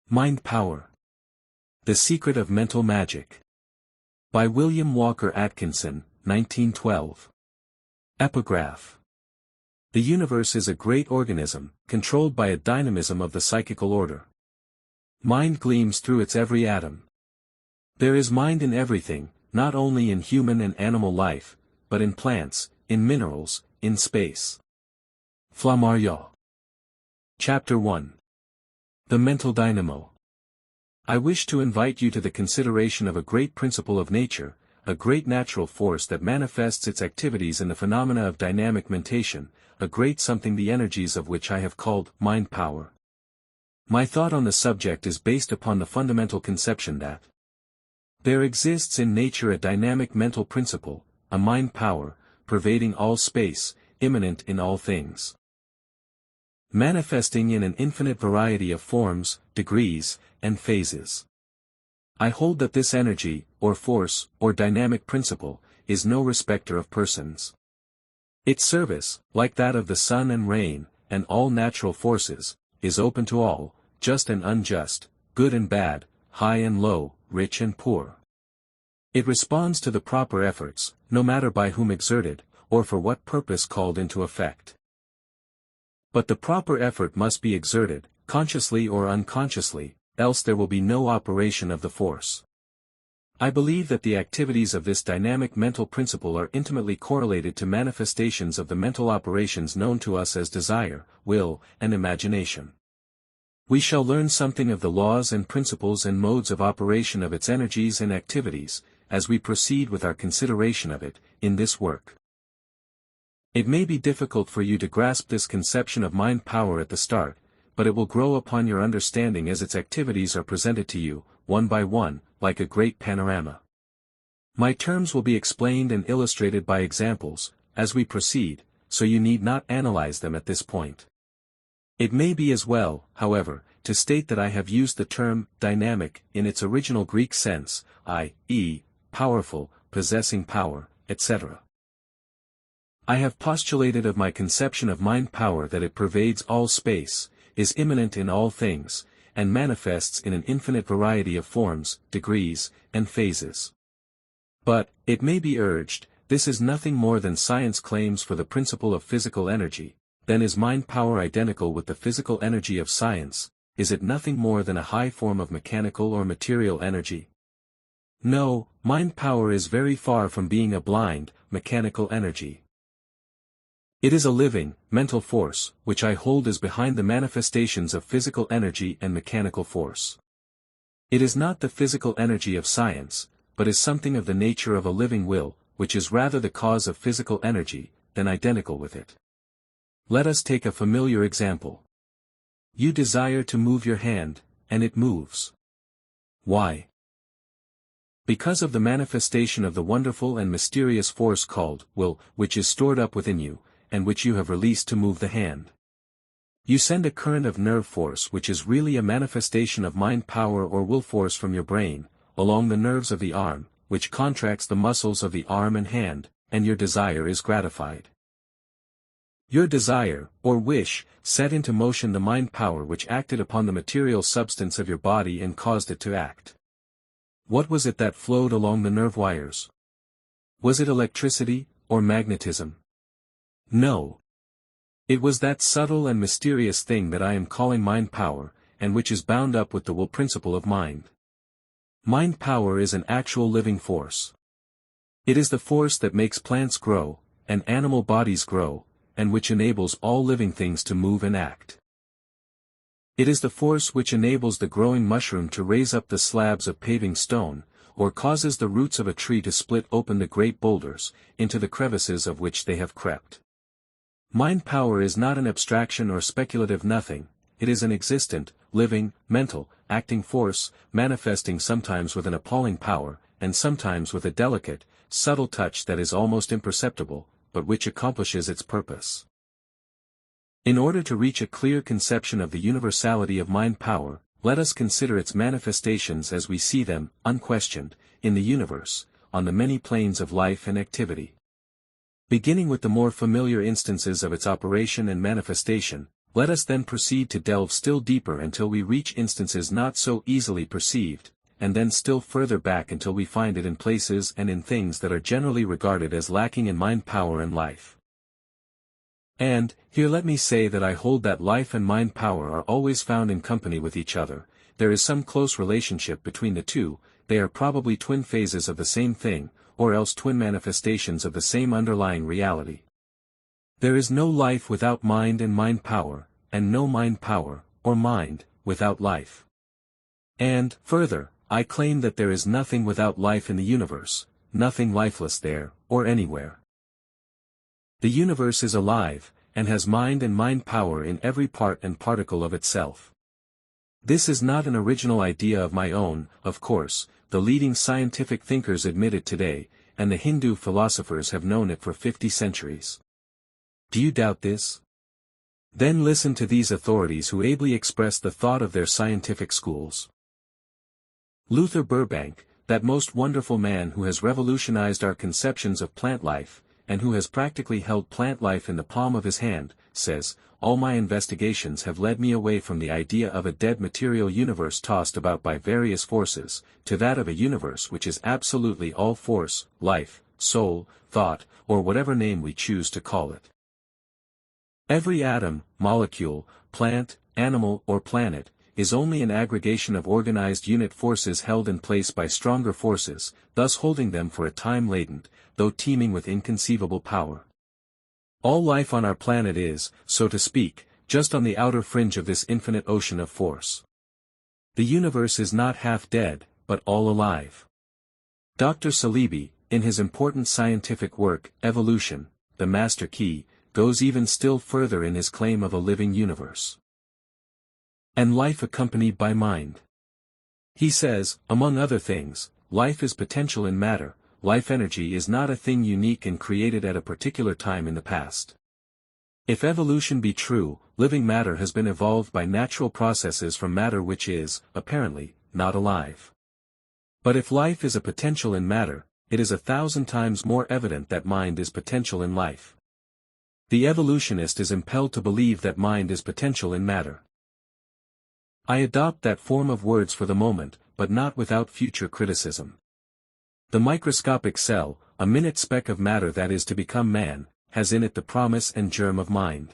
Mind Power. The Secret of Mental Magic. By William Walker Atkinson, 1912. Epigraph. The universe is a great organism, controlled by a dynamism of the psychical order. Mind gleams through its every atom. There is mind in everything, not only in human and animal life, but in plants, in minerals, in space. Flammarion. Chapter 1. The Mental-Dynamo. I wish to invite you to the consideration of a great principle of nature, a great natural force that manifests its activities in the phenomena of dynamic mentation, a great something the energies of which I have called mind power. My thought on the subject is based upon the fundamental conception that there exists in nature a dynamic mental principle, a mind power, pervading all space, immanent in all things, manifesting in an infinite variety of forms, degrees, and phases. I hold that this energy, or force, or dynamic principle, is no respecter of persons. Its service, like that of the sun and rain, and all natural forces, is open to all, just and unjust, good and bad, high and low, rich and poor. It responds to the proper efforts, no matter by whom exerted, or for what purpose called into effect. But the proper effort must be exerted, consciously or unconsciously, else there will be no operation of the force. I believe that the activities of this dynamic mental principle are intimately correlated to manifestations of the mental operations known to us as desire, will, and imagination. We shall learn something of the laws and principles and modes of operation of its energies and activities, as we proceed with our consideration of it, in this work. It may be difficult for you to grasp this conception of mind power at the start, but it will grow upon your understanding as its activities are presented to you, one by one, like a great panorama. My terms will be explained and illustrated by examples, as we proceed, so you need not analyze them at this point. It may be as well, however, to state that I have used the term dynamic in its original Greek sense, i.e., powerful, possessing power, etc. I have postulated of my conception of mind power that it pervades all space, is immanent in all things, and manifests in an infinite variety of forms, degrees, and phases. But, it may be urged, this is nothing more than science claims for the principle of physical energy. Then is mind power identical with the physical energy of science? Is it nothing more than a high form of mechanical or material energy? No, mind power is very far from being a blind, mechanical energy. It is a living, mental force, which I hold is behind the manifestations of physical energy and mechanical force. It is not the physical energy of science, but is something of the nature of a living will, which is rather the cause of physical energy, than identical with it. Let us take a familiar example. You desire to move your hand, and it moves. Why? Because of the manifestation of the wonderful and mysterious force called will, which is stored up within you, and which you have released to move the hand. You send a current of nerve force which is really a manifestation of mind power or will force from your brain, along the nerves of the arm, which contracts the muscles of the arm and hand, and your desire is gratified. Your desire, or wish, set into motion the mind power which acted upon the material substance of your body and caused it to act. What was it that flowed along the nerve wires? Was it electricity, or magnetism? No. It was that subtle and mysterious thing that I am calling mind power, and which is bound up with the will principle of mind. Mind power is an actual living force. It is the force that makes plants grow, and animal bodies grow, and which enables all living things to move and act. It is the force which enables the growing mushroom to raise up the slabs of paving stone, or causes the roots of a tree to split open the great boulders, into the crevices of which they have crept. Mind power is not an abstraction or speculative nothing, it is an existent, living, mental, acting force, manifesting sometimes with an appalling power, and sometimes with a delicate, subtle touch that is almost imperceptible, but which accomplishes its purpose. In order to reach a clear conception of the universality of mind power, let us consider its manifestations as we see them, unquestioned, in the universe, on the many planes of life and activity. Beginning with the more familiar instances of its operation and manifestation, let us then proceed to delve still deeper until we reach instances not so easily perceived, and then still further back until we find it in places and in things that are generally regarded as lacking in mind power and life. And, here let me say that I hold that life and mind power are always found in company with each other. There is some close relationship between the two, they are probably twin phases of the same thing, or else twin manifestations of the same underlying reality. There is no life without mind and mind power, and no mind power, or mind, without life. And, further, I claim that there is nothing without life in the universe, nothing lifeless there, or anywhere. The universe is alive, and has mind and mind power in every part and particle of itself. This is not an original idea of my own, of course, the leading scientific thinkers admit it today, and the Hindu philosophers have known it for 50 centuries. Do you doubt this? Then listen to these authorities who ably express the thought of their scientific schools. Luther Burbank, that most wonderful man who has revolutionized our conceptions of plant life, and who has practically held plant life in the palm of his hand, says, all my investigations have led me away from the idea of a dead material universe tossed about by various forces, to that of a universe which is absolutely all force, life, soul, thought, or whatever name we choose to call it. Every atom, molecule, plant, animal or planet, is only an aggregation of organized unit forces held in place by stronger forces, thus holding them for a time latent, though teeming with inconceivable power. All life on our planet is, so to speak, just on the outer fringe of this infinite ocean of force. The universe is not half dead, but all alive. Dr. Saleeby, in his important scientific work, Evolution, the Master Key, goes even still further in his claim of a living universe. And life accompanied by mind. He says, among other things, life is potential in matter, life energy is not a thing unique and created at a particular time in the past. If evolution be true, living matter has been evolved by natural processes from matter which is, apparently, not alive. But if life is a potential in matter, it is 1,000 times more evident that mind is potential in life. The evolutionist is impelled to believe that mind is potential in matter. I adopt that form of words for the moment, but not without future criticism. The microscopic cell, a minute speck of matter that is to become man, has in it the promise and germ of mind.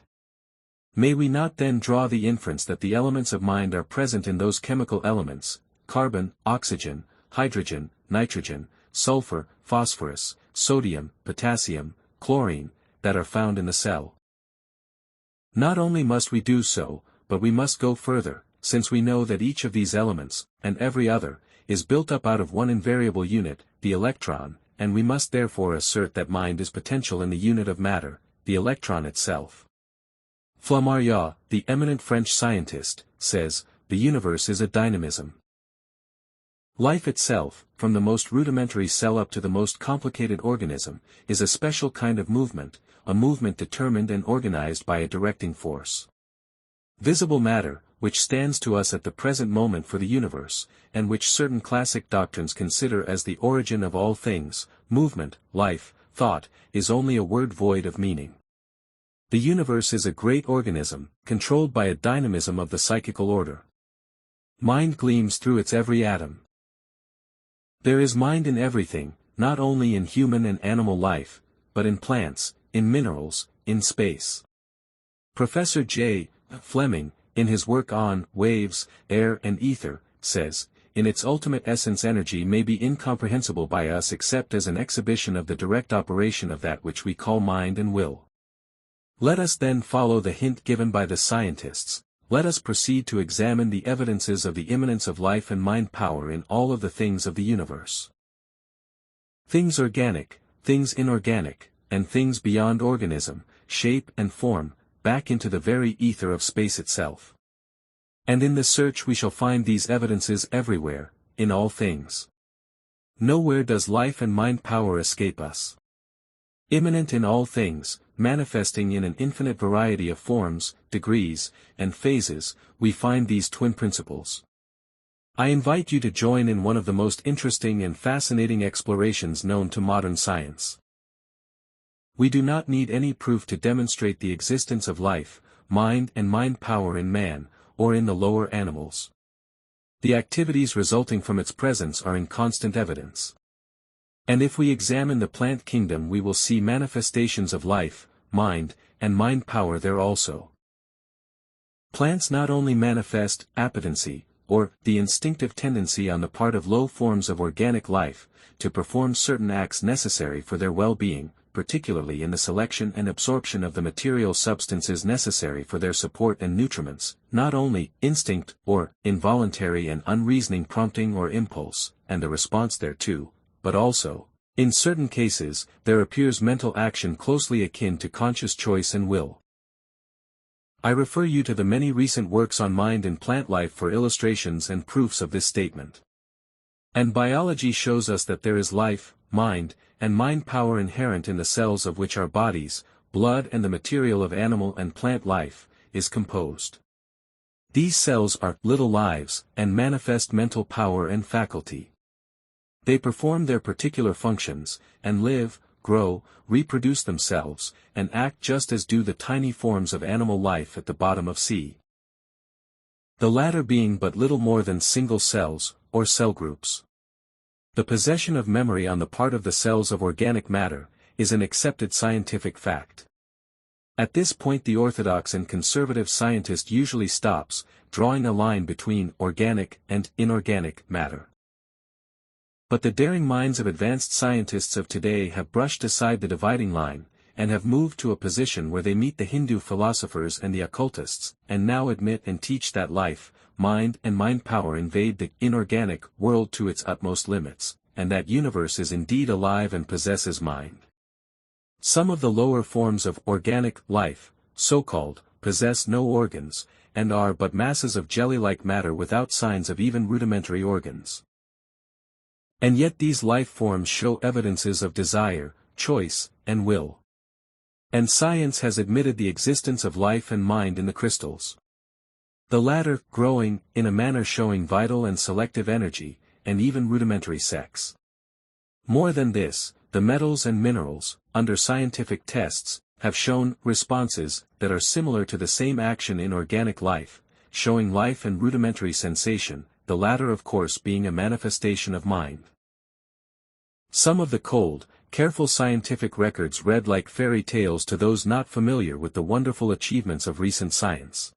May we not then draw the inference that the elements of mind are present in those chemical elements, carbon, oxygen, hydrogen, nitrogen, sulfur, phosphorus, sodium, potassium, chlorine, that are found in the cell? Not only must we do so, but we must go further, since we know that each of these elements, and every other, is built up out of one invariable unit, the electron, and we must therefore assert that mind is potential in the unit of matter, the electron itself. Flammarion, the eminent French scientist, says, the universe is a dynamism. Life itself, from the most rudimentary cell up to the most complicated organism, is a special kind of movement, a movement determined and organized by a directing force. Visible matter, which stands to us at the present moment for the universe, and which certain classic doctrines consider as the origin of all things, movement, life, thought, is only a word void of meaning. The universe is a great organism, controlled by a dynamism of the psychical order. Mind gleams through its every atom. There is mind in everything, not only in human and animal life, but in plants, in minerals, in space. Professor J. Fleming, in his work on waves, air and ether, says, in its ultimate essence energy may be incomprehensible by us except as an exhibition of the direct operation of that which we call mind and will. Let us then follow the hint given by the scientists, let us proceed to examine the evidences of the immanence of life and mind power in all of the things of the universe. Things organic, things inorganic, and things beyond organism, shape and form, back into the very ether of space itself. And in the search we shall find these evidences everywhere, in all things. Nowhere does life and mind power escape us. Immanent in all things, manifesting in an infinite variety of forms, degrees, and phases, we find these twin principles. I invite you to join in one of the most interesting and fascinating explorations known to modern science. We do not need any proof to demonstrate the existence of life, mind and mind power in man, or in the lower animals. The activities resulting from its presence are in constant evidence. And if we examine the plant kingdom, we will see manifestations of life, mind, and mind power there also. Plants not only manifest appetency, or the instinctive tendency on the part of low forms of organic life, to perform certain acts necessary for their well-being, particularly in the selection and absorption of the material substances necessary for their support and nutriments, not only instinct or involuntary and unreasoning prompting or impulse, and the response thereto, but also, in certain cases, there appears mental action closely akin to conscious choice and will. I refer you to the many recent works on mind and plant life for illustrations and proofs of this statement. And biology shows us that there is life, mind, and mind power inherent in the cells of which our bodies, blood and the material of animal and plant life, is composed. These cells are little lives, and manifest mental power and faculty. They perform their particular functions, and live, grow, reproduce themselves, and act just as do the tiny forms of animal life at the bottom of sea. The latter being but little more than single cells, or cell groups. The possession of memory on the part of the cells of organic matter, is an accepted scientific fact. At this point the orthodox and conservative scientist usually stops, drawing a line between organic and inorganic matter. But the daring minds of advanced scientists of today have brushed aside the dividing line, and have moved to a position where they meet the Hindu philosophers and the occultists, and now admit and teach that life, mind and mind power invade the inorganic world to its utmost limits, and that universe is indeed alive and possesses mind. Some of the lower forms of organic life, so-called, possess no organs, and are but masses of jelly-like matter without signs of even rudimentary organs. And yet these life forms show evidences of desire, choice, and will. And science has admitted the existence of life and mind in the crystals. The latter growing, in a manner showing vital and selective energy, and even rudimentary sex. More than this, the metals and minerals, under scientific tests, have shown responses that are similar to the same action in organic life, showing life and rudimentary sensation, the latter of course being a manifestation of mind. Some of the cold, careful scientific records read like fairy tales to those not familiar with the wonderful achievements of recent science.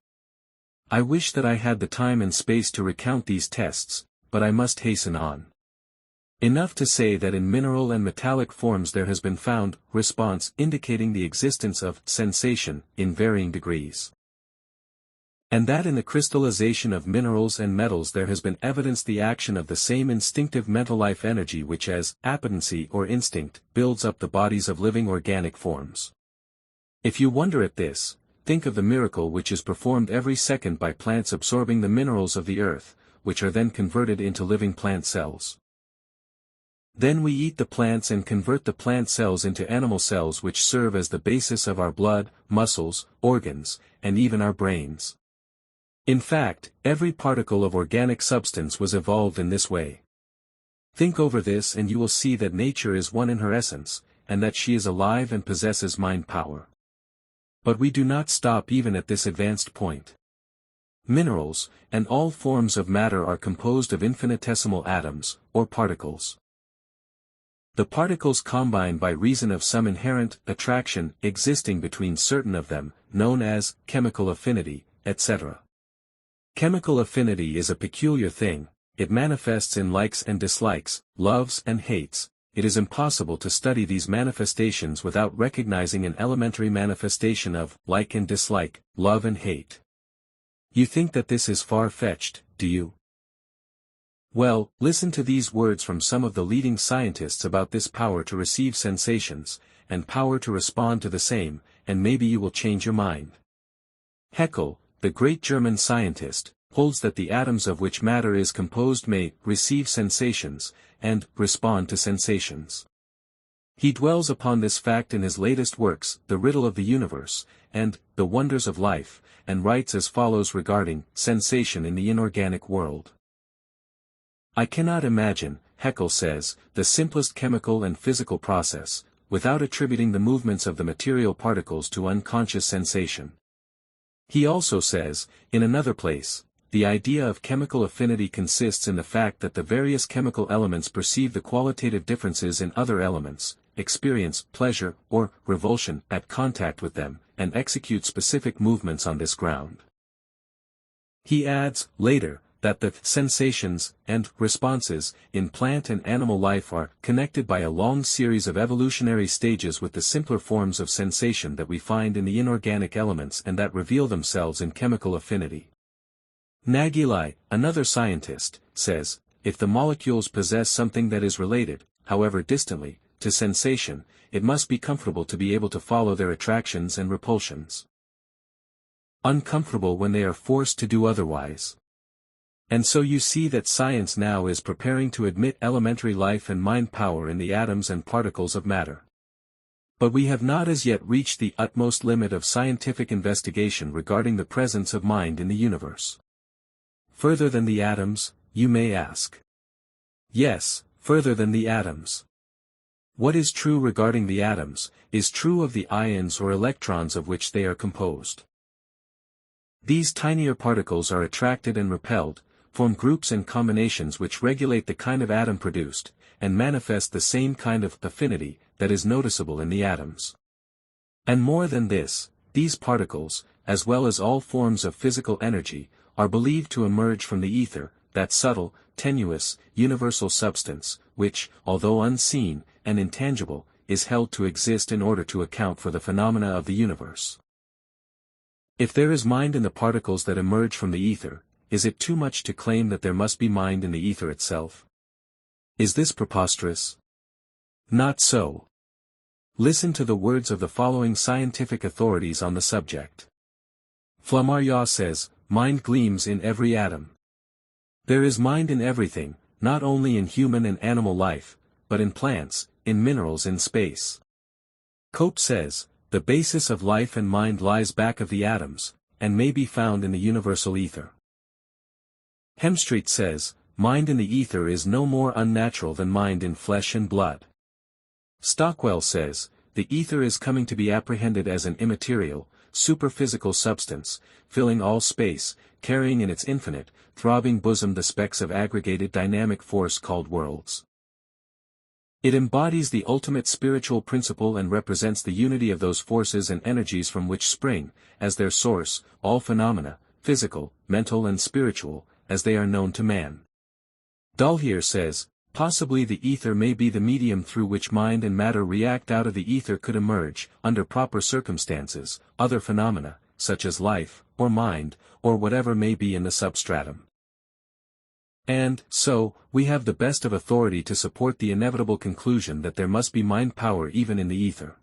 I wish that I had the time and space to recount these tests, but I must hasten on. Enough to say that in mineral and metallic forms there has been found response indicating the existence of sensation in varying degrees. And that in the crystallization of minerals and metals there has been evidence the action of the same instinctive mental life energy which as appetency or instinct builds up the bodies of living organic forms. If you wonder at this, think of the miracle which is performed every second by plants absorbing the minerals of the earth, which are then converted into living plant cells. Then we eat the plants and convert the plant cells into animal cells which serve as the basis of our blood, muscles, organs, and even our brains. In fact, every particle of organic substance was evolved in this way. Think over this and you will see that nature is one in her essence, and that she is alive and possesses mind power. But we do not stop even at this advanced point. Minerals, and all forms of matter are composed of infinitesimal atoms, or particles. The particles combine by reason of some inherent attraction existing between certain of them, known as chemical affinity, etc. Chemical affinity is a peculiar thing, it manifests in likes and dislikes, loves and hates. It is impossible to study these manifestations without recognizing an elementary manifestation of like and dislike, love and hate. You think that this is far-fetched, do you? Well, listen to these words from some of the leading scientists about this power to receive sensations, and power to respond to the same, and maybe you will change your mind. Haeckel, the great German scientist, holds that the atoms of which matter is composed may receive sensations, and respond to sensations. He dwells upon this fact in his latest works, The Riddle of the Universe, and The Wonders of Life, and writes as follows regarding sensation in the inorganic world. I cannot imagine, Haeckel says, the simplest chemical and physical process, without attributing the movements of the material particles to unconscious sensation. He also says, in another place, the idea of chemical affinity consists in the fact that the various chemical elements perceive the qualitative differences in other elements, experience pleasure or revulsion at contact with them, and execute specific movements on this ground. He adds, later, that the sensations and responses in plant and animal life are connected by a long series of evolutionary stages with the simpler forms of sensation that we find in the inorganic elements and that reveal themselves in chemical affinity. Nagilai, another scientist, says, if the molecules possess something that is related, however distantly, to sensation, it must be comfortable to be able to follow their attractions and repulsions. Uncomfortable when they are forced to do otherwise. And so you see that science now is preparing to admit elementary life and mind power in the atoms and particles of matter. But we have not as yet reached the utmost limit of scientific investigation regarding the presence of mind in the universe. Further than the atoms, you may ask. Yes, further than the atoms. What is true regarding the atoms, is true of the ions or electrons of which they are composed. These tinier particles are attracted and repelled, form groups and combinations which regulate the kind of atom produced, and manifest the same kind of affinity that is noticeable in the atoms. And more than this, these particles, as well as all forms of physical energy, are believed to emerge from the ether, that subtle, tenuous, universal substance, which, although unseen and intangible, is held to exist in order to account for the phenomena of the universe. If there is mind in the particles that emerge from the ether, is it too much to claim that there must be mind in the ether itself? Is this preposterous? Not so. Listen to the words of the following scientific authorities on the subject. Flammarion says, mind gleams in every atom. There is mind in everything, not only in human and animal life, but in plants, in minerals in space. Cope says, the basis of life and mind lies back of the atoms, and may be found in the universal ether. Hemstreet says, mind in the ether is no more unnatural than mind in flesh and blood. Stockwell says, the ether is coming to be apprehended as an immaterial, superphysical substance, filling all space, carrying in its infinite, throbbing bosom the specks of aggregated dynamic force called worlds. It embodies the ultimate spiritual principle and represents the unity of those forces and energies from which spring, as their source, all phenomena, physical, mental and spiritual, as they are known to man. Dahlhier says, possibly the ether may be the medium through which mind and matter react. Out of the ether could emerge, under proper circumstances, other phenomena, such as life, or mind, or whatever may be in the substratum. And, so, we have the best of authority to support the inevitable conclusion that there must be mind power even in the ether.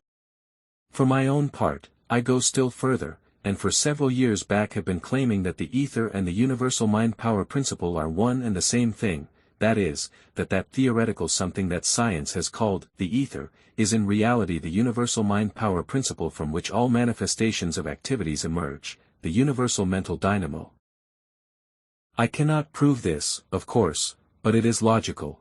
For my own part, I go still further, and for several years back have been claiming that the ether and the universal mind power principle are one and the same thing, that is, that theoretical something that science has called the ether, is in reality the universal mind power principle from which all manifestations of activities emerge, the universal mental dynamo. I cannot prove this, of course, but it is logical.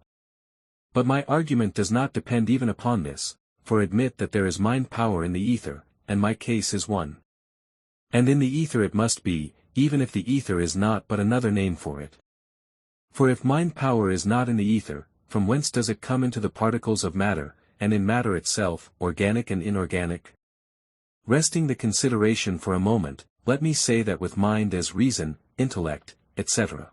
But my argument does not depend even upon this, for admit that there is mind power in the ether, and my case is one. And in the ether it must be, even if the ether is not but another name for it. For if mind power is not in the ether, from whence does it come into the particles of matter, and in matter itself, organic and inorganic? Resting the consideration for a moment, let me say that with mind as reason, intellect, etc.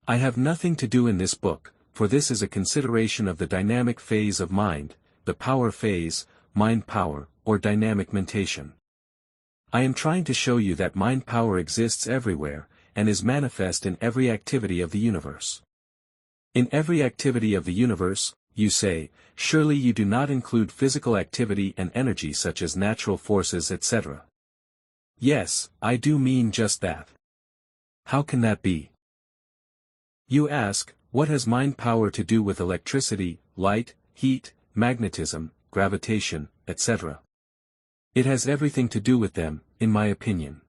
I have nothing to do in this book, for this is a consideration of the dynamic phase of mind, the power phase, mind power, or dynamic mentation. I am trying to show you that mind power exists everywhere, and is manifest in every activity of the universe. In every activity of the universe, you say, surely you do not include physical activity and energy such as natural forces etc. Yes, I do mean just that. How can that be? You ask, what has mind power to do with electricity, light, heat, magnetism, gravitation, etc.? It has everything to do with them, in my opinion.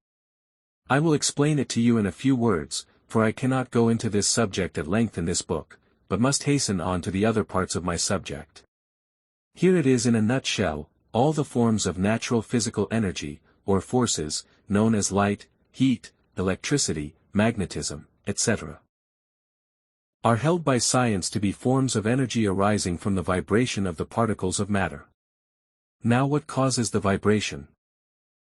I will explain it to you in a few words, for I cannot go into this subject at length in this book, but must hasten on to the other parts of my subject. Here it is in a nutshell, all the forms of natural physical energy, or forces, known as light, heat, electricity, magnetism, etc., are held by science to be forms of energy arising from the vibration of the particles of matter. Now what causes the vibration?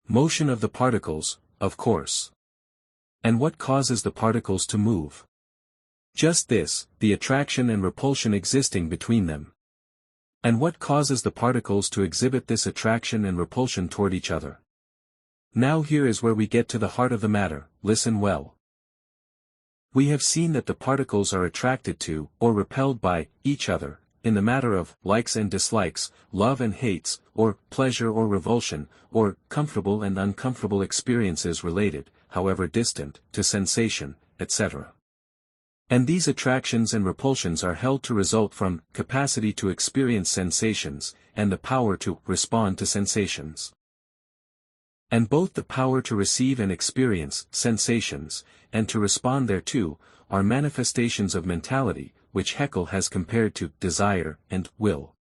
Motion of the particles, of course. And what causes the particles to move? Just this, the attraction and repulsion existing between them. And what causes the particles to exhibit this attraction and repulsion toward each other? Now here is where we get to the heart of the matter, listen well. We have seen that the particles are attracted to, or repelled by, each other, in the matter of likes and dislikes, love and hates, or pleasure or revulsion, or comfortable and uncomfortable experiences related, however distant, to sensation, etc. And these attractions and repulsions are held to result from capacity to experience sensations, and the power to respond to sensations. And both the power to receive and experience sensations, and to respond thereto, are manifestations of mentality, which Haeckel has compared to desire and will.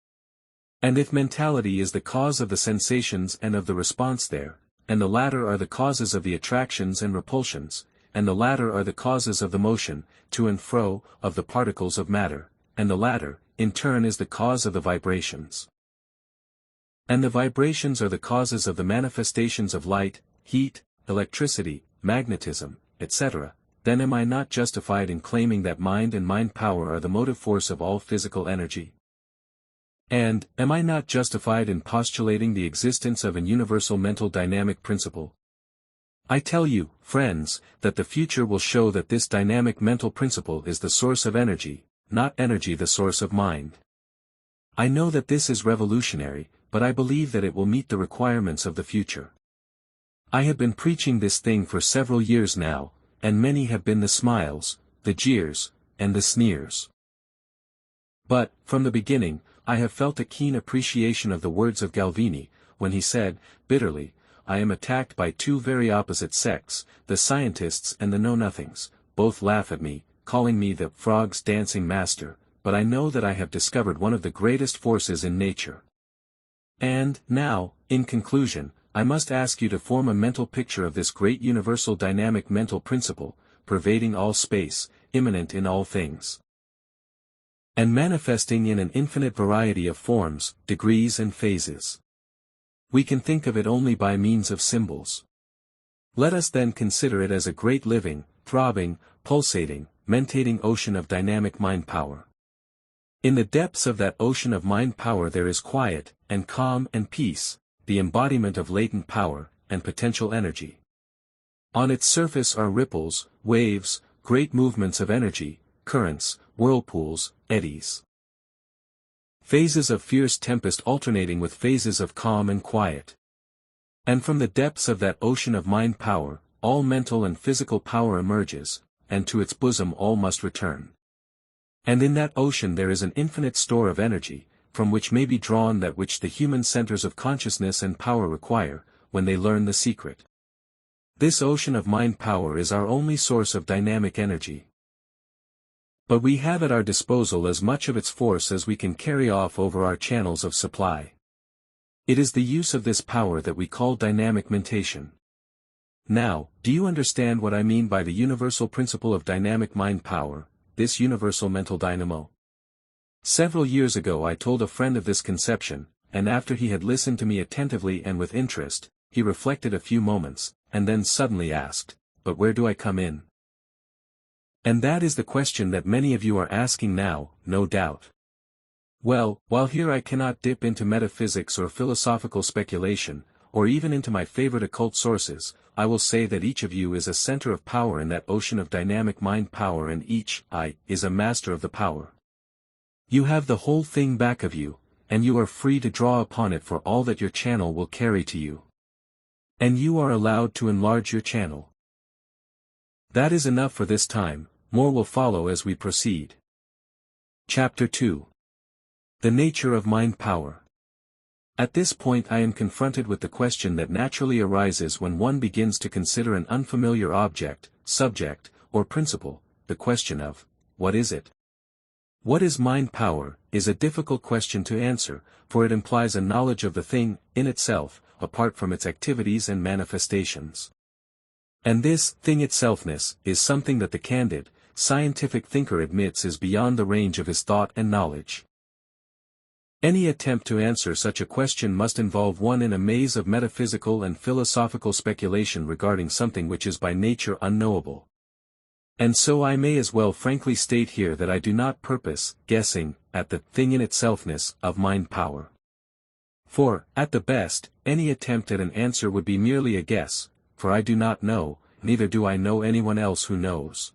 And if mentality is the cause of the sensations and of the response there, and the latter are the causes of the attractions and repulsions, and the latter are the causes of the motion, to and fro, of the particles of matter, and the latter, in turn is the cause of the vibrations. And the vibrations are the causes of the manifestations of light, heat, electricity, magnetism, etc., then am I not justified in claiming that mind and mind power are the motive force of all physical energy? And, am I not justified in postulating the existence of an universal mental dynamic principle? I tell you, friends, that the future will show that this dynamic mental principle is the source of energy, not energy the source of mind. I know that this is revolutionary, but I believe that it will meet the requirements of the future. I have been preaching this thing for several years now, and many have been the smiles, the jeers, and the sneers. But, from the beginning, I have felt a keen appreciation of the words of Galvini, when he said, bitterly, I am attacked by two very opposite sects, the scientists and the know-nothings, both laugh at me, calling me the frog's dancing master, but I know that I have discovered one of the greatest forces in nature. And, now, in conclusion, I must ask you to form a mental picture of this great universal dynamic mental principle, pervading all space, immanent in all things, and manifesting in an infinite variety of forms, degrees and phases. We can think of it only by means of symbols. Let us then consider it as a great living, throbbing, pulsating, mentating ocean of dynamic mind power. In the depths of that ocean of mind power there is quiet, and calm and peace, the embodiment of latent power, and potential energy. On its surface are ripples, waves, great movements of energy, currents, whirlpools, eddies. Phases of fierce tempest alternating with phases of calm and quiet. And from the depths of that ocean of mind power, all mental and physical power emerges, and to its bosom all must return. And in that ocean there is an infinite store of energy, from which may be drawn that which the human centers of consciousness and power require, when they learn the secret. This ocean of mind power is our only source of dynamic energy. But we have at our disposal as much of its force as we can carry off over our channels of supply. It is the use of this power that we call dynamic mentation. Now, do you understand what I mean by the universal principle of dynamic mind power, this universal mental dynamo? Several years ago I told a friend of this conception, and after he had listened to me attentively and with interest, he reflected a few moments, and then suddenly asked, but where do I come in? And that is the question that many of you are asking now, no doubt. Well, while here I cannot dip into metaphysics or philosophical speculation, or even into my favorite occult sources, I will say that each of you is a center of power in that ocean of dynamic mind power, and each, is a master of the power. You have the whole thing back of you, and you are free to draw upon it for all that your channel will carry to you. And you are allowed to enlarge your channel. That is enough for this time, more will follow as we proceed. Chapter 2. The nature of mind power. At this point I am confronted with the question that naturally arises when one begins to consider an unfamiliar object, subject, or principle, the question of, what is it? What is mind power, is a difficult question to answer, for it implies a knowledge of the thing, in itself, apart from its activities and manifestations. And this thing itselfness is something that the candid, scientific thinker admits is beyond the range of his thought and knowledge. Any attempt to answer such a question must involve one in a maze of metaphysical and philosophical speculation regarding something which is by nature unknowable. And so I may as well frankly state here that I do not purpose guessing at the thing in itselfness of mind power. For, at the best, any attempt at an answer would be merely a guess, for I do not know, neither do I know anyone else who knows.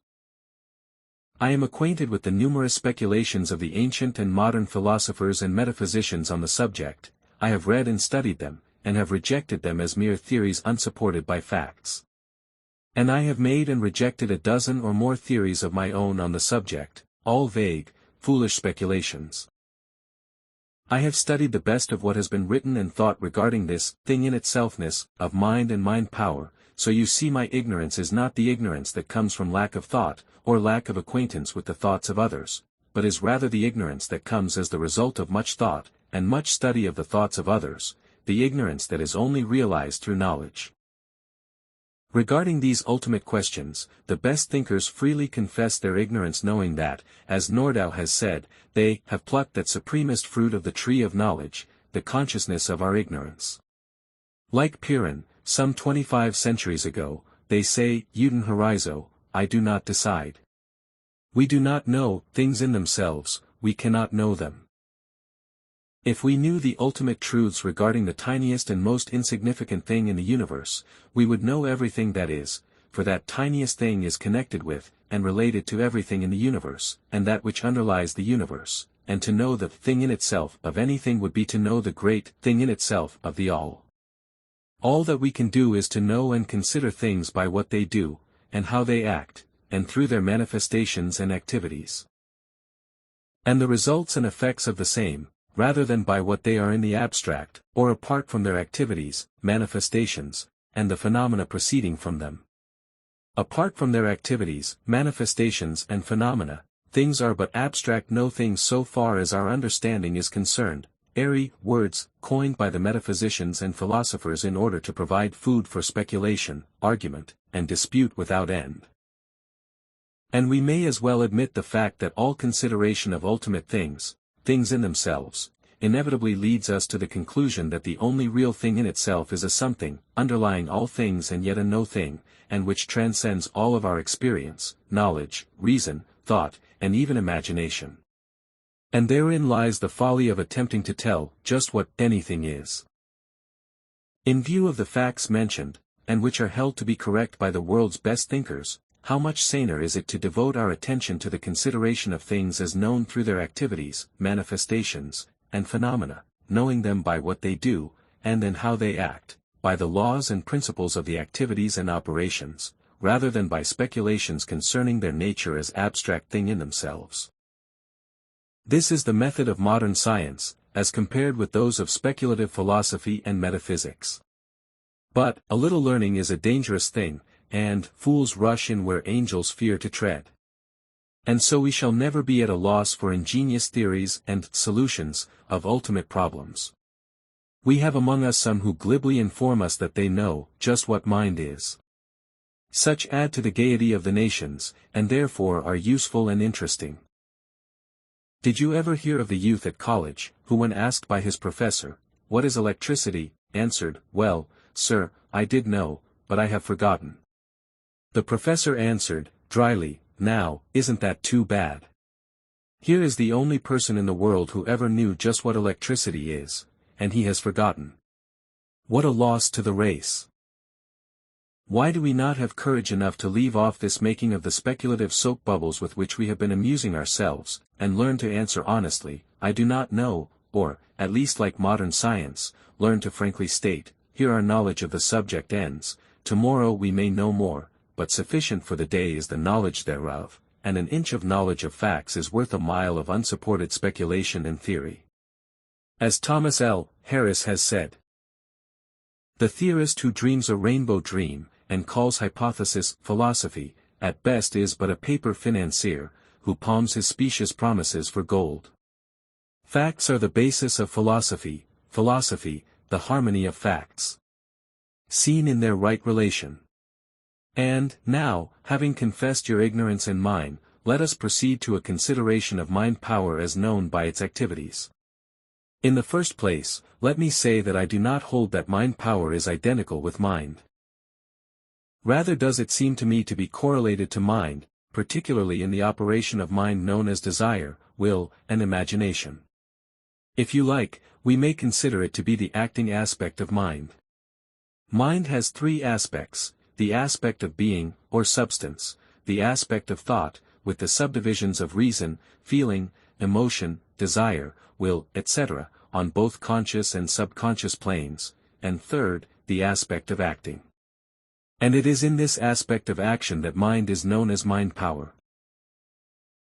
I am acquainted with the numerous speculations of the ancient and modern philosophers and metaphysicians on the subject. I have read and studied them, and have rejected them as mere theories unsupported by facts. And I have made and rejected a dozen or more theories of my own on the subject, all vague, foolish speculations. I have studied the best of what has been written and thought regarding this thing in itselfness of mind and mind power, so you see my ignorance is not the ignorance that comes from lack of thought, or lack of acquaintance with the thoughts of others, but is rather the ignorance that comes as the result of much thought, and much study of the thoughts of others, the ignorance that is only realized through knowledge. Regarding these ultimate questions, the best thinkers freely confess their ignorance, knowing that, as Nordau has said, they have plucked that supremest fruit of the tree of knowledge, the consciousness of our ignorance. Like Pyrrhon, some 25 centuries ago, they say, Uden horizo, I do not decide. We do not know things in themselves, we cannot know them. If we knew the ultimate truths regarding the tiniest and most insignificant thing in the universe, we would know everything that is, for that tiniest thing is connected with, and related to everything in the universe, and that which underlies the universe, and to know the thing in itself of anything would be to know the great thing in itself of the all. All that we can do is to know and consider things by what they do, and how they act, and through their manifestations and activities. And the results and effects of the same, rather than by what they are in the abstract, or apart from their activities, manifestations, and the phenomena proceeding from them. Apart from their activities, manifestations and phenomena, things are but abstract no things so far as our understanding is concerned, airy words, coined by the metaphysicians and philosophers in order to provide food for speculation, argument, and dispute without end. And we may as well admit the fact that all consideration of ultimate things in themselves, inevitably leads us to the conclusion that the only real thing in itself is a something, underlying all things and yet a no thing, and which transcends all of our experience, knowledge, reason, thought, and even imagination. And therein lies the folly of attempting to tell just what anything is. In view of the facts mentioned, and which are held to be correct by the world's best thinkers, how much saner is it to devote our attention to the consideration of things as known through their activities, manifestations, and phenomena, knowing them by what they do, and then how they act, by the laws and principles of the activities and operations, rather than by speculations concerning their nature as abstract thing in themselves. This is the method of modern science, as compared with those of speculative philosophy and metaphysics. But, a little learning is a dangerous thing, and fools rush in where angels fear to tread. And so we shall never be at a loss for ingenious theories and solutions of ultimate problems. We have among us some who glibly inform us that they know just what mind is. Such add to the gaiety of the nations, and therefore are useful and interesting. Did you ever hear of the youth at college, who when asked by his professor, "What is electricity?" answered, "Well, sir, I did know, but I have forgotten." The professor answered, dryly, "Now, isn't that too bad? Here is the only person in the world who ever knew just what electricity is, and he has forgotten. What a loss to the race! Why do we not have courage enough to leave off this making of the speculative soap bubbles with which we have been amusing ourselves, and learn to answer honestly, I do not know, or, at least like modern science, learn to frankly state, here our knowledge of the subject ends, tomorrow we may know more, but sufficient for the day is the knowledge thereof, and an inch of knowledge of facts is worth a mile of unsupported speculation and theory. As Thomas L. Harris has said, "The theorist who dreams a rainbow dream, and calls hypothesis philosophy, at best is but a paper financier, who palms his specious promises for gold. Facts are the basis of philosophy, philosophy, the harmony of facts, seen in their right relation. And, now, having confessed your ignorance and mine, let us proceed to a consideration of mind power as known by its activities. In the first place, let me say that I do not hold that mind power is identical with mind. Rather does it seem to me to be correlated to mind, particularly in the operation of mind known as desire, will, and imagination. If you like, we may consider it to be the acting aspect of mind. Mind has three aspects: the aspect of being, or substance, the aspect of thought, with the subdivisions of reason, feeling, emotion, desire, will, etc., on both conscious and subconscious planes, and third, the aspect of acting. And it is in this aspect of action that mind is known as mind power.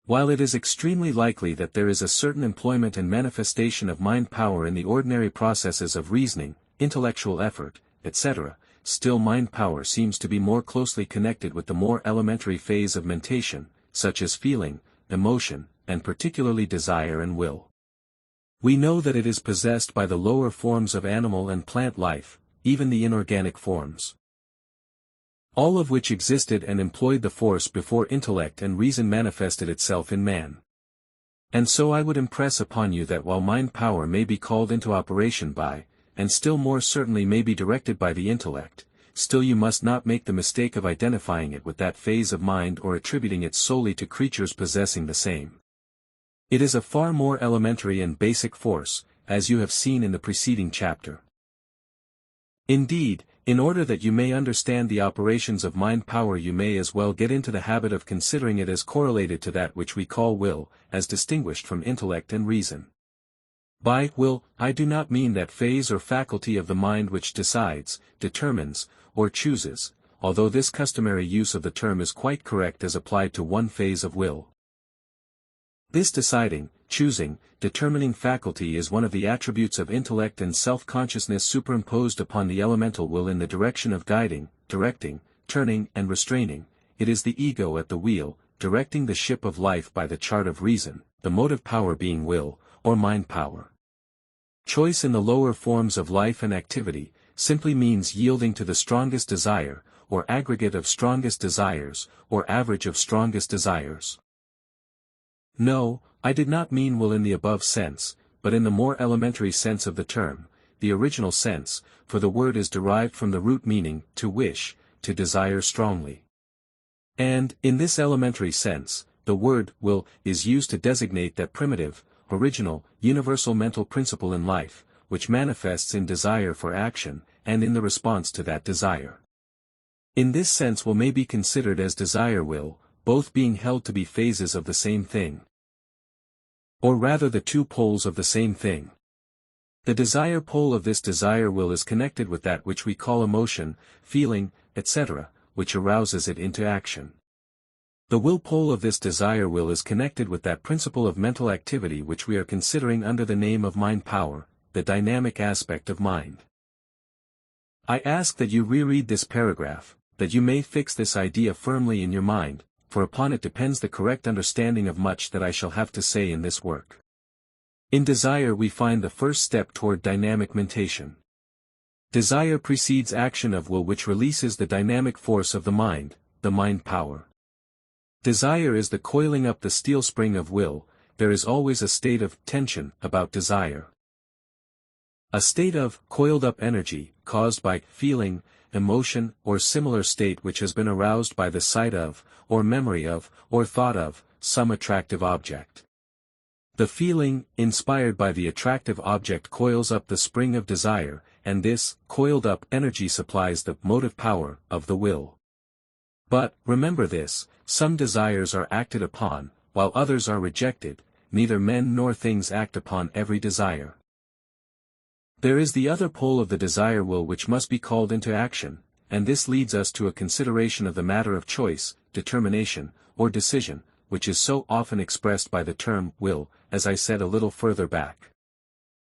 While it is extremely likely that there is a certain employment and manifestation of mind power in the ordinary processes of reasoning, intellectual effort, etc., still mind power seems to be more closely connected with the more elementary phase of mentation, such as feeling, emotion, and particularly desire and will. We know that it is possessed by the lower forms of animal and plant life, even the inorganic forms, all of which existed and employed the force before intellect and reason manifested itself in man. And so I would impress upon you that while mind power may be called into operation by, and still more certainly may be directed by the intellect, still you must not make the mistake of identifying it with that phase of mind or attributing it solely to creatures possessing the same. It is a far more elementary and basic force, as you have seen in the preceding chapter. Indeed, in order that you may understand the operations of mind power, you may as well get into the habit of considering it as correlated to that which we call will, as distinguished from intellect and reason. By will, I do not mean that phase or faculty of the mind which decides, determines, or chooses, although this customary use of the term is quite correct as applied to one phase of will. This deciding, choosing, determining faculty is one of the attributes of intellect and self-consciousness superimposed upon the elemental will in the direction of guiding, directing, turning and restraining. It is the ego at the wheel, directing the ship of life by the chart of reason, the motive power being will, or mind power. Choice in the lower forms of life and activity, simply means yielding to the strongest desire, or aggregate of strongest desires, or average of strongest desires. No, I did not mean will in the above sense, but in the more elementary sense of the term, the original sense, for the word is derived from the root meaning, to wish, to desire strongly. And, in this elementary sense, the word will is used to designate that primitive, original, universal mental principle in life, which manifests in desire for action, and in the response to that desire. In this sense will may be considered as desire will, both being held to be phases of the same thing. Or rather the two poles of the same thing. The desire pole of this desire will is connected with that which we call emotion, feeling, etc., which arouses it into action. The will pole of this desire will is connected with that principle of mental activity which we are considering under the name of mind power, the dynamic aspect of mind. I ask that you reread this paragraph, that you may fix this idea firmly in your mind, for upon it depends the correct understanding of much that I shall have to say in this work. In desire we find the first step toward dynamic mentation. Desire precedes action of will which releases the dynamic force of the mind power. Desire is the coiling up the steel spring of will. There is always a state of tension about desire. A state of coiled up energy, caused by feeling, emotion or similar state which has been aroused by the sight of, or memory of, or thought of, some attractive object. The feeling, inspired by the attractive object coils up the spring of desire, and this, coiled up energy supplies the motive power of the will. But, remember this, some desires are acted upon, while others are rejected, neither men nor things act upon every desire. There is the other pole of the desire will which must be called into action, and this leads us to a consideration of the matter of choice, determination, or decision, which is so often expressed by the term will, as I said a little further back.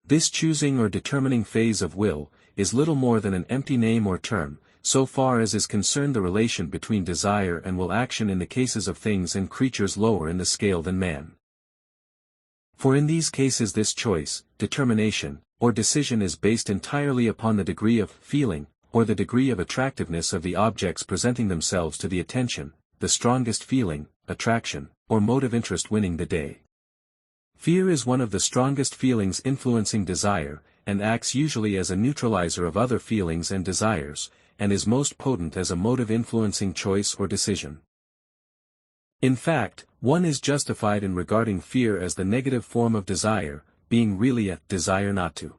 This choosing or determining phase of will, is little more than an empty name or term, so far as is concerned the relation between desire and will action in the cases of things and creatures lower in the scale than man. For in these cases this choice, determination, or decision is based entirely upon the degree of feeling, or the degree of attractiveness of the objects presenting themselves to the attention, the strongest feeling, attraction, or mode of interest winning the day. Fear is one of the strongest feelings influencing desire, and acts usually as a neutralizer of other feelings and desires, and is most potent as a motive influencing choice or decision. In fact, one is justified in regarding fear as the negative form of desire, being really a desire not to.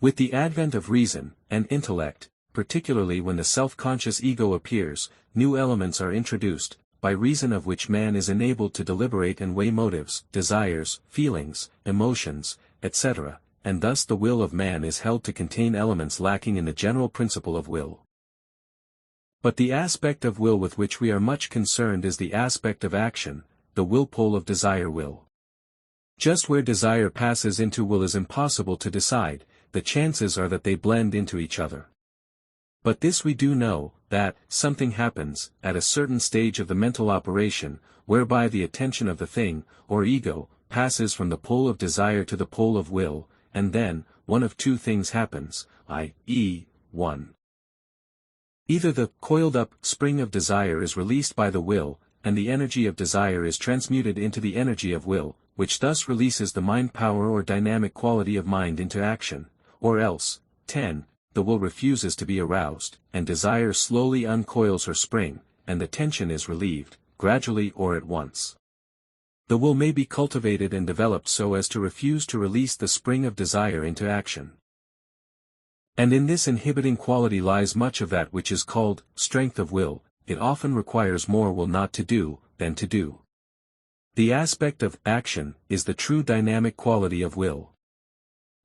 With the advent of reason and intellect, particularly when the self-conscious ego appears, new elements are introduced, by reason of which man is enabled to deliberate and weigh motives, desires, feelings, emotions, etc., and thus the will of man is held to contain elements lacking in the general principle of will. But the aspect of will with which we are much concerned is the aspect of action, the will pole of desire will. Just where desire passes into will is impossible to decide, the chances are that they blend into each other. But this we do know, that something happens, at a certain stage of the mental operation, whereby the attention of the thing, or ego, passes from the pole of desire to the pole of will, and then, one of two things happens, i.e., 1. Either the coiled-up spring of desire is released by the will, and the energy of desire is transmuted into the energy of will, which thus releases the mind power or dynamic quality of mind into action, or else, 10, the will refuses to be aroused, and desire slowly uncoils her spring, and the tension is relieved, gradually or at once. The will may be cultivated and developed so as to refuse to release the spring of desire into action. And in this inhibiting quality lies much of that which is called strength of will. It often requires more will not to do, than to do. The aspect of action is the true dynamic quality of will.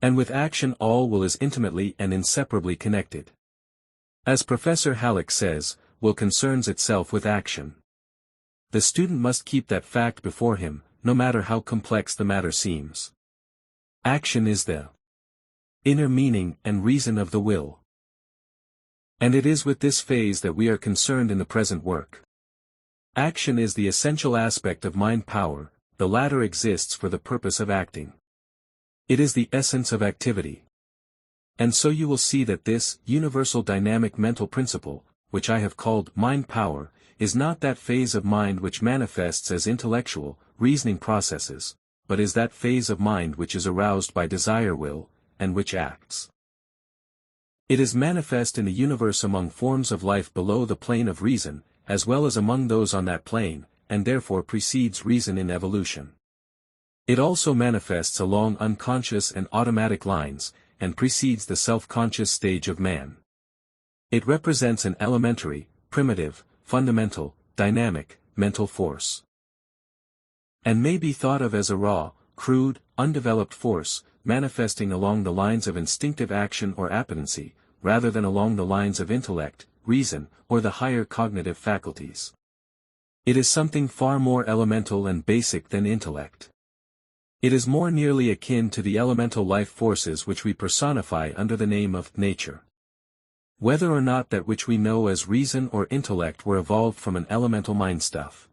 And with action all will is intimately and inseparably connected. As Professor Halleck says, will concerns itself with action. The student must keep that fact before him, no matter how complex the matter seems. Action is the inner meaning and reason of the will. And it is with this phase that we are concerned in the present work. Action is the essential aspect of mind power, the latter exists for the purpose of acting. It is the essence of activity. And so you will see that this universal dynamic mental principle, which I have called mind power, is not that phase of mind which manifests as intellectual, reasoning processes, but is that phase of mind which is aroused by desire will, and which acts. It is manifest in the universe among forms of life below the plane of reason, as well as among those on that plane, and therefore precedes reason in evolution. It also manifests along unconscious and automatic lines, and precedes the self-conscious stage of man. It represents an elementary, primitive, fundamental, dynamic, mental force. And may be thought of as a raw, crude, undeveloped force, manifesting along the lines of instinctive action or appetency, rather than along the lines of intellect, reason, or the higher cognitive faculties. It is something far more elemental and basic than intellect. It is more nearly akin to the elemental life forces which we personify under the name of nature. Whether or not that which we know as reason or intellect were evolved from an elemental mind stuff,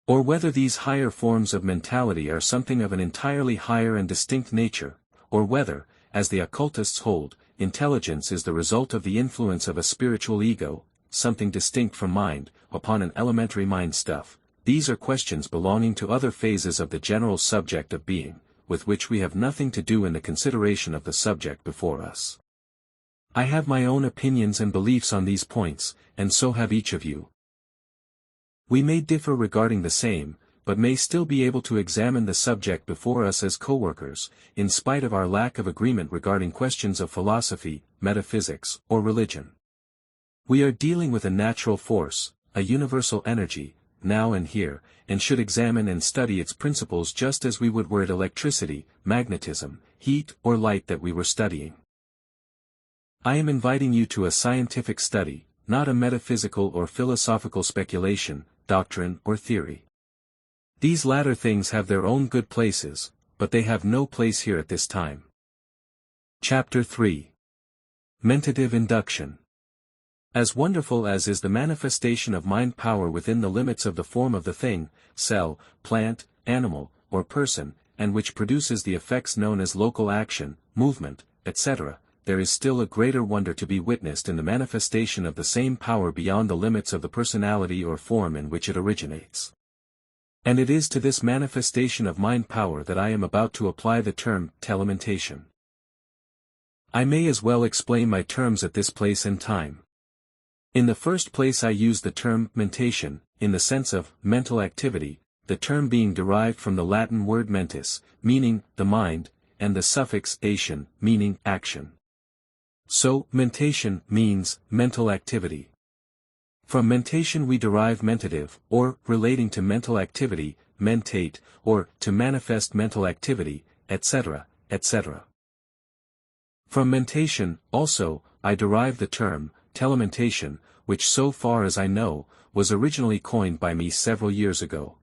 or whether these higher forms of mentality are something of an entirely higher and distinct nature, or whether, as the occultists hold, intelligence is the result of the influence of a spiritual ego, something distinct from mind, upon an elementary mind stuff, these are questions belonging to other phases of the general subject of being, with which we have nothing to do in the consideration of the subject before us. I have my own opinions and beliefs on these points, and so have each of you. We may differ regarding the same, but may still be able to examine the subject before us as co-workers, in spite of our lack of agreement regarding questions of philosophy, metaphysics, or religion. We are dealing with a natural force, a universal energy, now and here, and should examine and study its principles just as we would were it electricity, magnetism, heat or light that we were studying. I am inviting you to a scientific study, not a metaphysical or philosophical speculation, doctrine or theory. These latter things have their own good places, but they have no place here at this time. Chapter 3. Mentative Induction. As wonderful as is the manifestation of mind power within the limits of the form of the thing, cell, plant, animal, or person, and which produces the effects known as local action, movement, etc., there is still a greater wonder to be witnessed in the manifestation of the same power beyond the limits of the personality or form in which it originates. And it is to this manifestation of mind power that I am about to apply the term telementation. I may as well explain my terms at this place and time. In the first place, I use the term mentation, in the sense of mental activity, the term being derived from the Latin word mentis, meaning the mind, and the suffix ation, meaning action. So, mentation means mental activity. From mentation we derive mentative, or, relating to mental activity, mentate, or, to manifest mental activity, etc., etc. From mentation, also, I derive the term, telementation, which so far as I know, was originally coined by me several years ago.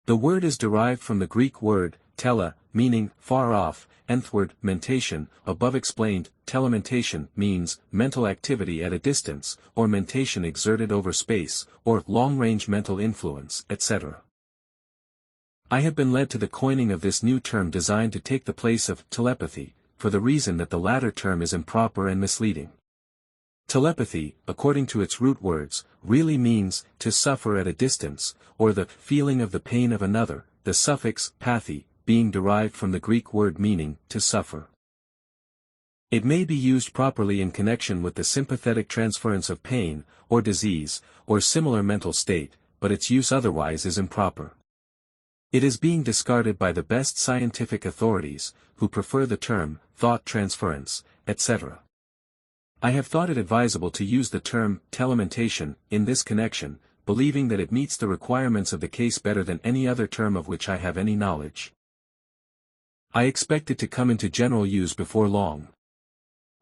The word is derived from the Greek word, tele, meaning, far off, nthword, mentation, above explained, telementation means, mental activity at a distance, or mentation exerted over space, or long-range mental influence, etc. I have been led to the coining of this new term designed to take the place of telepathy, for the reason that the latter term is improper and misleading. Telepathy, according to its root words, really means, to suffer at a distance, or the feeling of the pain of another, the suffix, pathy, being derived from the Greek word meaning, to suffer. It may be used properly in connection with the sympathetic transference of pain, or disease, or similar mental state, but its use otherwise is improper. It is being discarded by the best scientific authorities, who prefer the term, thought transference, etc. I have thought it advisable to use the term, telementation, in this connection, believing that it meets the requirements of the case better than any other term of which I have any knowledge. I expect it to come into general use before long.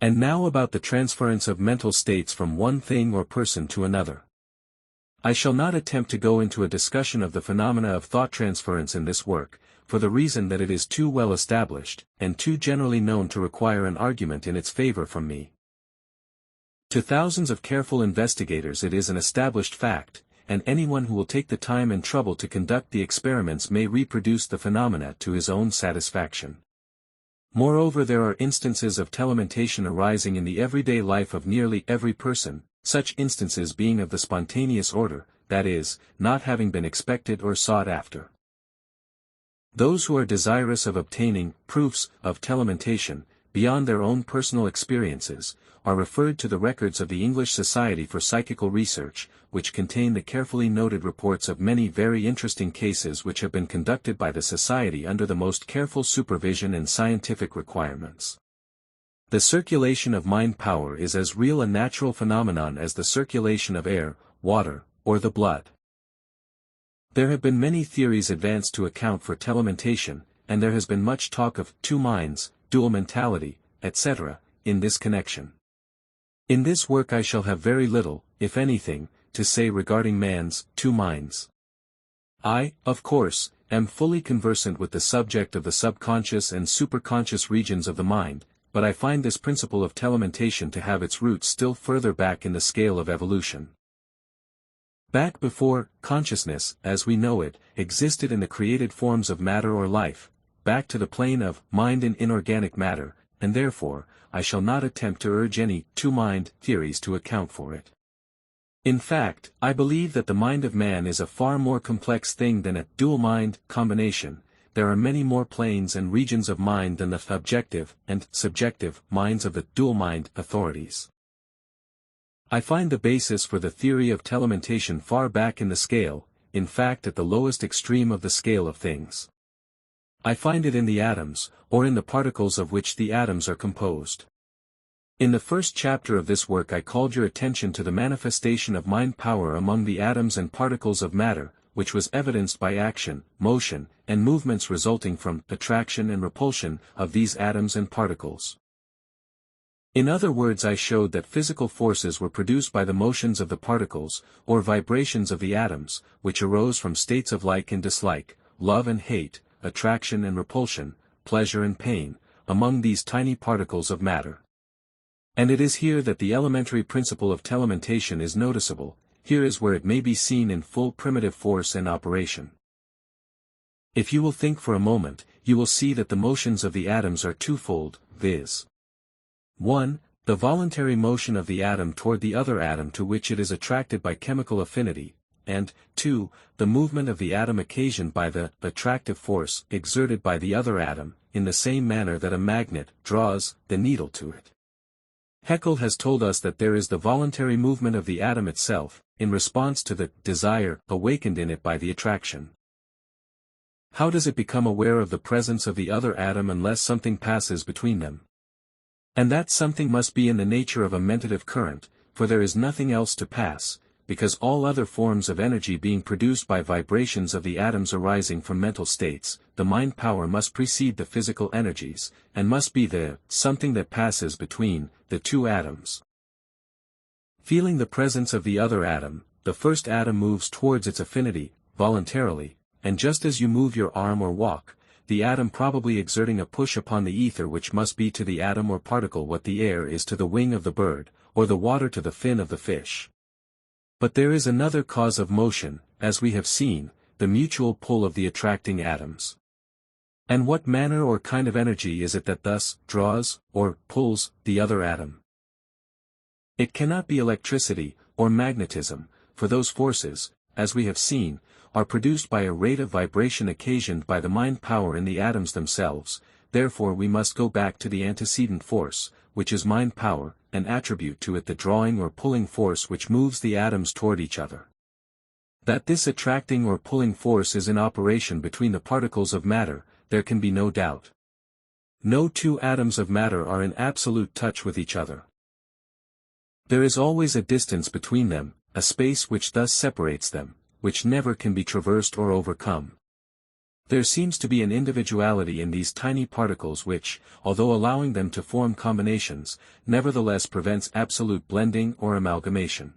And now about the transference of mental states from one thing or person to another. I shall not attempt to go into a discussion of the phenomena of thought transference in this work, for the reason that it is too well established, and too generally known to require an argument in its favor from me. To thousands of careful investigators it is an established fact, and anyone who will take the time and trouble to conduct the experiments may reproduce the phenomena to his own satisfaction. Moreover, there are instances of telementation arising in the everyday life of nearly every person, such instances being of the spontaneous order, that is, not having been expected or sought after. Those who are desirous of obtaining proofs of telementation, beyond their own personal experiences, are referred to the records of the English Society for Psychical Research, which contain the carefully noted reports of many very interesting cases which have been conducted by the Society under the most careful supervision and scientific requirements. The circulation of mind power is as real a natural phenomenon as the circulation of air, water, or the blood. There have been many theories advanced to account for telementation, and there has been much talk of two minds, dual mentality, etc., in this connection. In this work I shall have very little, if anything, to say regarding man's two minds. I, of course, am fully conversant with the subject of the subconscious and superconscious regions of the mind, but I find this principle of telementation to have its roots still further back in the scale of evolution. Back before consciousness, as we know it, existed in the created forms of matter or life, back to the plane of mind and inorganic matter, and therefore, I shall not attempt to urge any two-mind theories to account for it. In fact, I believe that the mind of man is a far more complex thing than a dual-mind combination. There are many more planes and regions of mind than the objective and subjective minds of the dual-mind authorities. I find the basis for the theory of telementation far back in the scale, in fact at the lowest extreme of the scale of things. I find it in the atoms, or in the particles of which the atoms are composed. In the first chapter of this work I called your attention to the manifestation of mind power among the atoms and particles of matter, which was evidenced by action, motion, and movements resulting from attraction and repulsion of these atoms and particles. In other words, I showed that physical forces were produced by the motions of the particles, or vibrations of the atoms, which arose from states of like and dislike, love and hate, attraction and repulsion, pleasure and pain, among these tiny particles of matter. And it is here that the elementary principle of telementation is noticeable. Here is where it may be seen in full primitive force and operation. If you will think for a moment, you will see that the motions of the atoms are twofold, viz. 1. The voluntary motion of the atom toward the other atom to which it is attracted by chemical affinity, and 2. The movement of the atom occasioned by the attractive force exerted by the other atom, in the same manner that a magnet draws the needle to it. Haeckel has told us that there is the voluntary movement of the atom itself, in response to the desire awakened in it by the attraction. How does it become aware of the presence of the other atom unless something passes between them? And that something must be in the nature of a mentative current, for there is nothing else to pass, because all other forms of energy being produced by vibrations of the atoms arising from mental states, the mind power must precede the physical energies, and must be the something that passes between the two atoms. Feeling the presence of the other atom, the first atom moves towards its affinity, voluntarily, and just as you move your arm or walk, the atom probably exerting a push upon the ether which must be to the atom or particle what the air is to the wing of the bird, or the water to the fin of the fish. But there is another cause of motion, as we have seen, the mutual pull of the attracting atoms. And what manner or kind of energy is it that thus draws, or pulls, the other atom? It cannot be electricity, or magnetism, for those forces, as we have seen, are produced by a rate of vibration occasioned by the mind power in the atoms themselves, therefore we must go back to the antecedent force, which is mind power, and attribute to it the drawing or pulling force which moves the atoms toward each other. That this attracting or pulling force is in operation between the particles of matter, there can be no doubt. No two atoms of matter are in absolute touch with each other. There is always a distance between them, a space which thus separates them, which never can be traversed or overcome. There seems to be an individuality in these tiny particles which, although allowing them to form combinations, nevertheless prevents absolute blending or amalgamation.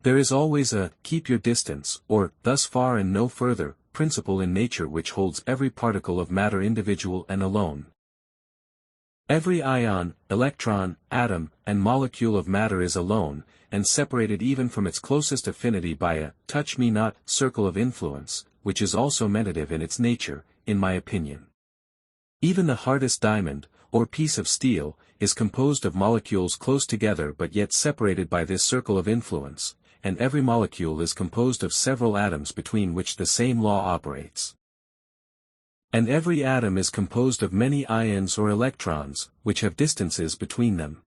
There is always a keep your distance, or thus far and no further, principle in nature which holds every particle of matter individual and alone. Every ion, electron, atom, and molecule of matter is alone, and separated even from its closest affinity by a touch-me-not circle of influence, which is also mentative in its nature, in my opinion. Even the hardest diamond, or piece of steel, is composed of molecules close together but yet separated by this circle of influence, and every molecule is composed of several atoms between which the same law operates. And every atom is composed of many ions or electrons, which have distances between them.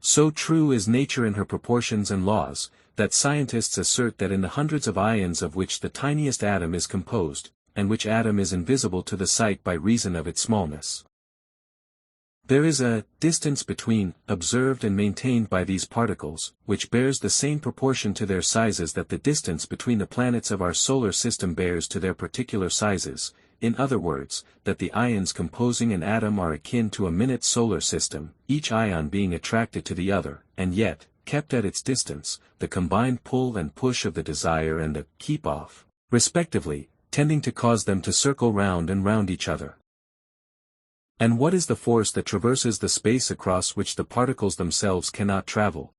So true is nature in her proportions and laws, that scientists assert that in the hundreds of ions of which the tiniest atom is composed, and which atom is invisible to the sight by reason of its smallness. There is a distance between, observed and maintained by these particles, which bears the same proportion to their sizes that the distance between the planets of our solar system bears to their particular sizes, in other words, that the ions composing an atom are akin to a minute solar system, each ion being attracted to the other, and yet, kept at its distance, the combined pull and push of the desire and the keep-off, respectively, tending to cause them to circle round and round each other. And what is the force that traverses the space across which the particles themselves cannot travel?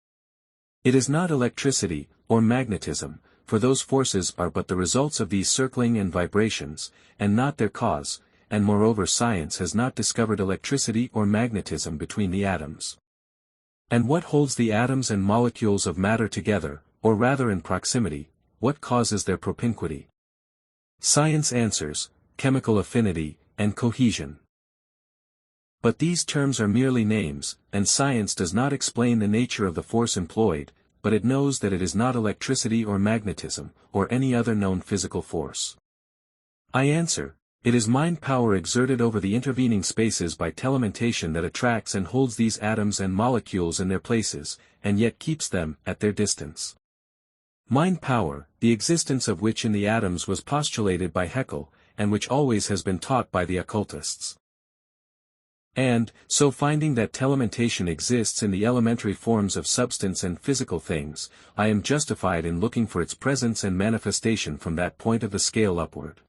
It is not electricity, or magnetism, for those forces are but the results of these circling and vibrations, and not their cause, and moreover science has not discovered electricity or magnetism between the atoms. And what holds the atoms and molecules of matter together, or rather in proximity, what causes their propinquity? Science answers, chemical affinity, and cohesion. But these terms are merely names, and science does not explain the nature of the force employed, but it knows that it is not electricity or magnetism, or any other known physical force. I answer, it is mind power exerted over the intervening spaces by telementation that attracts and holds these atoms and molecules in their places, and yet keeps them at their distance. Mind power, the existence of which in the atoms was postulated by Haeckel, and which always has been taught by the occultists. And, so finding that telementation exists in the elementary forms of substance and physical things, I am justified in looking for its presence and manifestation from that point of the scale upward.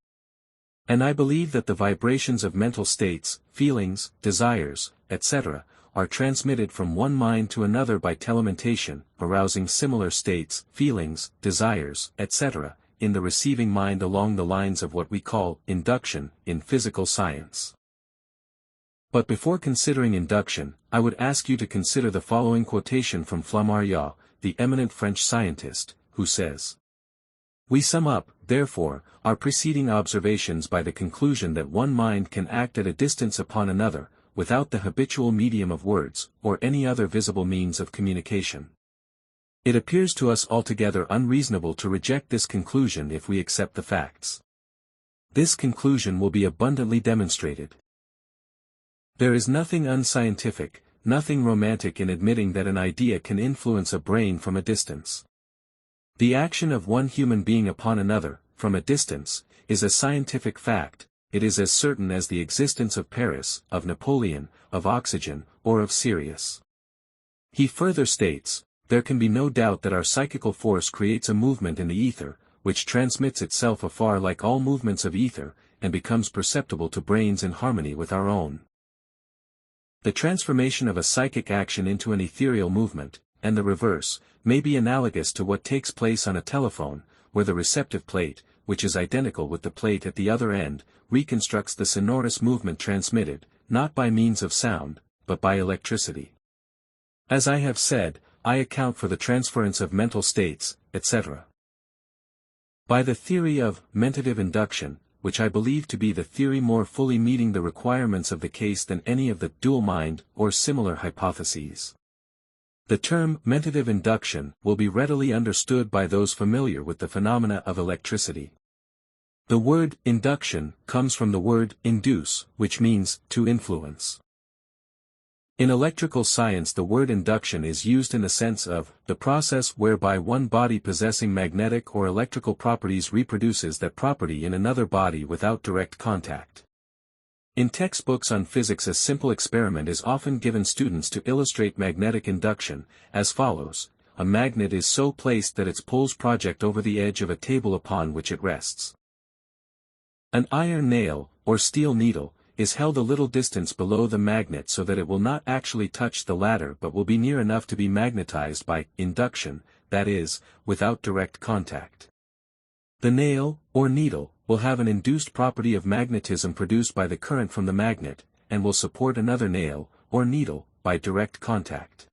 And I believe that the vibrations of mental states, feelings, desires, etc., are transmitted from one mind to another by telementation, arousing similar states, feelings, desires, etc., in the receiving mind along the lines of what we call induction in physical science. But before considering induction, I would ask you to consider the following quotation from Flammarion, the eminent French scientist, who says, "We sum up, therefore, our preceding observations by the conclusion that one mind can act at a distance upon another, without the habitual medium of words, or any other visible means of communication. It appears to us altogether unreasonable to reject this conclusion if we accept the facts. This conclusion will be abundantly demonstrated. There is nothing unscientific, nothing romantic in admitting that an idea can influence a brain from a distance. The action of one human being upon another, from a distance, is a scientific fact. It is as certain as the existence of Paris, of Napoleon, of oxygen, or of Sirius." He further states, "There can be no doubt that our psychical force creates a movement in the ether, which transmits itself afar like all movements of ether, and becomes perceptible to brains in harmony with our own. The transformation of a psychic action into an ethereal movement, and the reverse, may be analogous to what takes place on a telephone, where the receptive plate, which is identical with the plate at the other end, reconstructs the sonorous movement transmitted, not by means of sound, but by electricity. As I have said, I account for the transference of mental states, etc. by the theory of mentative induction, which I believe to be the theory more fully meeting the requirements of the case than any of the dual mind or similar hypotheses. The term mentative induction will be readily understood by those familiar with the phenomena of electricity. The word induction comes from the word induce, which means to influence. In electrical science, the word induction is used in the sense of the process whereby one body possessing magnetic or electrical properties reproduces that property in another body without direct contact. In textbooks on physics, a simple experiment is often given students to illustrate magnetic induction, as follows: a magnet is so placed that its poles project over the edge of a table upon which it rests. An iron nail, or steel needle, is held a little distance below the magnet so that it will not actually touch the latter but will be near enough to be magnetized by induction, that is, without direct contact. The nail, or needle, will have an induced property of magnetism produced by the current from the magnet, and will support another nail, or needle, by direct contact.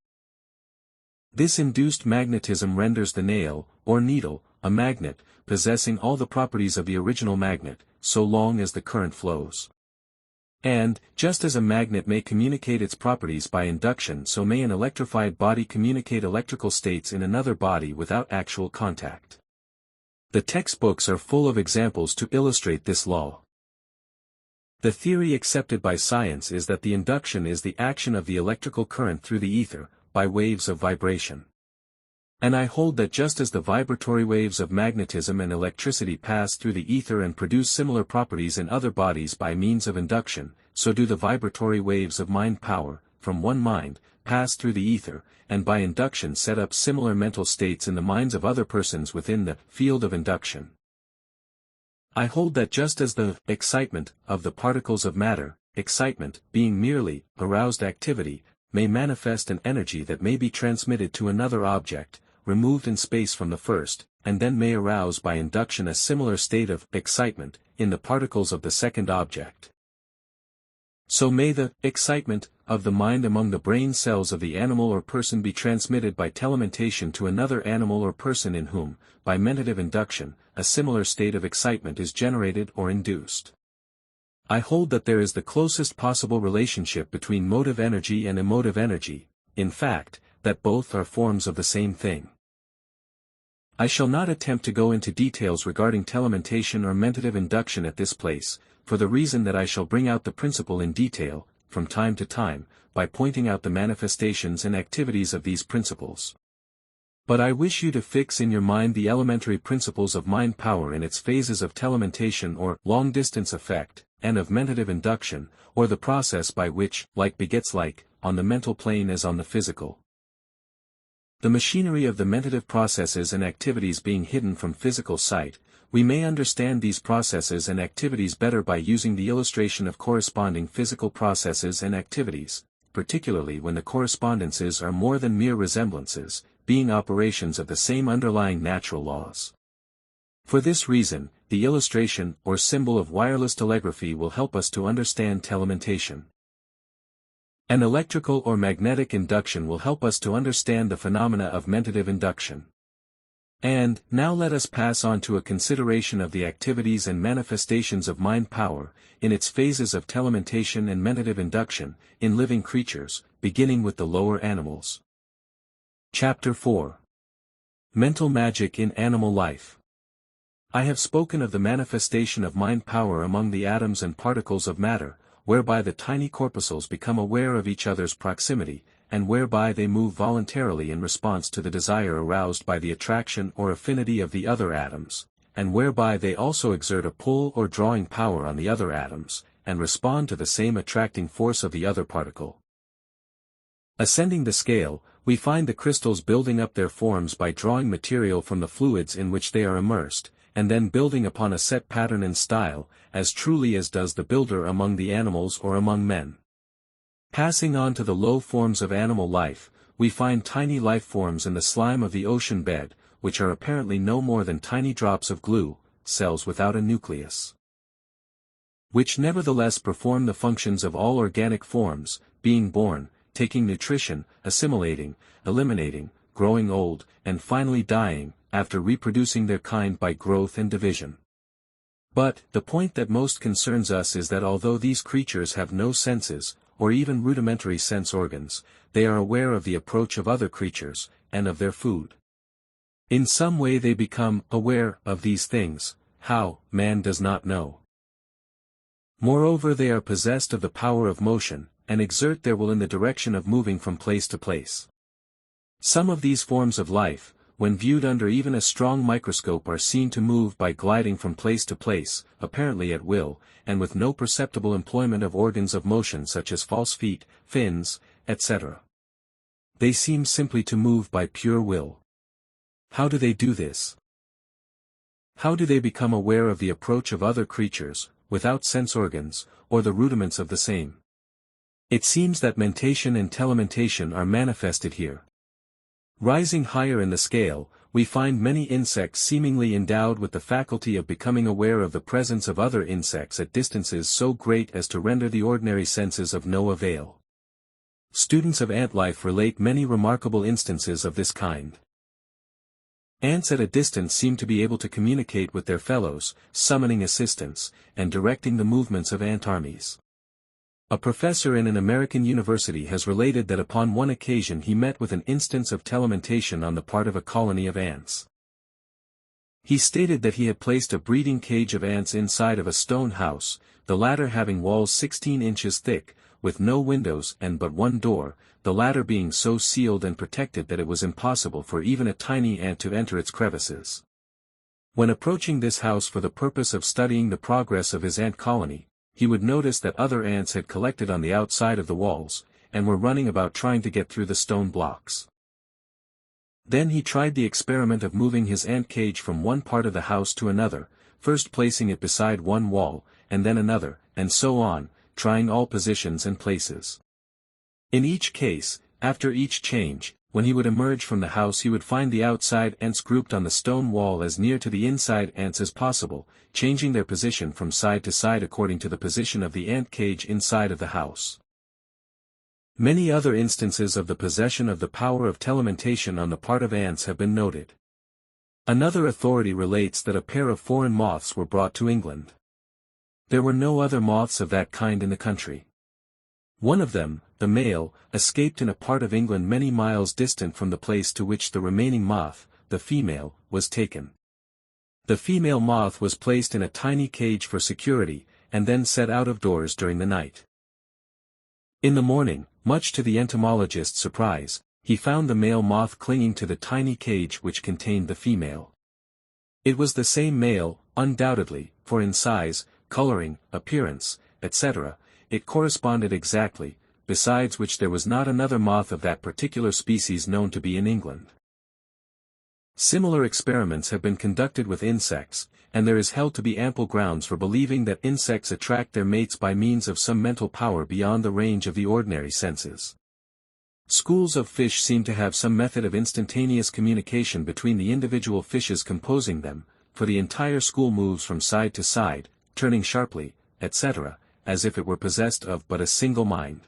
This induced magnetism renders the nail, or needle, a magnet, possessing all the properties of the original magnet, so long as the current flows. And, just as a magnet may communicate its properties by induction, so may an electrified body communicate electrical states in another body without actual contact. The textbooks are full of examples to illustrate this law. The theory accepted by science is that the induction is the action of the electrical current through the ether, by waves of vibration. And I hold that just as the vibratory waves of magnetism and electricity pass through the ether and produce similar properties in other bodies by means of induction, so do the vibratory waves of mind power, from one mind, pass through the ether, and by induction set up similar mental states in the minds of other persons within the field of induction. I hold that just as the excitement of the particles of matter, excitement, being merely aroused activity, may manifest an energy that may be transmitted to another object, removed in space from the first, and then may arouse by induction a similar state of excitement in the particles of the second object. So may the excitement of the mind among the brain cells of the animal or person be transmitted by telementation to another animal or person in whom, by mentative induction, a similar state of excitement is generated or induced. I hold that there is the closest possible relationship between motive energy and emotive energy, in fact, that both are forms of the same thing. I shall not attempt to go into details regarding telementation or mentative induction at this place, for the reason that I shall bring out the principle in detail, from time to time, by pointing out the manifestations and activities of these principles. But I wish you to fix in your mind the elementary principles of mind power in its phases of telementation or long-distance effect, and of mentative induction, or the process by which like begets like, on the mental plane as on the physical. The machinery of the mentative processes and activities being hidden from physical sight, we may understand these processes and activities better by using the illustration of corresponding physical processes and activities, particularly when the correspondences are more than mere resemblances, being operations of the same underlying natural laws. For this reason, the illustration or symbol of wireless telegraphy will help us to understand telementation. An electrical or magnetic induction will help us to understand the phenomena of mentative induction. And, now let us pass on to a consideration of the activities and manifestations of mind power, in its phases of telementation and mentative induction, in living creatures, beginning with the lower animals. Chapter 4. Mental Magic in Animal Life. I have spoken of the manifestation of mind power among the atoms and particles of matter, whereby the tiny corpuscles become aware of each other's proximity, and whereby they move voluntarily in response to the desire aroused by the attraction or affinity of the other atoms, and whereby they also exert a pull or drawing power on the other atoms, and respond to the same attracting force of the other particle. Ascending the scale, we find the crystals building up their forms by drawing material from the fluids in which they are immersed, and then building upon a set pattern and style, as truly as does the builder among the animals or among men. Passing on to the low forms of animal life, we find tiny life forms in the slime of the ocean bed, which are apparently no more than tiny drops of glue, cells without a nucleus, which nevertheless perform the functions of all organic forms, being born, taking nutrition, assimilating, eliminating, growing old, and finally dying, after reproducing their kind by growth and division. But, the point that most concerns us is that although these creatures have no senses, or even rudimentary sense organs, they are aware of the approach of other creatures, and of their food. In some way they become aware of these things, how, man does not know. Moreover, they are possessed of the power of motion, and exert their will in the direction of moving from place to place. Some of these forms of life, when viewed under even a strong microscope, are seen to move by gliding from place to place, apparently at will, and with no perceptible employment of organs of motion such as false feet, fins, etc. They seem simply to move by pure will. How do they do this? How do they become aware of the approach of other creatures, without sense organs, or the rudiments of the same? It seems that mentation and telementation are manifested here. Rising higher in the scale, we find many insects seemingly endowed with the faculty of becoming aware of the presence of other insects at distances so great as to render the ordinary senses of no avail. Students of ant life relate many remarkable instances of this kind. Ants at a distance seem to be able to communicate with their fellows, summoning assistance, and directing the movements of ant armies. A professor in an American university has related that upon one occasion he met with an instance of telementation on the part of a colony of ants. He stated that he had placed a breeding cage of ants inside of a stone house, the latter having walls 16 inches thick, with no windows and but one door, the latter being so sealed and protected that it was impossible for even a tiny ant to enter its crevices. When approaching this house for the purpose of studying the progress of his ant colony, he would notice that other ants had collected on the outside of the walls, and were running about trying to get through the stone blocks. Then he tried the experiment of moving his ant cage from one part of the house to another, first placing it beside one wall, and then another, and so on, trying all positions and places. In each case, after each change, when he would emerge from the house he would find the outside ants grouped on the stone wall as near to the inside ants as possible, changing their position from side to side according to the position of the ant cage inside of the house. Many other instances of the possession of the power of telementation on the part of ants have been noted. Another authority relates that a pair of foreign moths were brought to England. There were no other moths of that kind in the country. One of them, the male, escaped in a part of England many miles distant from the place to which the remaining moth, the female, was taken. The female moth was placed in a tiny cage for security, and then set out of doors during the night. In the morning, much to the entomologist's surprise, he found the male moth clinging to the tiny cage which contained the female. It was the same male, undoubtedly, for in size, coloring, appearance, etc., it corresponded exactly, besides which there was not another moth of that particular species known to be in England. Similar experiments have been conducted with insects, and there is held to be ample grounds for believing that insects attract their mates by means of some mental power beyond the range of the ordinary senses. Schools of fish seem to have some method of instantaneous communication between the individual fishes composing them, for the entire school moves from side to side, turning sharply, etc., as if it were possessed of but a single mind.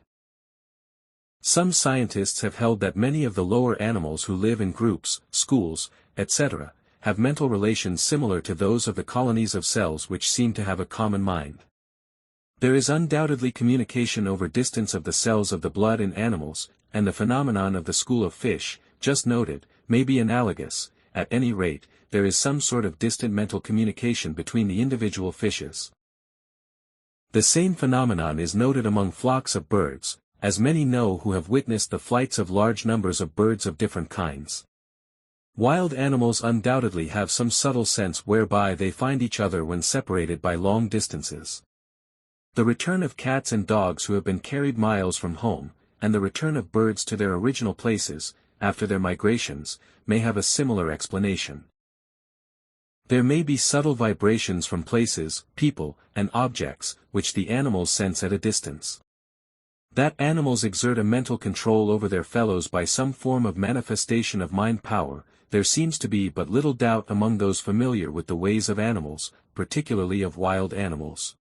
Some scientists have held that many of the lower animals who live in groups, schools, etc., have mental relations similar to those of the colonies of cells which seem to have a common mind. There is undoubtedly communication over distance of the cells of the blood in animals, and the phenomenon of the school of fish, just noted, may be analogous. At any rate, there is some sort of distant mental communication between the individual fishes. The same phenomenon is noted among flocks of birds, as many know who have witnessed the flights of large numbers of birds of different kinds. Wild animals undoubtedly have some subtle sense whereby they find each other when separated by long distances. The return of cats and dogs who have been carried miles from home, and the return of birds to their original places, after their migrations, may have a similar explanation. There may be subtle vibrations from places, people, and objects, which the animals sense at a distance. That animals exert a mental control over their fellows by some form of manifestation of mind power, there seems to be but little doubt among those familiar with the ways of animals, particularly of wild animals.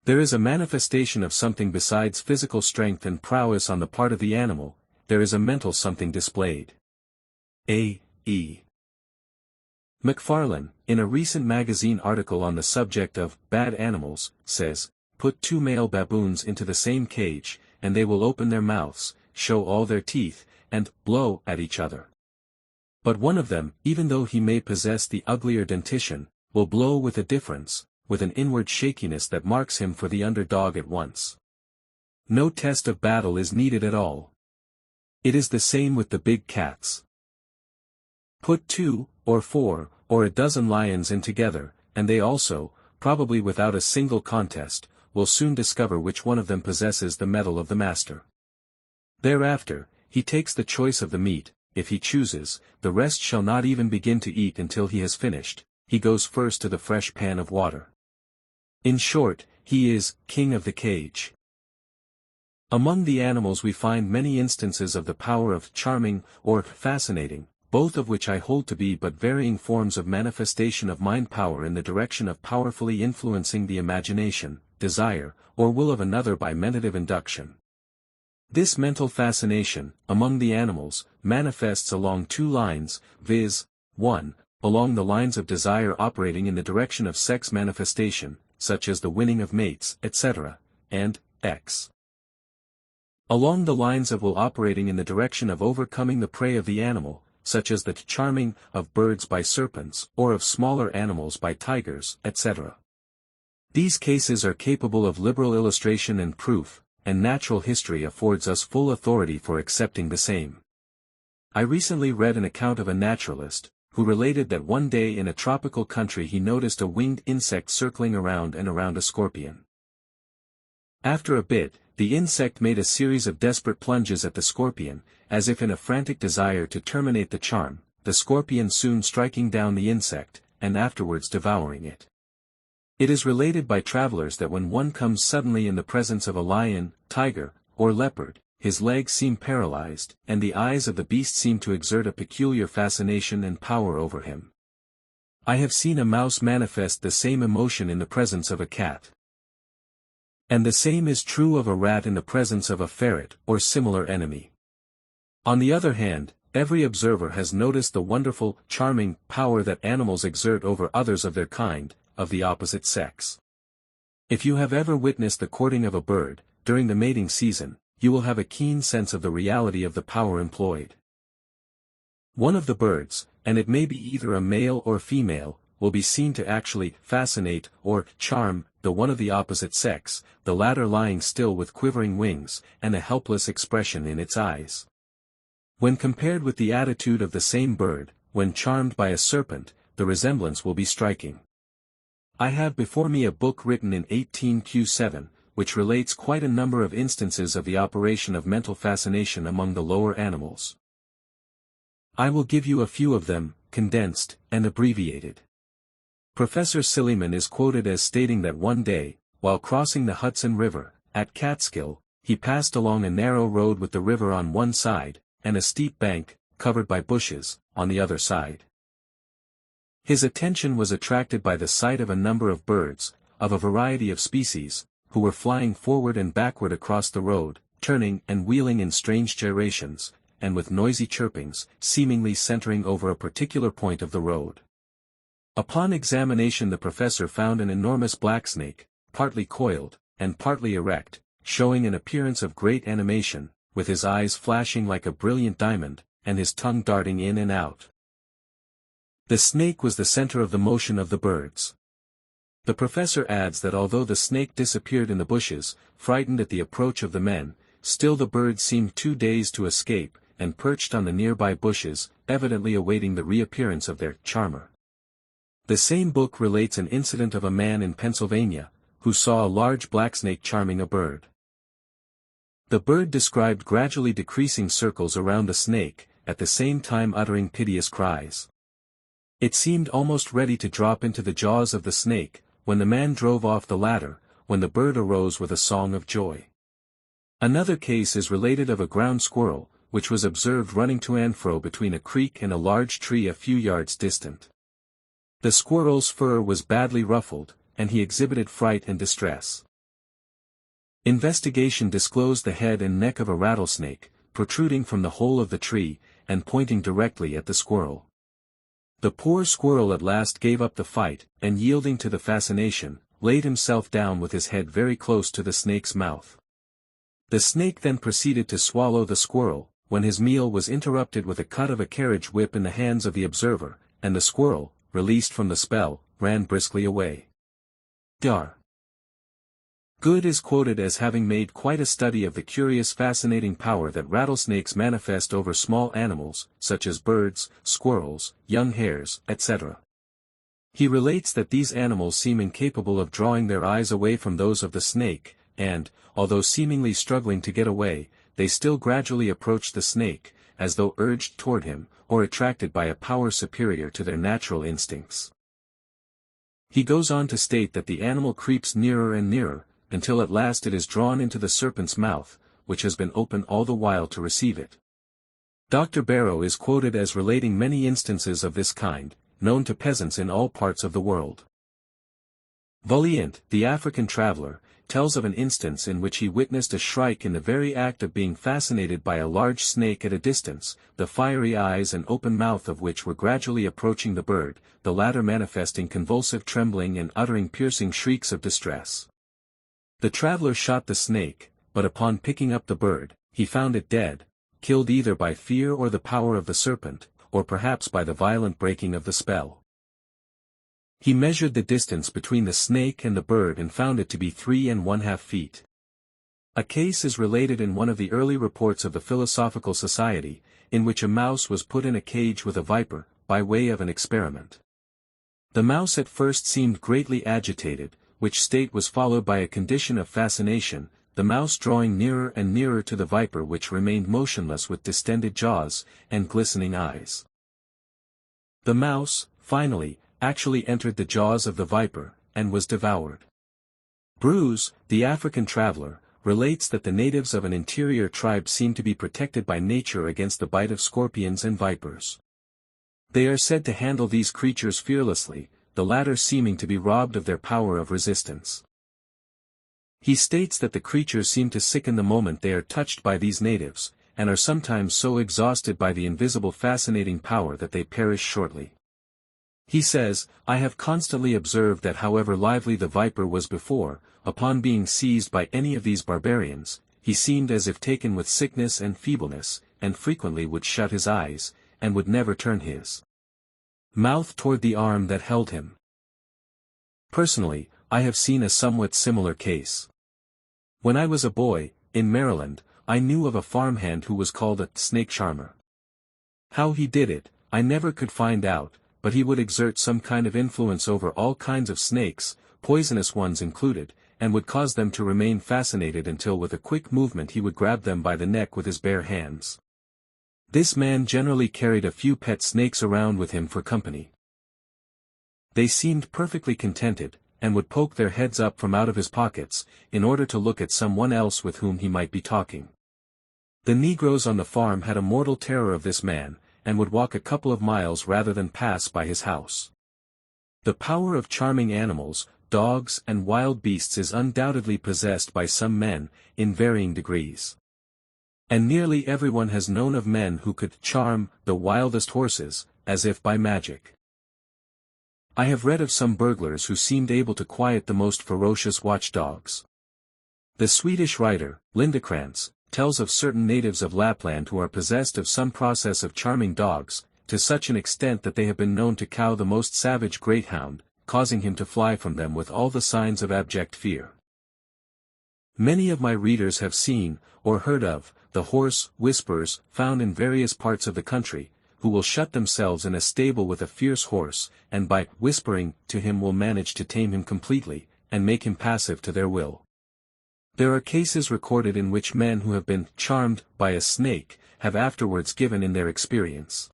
There is a manifestation of something besides physical strength and prowess on the part of the animal, there is a mental something displayed. A. E. McFarlane, in a recent magazine article on the subject of bad animals, says, "Put two male baboons into the same cage, and they will open their mouths, show all their teeth, and blow at each other. But one of them, even though he may possess the uglier dentition, will blow with a difference, with an inward shakiness that marks him for the underdog at once. No test of battle is needed at all. It is the same with the big cats. Put 2, or 4, or a dozen lions in together, and they also, probably without a single contest, will soon discover which one of them possesses the mettle of the master. Thereafter, he takes the choice of the meat, if he chooses, the rest shall not even begin to eat until he has finished, he goes first to the fresh pan of water. In short, he is king of the cage." Among the animals we find many instances of the power of charming, or fascinating, both of which I hold to be but varying forms of manifestation of mind power in the direction of powerfully influencing the imagination, desire, or will of another by mentative induction. This mental fascination, among the animals, manifests along two lines, viz., 1, along the lines of desire operating in the direction of sex manifestation, such as the winning of mates, etc., and x. Along the lines of will operating in the direction of overcoming the prey of the animal, such as the charming of birds by serpents, or of smaller animals by tigers, etc. These cases are capable of liberal illustration and proof, and natural history affords us full authority for accepting the same. I recently read an account of a naturalist, who related that one day in a tropical country he noticed a winged insect circling around and around a scorpion. After a bit, the insect made a series of desperate plunges at the scorpion, as if in a frantic desire to terminate the charm, the scorpion soon striking down the insect, and afterwards devouring it. It is related by travelers that when one comes suddenly in the presence of a lion, tiger, or leopard, his legs seem paralyzed, and the eyes of the beast seem to exert a peculiar fascination and power over him. I have seen a mouse manifest the same emotion in the presence of a cat. And the same is true of a rat in the presence of a ferret or similar enemy. On the other hand, every observer has noticed the wonderful, charming power that animals exert over others of their kind, of the opposite sex. If you have ever witnessed the courting of a bird, during the mating season, you will have a keen sense of the reality of the power employed. One of the birds, and it may be either a male or female, will be seen to actually fascinate or charm the one of the opposite sex, the latter lying still with quivering wings, and a helpless expression in its eyes. When compared with the attitude of the same bird, when charmed by a serpent, the resemblance will be striking. I have before me a book written in 18Q7, which relates quite a number of instances of the operation of mental fascination among the lower animals. I will give you a few of them, condensed, and abbreviated. Professor Silliman is quoted as stating that one day, while crossing the Hudson River, at Catskill, he passed along a narrow road with the river on one side, and a steep bank, covered by bushes, on the other side. His attention was attracted by the sight of a number of birds, of a variety of species, who were flying forward and backward across the road, turning and wheeling in strange gyrations, and with noisy chirpings, seemingly centering over a particular point of the road. Upon examination the professor found an enormous black snake, partly coiled, and partly erect, showing an appearance of great animation, with his eyes flashing like a brilliant diamond, and his tongue darting in and out. The snake was the center of the motion of the birds. The professor adds that although the snake disappeared in the bushes, frightened at the approach of the men, still the birds seemed too dazed to escape, and perched on the nearby bushes, evidently awaiting the reappearance of their charmer. The same book relates an incident of a man in Pennsylvania, who saw a large black snake charming a bird. The bird described gradually decreasing circles around the snake, at the same time uttering piteous cries. It seemed almost ready to drop into the jaws of the snake, when the man drove off the latter, when the bird arose with a song of joy. Another case is related of a ground squirrel, which was observed running to and fro between a creek and a large tree a few yards distant. The squirrel's fur was badly ruffled, and he exhibited fright and distress. Investigation disclosed the head and neck of a rattlesnake, protruding from the hole of the tree, and pointing directly at the squirrel. The poor squirrel at last gave up the fight, and yielding to the fascination, laid himself down with his head very close to the snake's mouth. The snake then proceeded to swallow the squirrel, when his meal was interrupted with a cut of a carriage whip in the hands of the observer, and the squirrel, released from the spell, ran briskly away. Dar. Good is quoted as having made quite a study of the curious fascinating power that rattlesnakes manifest over small animals, such as birds, squirrels, young hares, etc. He relates that these animals seem incapable of drawing their eyes away from those of the snake, and, although seemingly struggling to get away, they still gradually approach the snake, as though urged toward him, or attracted by a power superior to their natural instincts. He goes on to state that the animal creeps nearer and nearer, until at last it is drawn into the serpent's mouth, which has been open all the while to receive it. Dr. Barrow is quoted as relating many instances of this kind, known to peasants in all parts of the world. Vaillant, the African traveler, tells of an instance in which he witnessed a shrike in the very act of being fascinated by a large snake at a distance, the fiery eyes and open mouth of which were gradually approaching the bird, the latter manifesting convulsive trembling and uttering piercing shrieks of distress. The traveler shot the snake, but upon picking up the bird, he found it dead, killed either by fear or the power of the serpent, or perhaps by the violent breaking of the spell. He measured the distance between the snake and the bird and found it to be 3½ feet. A case is related in one of the early reports of the Philosophical Society, in which a mouse was put in a cage with a viper, by way of an experiment. The mouse at first seemed greatly agitated, which state was followed by a condition of fascination, the mouse drawing nearer and nearer to the viper, which remained motionless with distended jaws, and glistening eyes. The mouse, finally, actually entered the jaws of the viper, and was devoured. Bruce, the African traveler, relates that the natives of an interior tribe seem to be protected by nature against the bite of scorpions and vipers. They are said to handle these creatures fearlessly, the latter seeming to be robbed of their power of resistance. He states that the creatures seem to sicken the moment they are touched by these natives, and are sometimes so exhausted by the invisible fascinating power that they perish shortly. He says, I have constantly observed that however lively the viper was before, upon being seized by any of these barbarians, he seemed as if taken with sickness and feebleness, and frequently would shut his eyes, and would never turn his mouth toward the arm that held him. Personally, I have seen a somewhat similar case. When I was a boy, in Maryland, I knew of a farmhand who was called a snake charmer. How he did it, I never could find out, but he would exert some kind of influence over all kinds of snakes, poisonous ones included, and would cause them to remain fascinated until with a quick movement he would grab them by the neck with his bare hands. This man generally carried a few pet snakes around with him for company. They seemed perfectly contented, and would poke their heads up from out of his pockets, in order to look at someone else with whom he might be talking. The Negroes on the farm had a mortal terror of this man, and would walk a couple of miles rather than pass by his house. The power of charming animals, dogs and wild beasts is undoubtedly possessed by some men, in varying degrees. And nearly everyone has known of men who could charm the wildest horses, as if by magic. I have read of some burglars who seemed able to quiet the most ferocious watchdogs. The Swedish writer, Lindekrantz, tells of certain natives of Lapland who are possessed of some process of charming dogs, to such an extent that they have been known to cow the most savage greyhound, causing him to fly from them with all the signs of abject fear. Many of my readers have seen, or heard of, the horse whisperers found in various parts of the country, who will shut themselves in a stable with a fierce horse, and by whispering to him will manage to tame him completely, and make him passive to their will. There are cases recorded in which men who have been charmed by a snake have afterwards given in their experience.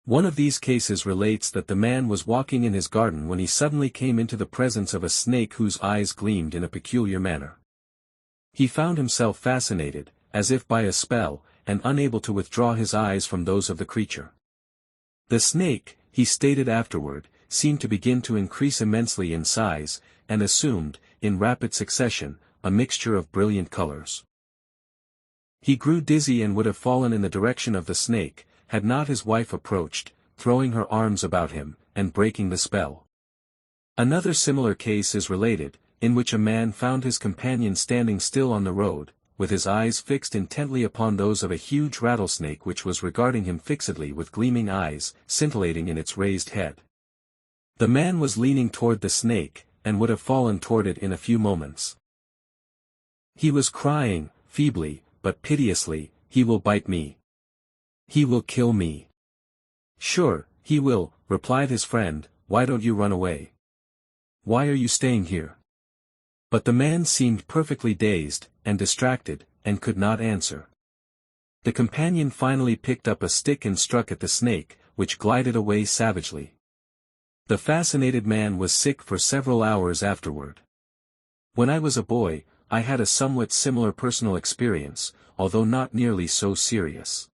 One of these cases relates that the man was walking in his garden when he suddenly came into the presence of a snake whose eyes gleamed in a peculiar manner. He found himself fascinated, as if by a spell, and unable to withdraw his eyes from those of the creature. The snake, he stated afterward, seemed to begin to increase immensely in size, and assumed, in rapid succession, a mixture of brilliant colors. He grew dizzy and would have fallen in the direction of the snake, had not his wife approached, throwing her arms about him, and breaking the spell. Another similar case is related, in which a man found his companion standing still on the road, with his eyes fixed intently upon those of a huge rattlesnake which was regarding him fixedly with gleaming eyes, scintillating in its raised head. The man was leaning toward the snake, and would have fallen toward it in a few moments. He was crying, feebly, but piteously, "He will bite me. He will kill me." "Sure, he will," replied his friend, "why don't you run away? Why are you staying here?" But the man seemed perfectly dazed, and distracted, and could not answer. The companion finally picked up a stick and struck at the snake, which glided away savagely. The fascinated man was sick for several hours afterward. When I was a boy, I had a somewhat similar personal experience, although not nearly so serious.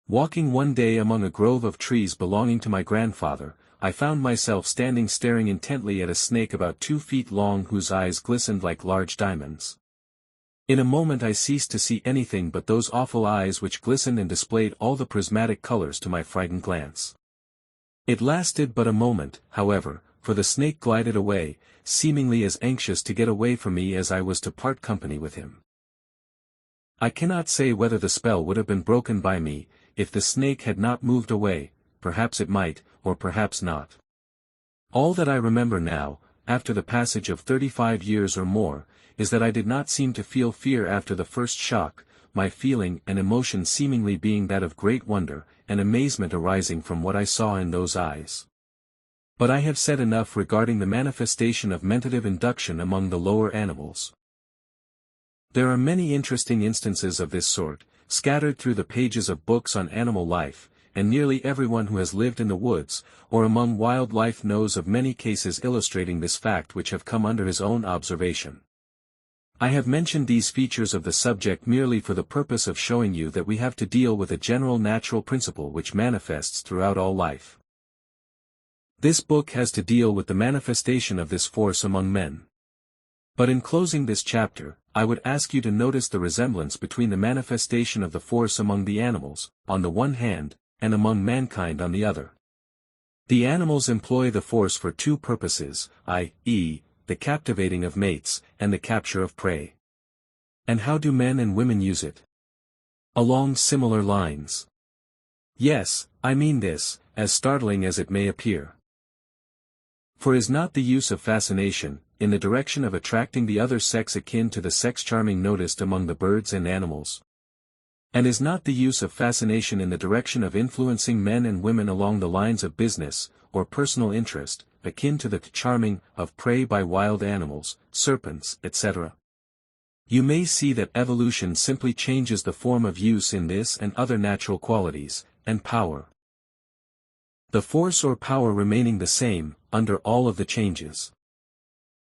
Walking one day among a grove of trees belonging to my grandfather, I found myself standing staring intently at a snake about 2 feet long whose eyes glistened like large diamonds. In a moment I ceased to see anything but those awful eyes which glistened and displayed all the prismatic colors to my frightened glance. It lasted but a moment, however, for the snake glided away, seemingly as anxious to get away from me as I was to part company with him. I cannot say whether the spell would have been broken by me, if the snake had not moved away. Perhaps it might, or perhaps not. All that I remember now, after the passage of 35 years or more, is that I did not seem to feel fear after the first shock, my feeling and emotion seemingly being that of great wonder, and amazement arising from what I saw in those eyes. But I have said enough regarding the manifestation of mentative induction among the lower animals. There are many interesting instances of this sort, scattered through the pages of books on animal life, and nearly everyone who has lived in the woods, or among wildlife knows of many cases illustrating this fact which have come under his own observation. I have mentioned these features of the subject merely for the purpose of showing you that we have to deal with a general natural principle which manifests throughout all life. This book has to deal with the manifestation of this force among men. But in closing this chapter, I would ask you to notice the resemblance between the manifestation of the force among the animals, on the one hand, and among mankind on the other. The animals employ the force for 2 purposes, i.e., the captivating of mates, and the capture of prey. And how do men and women use it? Along similar lines. Yes, I mean this, as startling as it may appear. For is not the use of fascination, in the direction of attracting the other sex akin to the sex charming noticed among the birds and animals? And is not the use of fascination in the direction of influencing men and women along the lines of business, or personal interest, akin to the charming of prey by wild animals, serpents, etc.? You may see that evolution simply changes the form of use in this and other natural qualities, and power. The force or power remaining the same, under all of the changes.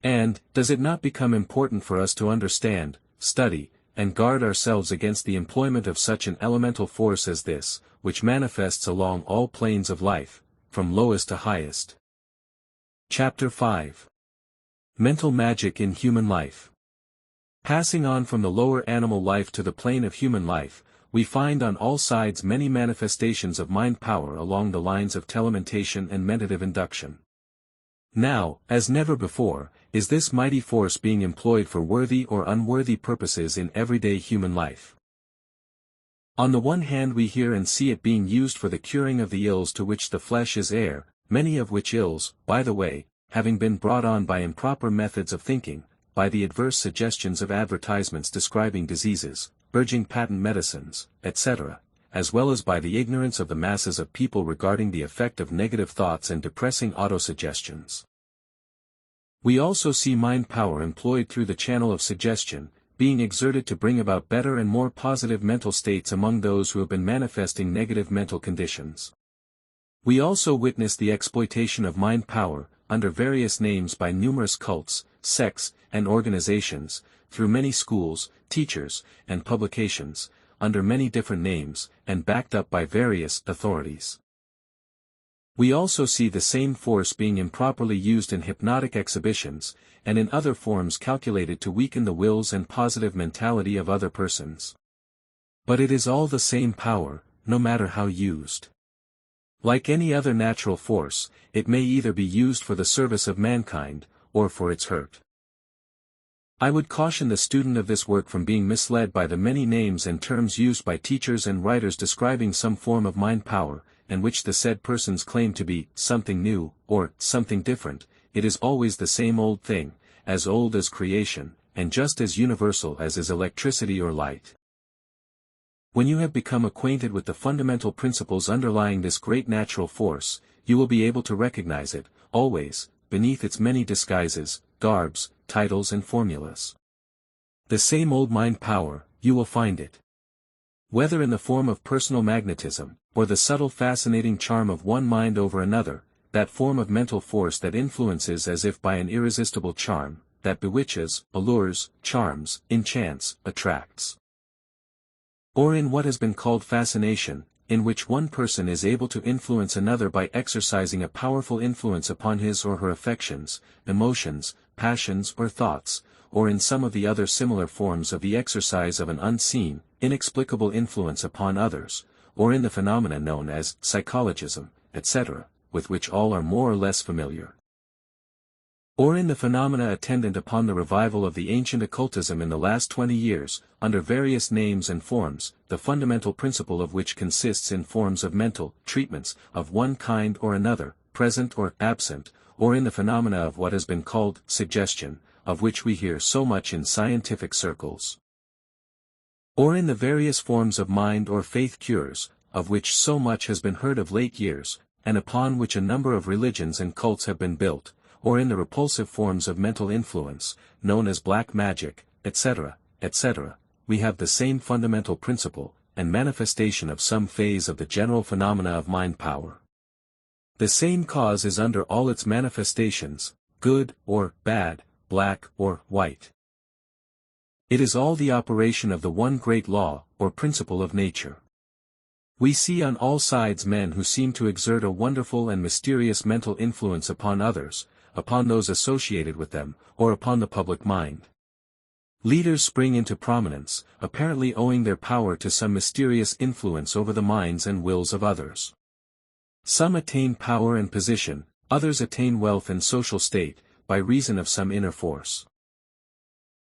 And, does it not become important for us to understand, study, and guard ourselves against the employment of such an elemental force as this, which manifests along all planes of life, from lowest to highest? Chapter 5. Mental Magic in Human Life. Passing on from the lower animal life to the plane of human life, we find on all sides many manifestations of mind power along the lines of telementation and mentative induction. Now, as never before, is this mighty force being employed for worthy or unworthy purposes in everyday human life. On the one hand we hear and see it being used for the curing of the ills to which the flesh is heir, many of which ills, by the way, having been brought on by improper methods of thinking, by the adverse suggestions of advertisements describing diseases, urging patent medicines, etc., as well as by the ignorance of the masses of people regarding the effect of negative thoughts and depressing autosuggestions. We also see mind power employed through the channel of suggestion, being exerted to bring about better and more positive mental states among those who have been manifesting negative mental conditions. We also witness the exploitation of mind power, under various names by numerous cults, sects, and organizations, through many schools, teachers, and publications, under many different names, and backed up by various authorities. We also see the same force being improperly used in hypnotic exhibitions, and in other forms calculated to weaken the wills and positive mentality of other persons. But it is all the same power, no matter how used. Like any other natural force, it may either be used for the service of mankind, or for its hurt. I would caution the student of this work from being misled by the many names and terms used by teachers and writers describing some form of mind power, and which the said persons claim to be something new, or something different. It is always the same old thing, as old as creation, and just as universal as is electricity or light. When you have become acquainted with the fundamental principles underlying this great natural force, you will be able to recognize it, always, beneath its many disguises, garbs, titles and formulas. The same old mind power, you will find it. Whether in the form of personal magnetism, or the subtle fascinating charm of one mind over another, that form of mental force that influences as if by an irresistible charm, that bewitches, allures, charms, enchants, attracts. Or in what has been called fascination, in which one person is able to influence another by exercising a powerful influence upon his or her affections, emotions, passions or thoughts, or in some of the other similar forms of the exercise of an unseen, inexplicable influence upon others, or in the phenomena known as psychologism, etc., with which all are more or less familiar. Or in the phenomena attendant upon the revival of the ancient occultism in the last 20 years, under various names and forms, the fundamental principle of which consists in forms of mental treatments of one kind or another, present or absent, or in the phenomena of what has been called suggestion, of which we hear so much in scientific circles. Or in the various forms of mind or faith cures, of which so much has been heard of late years, and upon which a number of religions and cults have been built, or in the repulsive forms of mental influence, known as black magic, etc., etc., we have the same fundamental principle, and manifestation of some phase of the general phenomena of mind power. The same cause is under all its manifestations, good or bad, black or white. It is all the operation of the one great law, or principle of nature. We see on all sides men who seem to exert a wonderful and mysterious mental influence upon others, upon those associated with them, or upon the public mind. Leaders spring into prominence, apparently owing their power to some mysterious influence over the minds and wills of others. Some attain power and position, others attain wealth and social state, by reason of some inner force.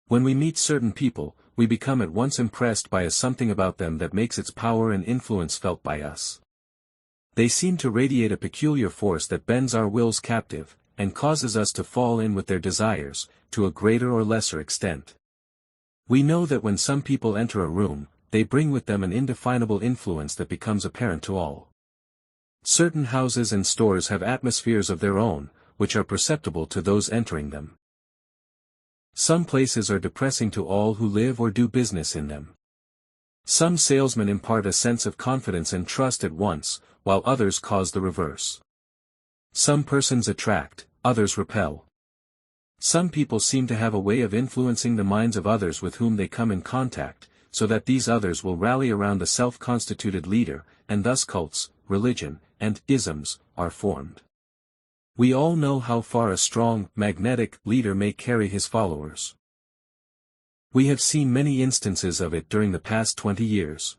When we meet certain people, we become at once impressed by a something about them that makes its power and influence felt by us. They seem to radiate a peculiar force that bends our wills captive, and causes us to fall in with their desires, to a greater or lesser extent. We know that when some people enter a room, they bring with them an indefinable influence that becomes apparent to all. Certain houses and stores have atmospheres of their own, which are perceptible to those entering them. Some places are depressing to all who live or do business in them. Some salesmen impart a sense of confidence and trust at once, while others cause the reverse. Some persons attract, others repel. Some people seem to have a way of influencing the minds of others with whom they come in contact, so that these others will rally around the self-constituted leader, and thus cults, religion, and isms are formed. We all know how far a strong, magnetic leader may carry his followers. We have seen many instances of it during the past 20 years.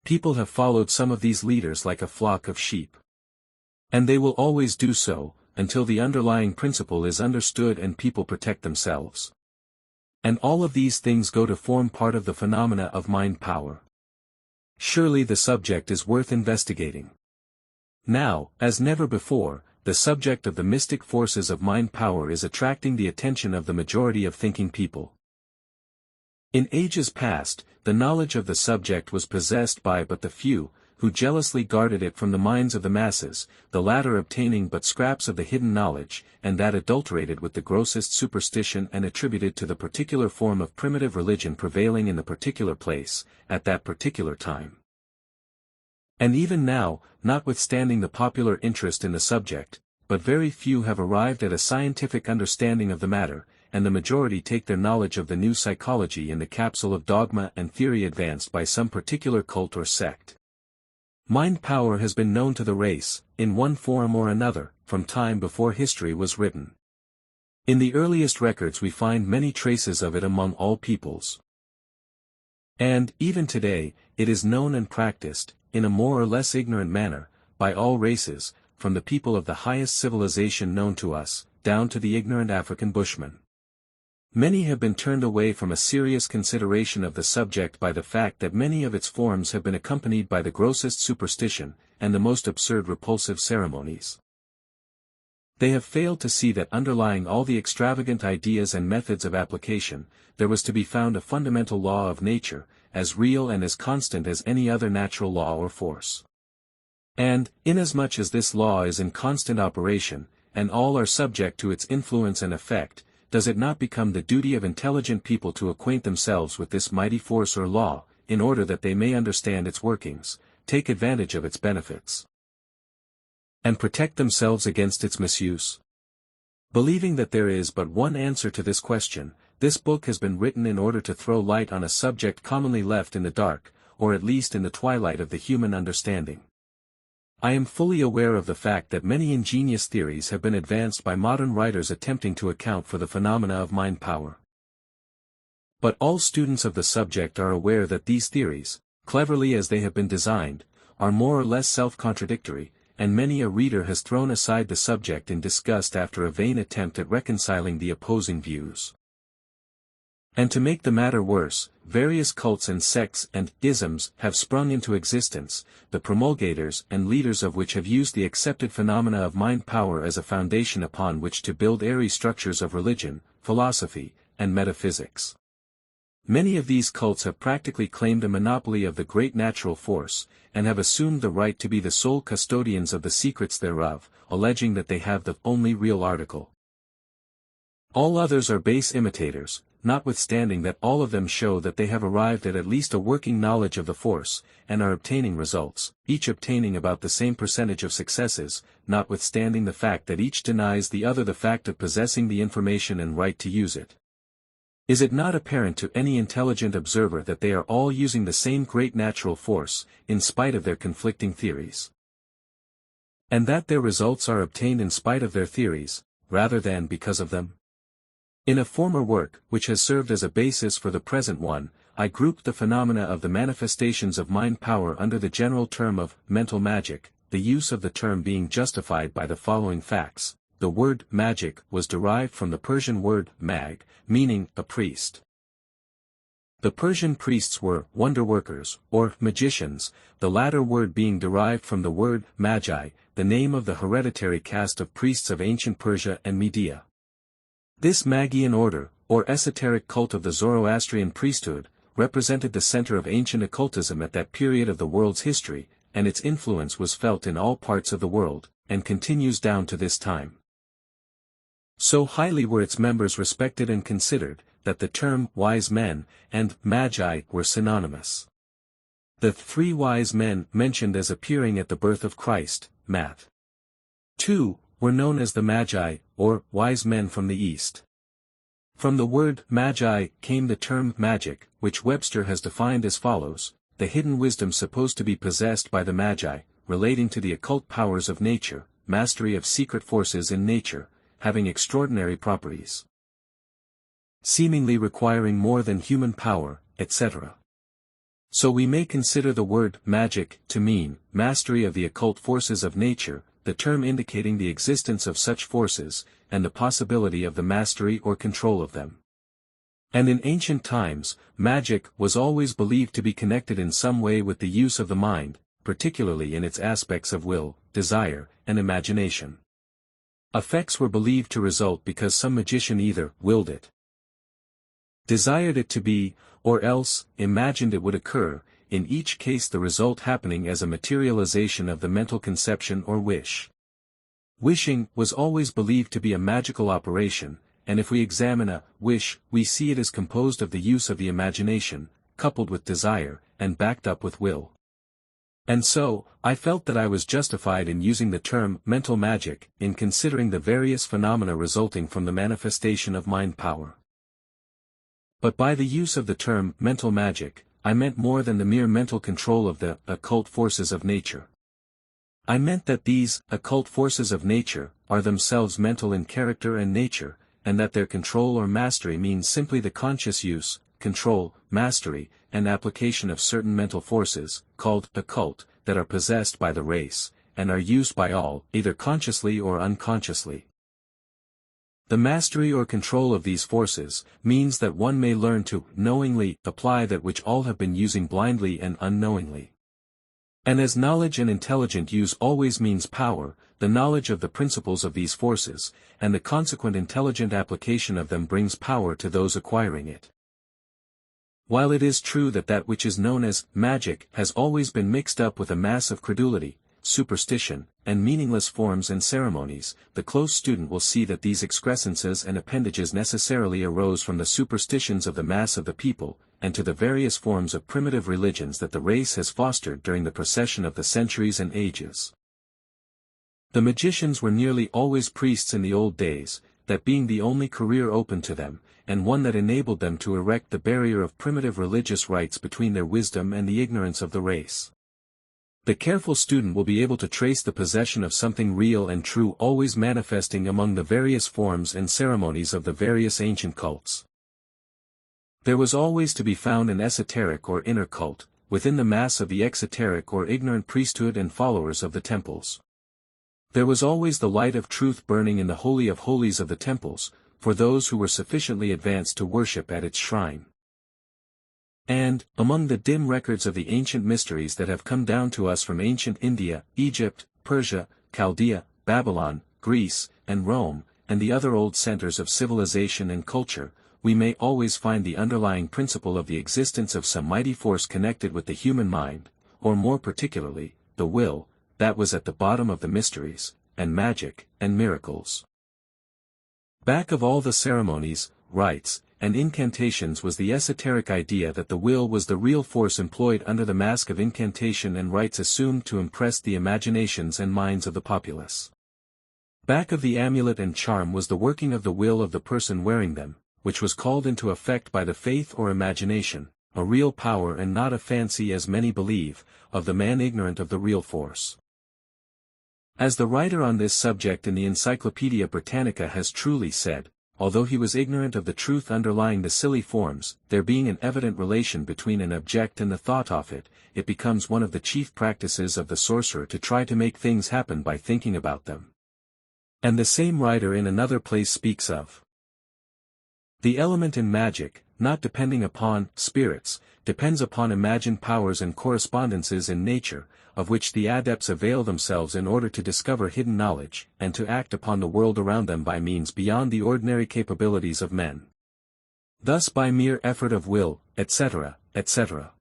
People have followed some of these leaders like a flock of sheep. And they will always do so, until the underlying principle is understood and people protect themselves. And all of these things go to form part of the phenomena of mind power. Surely the subject is worth investigating. Now, as never before, the subject of the mystic forces of mind power is attracting the attention of the majority of thinking people. In ages past, the knowledge of the subject was possessed by but the few, who jealously guarded it from the minds of the masses, the latter obtaining but scraps of the hidden knowledge, and that adulterated with the grossest superstition and attributed to the particular form of primitive religion prevailing in the particular place, at that particular time. And even now, notwithstanding the popular interest in the subject, but very few have arrived at a scientific understanding of the matter, and the majority take their knowledge of the new psychology in the capsule of dogma and theory advanced by some particular cult or sect. Mind power has been known to the race, in one form or another, from time before history was written. In the earliest records we find many traces of it among all peoples. And, even today, it is known and practiced, in a more or less ignorant manner, by all races, from the people of the highest civilization known to us, down to the ignorant African bushman. Many have been turned away from a serious consideration of the subject by the fact that many of its forms have been accompanied by the grossest superstition, and the most absurd repulsive ceremonies. They have failed to see that underlying all the extravagant ideas and methods of application, there was to be found a fundamental law of nature, as real and as constant as any other natural law or force. And, inasmuch as this law is in constant operation, and all are subject to its influence and effect, does it not become the duty of intelligent people to acquaint themselves with this mighty force or law, in order that they may understand its workings, take advantage of its benefits, and protect themselves against its misuse? Believing that there is but one answer to this question, this book has been written in order to throw light on a subject commonly left in the dark, or at least in the twilight of the human understanding. I am fully aware of the fact that many ingenious theories have been advanced by modern writers attempting to account for the phenomena of mind power. But all students of the subject are aware that these theories, cleverly as they have been designed, are more or less self-contradictory, and many a reader has thrown aside the subject in disgust after a vain attempt at reconciling the opposing views. And to make the matter worse, various cults and sects and isms have sprung into existence, the promulgators and leaders of which have used the accepted phenomena of mind power as a foundation upon which to build airy structures of religion, philosophy, and metaphysics. Many of these cults have practically claimed a monopoly of the great natural force, and have assumed the right to be the sole custodians of the secrets thereof, alleging that they have the only real article. All others are base imitators, notwithstanding that all of them show that they have arrived at least a working knowledge of the force, and are obtaining results, each obtaining about the same percentage of successes, notwithstanding the fact that each denies the other the fact of possessing the information and right to use it. Is it not apparent to any intelligent observer that they are all using the same great natural force, in spite of their conflicting theories? And that their results are obtained in spite of their theories, rather than because of them? In a former work, which has served as a basis for the present one, I grouped the phenomena of the manifestations of mind power under the general term of mental magic, the use of the term being justified by the following facts. The word magic was derived from the Persian word mag, meaning a priest. The Persian priests were wonder-workers, or magicians, the latter word being derived from the word magi, the name of the hereditary caste of priests of ancient Persia and Media. This Magian order, or esoteric cult of the Zoroastrian priesthood, represented the center of ancient occultism at that period of the world's history, and its influence was felt in all parts of the world, and continues down to this time. So highly were its members respected and considered, that the term wise men and magi were synonymous. The three wise men mentioned as appearing at the birth of Christ, Matt. 2, were known as the Magi, or wise men from the East. From the word magi came the term magic, which Webster has defined as follows: the hidden wisdom supposed to be possessed by the Magi, relating to the occult powers of nature, mastery of secret forces in nature, having extraordinary properties. seemingly requiring more than human power, etc. So we may consider the word magic to mean mastery of the occult forces of nature, the term indicating the existence of such forces, and the possibility of the mastery or control of them. And in ancient times, magic was always believed to be connected in some way with the use of the mind, particularly in its aspects of will, desire, and imagination. Effects were believed to result because some magician either willed it, desired it to be, or else imagined it would occur, in each case the result happening as a materialization of the mental conception or wish. Wishing was always believed to be a magical operation, and if we examine a wish, we see it is composed of the use of the imagination, coupled with desire, and backed up with will. And so, I felt that I was justified in using the term mental magic, in considering the various phenomena resulting from the manifestation of mind power. But by the use of the term mental magic, I meant more than the mere mental control of the occult forces of nature. I meant that these occult forces of nature are themselves mental in character and nature, and that their control or mastery means simply the conscious use, control, mastery, and application of certain mental forces, called occult, that are possessed by the race, and are used by all, either consciously or unconsciously. The mastery or control of these forces means that one may learn to knowingly apply that which all have been using blindly and unknowingly. And as knowledge and intelligent use always means power, the knowledge of the principles of these forces, and the consequent intelligent application of them brings power to those acquiring it. While it is true that that which is known as magic has always been mixed up with a mass of credulity, superstition, and meaningless forms and ceremonies, the close student will see that these excrescences and appendages necessarily arose from the superstitions of the mass of the people, and to the various forms of primitive religions that the race has fostered during the procession of the centuries and ages. The magicians were nearly always priests in the old days, that being the only career open to them, and one that enabled them to erect the barrier of primitive religious rites between their wisdom and the ignorance of the race. The careful student will be able to trace the possession of something real and true always manifesting among the various forms and ceremonies of the various ancient cults. There was always to be found an esoteric or inner cult, within the mass of the exoteric or ignorant priesthood and followers of the temples. There was always the light of truth burning in the Holy of Holies of the temples, for those who were sufficiently advanced to worship at its shrine. And, among the dim records of the ancient mysteries that have come down to us from ancient India, Egypt, Persia, Chaldea, Babylon, Greece, and Rome, and the other old centers of civilization and culture, we may always find the underlying principle of the existence of some mighty force connected with the human mind, or more particularly, the will, that was at the bottom of the mysteries, and magic, and miracles. Back of all the ceremonies, rites, and incantations was the esoteric idea that the will was the real force employed under the mask of incantation and rites assumed to impress the imaginations and minds of the populace. Back of the amulet and charm was the working of the will of the person wearing them, which was called into effect by the faith or imagination, a real power and not a fancy as many believe, of the man ignorant of the real force. As the writer on this subject in the Encyclopaedia Britannica has truly said, although he was ignorant of the truth underlying the silly forms, there being an evident relation between an object and the thought of it, it becomes one of the chief practices of the sorcerer to try to make things happen by thinking about them. And the same writer in another place speaks of the element in magic, not depending upon spirits, depends upon imagined powers and correspondences in nature, of which the adepts avail themselves in order to discover hidden knowledge, and to act upon the world around them by means beyond the ordinary capabilities of men. Thus by mere effort of will, etc., etc.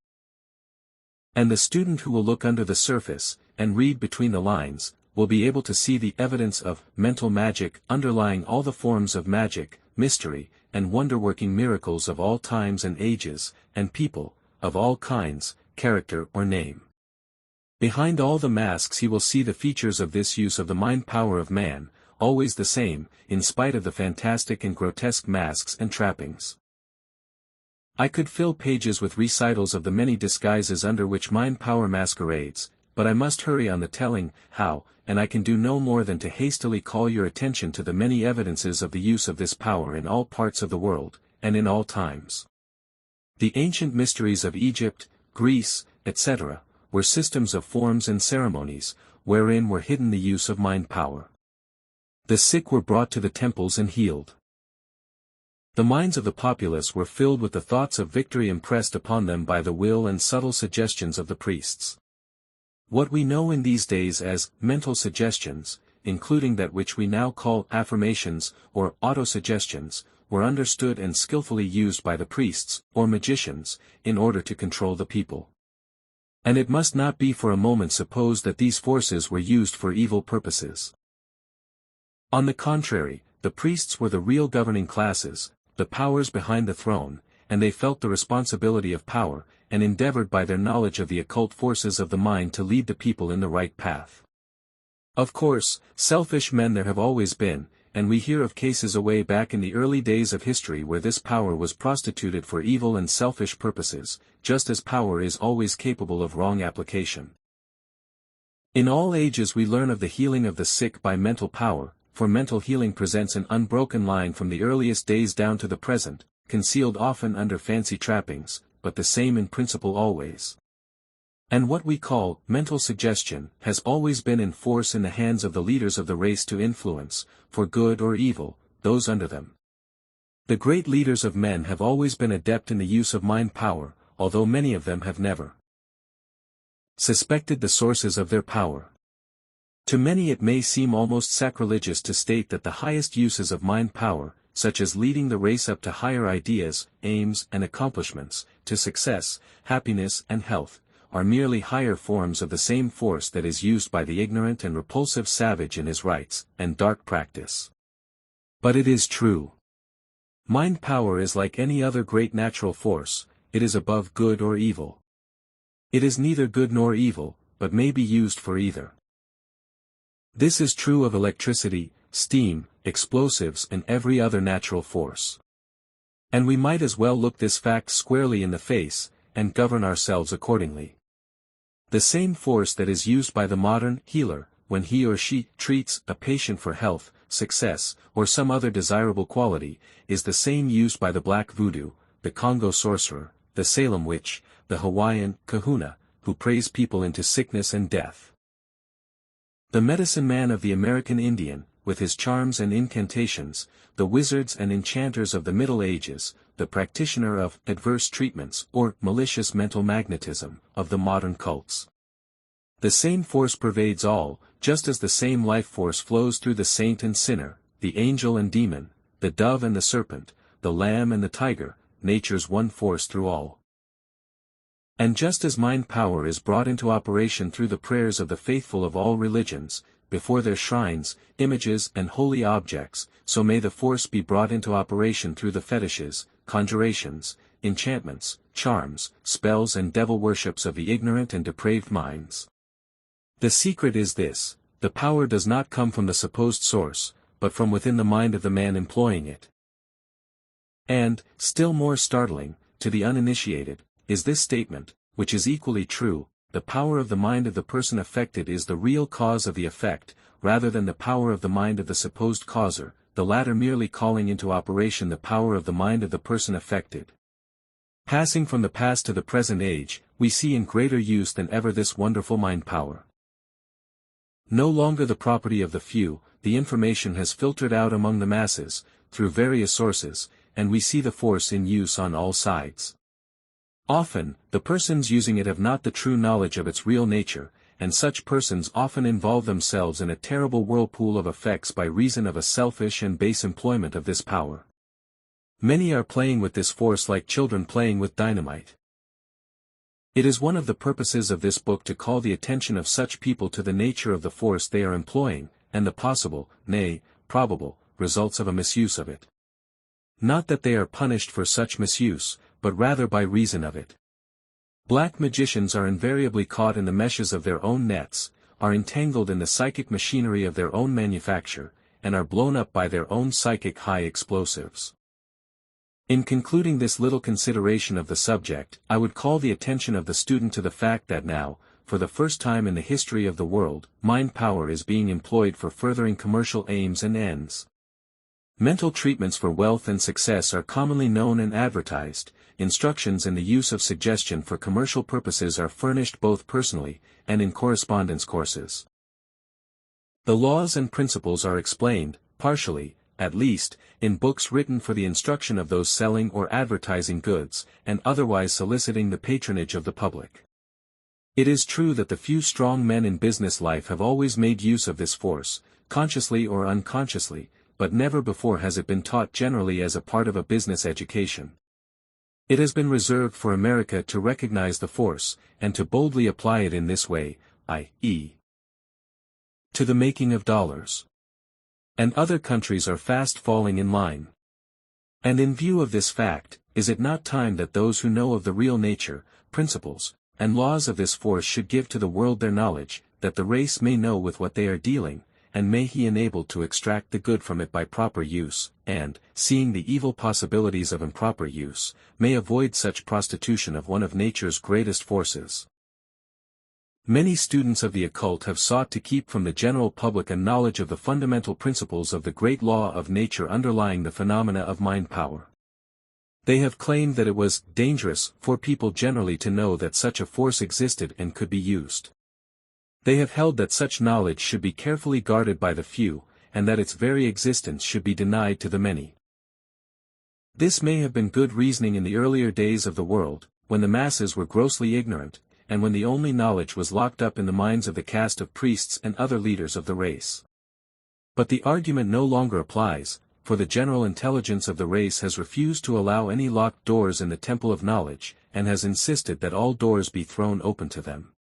And the student who will look under the surface, and read between the lines, will be able to see the evidence of mental magic underlying all the forms of magic, mystery, and wonder-working miracles of all times and ages, and people, of all kinds, character or name. Behind all the masks he will see the features of this use of the mind power of man, always the same, in spite of the fantastic and grotesque masks and trappings. I could fill pages with recitals of the many disguises under which mind power masquerades, but I must hurry on the telling how, and I can do no more than to hastily call your attention to the many evidences of the use of this power in all parts of the world, and in all times. The ancient mysteries of Egypt, Greece, etc., were systems of forms and ceremonies, wherein were hidden the use of mind power. The sick were brought to the temples and healed. The minds of the populace were filled with the thoughts of victory impressed upon them by the will and subtle suggestions of the priests. What we know in these days as mental suggestions, including that which we now call affirmations or autosuggestions, were understood and skillfully used by the priests, or magicians, in order to control the people. And it must not be for a moment supposed that these forces were used for evil purposes. On the contrary, the priests were the real governing classes, the powers behind the throne, and they felt the responsibility of power, and endeavored by their knowledge of the occult forces of the mind to lead the people in the right path. Of course, selfish men there have always been, and we hear of cases away back in the early days of history where this power was prostituted for evil and selfish purposes, just as power is always capable of wrong application. In all ages we learn of the healing of the sick by mental power, for mental healing presents an unbroken line from the earliest days down to the present, concealed often under fancy trappings, but the same in principle always. And what we call mental suggestion has always been in force in the hands of the leaders of the race to influence, for good or evil, those under them. The great leaders of men have always been adept in the use of mind power, although many of them have never suspected the sources of their power. To many it may seem almost sacrilegious to state that the highest uses of mind power, such as leading the race up to higher ideas, aims and accomplishments, to success, happiness and health, are merely higher forms of the same force that is used by the ignorant and repulsive savage in his rites and dark practice. But it is true. Mind power is like any other great natural force, it is above good or evil. It is neither good nor evil, but may be used for either. This is true of electricity, steam, explosives and every other natural force. And we might as well look this fact squarely in the face, and govern ourselves accordingly. The same force that is used by the modern healer, when he or she treats a patient for health, success, or some other desirable quality, is the same used by the black voodoo, the Congo sorcerer, the Salem witch, the Hawaiian kahuna, who prays people into sickness and death. The medicine man of the American Indian, with his charms and incantations, the wizards and enchanters of the Middle Ages, the practitioner of adverse treatments or malicious mental magnetism of the modern cults. The same force pervades all, just as the same life force flows through the saint and sinner, the angel and demon, the dove and the serpent, the lamb and the tiger, nature's one force through all. And just as mind power is brought into operation through the prayers of the faithful of all religions, before their shrines, images and holy objects, so may the force be brought into operation through the fetishes, conjurations, enchantments, charms, spells and devil worships of the ignorant and depraved minds. The secret is this: the power does not come from the supposed source, but from within the mind of the man employing it. And, still more startling, to the uninitiated, is this statement, which is equally true: the power of the mind of the person affected is the real cause of the effect, rather than the power of the mind of the supposed causer, the latter merely calling into operation the power of the mind of the person affected. Passing from the past to the present age, we see in greater use than ever this wonderful mind power. No longer the property of the few, the information has filtered out among the masses, through various sources, and we see the force in use on all sides. Often, the persons using it have not the true knowledge of its real nature, and such persons often involve themselves in a terrible whirlpool of effects by reason of a selfish and base employment of this power. Many are playing with this force like children playing with dynamite. It is one of the purposes of this book to call the attention of such people to the nature of the force they are employing, and the possible, nay, probable, results of a misuse of it. Not that they are punished for such misuse, but rather by reason of it. Black magicians are invariably caught in the meshes of their own nets, are entangled in the psychic machinery of their own manufacture, and are blown up by their own psychic high explosives. In concluding this little consideration of the subject, I would call the attention of the student to the fact that now, for the first time in the history of the world, mind power is being employed for furthering commercial aims and ends. Mental treatments for wealth and success are commonly known and advertised. Instructions in the use of suggestion for commercial purposes are furnished both personally and in correspondence courses. The laws and principles are explained, partially, at least, in books written for the instruction of those selling or advertising goods, and otherwise soliciting the patronage of the public. It is true that the few strong men in business life have always made use of this force, consciously or unconsciously, but never before has it been taught generally as a part of a business education. It has been reserved for America to recognize the force, and to boldly apply it in this way, i.e., to the making of dollars. And other countries are fast falling in line. And in view of this fact, is it not time that those who know of the real nature, principles, and laws of this force should give to the world their knowledge, that the race may know with what they are dealing, and may he enable to extract the good from it by proper use, and, seeing the evil possibilities of improper use, may avoid such prostitution of one of nature's greatest forces. Many students of the occult have sought to keep from the general public a knowledge of the fundamental principles of the great law of nature underlying the phenomena of mind power. They have claimed that it was dangerous for people generally to know that such a force existed and could be used. They have held that such knowledge should be carefully guarded by the few, and that its very existence should be denied to the many. This may have been good reasoning in the earlier days of the world, when the masses were grossly ignorant, and when the only knowledge was locked up in the minds of the caste of priests and other leaders of the race. But the argument no longer applies, for the general intelligence of the race has refused to allow any locked doors in the temple of knowledge, and has insisted that all doors be thrown open to them.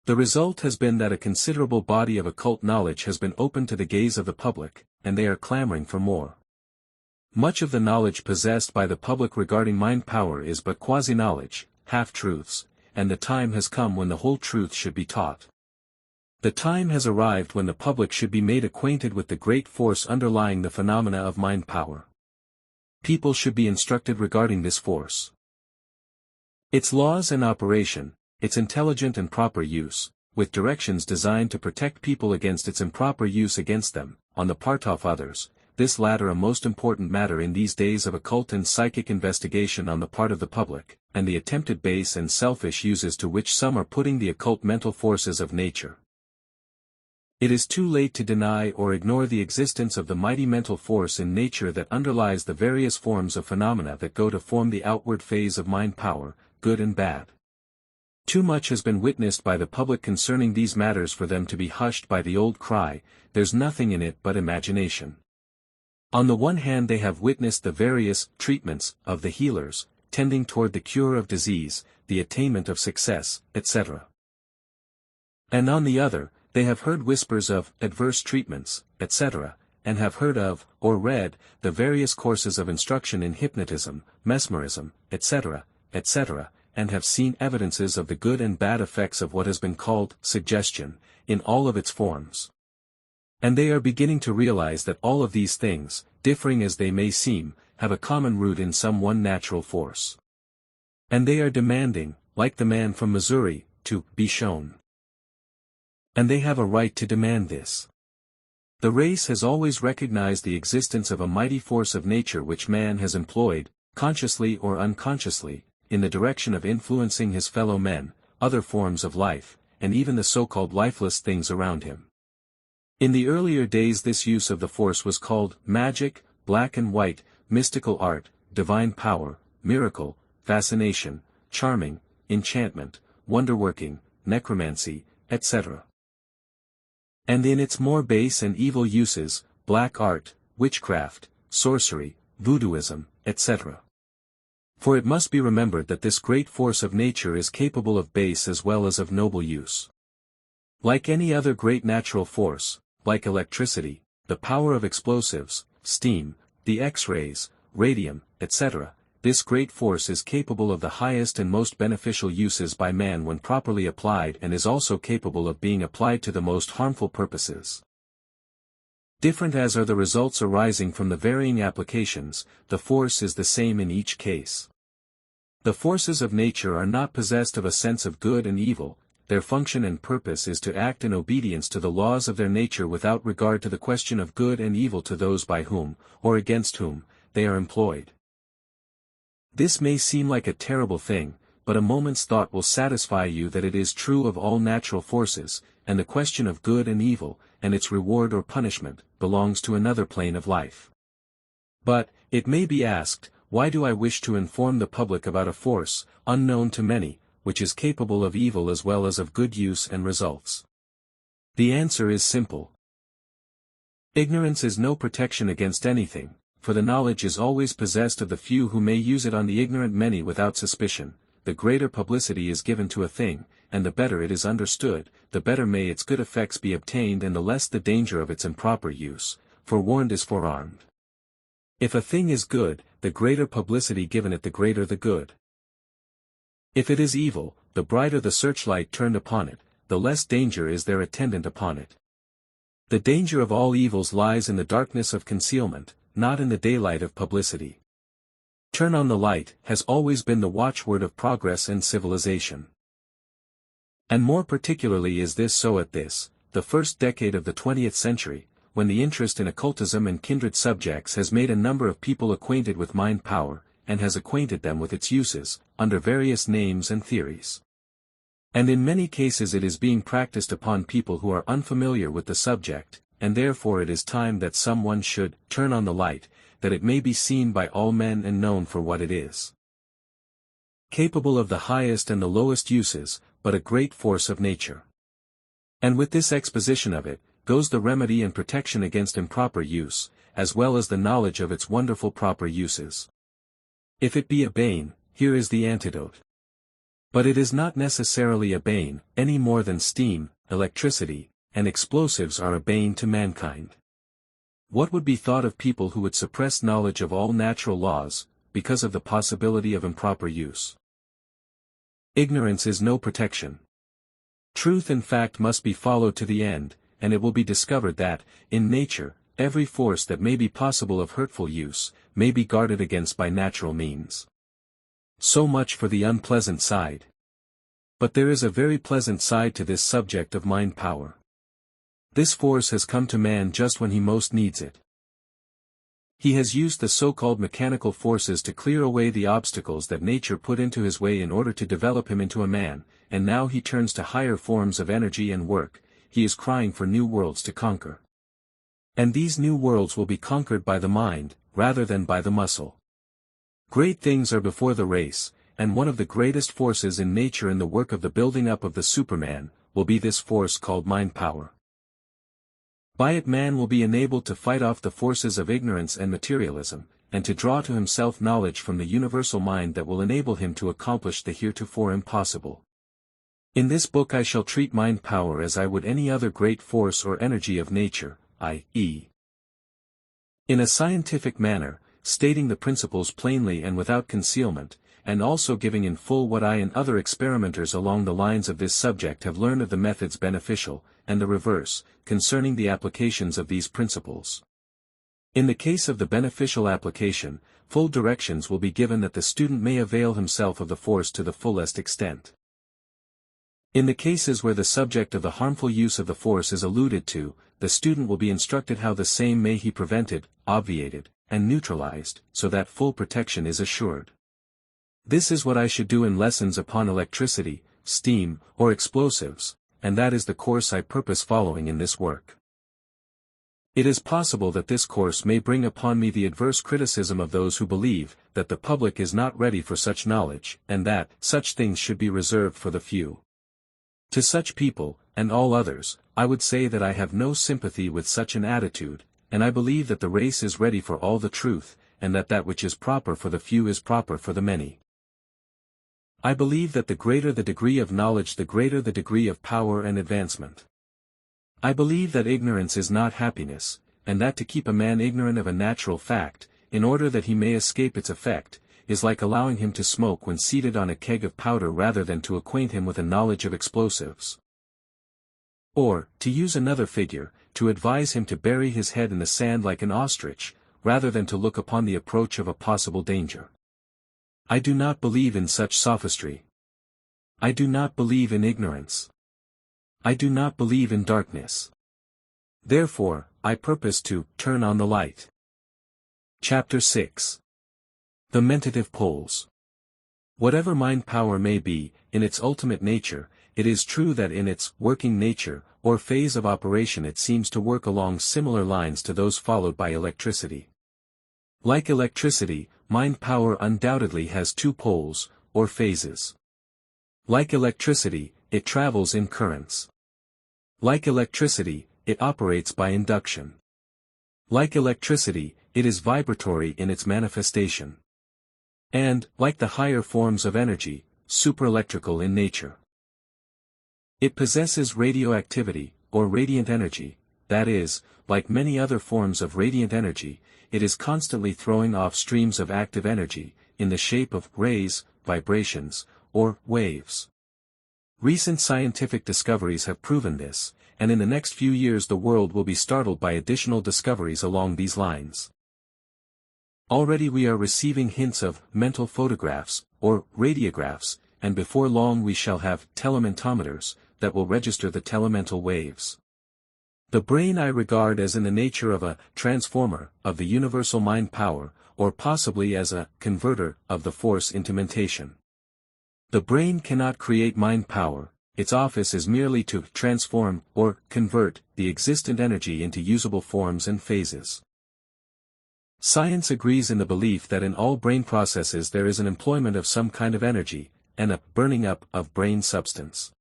The result has been that a considerable body of occult knowledge has been opened to the gaze of the public, and they are clamoring for more. Much of the knowledge possessed by the public regarding mind power is but quasi-knowledge, half-truths, and the time has come when the whole truth should be taught. The time has arrived when the public should be made acquainted with the great force underlying the phenomena of mind power. People should be instructed regarding this force, its laws and operation, its intelligent and proper use, with directions designed to protect people against its improper use against them, on the part of others, this latter a most important matter in these days of occult and psychic investigation on the part of the public, and the attempted base and selfish uses to which some are putting the occult mental forces of nature. It is too late to deny or ignore the existence of the mighty mental force in nature that underlies the various forms of phenomena that go to form the outward phase of mind power, good and bad. Too much has been witnessed by the public concerning these matters for them to be hushed by the old cry, "There's nothing in it but imagination." On the one hand they have witnessed the various treatments of the healers, tending toward the cure of disease, the attainment of success, etc. And on the other, they have heard whispers of adverse treatments, etc., and have heard of, or read, the various courses of instruction in hypnotism, mesmerism, etc., etc., and have seen evidences of the good and bad effects of what has been called suggestion, in all of its forms. And they are beginning to realize that all of these things, differing as they may seem, have a common root in some one natural force. And they are demanding, like the man from Missouri, to be shown. And they have a right to demand this. The race has always recognized the existence of a mighty force of nature which man has employed, consciously or unconsciously, in the direction of influencing his fellow men, other forms of life, and even the so-called lifeless things around him. In the earlier days this use of the force was called magic, black and white, mystical art, divine power, miracle, fascination, charming, enchantment, wonder-working, necromancy, etc. And in its more base and evil uses, black art, witchcraft, sorcery, voodooism, etc. For it must be remembered that this great force of nature is capable of base as well as of noble use. Like any other great natural force, like electricity, the power of explosives, steam, the X-rays, radium, etc., this great force is capable of the highest and most beneficial uses by man when properly applied, and is also capable of being applied to the most harmful purposes. Different as are the results arising from the varying applications, the force is the same in each case. The forces of nature are not possessed of a sense of good and evil, their function and purpose is to act in obedience to the laws of their nature without regard to the question of good and evil to those by whom, or against whom, they are employed. This may seem like a terrible thing, but a moment's thought will satisfy you that it is true of all natural forces, and the question of good and evil, and its reward or punishment, belongs to another plane of life. But, it may be asked, why do I wish to inform the public about a force, unknown to many, which is capable of evil as well as of good use and results? The answer is simple. Ignorance is no protection against anything, for the knowledge is always possessed of the few who may use it on the ignorant many without suspicion. The greater publicity is given to a thing, and the better it is understood, the better may its good effects be obtained and the less the danger of its improper use, for warned is forearmed. If a thing is good, the greater publicity given it the greater the good. If it is evil, the brighter the searchlight turned upon it, the less danger is there attendant upon it. The danger of all evils lies in the darkness of concealment, not in the daylight of publicity. Turn on the light has always been the watchword of progress and civilization. And more particularly is this so at this, the first decade of the 20th century, when the interest in occultism and kindred subjects has made a number of people acquainted with mind power, and has acquainted them with its uses, under various names and theories. And in many cases it is being practiced upon people who are unfamiliar with the subject, and therefore it is time that someone should turn on the light, that it may be seen by all men and known for what it is. Capable of the highest and the lowest uses, but a great force of nature. And with this exposition of it, goes the remedy and protection against improper use, as well as the knowledge of its wonderful proper uses. If it be a bane, here is the antidote. But it is not necessarily a bane, any more than steam, electricity, and explosives are a bane to mankind. What would be thought of people who would suppress knowledge of all natural laws, because of the possibility of improper use? Ignorance is no protection. Truth and fact must be followed to the end, and it will be discovered that, in nature, every force that may be possible of hurtful use, may be guarded against by natural means. So much for the unpleasant side. But there is a very pleasant side to this subject of mind power. This force has come to man just when he most needs it. He has used the so-called mechanical forces to clear away the obstacles that nature put into his way in order to develop him into a man, and now he turns to higher forms of energy and work. He is crying for new worlds to conquer. And these new worlds will be conquered by the mind, rather than by the muscle. Great things are before the race, and one of the greatest forces in nature in the work of the building up of the Superman, will be this force called mind power. By it man will be enabled to fight off the forces of ignorance and materialism, and to draw to himself knowledge from the universal mind that will enable him to accomplish the heretofore impossible. In this book I shall treat mind power as I would any other great force or energy of nature, i.e. in a scientific manner, stating the principles plainly and without concealment, and also giving in full what I and other experimenters along the lines of this subject have learned of the methods beneficial, and the reverse, concerning the applications of these principles. In the case of the beneficial application, full directions will be given that the student may avail himself of the force to the fullest extent. In the cases where the subject of the harmful use of the force is alluded to, the student will be instructed how the same may be prevented, obviated, and neutralized, so that full protection is assured. This is what I should do in lessons upon electricity, steam, or explosives, and that is the course I purpose following in this work. It is possible that this course may bring upon me the adverse criticism of those who believe that the public is not ready for such knowledge, and that such things should be reserved for the few. To such people, and all others, I would say that I have no sympathy with such an attitude, and I believe that the race is ready for all the truth, and that that which is proper for the few is proper for the many. I believe that the greater the degree of knowledge the greater the degree of power and advancement. I believe that ignorance is not happiness, and that to keep a man ignorant of a natural fact, in order that he may escape its effect, is like allowing him to smoke when seated on a keg of powder rather than to acquaint him with a knowledge of explosives. Or, to use another figure, to advise him to bury his head in the sand like an ostrich, rather than to look upon the approach of a possible danger. I do not believe in such sophistry. I do not believe in ignorance. I do not believe in darkness. Therefore, I purpose to turn on the light. Chapter 6. The Mentative Poles. Whatever mind power may be, in its ultimate nature, it is true that in its working nature, or phase of operation it seems to work along similar lines to those followed by electricity. Like electricity, mind power undoubtedly has two poles, or phases. Like electricity, it travels in currents. Like electricity, it operates by induction. Like electricity, it is vibratory in its manifestation. And, like the higher forms of energy, superelectrical in nature. It possesses radioactivity, or radiant energy, that is, like many other forms of radiant energy, it is constantly throwing off streams of active energy, in the shape of rays, vibrations, or waves. Recent scientific discoveries have proven this, and in the next few years the world will be startled by additional discoveries along these lines. Already we are receiving hints of mental photographs, or radiographs, and before long we shall have telementometers, that will register the telemental waves. The brain I regard as in the nature of a transformer of the universal mind power, or possibly as a converter of the force into mentation. The brain cannot create mind power, its office is merely to transform, or convert, the existent energy into usable forms and phases. Science agrees in the belief that in all brain processes there is an employment of some kind of energy, and a burning up of brain substance.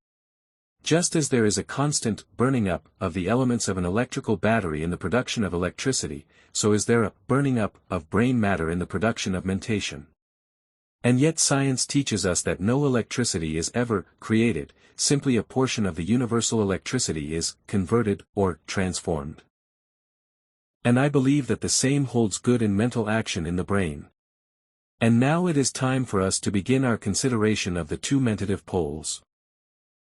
Just as there is a constant burning up of the elements of an electrical battery in the production of electricity, so is there a burning up of brain matter in the production of mentation. And yet science teaches us that no electricity is ever created, simply a portion of the universal electricity is converted or transformed. And I believe that the same holds good in mental action in the brain. And now it is time for us to begin our consideration of the two mentative poles.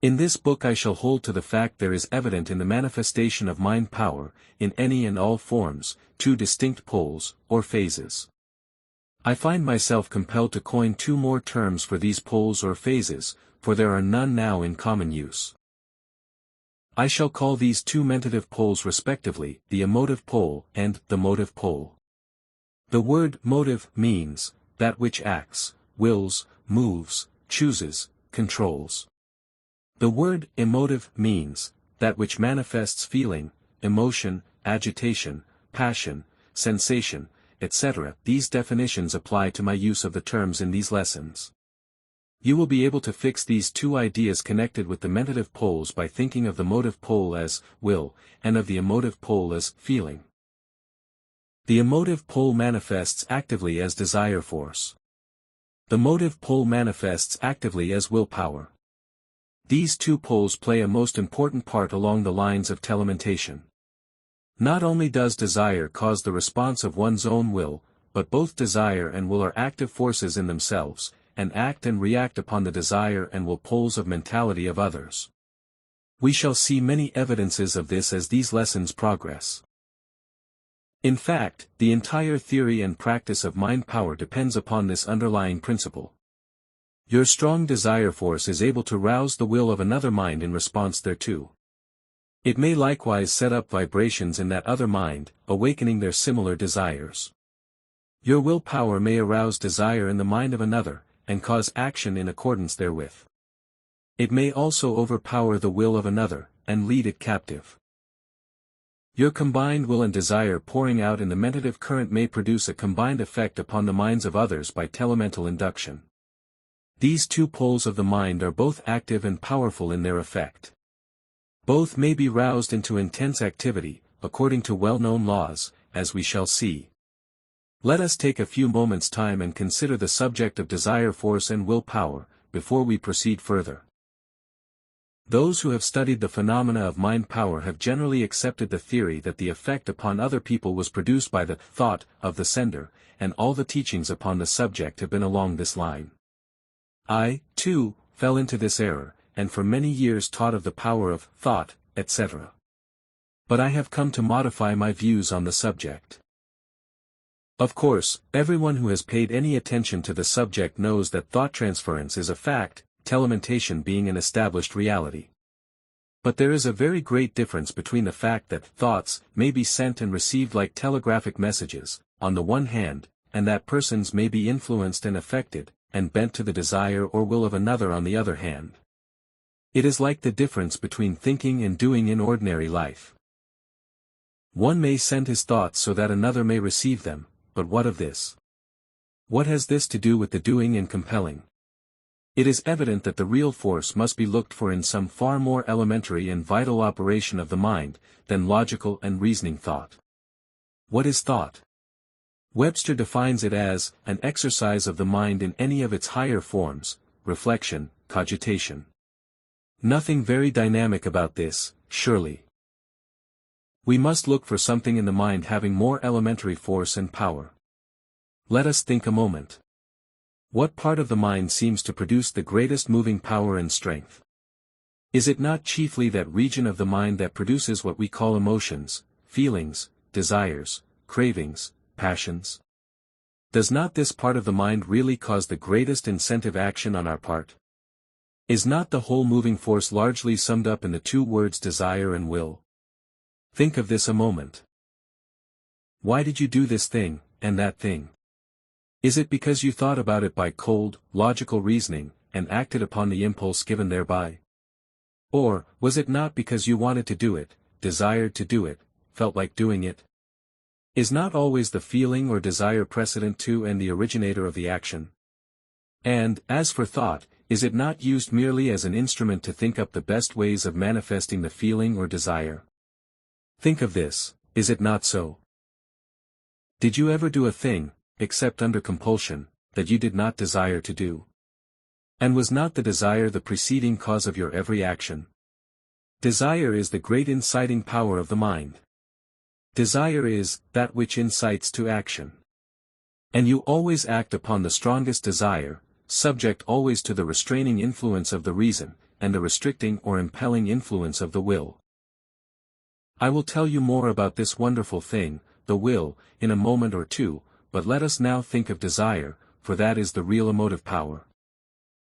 In this book I shall hold to the fact there is evident in the manifestation of mind power, in any and all forms, two distinct poles, or phases. I find myself compelled to coin two more terms for these poles or phases, for there are none now in common use. I shall call these two mentative poles respectively, the emotive pole and the motive pole. The word motive means, that which acts, wills, moves, chooses, controls. The word emotive means, that which manifests feeling, emotion, agitation, passion, sensation, etc. These definitions apply to my use of the terms in these lessons. You will be able to fix these two ideas connected with the mentative poles by thinking of the motive pole as will, and of the emotive pole as feeling. The emotive pole manifests actively as desire force. The motive pole manifests actively as willpower. These two poles play a most important part along the lines of telementation. Not only does desire cause the response of one's own will, but both desire and will are active forces in themselves, and act and react upon the desire and will poles of mentality of others. We shall see many evidences of this as these lessons progress. In fact, the entire theory and practice of mind power depends upon this underlying principle. Your strong desire force is able to rouse the will of another mind in response thereto. It may likewise set up vibrations in that other mind, awakening their similar desires. Your willpower may arouse desire in the mind of another, and cause action in accordance therewith. It may also overpower the will of another, and lead it captive. Your combined will and desire pouring out in the mentative current may produce a combined effect upon the minds of others by telemental induction. These two poles of the mind are both active and powerful in their effect. Both may be roused into intense activity, according to well-known laws, as we shall see. Let us take a few moments' time and consider the subject of desire force and willpower, before we proceed further. Those who have studied the phenomena of mind power have generally accepted the theory that the effect upon other people was produced by the thought of the sender, and all the teachings upon the subject have been along this line. I, too, fell into this error, and for many years taught of the power of thought, etc. But I have come to modify my views on the subject. Of course, everyone who has paid any attention to the subject knows that thought transference is a fact, telementation being an established reality. But there is a very great difference between the fact that thoughts may be sent and received like telegraphic messages, on the one hand, and that persons may be influenced and affected, and bent to the desire or will of another on the other hand. It is like the difference between thinking and doing in ordinary life. One may send his thoughts so that another may receive them, but what of this? What has this to do with the doing and compelling? It is evident that the real force must be looked for in some far more elementary and vital operation of the mind, than logical and reasoning thought. What is thought? Webster defines it as, an exercise of the mind in any of its higher forms, reflection, cogitation. Nothing very dynamic about this, surely. We must look for something in the mind having more elementary force and power. Let us think a moment. What part of the mind seems to produce the greatest moving power and strength? Is it not chiefly that region of the mind that produces what we call emotions, feelings, desires, cravings, passions? Does not this part of the mind really cause the greatest incentive action on our part? Is not the whole moving force largely summed up in the two words desire and will? Think of this a moment. Why did you do this thing, and that thing? Is it because you thought about it by cold, logical reasoning, and acted upon the impulse given thereby? Or, was it not because you wanted to do it, desired to do it, felt like doing it? Is not always the feeling or desire precedent to and the originator of the action? And, as for thought, is it not used merely as an instrument to think up the best ways of manifesting the feeling or desire? Think of this, is it not so? Did you ever do a thing, except under compulsion, that you did not desire to do? And was not the desire the preceding cause of your every action? Desire is the great inciting power of the mind. Desire is that which incites to action. And you always act upon the strongest desire, subject always to the restraining influence of the reason, and the restricting or impelling influence of the will. I will tell you more about this wonderful thing, the will, in a moment or two, but let us now think of desire, for that is the real emotive power.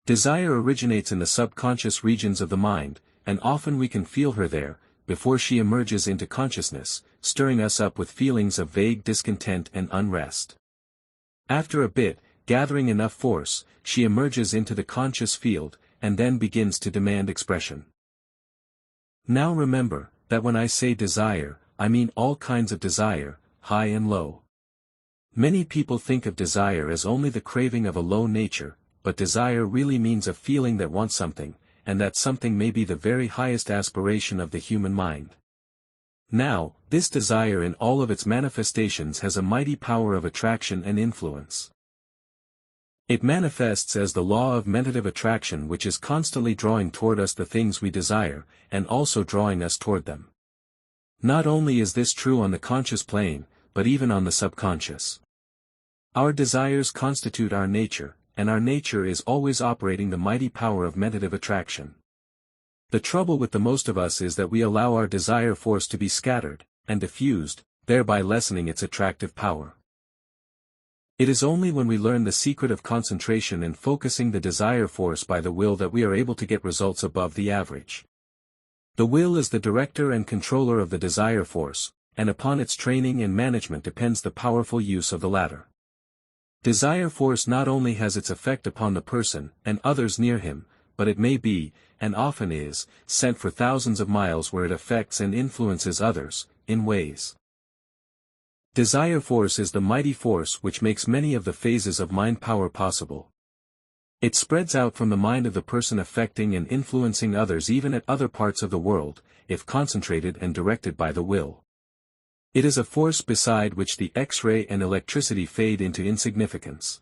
Desire originates in the subconscious regions of the mind, and often we can feel her there, before she emerges into consciousness, stirring us up with feelings of vague discontent and unrest. After a bit, gathering enough force, she emerges into the conscious field, and then begins to demand expression. Now remember, that when I say desire, I mean all kinds of desire, high and low. Many people think of desire as only the craving of a low nature, but desire really means a feeling that wants something, and that something may be the very highest aspiration of the human mind. Now, this desire in all of its manifestations has a mighty power of attraction and influence. It manifests as the law of mentative attraction, which is constantly drawing toward us the things we desire, and also drawing us toward them. Not only is this true on the conscious plane, but even on the subconscious. Our desires constitute our nature, and our nature is always operating the mighty power of mentative attraction. The trouble with the most of us is that we allow our desire force to be scattered, and diffused, thereby lessening its attractive power. It is only when we learn the secret of concentration and focusing the desire force by the will that we are able to get results above the average. The will is the director and controller of the desire force, and upon its training and management depends the powerful use of the latter. Desire force not only has its effect upon the person and others near him, but it may be, and often is, sent for thousands of miles where it affects and influences others, in ways. Desire force is the mighty force which makes many of the phases of mind power possible. It spreads out from the mind of the person affecting and influencing others even at other parts of the world, if concentrated and directed by the will. It is a force beside which the X-ray and electricity fade into insignificance.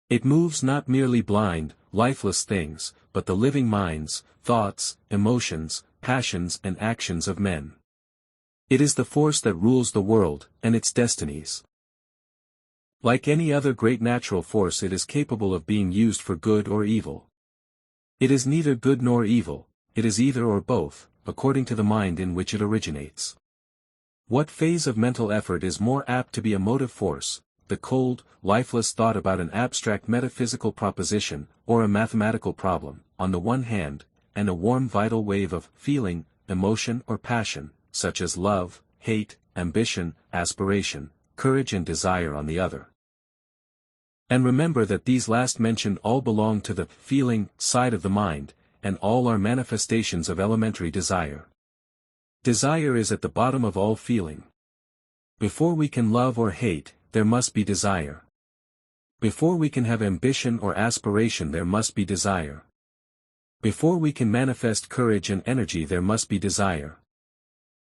It moves not merely blind, lifeless things, but the living minds, thoughts, emotions, passions and actions of men. It is the force that rules the world, and its destinies. Like any other great natural force, it is capable of being used for good or evil. It is neither good nor evil, it is either or both, according to the mind in which it originates. What phase of mental effort is more apt to be a motive force, the cold, lifeless thought about an abstract metaphysical proposition, or a mathematical problem, on the one hand, and a warm vital wave of feeling, emotion or passion, such as love, hate, ambition, aspiration, courage and desire on the other. And remember that these last mentioned all belong to the feeling side of the mind, and all are manifestations of elementary desire. Desire is at the bottom of all feeling. Before we can love or hate, there must be desire. Before we can have ambition or aspiration, there must be desire. Before we can manifest courage and energy, there must be desire.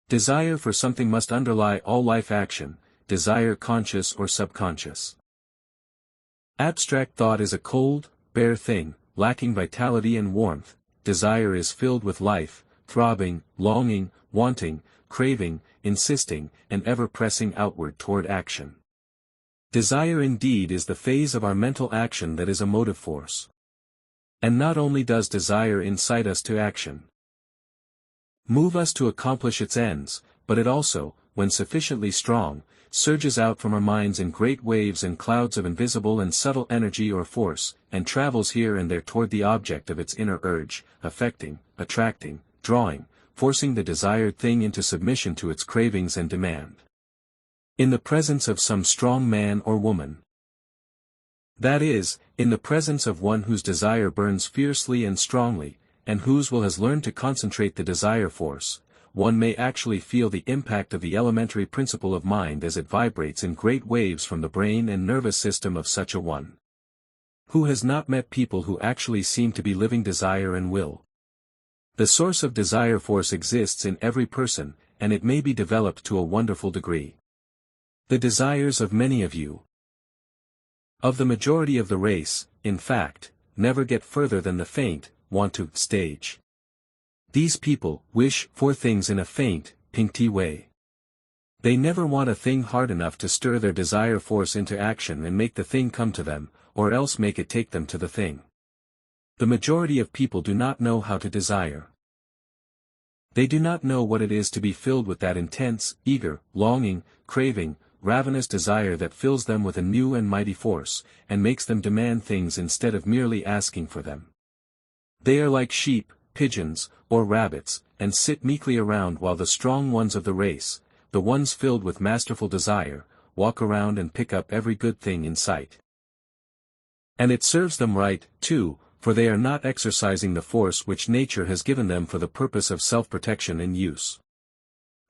Desire for something must underlie all life action, desire conscious or subconscious. Abstract thought is a cold, bare thing, lacking vitality and warmth. Desire is filled with life, throbbing, longing, wanting, craving, insisting, and ever pressing outward toward action. Desire indeed is the phase of our mental action that is a motive force. And not only does desire incite us to action, move us to accomplish its ends, but it also, when sufficiently strong, surges out from our minds in great waves and clouds of invisible and subtle energy or force, and travels here and there toward the object of its inner urge, affecting, attracting, drawing, forcing the desired thing into submission to its cravings and demand. In the presence of some strong man or woman. That is, in the presence of one whose desire burns fiercely and strongly, and whose will has learned to concentrate the desire force, one may actually feel the impact of the elementary principle of mind as it vibrates in great waves from the brain and nervous system of such a one. Who has not met people who actually seem to be living desire and will? The source of desire force exists in every person, and it may be developed to a wonderful degree. The desires of many of you, of the majority of the race, in fact, never get further than the faint, want to stage. These people wish for things in a faint, pinky way. They never want a thing hard enough to stir their desire force into action and make the thing come to them, or else make it take them to the thing. The majority of people do not know how to desire. They do not know what it is to be filled with that intense, eager, longing, craving, ravenous desire that fills them with a new and mighty force, and makes them demand things instead of merely asking for them. They are like sheep, pigeons, or rabbits, and sit meekly around while the strong ones of the race, the ones filled with masterful desire, walk around and pick up every good thing in sight. And it serves them right, too, for they are not exercising the force which nature has given them for the purpose of self-protection and use.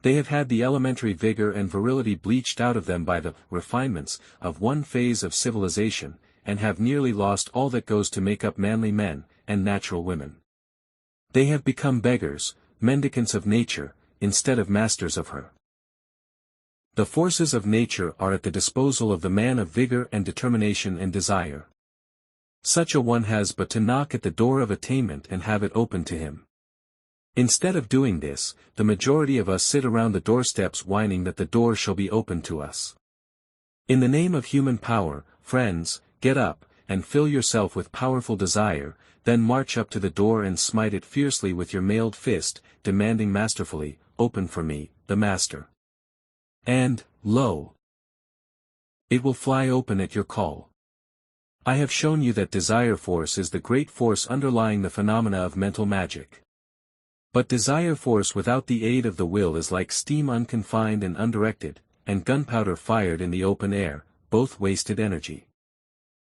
They have had the elementary vigor and virility bleached out of them by the refinements of one phase of civilization, and have nearly lost all that goes to make up manly men, and natural women. They have become beggars, mendicants of nature, instead of masters of her. The forces of nature are at the disposal of the man of vigor and determination and desire. Such a one has but to knock at the door of attainment and have it opened to him. Instead of doing this, the majority of us sit around the doorsteps whining that the door shall be opened to us. In the name of human power, friends, get up, and fill yourself with powerful desire, then march up to the door and smite it fiercely with your mailed fist, demanding masterfully, "Open for me, the master." And, lo! It will fly open at your call. I have shown you that desire force is the great force underlying the phenomena of mental magic. But desire force without the aid of the will is like steam unconfined and undirected, and gunpowder fired in the open air, both wasted energy.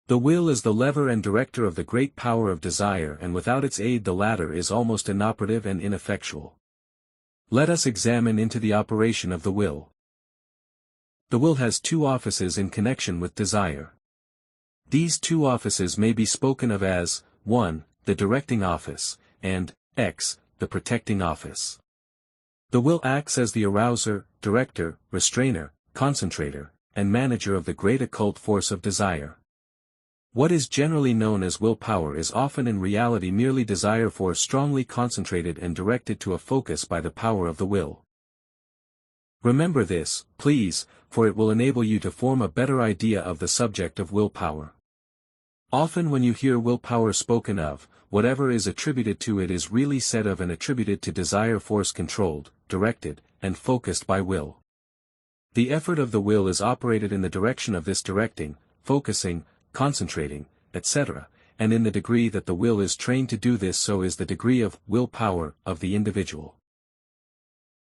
The will is the lever and director of the great power of desire, and without its aid the latter is almost inoperative and ineffectual. Let us examine into the operation of the will. The will has two offices in connection with desire. These two offices may be spoken of as, 1, the directing office, and, x, the protecting office. The will acts as the arouser, director, restrainer, concentrator, and manager of the great occult force of desire. What is generally known as willpower is often in reality merely desire force strongly concentrated and directed to a focus by the power of the will. Remember this, please, for it will enable you to form a better idea of the subject of willpower. Often when you hear willpower spoken of, whatever is attributed to it is really said of and attributed to desire force controlled, directed, and focused by will. The effort of the will is operated in the direction of this directing, focusing, concentrating, etc., and in the degree that the will is trained to do this, so is the degree of willpower of the individual.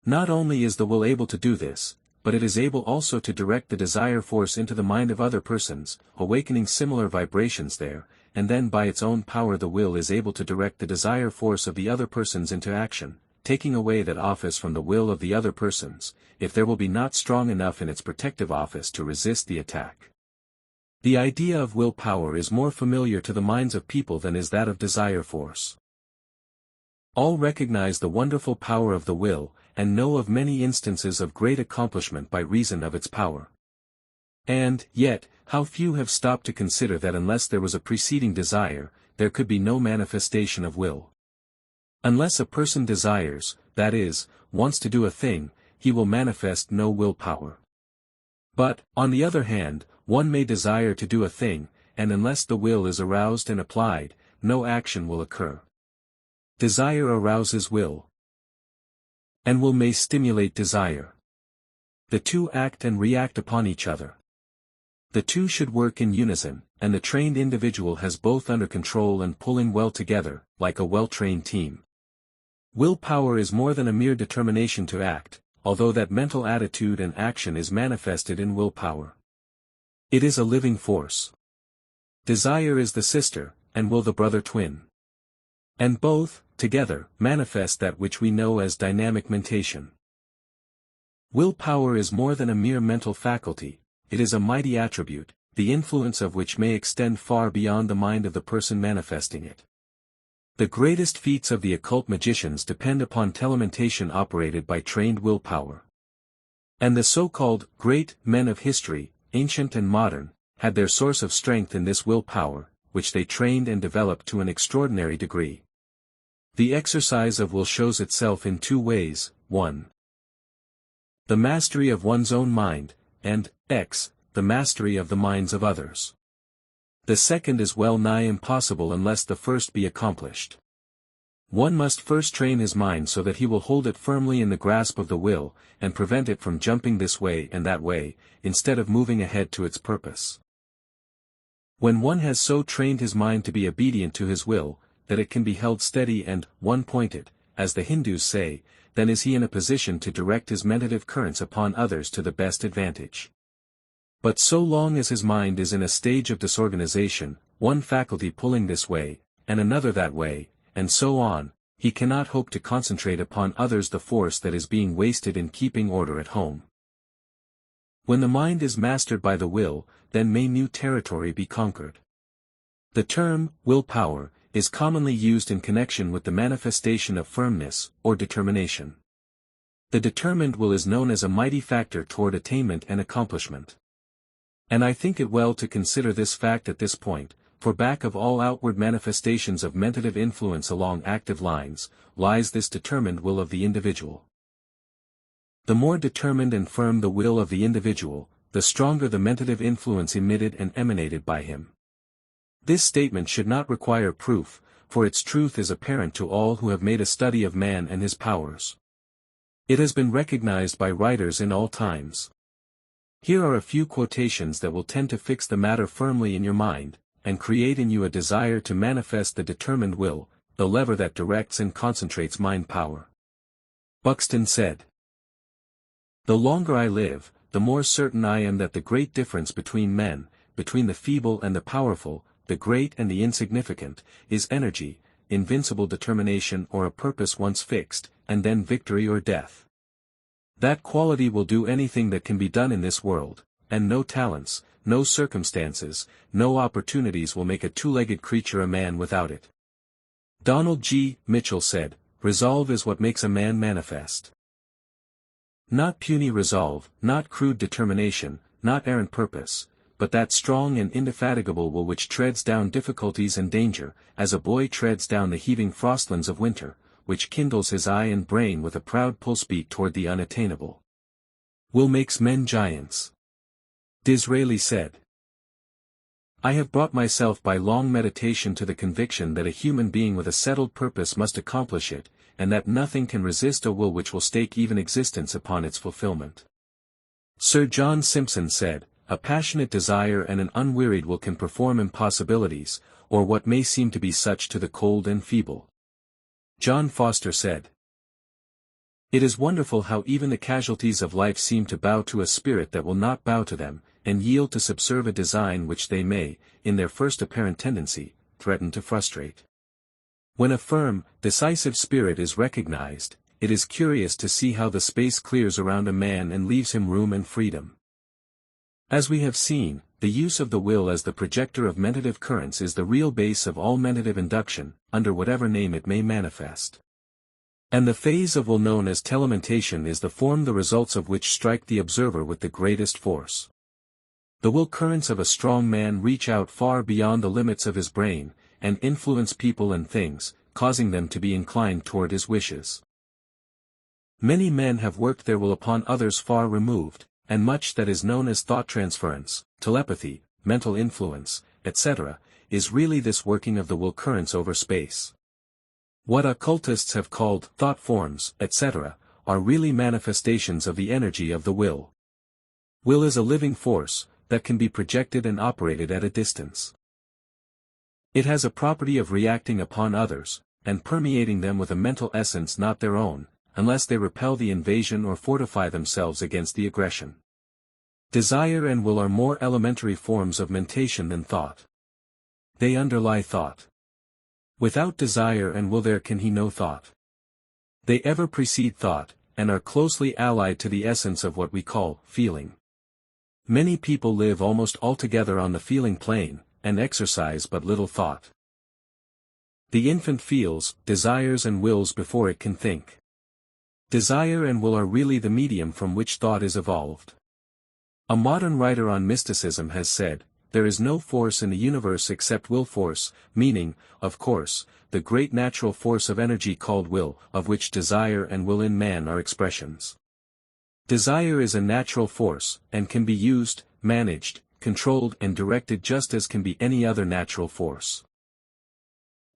Not only is the will able to do this, but it is able also to direct the desire force into the mind of other persons, awakening similar vibrations there, and then by its own power the will is able to direct the desire force of the other persons into action, taking away that office from the will of the other persons, if there will be not strong enough in its protective office to resist the attack. The idea of willpower is more familiar to the minds of people than is that of desire force. All recognize the wonderful power of the will, and know of many instances of great accomplishment by reason of its power. And, yet, how few have stopped to consider that unless there was a preceding desire, there could be no manifestation of will. Unless a person desires, that is, wants to do a thing, he will manifest no willpower. But, on the other hand, one may desire to do a thing, and unless the will is aroused and applied, no action will occur. Desire arouses will, and will may stimulate desire. The two act and react upon each other. The two should work in unison, and the trained individual has both under control and pulling well together, like a well-trained team. Willpower is more than a mere determination to act, although that mental attitude and action is manifested in willpower. It is a living force. Desire is the sister, and will the brother twin. And both, together, manifest that which we know as dynamic mentation. Willpower is more than a mere mental faculty, it is a mighty attribute, the influence of which may extend far beyond the mind of the person manifesting it. The greatest feats of the occult magicians depend upon telementation operated by trained willpower. And the so-called great men of history, ancient and modern, had their source of strength in this willpower, which they trained and developed to an extraordinary degree. The exercise of will shows itself in two ways: 1. The mastery of one's own mind, and, x. the mastery of the minds of others. The second is well nigh impossible unless the first be accomplished. One must first train his mind so that he will hold it firmly in the grasp of the will, and prevent it from jumping this way and that way, instead of moving ahead to its purpose. When one has so trained his mind to be obedient to his will, that it can be held steady and one-pointed, as the Hindus say, then is he in a position to direct his mentative currents upon others to the best advantage. But so long as his mind is in a stage of disorganization, one faculty pulling this way, and another that way, and so on, he cannot hope to concentrate upon others the force that is being wasted in keeping order at home. When the mind is mastered by the will, then may new territory be conquered. The term, willpower, is commonly used in connection with the manifestation of firmness, or determination. The determined will is known as a mighty factor toward attainment and accomplishment. And I think it well to consider this fact at this point, for back of all outward manifestations of mentative influence along active lines, lies this determined will of the individual. The more determined and firm the will of the individual, the stronger the mentative influence emitted and emanated by him. This statement should not require proof, for its truth is apparent to all who have made a study of man and his powers. It has been recognized by writers in all times. Here are a few quotations that will tend to fix the matter firmly in your mind, and create in you a desire to manifest the determined will, the lever that directs and concentrates mind power. Buxton said, "The longer I live, the more certain I am that the great difference between men, between the feeble and the powerful, the great and the insignificant, is energy, invincible determination or a purpose once fixed, and then victory or death. That quality will do anything that can be done in this world, and no talents, no circumstances, no opportunities will make a two-legged creature a man without it." Donald G. Mitchell said, "Resolve is what makes a man manifest." Not puny resolve, not crude determination, not errant purpose, but that strong and indefatigable will which treads down difficulties and danger, as a boy treads down the heaving frostlands of winter, which kindles his eye and brain with a proud pulse-beat toward the unattainable. Will makes men giants. Disraeli said, "I have brought myself by long meditation to the conviction that a human being with a settled purpose must accomplish it, and that nothing can resist a will which will stake even existence upon its fulfillment." Sir John Simpson said, a passionate desire and an unwearied will can perform impossibilities, or what may seem to be such to the cold and feeble. John Foster said, "It is wonderful how even the casualties of life seem to bow to a spirit that will not bow to them, and yield to subserve a design which they may, in their first apparent tendency, threaten to frustrate. When a firm, decisive spirit is recognized, it is curious to see how the space clears around a man and leaves him room and freedom." As we have seen, the use of the will as the projector of mentative currents is the real base of all mentative induction, under whatever name it may manifest. And the phase of will known as telementation is the form the results of which strike the observer with the greatest force. The will currents of a strong man reach out far beyond the limits of his brain, and influence people and things, causing them to be inclined toward his wishes. Many men have worked their will upon others far removed, and much that is known as thought transference, telepathy, mental influence, etc., is really this working of the will currents over space. What occultists have called thought forms, etc., are really manifestations of the energy of the will. Will is a living force, that can be projected and operated at a distance. It has a property of reacting upon others, and permeating them with a mental essence not their own, unless they repel the invasion or fortify themselves against the aggression. Desire and will are more elementary forms of mentation than thought. They underlie thought. Without desire and will there can be no thought. They ever precede thought, and are closely allied to the essence of what we call feeling. Many people live almost altogether on the feeling plane, and exercise but little thought. The infant feels, desires and wills before it can think. Desire and will are really the medium from which thought is evolved. A modern writer on mysticism has said, "There is no force in the universe except will force," meaning, of course, the great natural force of energy called will, of which desire and will in man are expressions. Desire is a natural force, and can be used, managed, controlled and directed just as can be any other natural force.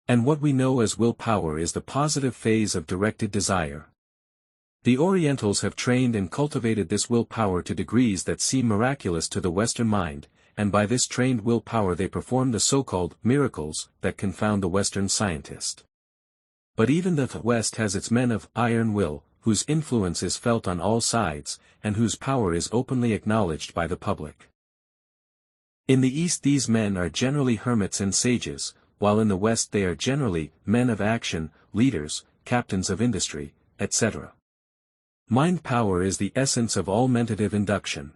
And what we know as willpower is the positive phase of directed desire. The Orientals have trained and cultivated this willpower to degrees that seem miraculous to the Western mind, and by this trained willpower they perform the so-called miracles that confound the Western scientist. But even the West has its men of iron will, whose influence is felt on all sides, and whose power is openly acknowledged by the public. In the East these men are generally hermits and sages, while in the West they are generally men of action, leaders, captains of industry, etc. Mind power is the essence of all mentative induction.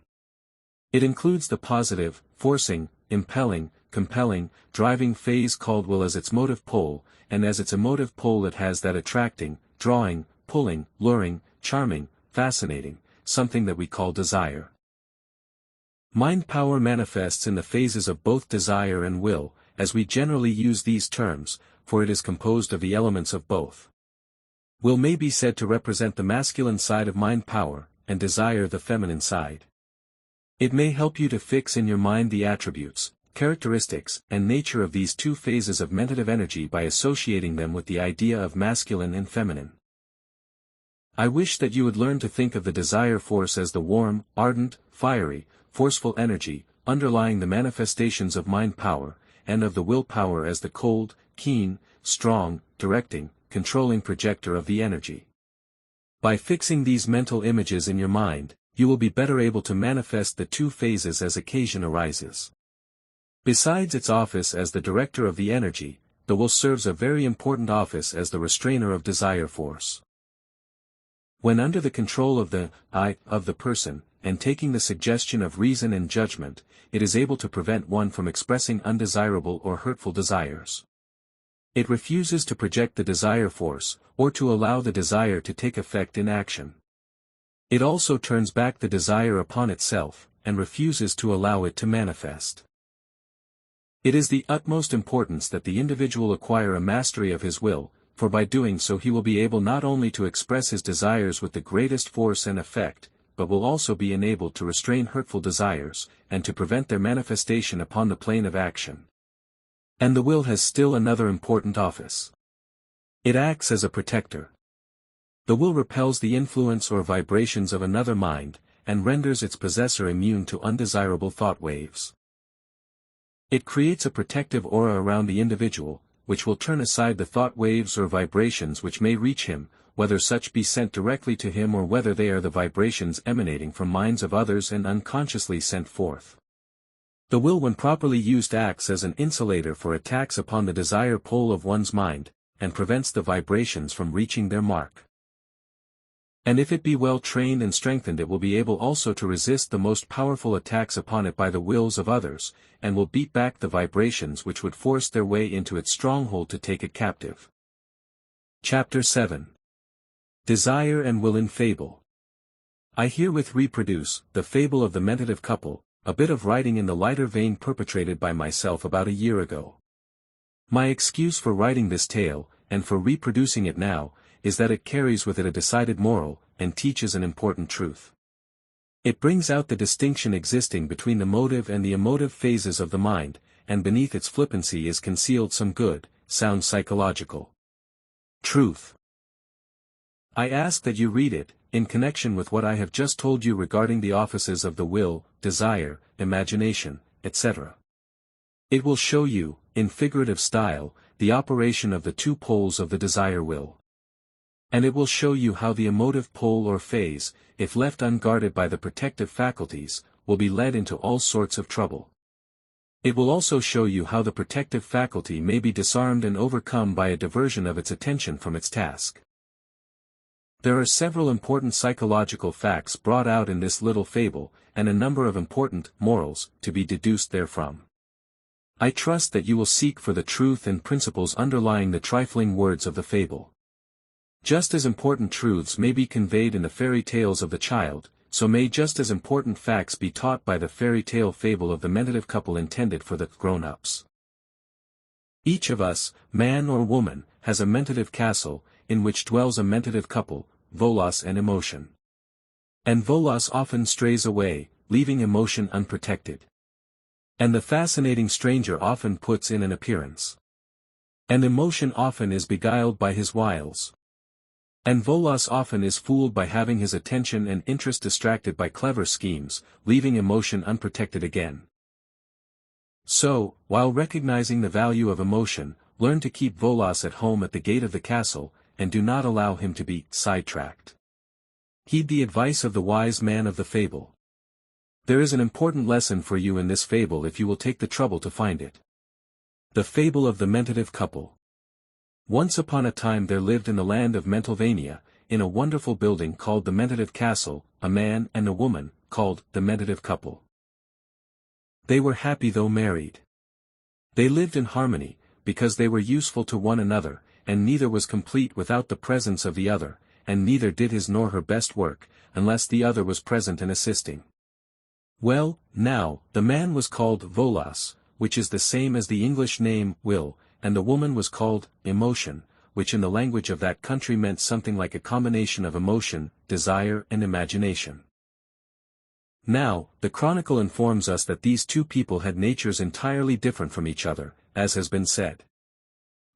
It includes the positive, forcing, impelling, compelling, driving phase called will as its motive pole, and as its emotive pole it has that attracting, drawing, pulling, luring, charming, fascinating, something that we call desire. Mind power manifests in the phases of both desire and will, as we generally use these terms, for it is composed of the elements of both. Will may be said to represent the masculine side of mind power, and desire the feminine side. It may help you to fix in your mind the attributes, characteristics, and nature of these two phases of mentative energy by associating them with the idea of masculine and feminine. I wish that you would learn to think of the desire force as the warm, ardent, fiery, forceful energy, underlying the manifestations of mind power, and of the will power as the cold, keen, strong, directing, controlling projector of the energy. By fixing these mental images in your mind, you will be better able to manifest the two phases as occasion arises. Besides its office as the director of the energy, the will serves a very important office as the restrainer of desire force. When under the control of the I of the person, and taking the suggestion of reason and judgment, it is able to prevent one from expressing undesirable or hurtful desires. It refuses to project the desire force, or to allow the desire to take effect in action. It also turns back the desire upon itself, and refuses to allow it to manifest. It is the utmost importance that the individual acquire a mastery of his will, for by doing so he will be able not only to express his desires with the greatest force and effect, but will also be enabled to restrain hurtful desires, and to prevent their manifestation upon the plane of action. And the will has still another important office. It acts as a protector. The will repels the influence or vibrations of another mind, and renders its possessor immune to undesirable thought waves. It creates a protective aura around the individual, which will turn aside the thought waves or vibrations which may reach him, whether such be sent directly to him or whether they are the vibrations emanating from minds of others and unconsciously sent forth. The will when properly used acts as an insulator for attacks upon the desire pole of one's mind, and prevents the vibrations from reaching their mark. And if it be well trained and strengthened, it will be able also to resist the most powerful attacks upon it by the wills of others, and will beat back the vibrations which would force their way into its stronghold to take it captive. Chapter 7. Desire and Will in Fable. I herewith reproduce the Fable of the Mentative Couple, a bit of writing in the lighter vein perpetrated by myself about a year ago. My excuse for writing this tale, and for reproducing it now, is that it carries with it a decided moral, and teaches an important truth. It brings out the distinction existing between the motive and the emotive phases of the mind, and beneath its flippancy is concealed some good, sound psychological truth. I ask that you read it, in connection with what I have just told you regarding the offices of the will, desire, imagination, etc. It will show you, in figurative style, the operation of the two poles of the desire will. And it will show you how the emotive pole or phase, if left unguarded by the protective faculties, will be led into all sorts of trouble. It will also show you how the protective faculty may be disarmed and overcome by a diversion of its attention from its task. There are several important psychological facts brought out in this little fable, and a number of important morals to be deduced therefrom. I trust that you will seek for the truth and principles underlying the trifling words of the fable. Just as important truths may be conveyed in the fairy tales of the child, so may just as important facts be taught by the fairy tale fable of the mentative couple intended for the grown-ups. Each of us, man or woman, has a mentative castle, in which dwells a mentative couple, Volos and emotion. And Volos often strays away, leaving emotion unprotected. And the fascinating stranger often puts in an appearance. And emotion often is beguiled by his wiles. And Volos often is fooled by having his attention and interest distracted by clever schemes, leaving emotion unprotected again. So, while recognizing the value of emotion, learn to keep Volos at home at the gate of the castle, and do not allow him to be sidetracked. Heed the advice of the wise man of the fable. There is an important lesson for you in this fable if you will take the trouble to find it. The Fable of the Mentative Couple. Once upon a time there lived in the land of Mental-Dynamo, in a wonderful building called the Mentative Castle, a man and a woman, called the Mentative Couple. They were happy though married. They lived in harmony, because they were useful to one another, and neither was complete without the presence of the other, and neither did his nor her best work, unless the other was present and assisting. Well, now, the man was called Volos, which is the same as the English name will, and the woman was called emotion, which in the language of that country meant something like a combination of emotion, desire and imagination. Now, the chronicle informs us that these two people had natures entirely different from each other, as has been said.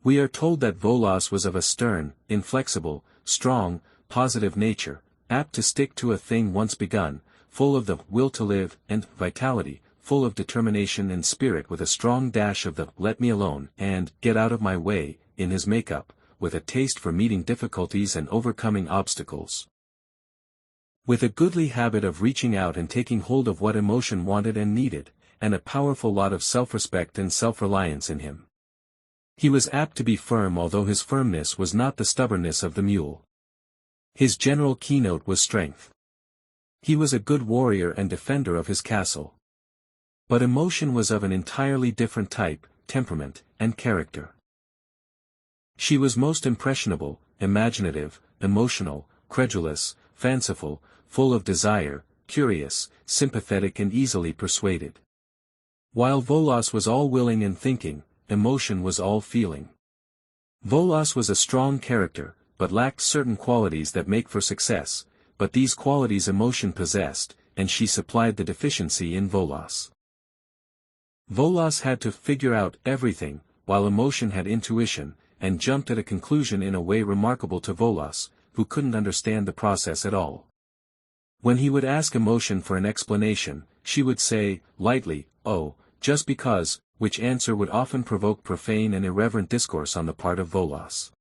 We are told that Volos was of a stern, inflexible, strong, positive nature, apt to stick to a thing once begun, full of the will to live and vitality, full of determination and spirit with a strong dash of the let me alone and get out of my way in his makeup, with a taste for meeting difficulties and overcoming obstacles. With a goodly habit of reaching out and taking hold of what emotion wanted and needed, and a powerful lot of self-respect and self-reliance in him. He was apt to be firm, although his firmness was not the stubbornness of the mule. His general keynote was strength. He was a good warrior and defender of his castle. But emotion was of an entirely different type, temperament, and character. She was most impressionable, imaginative, emotional, credulous, fanciful, full of desire, curious, sympathetic and easily persuaded. While Volos was all willing and thinking, emotion was all feeling. Volos was a strong character, but lacked certain qualities that make for success, but these qualities emotion possessed, and she supplied the deficiency in Volos. Volos had to figure out everything, while emotion had intuition, and jumped at a conclusion in a way remarkable to Volos, who couldn't understand the process at all. When he would ask Emotion for an explanation, she would say, lightly, "Oh, just because," which answer would often provoke profane and irreverent discourse on the part of Volos.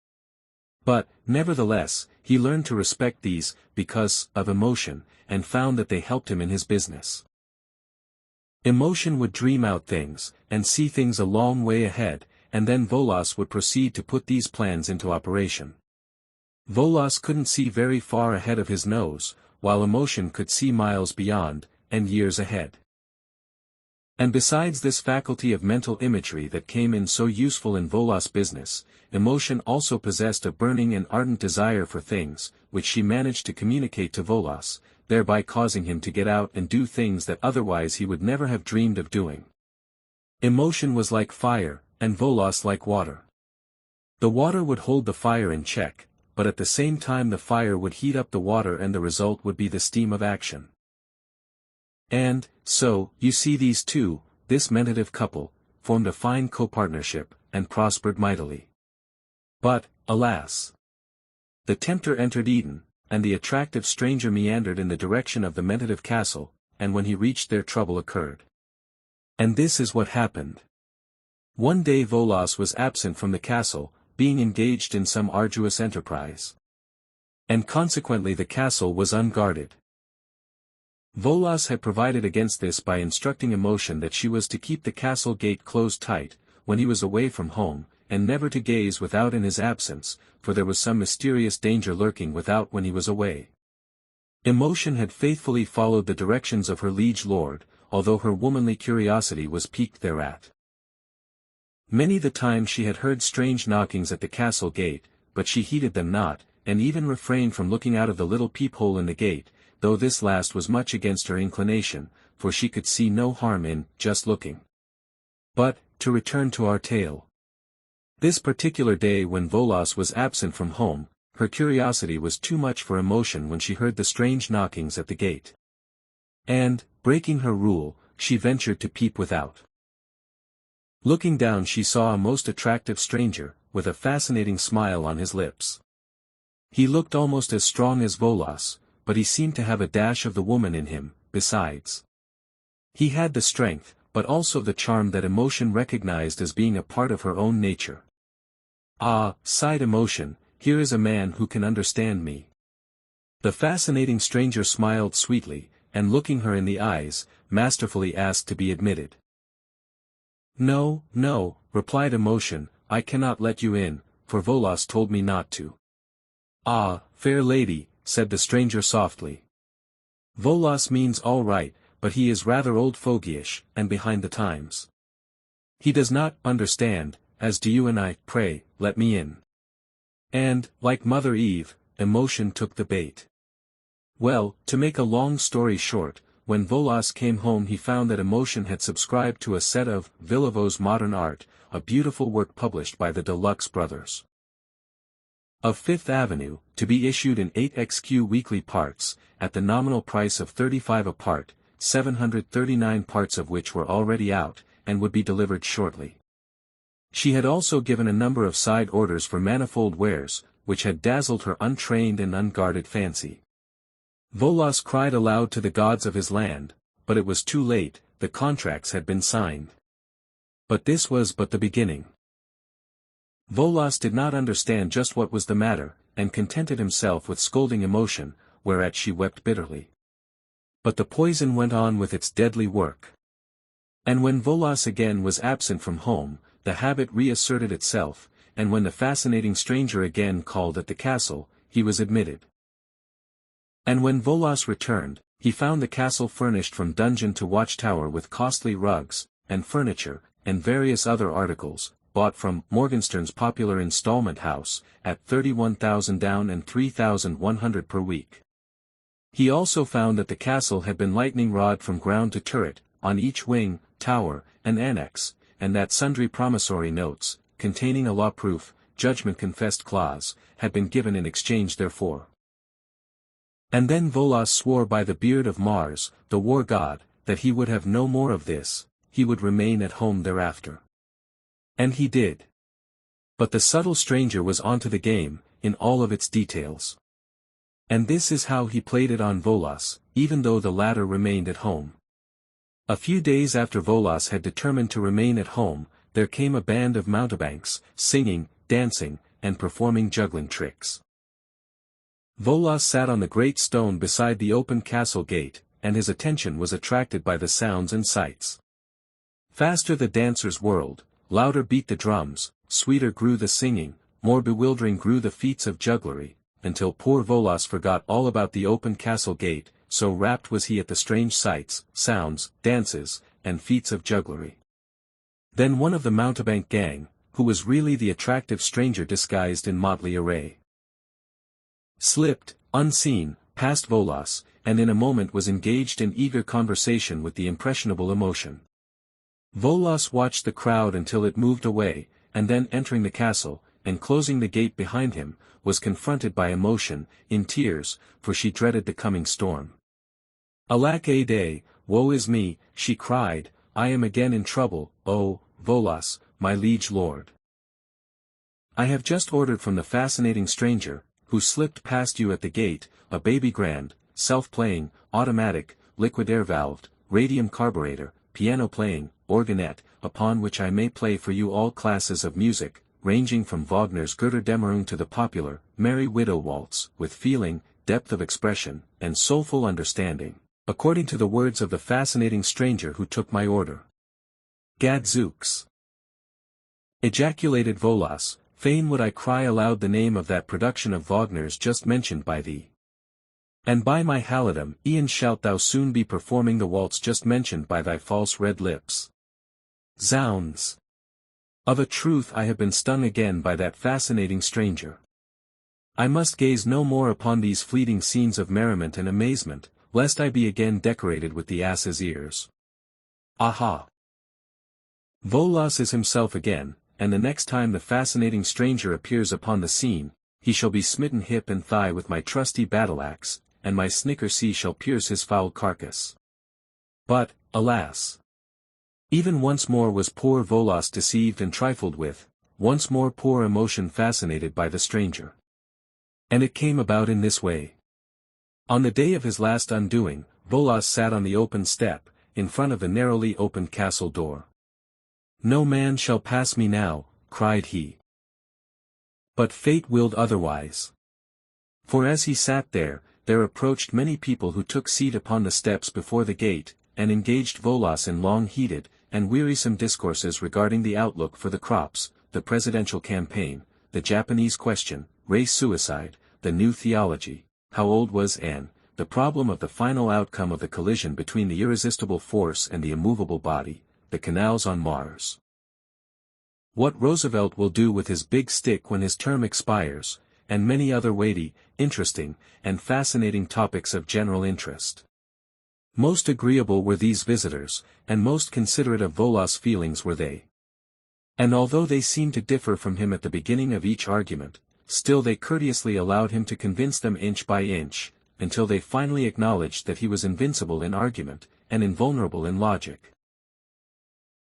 But, nevertheless, he learned to respect these, because of Emotion, and found that they helped him in his business. Emotion would dream out things, and see things a long way ahead, and then Volos would proceed to put these plans into operation. Volos couldn't see very far ahead of his nose, while Emotion could see miles beyond, and years ahead. And besides this faculty of mental imagery that came in so useful in Volos' business, Emotion also possessed a burning and ardent desire for things, which she managed to communicate to Volos, thereby causing him to get out and do things that otherwise he would never have dreamed of doing. Emotion was like fire, and Volos like water. The water would hold the fire in check, but at the same time the fire would heat up the water and the result would be the steam of action. And, so, you see these two, this mentative couple, formed a fine co-partnership, and prospered mightily. But, alas! The tempter entered Eden, and the attractive stranger meandered in the direction of the mentative castle, and when he reached there trouble occurred. And this is what happened. One day Volos was absent from the castle, being engaged in some arduous enterprise. And consequently the castle was unguarded. Volos had provided against this by instructing Emotion that she was to keep the castle gate closed tight, when he was away from home, and never to gaze without in his absence, for there was some mysterious danger lurking without when he was away. Emotion had faithfully followed the directions of her liege lord, although her womanly curiosity was piqued thereat. Many the time she had heard strange knockings at the castle gate, but she heeded them not, and even refrained from looking out of the little peephole in the gate, though this last was much against her inclination, for she could see no harm in just looking. But, to return to our tale. This particular day when Volos was absent from home, her curiosity was too much for Emotion when she heard the strange knockings at the gate. And, breaking her rule, she ventured to peep without. Looking down she saw a most attractive stranger, with a fascinating smile on his lips. He looked almost as strong as Volos, but he seemed to have a dash of the woman in him, besides. He had the strength, but also the charm that Emotion recognized as being a part of her own nature. "Ah," sighed Emotion, "here is a man who can understand me." The fascinating stranger smiled sweetly, and looking her in the eyes, masterfully asked to be admitted. "No, no," replied Emotion, "I cannot let you in, for Volos told me not to." "Ah, fair lady," said the stranger softly. "Volos means all right, but he is rather old fogyish, and behind the times. He does not understand, as do you and I. Pray, let me in." And, like Mother Eve, Emotion took the bait. Well, to make a long story short, when Volos came home he found that Emotion had subscribed to a set of Villavo's Modern Art, a beautiful work published by the Deluxe Brothers of Fifth Avenue, to be issued in 8xq weekly parts, at the nominal price of 35 a part, 739 parts of which were already out, and would be delivered shortly. She had also given a number of side orders for manifold wares, which had dazzled her untrained and unguarded fancy. Volos cried aloud to the gods of his land, but it was too late, the contracts had been signed. But this was but the beginning. Volos did not understand just what was the matter, and contented himself with scolding Emotion, whereat she wept bitterly. But the poison went on with its deadly work. And when Volos again was absent from home, the habit reasserted itself, and when the fascinating stranger again called at the castle, he was admitted. And when Volos returned, he found the castle furnished from dungeon to watchtower with costly rugs, and furniture, and various other articles, bought from Morgenstern's popular installment house, at 31,000 down and 3,100 per week. He also found that the castle had been lightning rod from ground to turret, on each wing, tower, and annex, and that sundry promissory notes, containing a law-proof, judgment-confessed clause, had been given in exchange therefor. And then Volos swore by the beard of Mars, the war god, that he would have no more of this, he would remain at home thereafter. And he did. But the subtle stranger was onto the game, in all of its details. And this is how he played it on Volas, even though the latter remained at home. A few days after Volas had determined to remain at home, there came a band of mountebanks, singing, dancing, and performing juggling tricks. Volas sat on the great stone beside the open castle gate, and his attention was attracted by the sounds and sights. Faster the dancers whirled, louder beat the drums, sweeter grew the singing, more bewildering grew the feats of jugglery, until poor Volas forgot all about the open castle gate, so rapt was he at the strange sights, sounds, dances, and feats of jugglery. Then one of the mountebank gang, who was really the attractive stranger disguised in motley array, slipped, unseen, past Volas, and in a moment was engaged in eager conversation with the impressionable emotion. Volas watched the crowd until it moved away, and then entering the castle, and closing the gate behind him, was confronted by emotion, in tears, for she dreaded the coming storm. "Alack a day, woe is me," she cried, "I am again in trouble, oh, Volas, my liege lord. I have just ordered from the fascinating stranger, who slipped past you at the gate, a baby grand, self-playing, automatic, liquid air-valved, radium carburetor, piano-playing, organette, upon which I may play for you all classes of music, ranging from Wagner's Götterdämmerung to the popular, Merry Widow Waltz, with feeling, depth of expression, and soulful understanding, according to the words of the fascinating stranger who took my order." "Gadzooks!" ejaculated Volas, "fain would I cry aloud the name of that production of Wagner's just mentioned by thee. And by my halidom, e'en shalt thou soon be performing the waltz just mentioned by thy false red lips. Zounds! Of a truth I have been stung again by that fascinating stranger. I must gaze no more upon these fleeting scenes of merriment and amazement, lest I be again decorated with the ass's ears. Aha! Volas is himself again, and the next time the fascinating stranger appears upon the scene, he shall be smitten hip and thigh with my trusty battle-axe, and my snicker-sea shall pierce his foul carcass. But, alas! Even once more was poor Volas deceived and trifled with, once more poor emotion fascinated by the stranger. And it came about in this way. On the day of his last undoing, Volas sat on the open step, in front of the narrowly opened castle door. "No man shall pass me now," cried he. But fate willed otherwise. For as he sat there approached many people who took seat upon the steps before the gate, and engaged Volas in long heated, and wearisome discourses regarding the outlook for the crops, the presidential campaign, the Japanese question, race suicide, the new theology, how old was Anne, the problem of the final outcome of the collision between the irresistible force and the immovable body, the canals on Mars. What Roosevelt will do with his big stick when his term expires, and many other weighty, interesting, and fascinating topics of general interest. Most agreeable were these visitors, and most considerate of Volas' feelings were they. And although they seemed to differ from him at the beginning of each argument, still they courteously allowed him to convince them inch by inch, until they finally acknowledged that he was invincible in argument, and invulnerable in logic.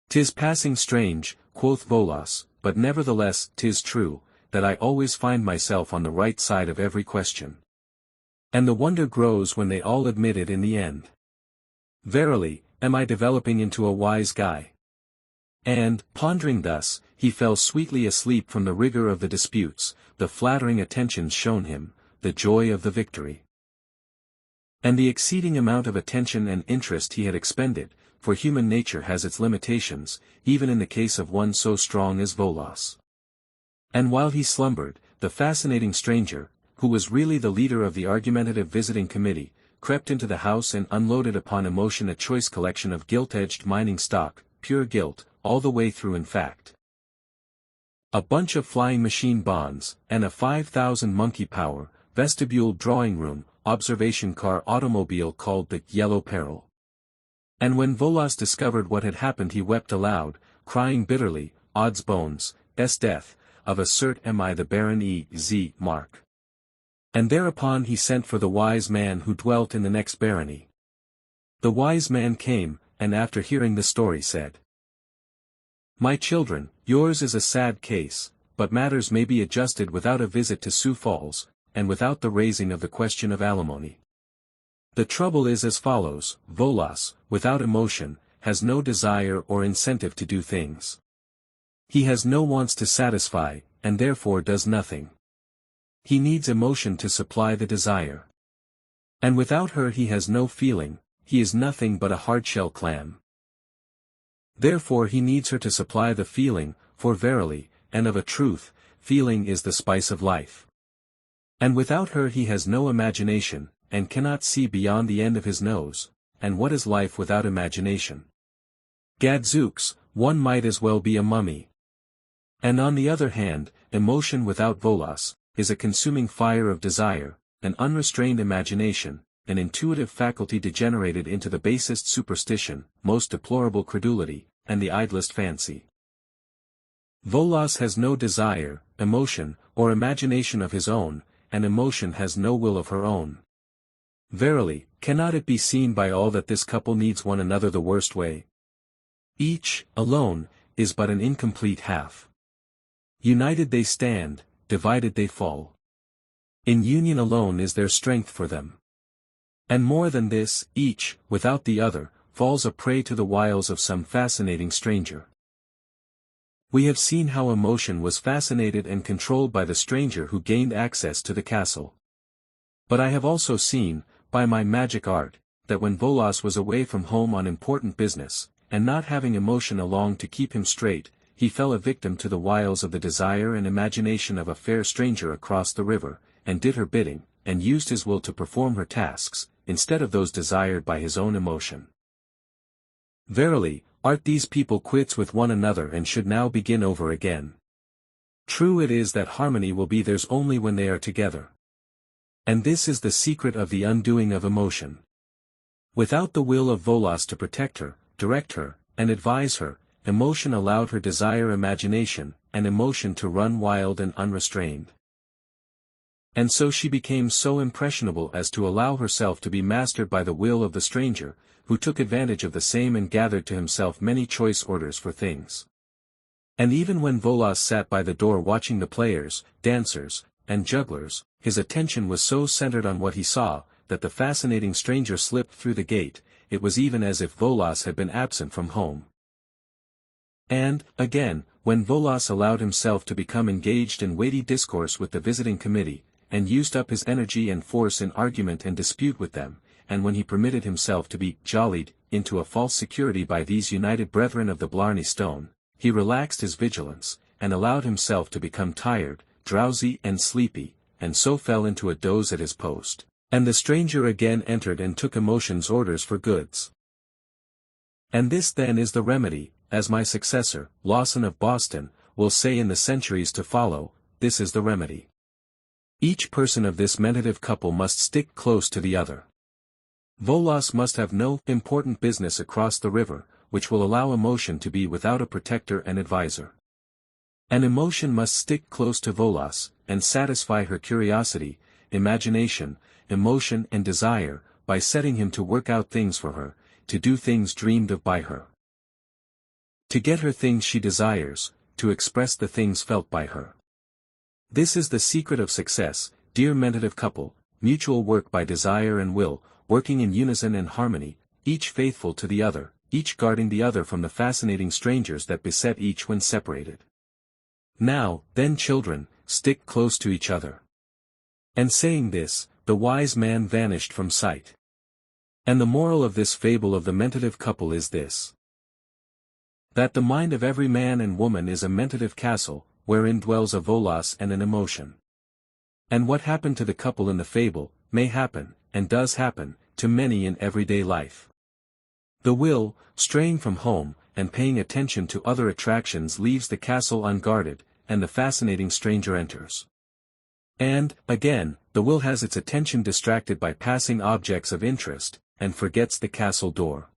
"'Tis passing strange," quoth Volas, "but nevertheless 'tis true, that I always find myself on the right side of every question. And the wonder grows when they all admit it in the end. Verily, am I developing into a wise guy?" And, pondering thus, he fell sweetly asleep from the rigor of the disputes, the flattering attentions shown him, the joy of the victory, and the exceeding amount of attention and interest he had expended, for human nature has its limitations, even in the case of one so strong as Volas. And while he slumbered, the fascinating stranger, who was really the leader of the argumentative visiting committee, crept into the house and unloaded upon emotion a choice collection of gilt-edged mining stock, pure gilt, all the way through in fact. A bunch of flying machine bonds, and a 5,000 monkey power, vestibule drawing room, observation car automobile called the Yellow Peril. And when Volas discovered what had happened he wept aloud, crying bitterly, "Odds bones, death, of a cert am I the Baron E.Z. Mark." And thereupon he sent for the wise man who dwelt in the next barony. The wise man came, and after hearing the story said, "My children, yours is a sad case, but matters may be adjusted without a visit to Sioux Falls, and without the raising of the question of alimony. The trouble is as follows: Volos, without emotion, has no desire or incentive to do things. He has no wants to satisfy, and therefore does nothing. He needs emotion to supply the desire. And without her he has no feeling, he is nothing but a hardshell clam. Therefore he needs her to supply the feeling, for verily, and of a truth, feeling is the spice of life. And without her he has no imagination, and cannot see beyond the end of his nose, and what is life without imagination? Gadzooks, one might as well be a mummy. And on the other hand, emotion without Volos, is a consuming fire of desire, an unrestrained imagination, an intuitive faculty degenerated into the basest superstition, most deplorable credulity, and the idlest fancy. Volos has no desire, emotion, or imagination of his own, and emotion has no will of her own. Verily, cannot it be seen by all that this couple needs one another the worst way? Each, alone, is but an incomplete half. United they stand, divided they fall. In union alone is there strength for them. And more than this, each, without the other, falls a prey to the wiles of some fascinating stranger. We have seen how emotion was fascinated and controlled by the stranger who gained access to the castle. But I have also seen, by my magic art, that when Volos was away from home on important business, and not having emotion along to keep him straight, he fell a victim to the wiles of the desire and imagination of a fair stranger across the river, and did her bidding, and used his will to perform her tasks, instead of those desired by his own emotion. Verily, art these people quits with one another and should now begin over again. True it is that harmony will be theirs only when they are together. And this is the secret of the undoing of emotion. Without the will of Volos to protect her, direct her, and advise her, emotion allowed her desire imagination, and emotion to run wild and unrestrained. And so she became so impressionable as to allow herself to be mastered by the will of the stranger, who took advantage of the same and gathered to himself many choice orders for things. And even when Volos sat by the door watching the players, dancers, and jugglers, his attention was so centered on what he saw, that the fascinating stranger slipped through the gate. It was even as if Volos had been absent from home. And, again, when Volos allowed himself to become engaged in weighty discourse with the visiting committee, and used up his energy and force in argument and dispute with them, and when he permitted himself to be jollied into a false security by these united brethren of the Blarney Stone, he relaxed his vigilance, and allowed himself to become tired, drowsy and sleepy, and so fell into a doze at his post, and the stranger again entered and took emotion's orders for goods. And this then is the remedy, as my successor, Lawson of Boston, will say in the centuries to follow, this is the remedy. Each person of this mentative couple must stick close to the other. Volos must have no important business across the river, which will allow emotion to be without a protector and advisor. And emotion must stick close to Volos, and satisfy her curiosity, imagination, emotion and desire, by setting him to work out things for her, to do things dreamed of by her. To get her things she desires, to express the things felt by her. This is the secret of success, dear mentative couple, mutual work by desire and will, working in unison and harmony, each faithful to the other, each guarding the other from the fascinating strangers that beset each when separated. Now, then children, stick close to each other. And saying this, the wise man vanished from sight. And the moral of this fable of the mentative couple is this: that the mind of every man and woman is a mentative castle, wherein dwells a Volos and an emotion. And what happened to the couple in the fable, may happen, and does happen, to many in everyday life. The will, straying from home, and paying attention to other attractions leaves the castle unguarded, and the fascinating stranger enters. And, again, the will has its attention distracted by passing objects of interest, and forgets the castle door.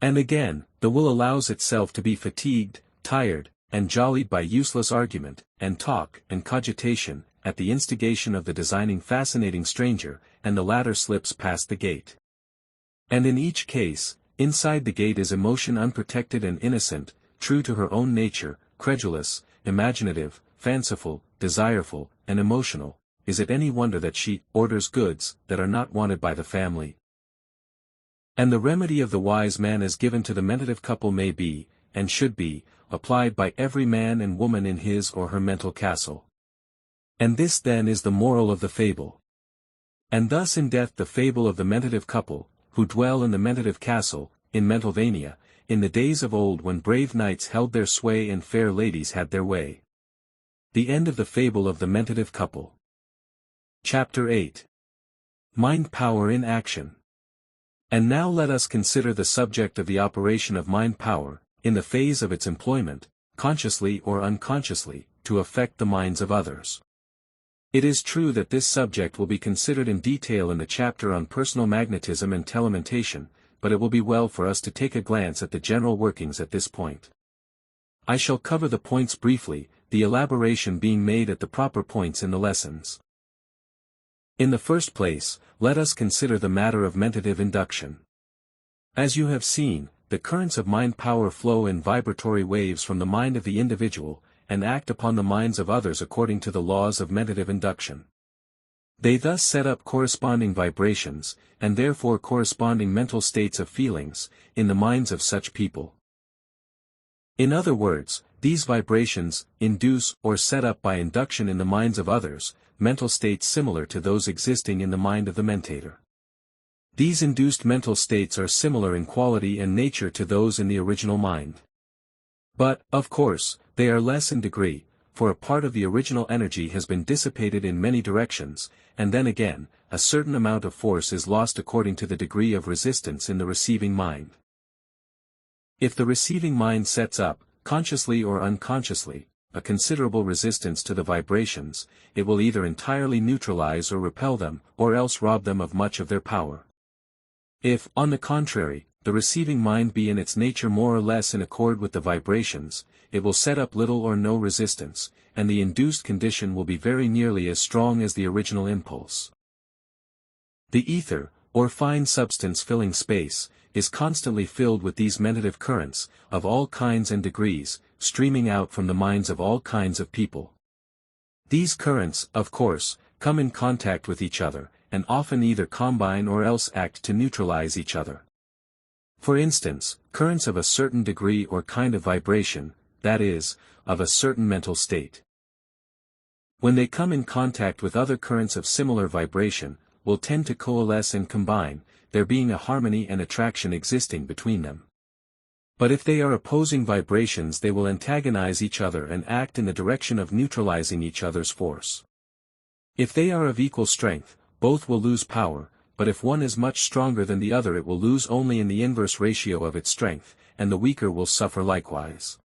And again, the will allows itself to be fatigued, tired, and jollied by useless argument, and talk, and cogitation, at the instigation of the designing fascinating stranger, and the latter slips past the gate. And in each case, inside the gate is emotion unprotected and innocent, true to her own nature, credulous, imaginative, fanciful, desireful, and emotional, is it any wonder that she orders goods that are not wanted by the family? And the remedy of the wise man as given to the mentative couple may be, and should be, applied by every man and woman in his or her mental castle. And this then is the moral of the fable. And thus endeth the fable of the mentative couple, who dwell in the mentative castle, in Mental-Dynamo, in the days of old when brave knights held their sway and fair ladies had their way. The end of the fable of the mentative couple. Chapter 8. Mind Power in Action. And now let us consider the subject of the operation of mind power, in the phase of its employment, consciously or unconsciously, to affect the minds of others. It is true that this subject will be considered in detail in the chapter on personal magnetism and telementation, but it will be well for us to take a glance at the general workings at this point. I shall cover the points briefly, the elaboration being made at the proper points in the lessons. In the first place, let us consider the matter of mentative induction. As you have seen, the currents of mind power flow in vibratory waves from the mind of the individual, and act upon the minds of others according to the laws of mentative induction. They thus set up corresponding vibrations, and therefore corresponding mental states of feelings, in the minds of such people. In other words, these vibrations induce or set up by induction in the minds of others, mental states similar to those existing in the mind of the mentator. These induced mental states are similar in quality and nature to those in the original mind. But, of course, they are less in degree, for a part of the original energy has been dissipated in many directions, and then again, a certain amount of force is lost according to the degree of resistance in the receiving mind. If the receiving mind sets up, consciously or unconsciously, a considerable resistance to the vibrations, it will either entirely neutralize or repel them, or else rob them of much of their power. If, on the contrary, the receiving mind be in its nature more or less in accord with the vibrations, it will set up little or no resistance, and the induced condition will be very nearly as strong as the original impulse. The ether, or fine substance filling space, is constantly filled with these mentative currents, of all kinds and degrees, streaming out from the minds of all kinds of people. These currents, of course, come in contact with each other, and often either combine or else act to neutralize each other. For instance, currents of a certain degree or kind of vibration, that is, of a certain mental state. When they come in contact with other currents of similar vibration, will tend to coalesce and combine, there being a harmony and attraction existing between them. But if they are opposing vibrations, they will antagonize each other and act in the direction of neutralizing each other's force. If they are of equal strength, both will lose power, but if one is much stronger than the other it will lose only in the inverse ratio of its strength, and the weaker will suffer likewise.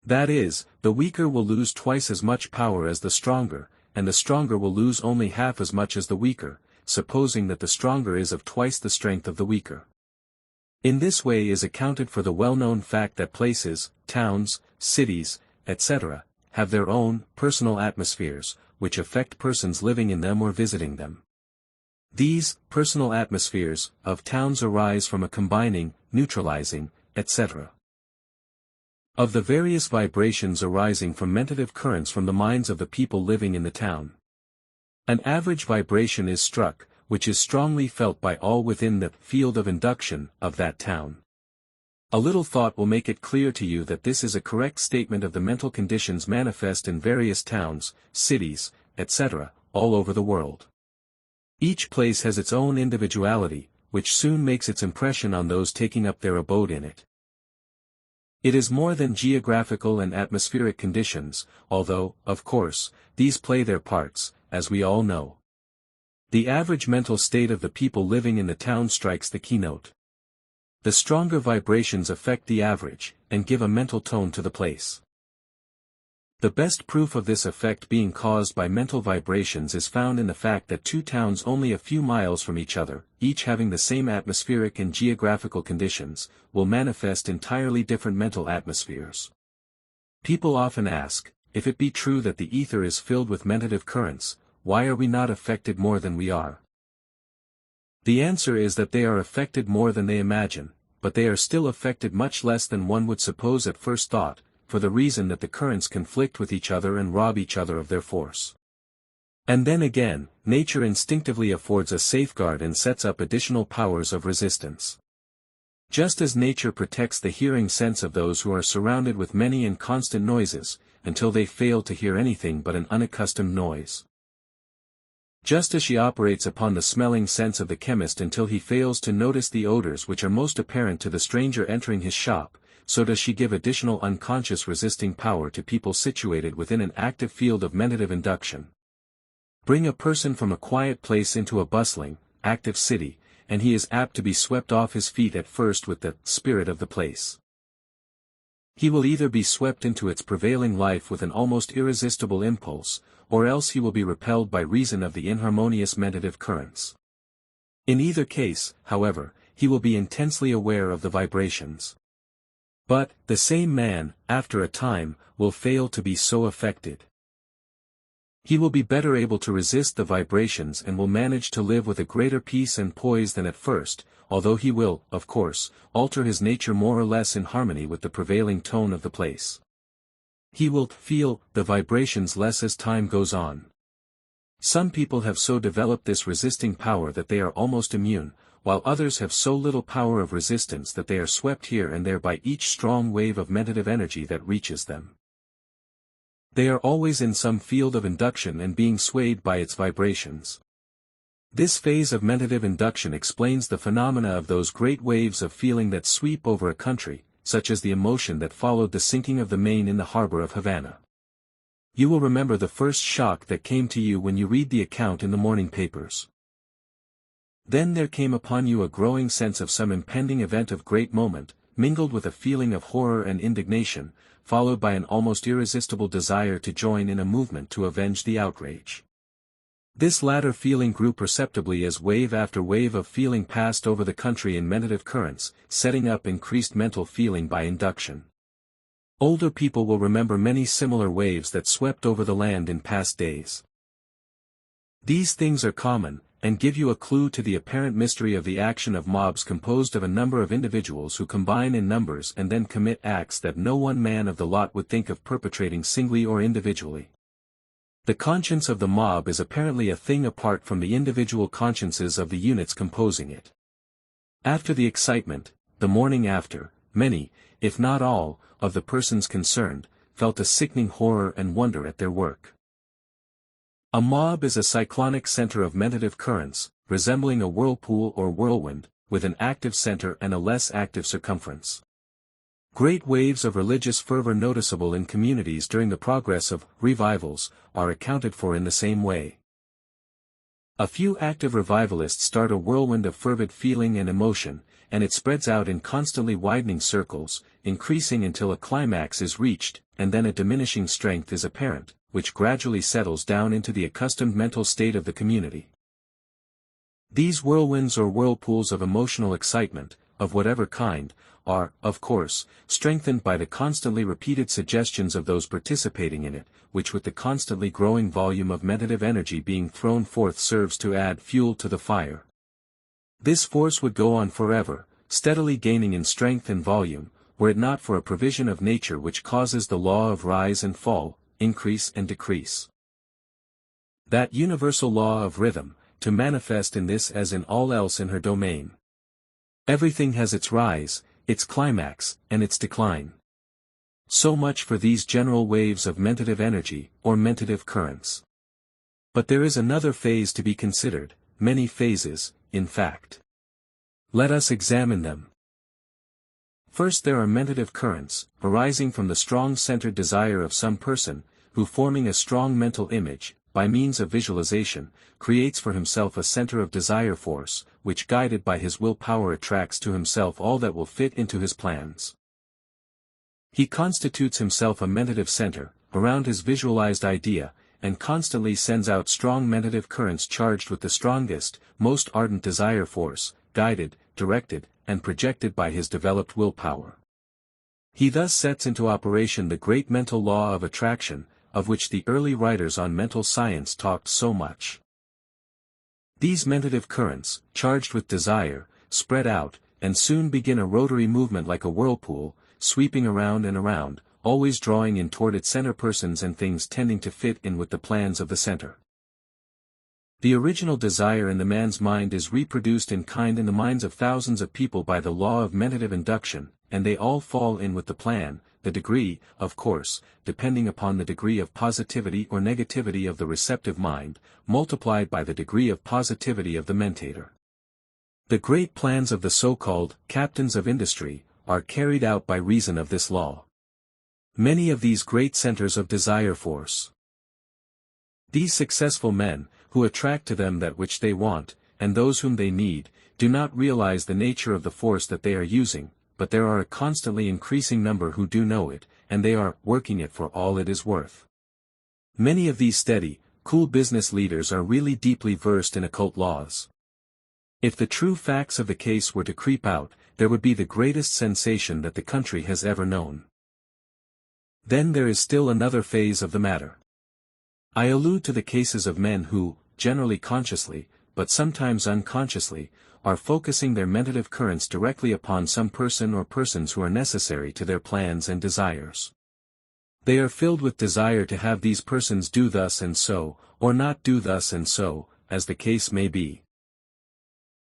That is, the weaker will lose twice as much power as the stronger, and the stronger will lose only half as much as the weaker, supposing that the stronger is of twice the strength of the weaker. In this way is accounted for the well-known fact that places, towns, cities, etc., have their own personal atmospheres, which affect persons living in them or visiting them. These personal atmospheres of towns arise from a combining, neutralizing, etc. of the various vibrations arising from mentative currents from the minds of the people living in the town. An average vibration is struck, which is strongly felt by all within the field of induction of that town. A little thought will make it clear to you that this is a correct statement of the mental conditions manifest in various towns, cities, etc., all over the world. Each place has its own individuality, which soon makes its impression on those taking up their abode in it. It is more than geographical and atmospheric conditions, although, of course, these play their parts, as we all know. The average mental state of the people living in the town strikes the keynote. The stronger vibrations affect the average, and give a mental tone to the place. The best proof of this effect being caused by mental vibrations is found in the fact that two towns only a few miles from each other, each having the same atmospheric and geographical conditions, will manifest entirely different mental atmospheres. People often ask, if it be true that the ether is filled with mentative currents, why are we not affected more than we are? The answer is that they are affected more than they imagine, but they are still affected much less than one would suppose at first thought, for the reason that the currents conflict with each other and rob each other of their force. And then again, nature instinctively affords a safeguard and sets up additional powers of resistance. Just as nature protects the hearing sense of those who are surrounded with many and constant noises, until they fail to hear anything but an unaccustomed noise. Just as she operates upon the smelling sense of the chemist until he fails to notice the odors which are most apparent to the stranger entering his shop, so does she give additional unconscious resisting power to people situated within an active field of mentative induction. Bring a person from a quiet place into a bustling, active city, and he is apt to be swept off his feet at first with the spirit of the place. He will either be swept into its prevailing life with an almost irresistible impulse, or else he will be repelled by reason of the inharmonious mentative currents. In either case, however, he will be intensely aware of the vibrations. But, the same man, after a time, will fail to be so affected. He will be better able to resist the vibrations and will manage to live with a greater peace and poise than at first, although he will, of course, alter his nature more or less in harmony with the prevailing tone of the place. He will feel the vibrations less as time goes on. Some people have so developed this resisting power that they are almost immune, while others have so little power of resistance that they are swept here and there by each strong wave of mentative energy that reaches them. They are always in some field of induction and being swayed by its vibrations. This phase of mentative induction explains the phenomena of those great waves of feeling that sweep over a country, such as the emotion that followed the sinking of the Maine in the harbor of Havana. You will remember the first shock that came to you when you read the account in the morning papers. Then there came upon you a growing sense of some impending event of great moment, mingled with a feeling of horror and indignation, followed by an almost irresistible desire to join in a movement to avenge the outrage. This latter feeling grew perceptibly as wave after wave of feeling passed over the country in mentative currents, setting up increased mental feeling by induction. Older people will remember many similar waves that swept over the land in past days. These things are common, and give you a clue to the apparent mystery of the action of mobs composed of a number of individuals who combine in numbers and then commit acts that no one man of the lot would think of perpetrating singly or individually. The conscience of the mob is apparently a thing apart from the individual consciences of the units composing it. After the excitement, the morning after, many, if not all, of the persons concerned, felt a sickening horror and wonder at their work. A mob is a cyclonic center of mentative currents, resembling a whirlpool or whirlwind, with an active center and a less active circumference. Great waves of religious fervor noticeable in communities during the progress of revivals are accounted for in the same way. A few active revivalists start a whirlwind of fervid feeling and emotion, and it spreads out in constantly widening circles, increasing until a climax is reached, and then a diminishing strength is apparent, which gradually settles down into the accustomed mental state of the community. These whirlwinds or whirlpools of emotional excitement, of whatever kind, are, of course, strengthened by the constantly repeated suggestions of those participating in it, which with the constantly growing volume of mentative energy being thrown forth serves to add fuel to the fire. This force would go on forever, steadily gaining in strength and volume, were it not for a provision of nature which causes the law of rise and fall, increase and decrease. That universal law of rhythm, to manifest in this as in all else in her domain. Everything has its rise, its climax, and its decline. So much for these general waves of mentative energy, or mentative currents. But there is another phase to be considered, many phases, in fact. Let us examine them. First there are mentative currents, arising from the strong centered desire of some person, who forming a strong mental image, by means of visualization, creates for himself a center of desire force, which guided by his will power attracts to himself all that will fit into his plans. He constitutes himself a mentative center, around his visualized idea, and constantly sends out strong mentative currents charged with the strongest, most ardent desire force, guided, directed, and projected by his developed willpower. He thus sets into operation the great mental law of attraction, of which the early writers on mental science talked so much. These mentative currents, charged with desire, spread out, and soon begin a rotary movement like a whirlpool, sweeping around and around, always drawing in toward its center persons and things tending to fit in with the plans of the center. The original desire in the man's mind is reproduced in kind in the minds of thousands of people by the law of mentative induction, and they all fall in with the plan, the degree, of course, depending upon the degree of positivity or negativity of the receptive mind, multiplied by the degree of positivity of the mentator. The great plans of the so-called captains of industry are carried out by reason of this law. Many of these great centers of desire force. These successful men, who attract to them that which they want, and those whom they need, do not realize the nature of the force that they are using, but there are a constantly increasing number who do know it, and they are working it for all it is worth. Many of these steady, cool business leaders are really deeply versed in occult laws. If the true facts of the case were to creep out, there would be the greatest sensation that the country has ever known. Then there is still another phase of the matter. I allude to the cases of men who, generally consciously, but sometimes unconsciously, are focusing their mentative currents directly upon some person or persons who are necessary to their plans and desires. They are filled with desire to have these persons do thus and so, or not do thus and so, as the case may be.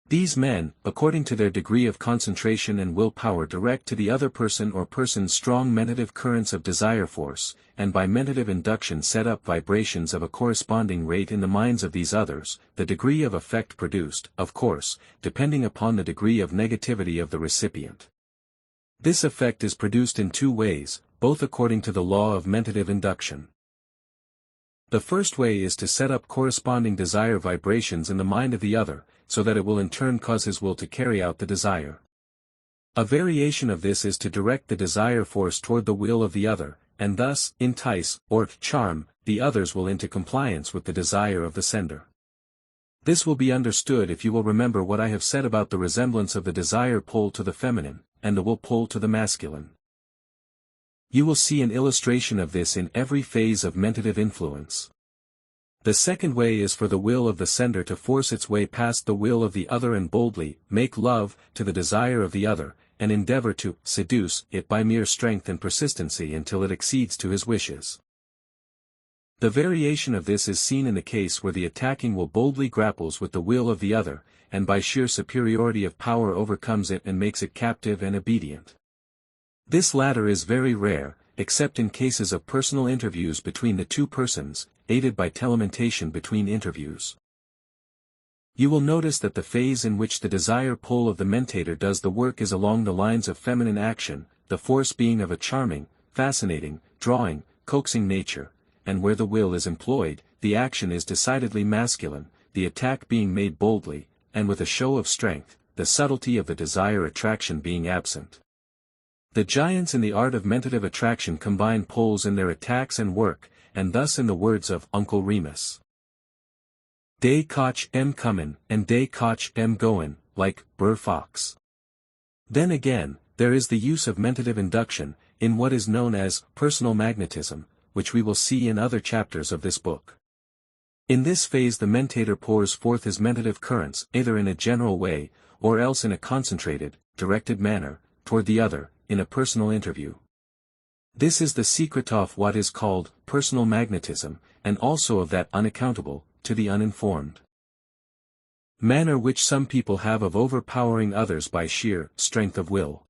These men, according to their degree of concentration and willpower, direct to the other person or persons strong mentative currents of desire force, and by mentative induction set up vibrations of a corresponding rate in the minds of these others, the degree of effect produced, of course, depending upon the degree of negativity of the recipient. This effect is produced in two ways, both according to the law of mentative induction. The first way is to set up corresponding desire vibrations in the mind of the other, so that it will in turn cause his will to carry out the desire. A variation of this is to direct the desire force toward the will of the other, and thus entice, or charm, the other's will into compliance with the desire of the sender. This will be understood if you will remember what I have said about the resemblance of the desire pole to the feminine, and the will pole to the masculine. You will see an illustration of this in every phase of mentative influence. The second way is for the will of the sender to force its way past the will of the other and boldly make love to the desire of the other, and endeavor to seduce it by mere strength and persistency until it accedes to his wishes. The variation of this is seen in the case where the attacking will boldly grapples with the will of the other, and by sheer superiority of power overcomes it and makes it captive and obedient. This latter is very rare, except in cases of personal interviews between the two persons, aided by telementation between interviews. You will notice that the phase in which the desire pole of the mentator does the work is along the lines of feminine action, the force being of a charming, fascinating, drawing, coaxing nature, and where the will is employed, the action is decidedly masculine, the attack being made boldly, and with a show of strength, the subtlety of the desire attraction being absent. The giants in the art of mentative attraction combine poles in their attacks and work, and thus in the words of Uncle Remus, "Dey koch em comin', and dey koch em goin', like Brer Fox." Then again, there is the use of mentative induction, in what is known as personal magnetism, which we will see in other chapters of this book. In this phase the mentator pours forth his mentative currents, either in a general way, or else in a concentrated, directed manner, toward the other, in a personal interview. This is the secret of what is called personal magnetism, and also of that unaccountable, to the uninformed, manner which some people have of overpowering others by sheer strength of will.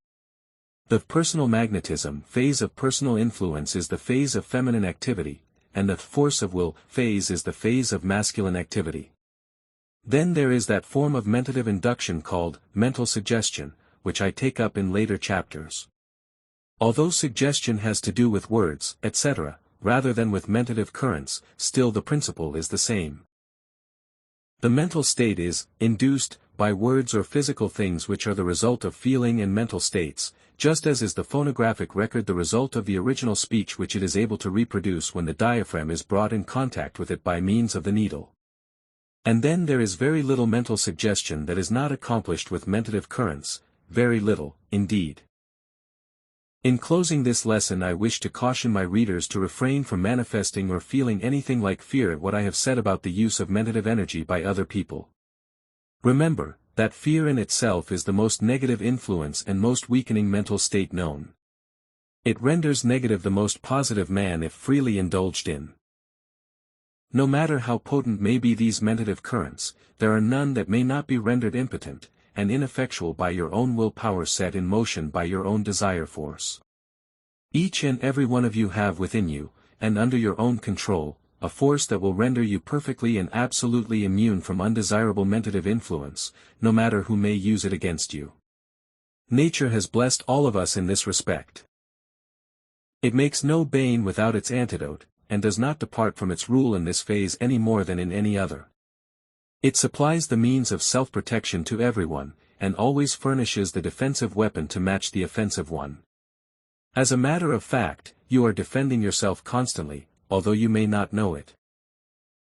The personal magnetism phase of personal influence is the phase of feminine activity, and the force of will phase is the phase of masculine activity. Then there is that form of mentative induction called mental suggestion, which I take up in later chapters. Although suggestion has to do with words, etc., rather than with mentative currents, still the principle is the same. The mental state is induced by words or physical things which are the result of feeling and mental states, just as is the phonographic record the result of the original speech which it is able to reproduce when the diaphragm is brought in contact with it by means of the needle. And then there is very little mental suggestion that is not accomplished with mentative currents, very little, indeed. In closing this lesson I wish to caution my readers to refrain from manifesting or feeling anything like fear at what I have said about the use of mentative energy by other people. Remember, that fear in itself is the most negative influence and most weakening mental state known. It renders negative the most positive man if freely indulged in. No matter how potent may be these mentative currents, there are none that may not be rendered impotent and ineffectual by your own willpower set in motion by your own desire force. Each and every one of you have within you, and under your own control, a force that will render you perfectly and absolutely immune from undesirable mentative influence, no matter who may use it against you. Nature has blessed all of us in this respect. It makes no bane without its antidote, and does not depart from its rule in this phase any more than in any other. It supplies the means of self-protection to everyone, and always furnishes the defensive weapon to match the offensive one. As a matter of fact, you are defending yourself constantly, although you may not know it.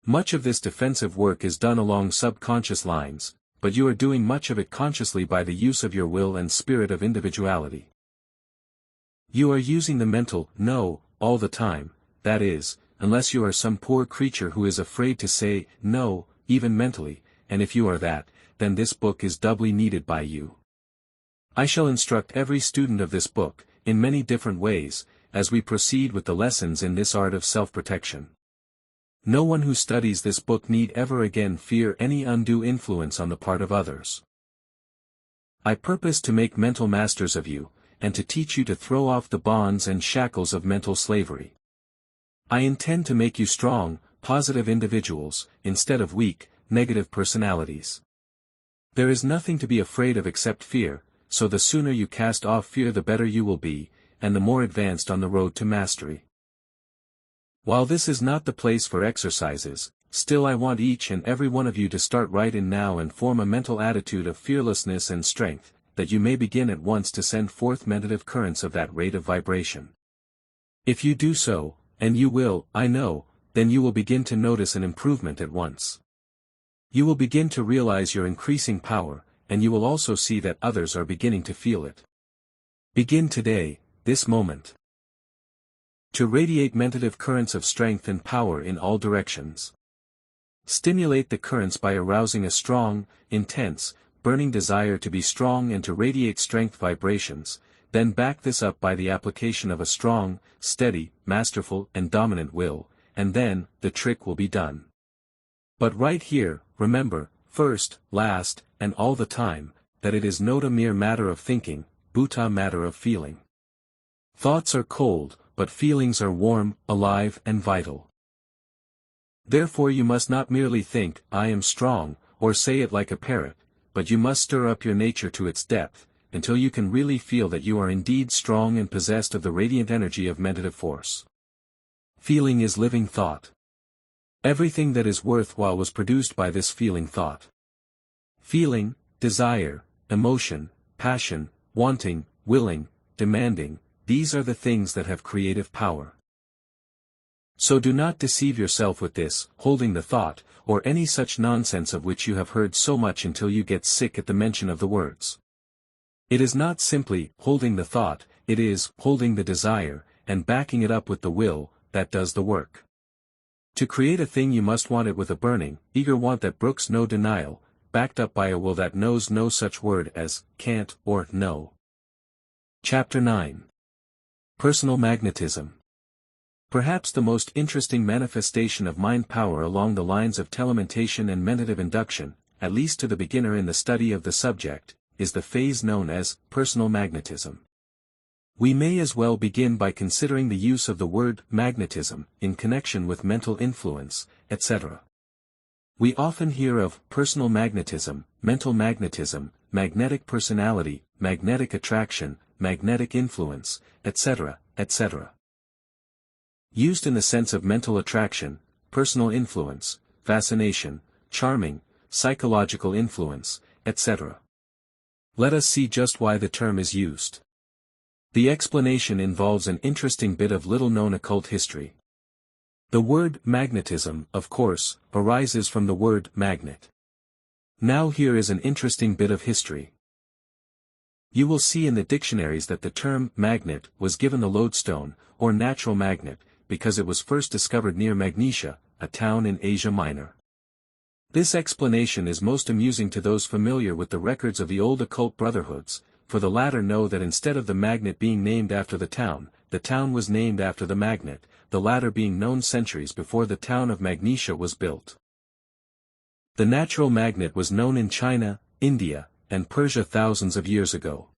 Much of this defensive work is done along subconscious lines, but you are doing much of it consciously by the use of your will and spirit of individuality. You are using the mental no all the time, that is, unless you are some poor creature who is afraid to say no, even mentally, and if you are that, then this book is doubly needed by you. I shall instruct every student of this book, in many different ways, as we proceed with the lessons in this art of self-protection. No one who studies this book need ever again fear any undue influence on the part of others. I purpose to make mental masters of you, and to teach you to throw off the bonds and shackles of mental slavery. I intend to make you strong, positive individuals, instead of weak, negative personalities. There is nothing to be afraid of except fear, so the sooner you cast off fear the better you will be, and the more advanced on the road to mastery. While this is not the place for exercises, still I want each and every one of you to start right in now and form a mental attitude of fearlessness and strength, that you may begin at once to send forth mentative currents of that rate of vibration. If you do so, and you will, I know, then you will begin to notice an improvement at once. You will begin to realize your increasing power, and you will also see that others are beginning to feel it. Begin today, this moment, to radiate mentative currents of strength and power in all directions. Stimulate the currents by arousing a strong, intense, burning desire to be strong and to radiate strength vibrations, then back this up by the application of a strong, steady, masterful and dominant will, and then, the trick will be done. But right here, remember, first, last, and all the time, that it is not a mere matter of thinking, but a matter of feeling. Thoughts are cold, but feelings are warm, alive and vital. Therefore you must not merely think, I am strong, or say it like a parrot, but you must stir up your nature to its depth, until you can really feel that you are indeed strong and possessed of the radiant energy of mentative force. Feeling is living thought. Everything that is worthwhile was produced by this feeling thought. Feeling, desire, emotion, passion, wanting, willing, demanding, these are the things that have creative power. So do not deceive yourself with this, holding the thought, or any such nonsense of which you have heard so much until you get sick at the mention of the words. It is not simply holding the thought, it is holding the desire, and backing it up with the will, that does the work. To create a thing you must want it with a burning, eager want that brooks no denial, backed up by a will that knows no such word as can't or no. Chapter 9. Personal Magnetism. Perhaps the most interesting manifestation of mind power along the lines of telementation and mentative induction, at least to the beginner in the study of the subject, is the phase known as personal magnetism. We may as well begin by considering the use of the word magnetism in connection with mental influence, etc. We often hear of personal magnetism, mental magnetism, magnetic personality, magnetic attraction, magnetic influence, etc., etc. Used in the sense of mental attraction, personal influence, fascination, charming, psychological influence, etc. Let us see just why the term is used. The explanation involves an interesting bit of little-known occult history. The word magnetism, of course, arises from the word magnet. Now here is an interesting bit of history. You will see in the dictionaries that the term magnet was given the lodestone, or natural magnet, because it was first discovered near Magnesia, a town in Asia Minor. This explanation is most amusing to those familiar with the records of the old occult brotherhoods, for the latter know that instead of the magnet being named after the town was named after the magnet, the latter being known centuries before the town of Magnesia was built. The natural magnet was known in China, India, and Persia thousands of years ago.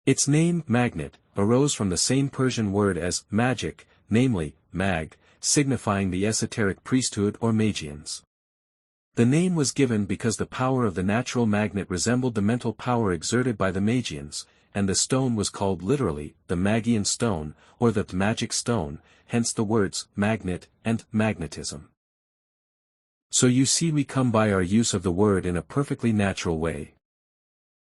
Its name, magnet, arose from the same Persian word as magic, namely, mag, signifying the esoteric priesthood or Magians. The name was given because the power of the natural magnet resembled the mental power exerted by the Magians, and the stone was called literally, the Magian stone, or the magic stone, hence the words, magnet, and magnetism. So you see we come by our use of the word in a perfectly natural way.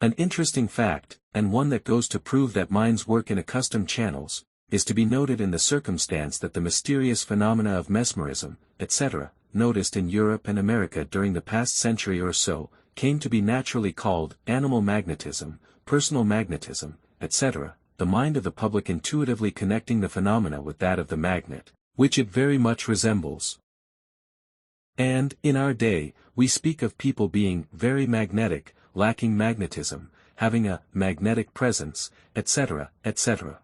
An interesting fact, and one that goes to prove that minds work in accustomed channels, is to be noted in the circumstance that the mysterious phenomena of mesmerism, etc., noticed in Europe and America during the past century or so, came to be naturally called animal magnetism, personal magnetism, etc., the mind of the public intuitively connecting the phenomena with that of the magnet, which it very much resembles. And, in our day, we speak of people being very magnetic, lacking magnetism, having a magnetic presence, etc., etc.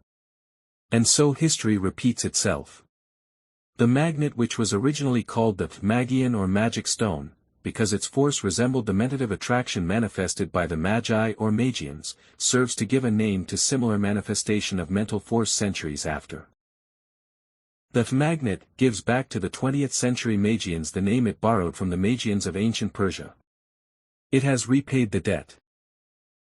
And so history repeats itself. The magnet, which was originally called the Magian or magic stone, because its force resembled the mentative attraction manifested by the Magi or Magians, serves to give a name to similar manifestation of mental force centuries after. The magnet gives back to the 20th century Magians the name it borrowed from the Magians of ancient Persia. It has repaid the debt.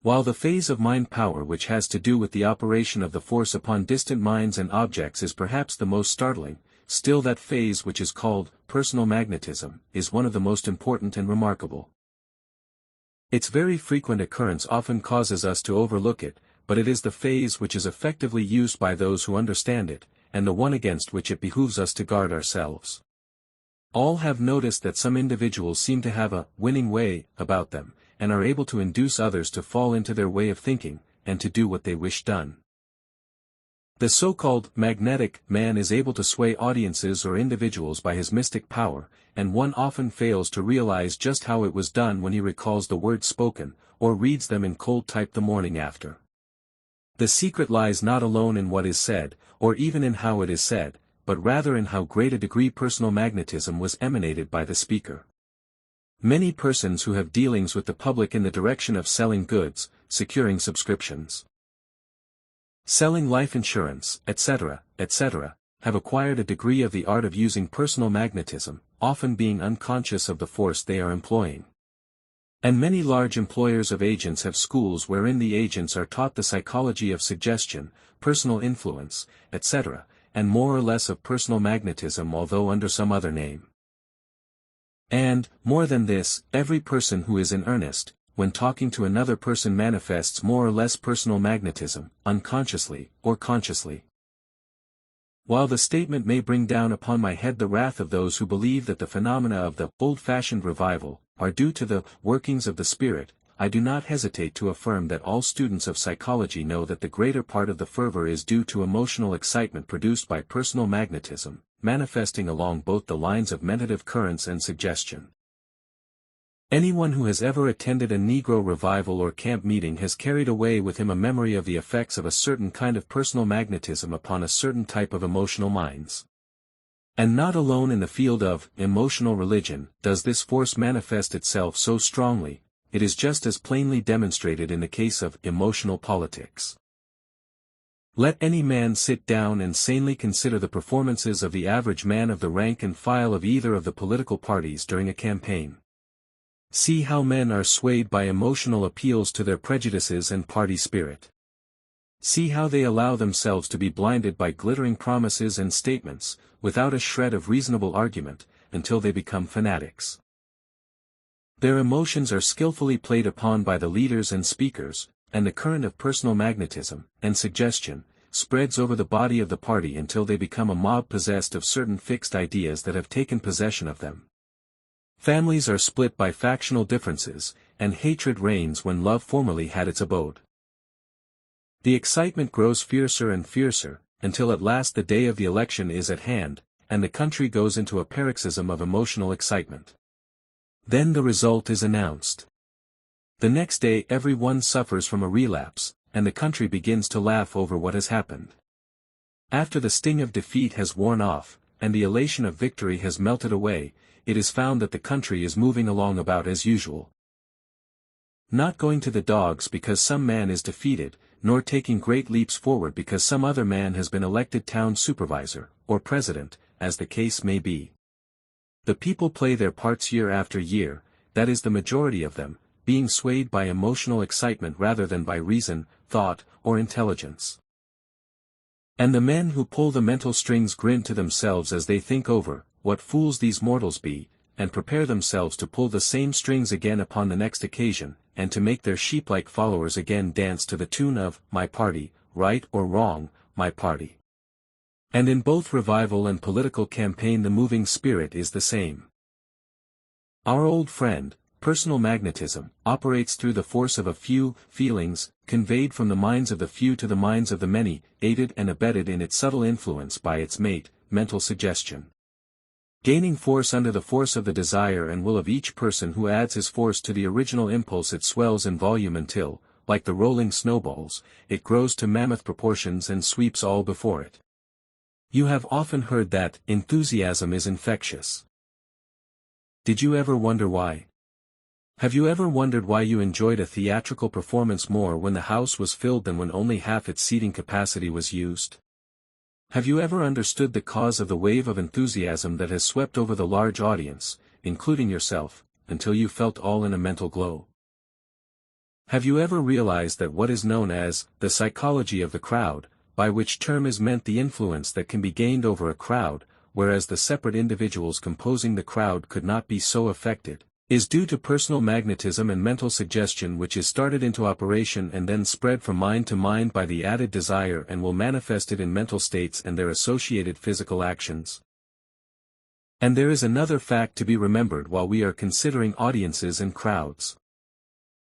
While the phase of mind power which has to do with the operation of the force upon distant minds and objects is perhaps the most startling, still that phase which is called personal magnetism is one of the most important and remarkable. Its very frequent occurrence often causes us to overlook it, but it is the phase which is effectively used by those who understand it, and the one against which it behooves us to guard ourselves. All have noticed that some individuals seem to have a winning way about them, and are able to induce others to fall into their way of thinking, and to do what they wish done. The so-called magnetic man is able to sway audiences or individuals by his mystic power, and one often fails to realize just how it was done when he recalls the words spoken, or reads them in cold type the morning after. The secret lies not alone in what is said, or even in how it is said, but rather in how great a degree personal magnetism was emanated by the speaker. Many persons who have dealings with the public in the direction of selling goods, securing subscriptions, selling life insurance, etc., etc., have acquired a degree of the art of using personal magnetism, often being unconscious of the force they are employing. And many large employers of agents have schools wherein the agents are taught the psychology of suggestion, personal influence, etc., and more or less of personal magnetism, although under some other name. And, more than this, every person who is in earnest, when talking to another person manifests more or less personal magnetism, unconsciously, or consciously. While the statement may bring down upon my head the wrath of those who believe that the phenomena of the old-fashioned revival are due to the workings of the spirit, I do not hesitate to affirm that all students of psychology know that the greater part of the fervor is due to emotional excitement produced by personal magnetism, manifesting along both the lines of mentative currents and suggestion. Anyone who has ever attended a Negro revival or camp meeting has carried away with him a memory of the effects of a certain kind of personal magnetism upon a certain type of emotional minds. And not alone in the field of emotional religion does this force manifest itself so strongly, it is just as plainly demonstrated in the case of emotional politics. Let any man sit down and sanely consider the performances of the average man of the rank and file of either of the political parties during a campaign. See how men are swayed by emotional appeals to their prejudices and party spirit. See how they allow themselves to be blinded by glittering promises and statements, without a shred of reasonable argument, until they become fanatics. Their emotions are skillfully played upon by the leaders and speakers, and the current of personal magnetism, and suggestion, spreads over the body of the party until they become a mob possessed of certain fixed ideas that have taken possession of them. Families are split by factional differences, and hatred reigns when love formerly had its abode. The excitement grows fiercer and fiercer, until at last the day of the election is at hand, and the country goes into a paroxysm of emotional excitement. Then the result is announced. The next day every one suffers from a relapse, and the country begins to laugh over what has happened. After the sting of defeat has worn off, and the elation of victory has melted away, it is found that the country is moving along about as usual. Not going to the dogs because some man is defeated, nor taking great leaps forward because some other man has been elected town supervisor, or president, as the case may be. The people play their parts year after year, that is the majority of them, being swayed by emotional excitement rather than by reason, thought, or intelligence. And the men who pull the mental strings grin to themselves as they think over, what fools these mortals be, and prepare themselves to pull the same strings again upon the next occasion, and to make their sheep-like followers again dance to the tune of, my party, right or wrong, my party. And in both revival and political campaign the moving spirit is the same. Our old friend, personal magnetism, operates through the force of a few feelings, conveyed from the minds of the few to the minds of the many, aided and abetted in its subtle influence by its mate, mental suggestion. Gaining force under the force of the desire and will of each person who adds his force to the original impulse, it swells in volume until, like the rolling snowballs, it grows to mammoth proportions and sweeps all before it. You have often heard that enthusiasm is infectious. Did you ever wonder why? Have you ever wondered why you enjoyed a theatrical performance more when the house was filled than when only half its seating capacity was used? Have you ever understood the cause of the wave of enthusiasm that has swept over the large audience, including yourself, until you felt all in a mental glow? Have you ever realized that what is known as the psychology of the crowd, by which term is meant the influence that can be gained over a crowd, whereas the separate individuals composing the crowd could not be so affected, is due to personal magnetism and mental suggestion, which is started into operation and then spread from mind to mind by the added desire and will manifest it in mental states and their associated physical actions? And there is another fact to be remembered while we are considering audiences and crowds.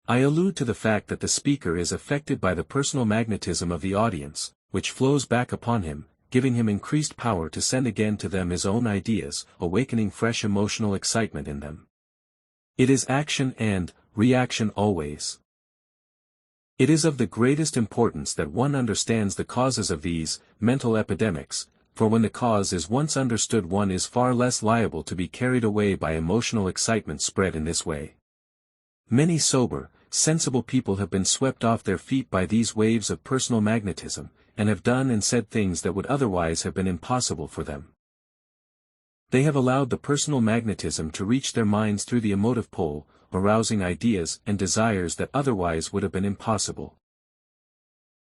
I allude to the fact that the speaker is affected by the personal magnetism of the audience, which flows back upon him, giving him increased power to send again to them his own ideas, awakening fresh emotional excitement in them. It is action and reaction always. It is of the greatest importance that one understands the causes of these mental epidemics, for when the cause is once understood one is far less liable to be carried away by emotional excitement spread in this way. Many sober, sensible people have been swept off their feet by these waves of personal magnetism, and have done and said things that would otherwise have been impossible for them. They have allowed the personal magnetism to reach their minds through the emotive pole, arousing ideas and desires that otherwise would have been impossible.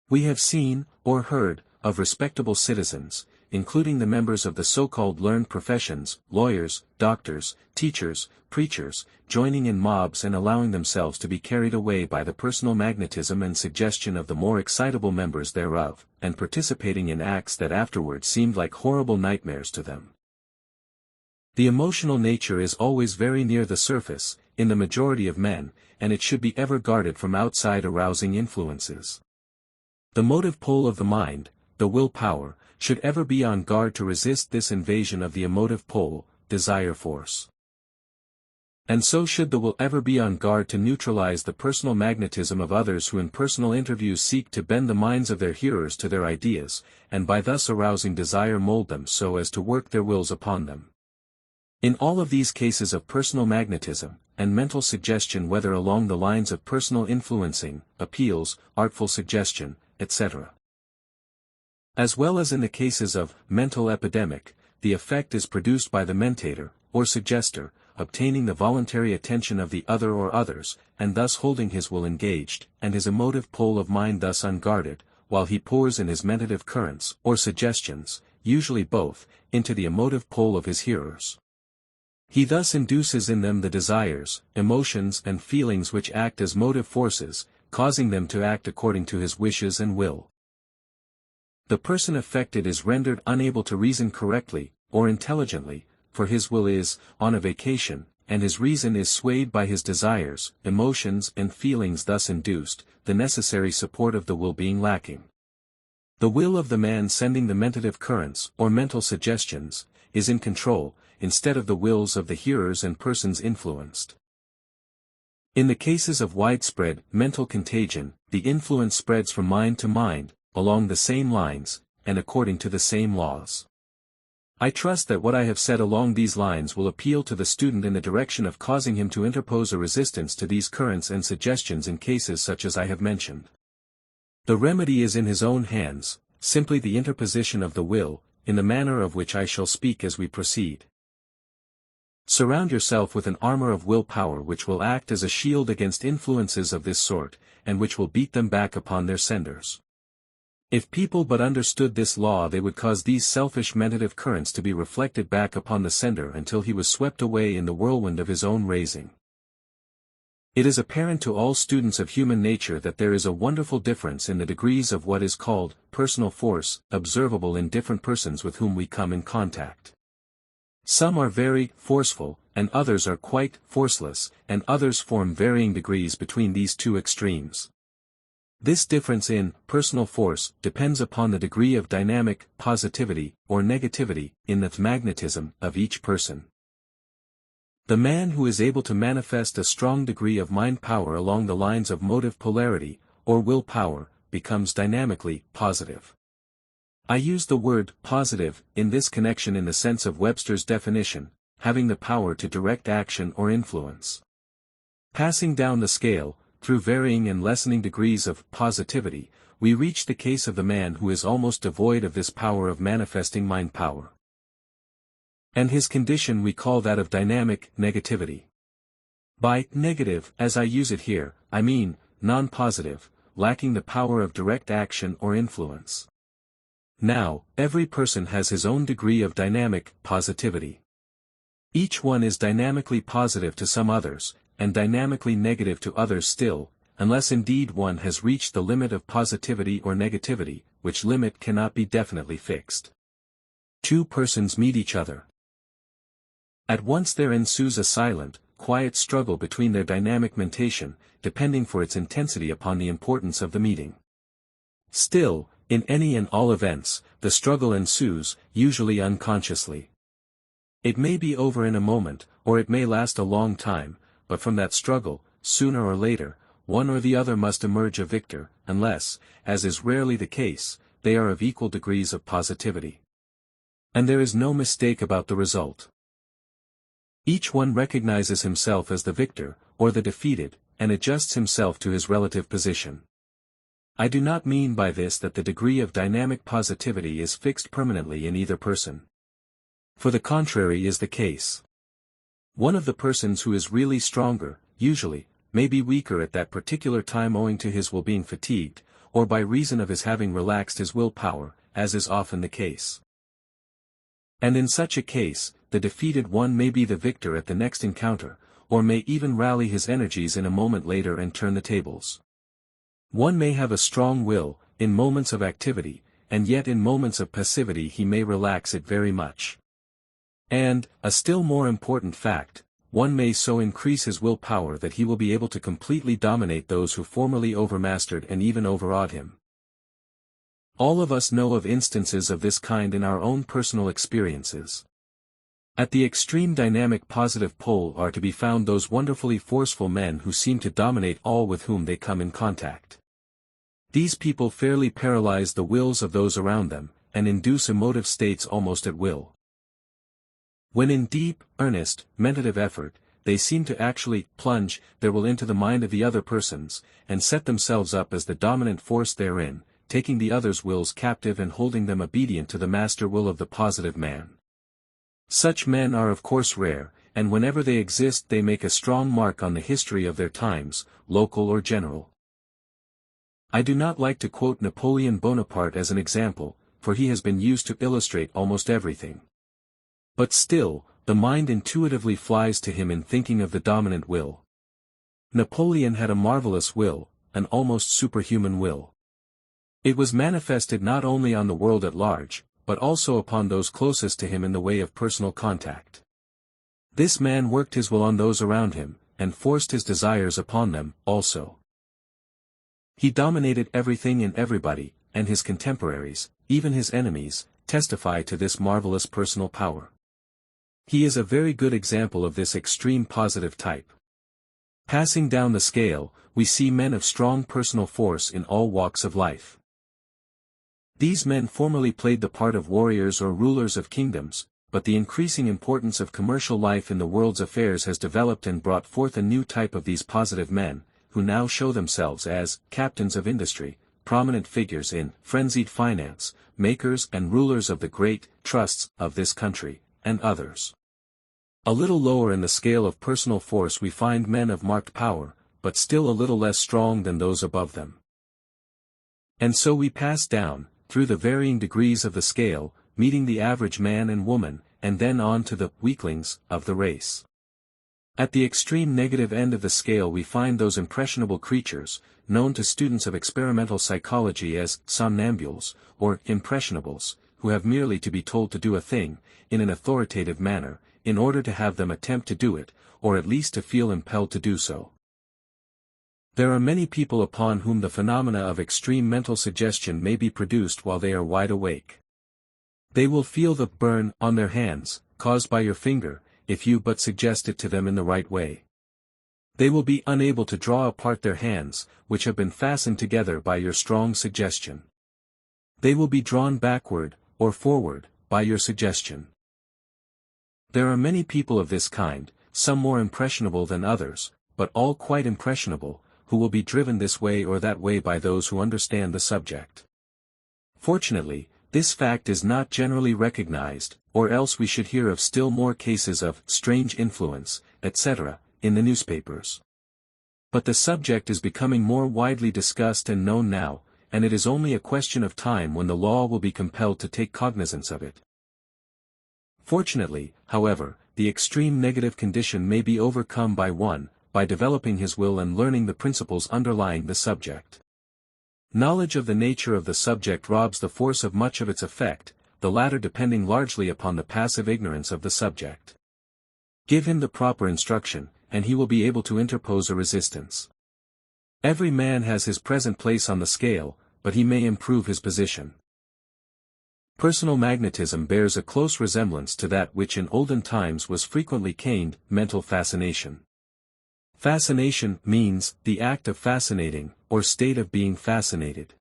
We have seen, or heard, of respectable citizens, including the members of the so-called learned professions, lawyers, doctors, teachers, preachers, joining in mobs and allowing themselves to be carried away by the personal magnetism and suggestion of the more excitable members thereof, and participating in acts that afterward seemed like horrible nightmares to them. The emotional nature is always very near the surface, in the majority of men, and it should be ever guarded from outside arousing influences. The motive pole of the mind, the will power, should ever be on guard to resist this invasion of the emotive pole, desire force. And so should the will ever be on guard to neutralize the personal magnetism of others who in personal interviews seek to bend the minds of their hearers to their ideas, and by thus arousing desire mold them so as to work their wills upon them. In all of these cases of personal magnetism, and mental suggestion, whether along the lines of personal influencing, appeals, artful suggestion, etc., as well as in the cases of mental epidemic, the effect is produced by the mentator, or suggester, obtaining the voluntary attention of the other or others, and thus holding his will engaged, and his emotive pole of mind thus unguarded, while he pours in his mentative currents, or suggestions, usually both, into the emotive pole of his hearers. He thus induces in them the desires, emotions and feelings which act as motive forces, causing them to act according to his wishes and will. The person affected is rendered unable to reason correctly, or intelligently, for his will is on a vacation, and his reason is swayed by his desires, emotions and feelings thus induced, the necessary support of the will being lacking. The will of the man sending the mentative currents, or mental suggestions, is in control, instead of the wills of the hearers and persons influenced. In the cases of widespread mental contagion, the influence spreads from mind to mind, along the same lines, and according to the same laws. I trust that what I have said along these lines will appeal to the student in the direction of causing him to interpose a resistance to these currents and suggestions in cases such as I have mentioned. The remedy is in his own hands, simply the interposition of the will, in the manner of which I shall speak as we proceed. Surround yourself with an armor of willpower which will act as a shield against influences of this sort, and which will beat them back upon their senders. If people but understood this law, they would cause these selfish mentative currents to be reflected back upon the sender until he was swept away in the whirlwind of his own raising. It is apparent to all students of human nature that there is a wonderful difference in the degrees of what is called personal force, observable in different persons with whom we come in contact. Some are very forceful, and others are quite forceless, and others form varying degrees between these two extremes. This difference in personal force depends upon the degree of dynamic positivity or negativity in the magnetism of each person. The man who is able to manifest a strong degree of mind power along the lines of motive polarity, or will power, becomes dynamically positive. I use the word positive in this connection in the sense of Webster's definition, having the power to direct action or influence. Passing down the scale, through varying and lessening degrees of positivity, we reach the case of the man who is almost devoid of this power of manifesting mind power. And his condition we call that of dynamic negativity. By negative, as I use it here, I mean non-positive, lacking the power of direct action or influence. Now, every person has his own degree of dynamic positivity. Each one is dynamically positive to some others, and dynamically negative to others still, unless indeed one has reached the limit of positivity or negativity, which limit cannot be definitely fixed. Two persons meet each other. At once there ensues a silent, quiet struggle between their dynamic mentation, depending for its intensity upon the importance of the meeting. Still, in any and all events, the struggle ensues, usually unconsciously. It may be over in a moment, or it may last a long time, but from that struggle, sooner or later, one or the other must emerge a victor, unless, as is rarely the case, they are of equal degrees of positivity. And there is no mistake about the result. Each one recognizes himself as the victor, or the defeated, and adjusts himself to his relative position. I do not mean by this that the degree of dynamic positivity is fixed permanently in either person. For the contrary is the case. One of the persons who is really stronger, usually, may be weaker at that particular time owing to his will being fatigued, or by reason of his having relaxed his willpower, as is often the case. And in such a case, the defeated one may be the victor at the next encounter, or may even rally his energies in a moment later and turn the tables. One may have a strong will, in moments of activity, and yet in moments of passivity he may relax it very much. And, a still more important fact, one may so increase his willpower that he will be able to completely dominate those who formerly overmastered and even overawed him. All of us know of instances of this kind in our own personal experiences. At the extreme dynamic positive pole are to be found those wonderfully forceful men who seem to dominate all with whom they come in contact. These people fairly paralyze the wills of those around them, and induce emotive states almost at will. When in deep, earnest, mentative effort, they seem to actually plunge their will into the mind of the other persons, and set themselves up as the dominant force therein, taking the others' wills captive and holding them obedient to the master will of the positive man. Such men are of course rare, and whenever they exist they make a strong mark on the history of their times, local or general. I do not like to quote Napoleon Bonaparte as an example, for he has been used to illustrate almost everything. But still, the mind intuitively flies to him in thinking of the dominant will. Napoleon had a marvelous will, an almost superhuman will. It was manifested not only on the world at large, but also upon those closest to him in the way of personal contact. This man worked his will on those around him, and forced his desires upon them, also. He dominated everything and everybody, and his contemporaries, even his enemies, testify to this marvelous personal power. He is a very good example of this extreme positive type. Passing down the scale, we see men of strong personal force in all walks of life. These men formerly played the part of warriors or rulers of kingdoms, but the increasing importance of commercial life in the world's affairs has developed and brought forth a new type of these positive men, who now show themselves as captains of industry, prominent figures in frenzied finance, makers and rulers of the great trusts of this country, and others. A little lower in the scale of personal force we find men of marked power, but still a little less strong than those above them. And so we pass down, through the varying degrees of the scale, meeting the average man and woman, and then on to the weaklings of the race. At the extreme negative end of the scale we find those impressionable creatures, known to students of experimental psychology as somnambules, or impressionables, who have merely to be told to do a thing, in an authoritative manner, in order to have them attempt to do it, or at least to feel impelled to do so. There are many people upon whom the phenomena of extreme mental suggestion may be produced while they are wide awake. They will feel the burn on their hands, caused by your finger, if you but suggest it to them in the right way. They will be unable to draw apart their hands, which have been fastened together by your strong suggestion. They will be drawn backward, or forward, by your suggestion. There are many people of this kind, some more impressionable than others, but all quite impressionable, who will be driven this way or that way by those who understand the subject. Fortunately, this fact is not generally recognized, or else we should hear of still more cases of strange influence, etc., in the newspapers. But the subject is becoming more widely discussed and known now, and it is only a question of time when the law will be compelled to take cognizance of it. Fortunately, however, the extreme negative condition may be overcome by one, by developing his will and learning the principles underlying the subject. Knowledge of the nature of the subject robs the force of much of its effect, the latter depending largely upon the passive ignorance of the subject. Give him the proper instruction, and he will be able to interpose a resistance. Every man has his present place on the scale, but he may improve his position. Personal magnetism bears a close resemblance to that which in olden times was frequently caned mental fascination. Fascination means the act of fascinating, or state of being fascinated.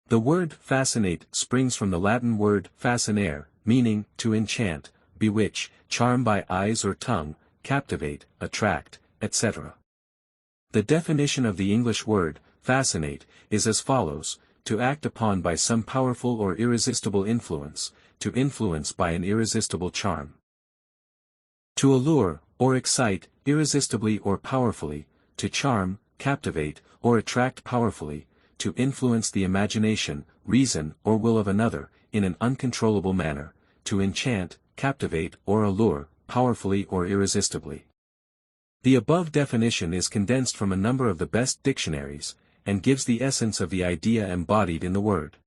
The word fascinate springs from the Latin word fascinare, meaning to enchant, bewitch, charm by eyes or tongue, captivate, attract, etc. The definition of the English word, fascinate, is as follows: to act upon by some powerful or irresistible influence, to influence by an irresistible charm. To allure, or excite, irresistibly or powerfully, to charm, captivate, or attract powerfully, to influence the imagination, reason or will of another, in an uncontrollable manner, to enchant, captivate or allure, powerfully or irresistibly. The above definition is condensed from a number of the best dictionaries, and gives the essence of the idea embodied in the word.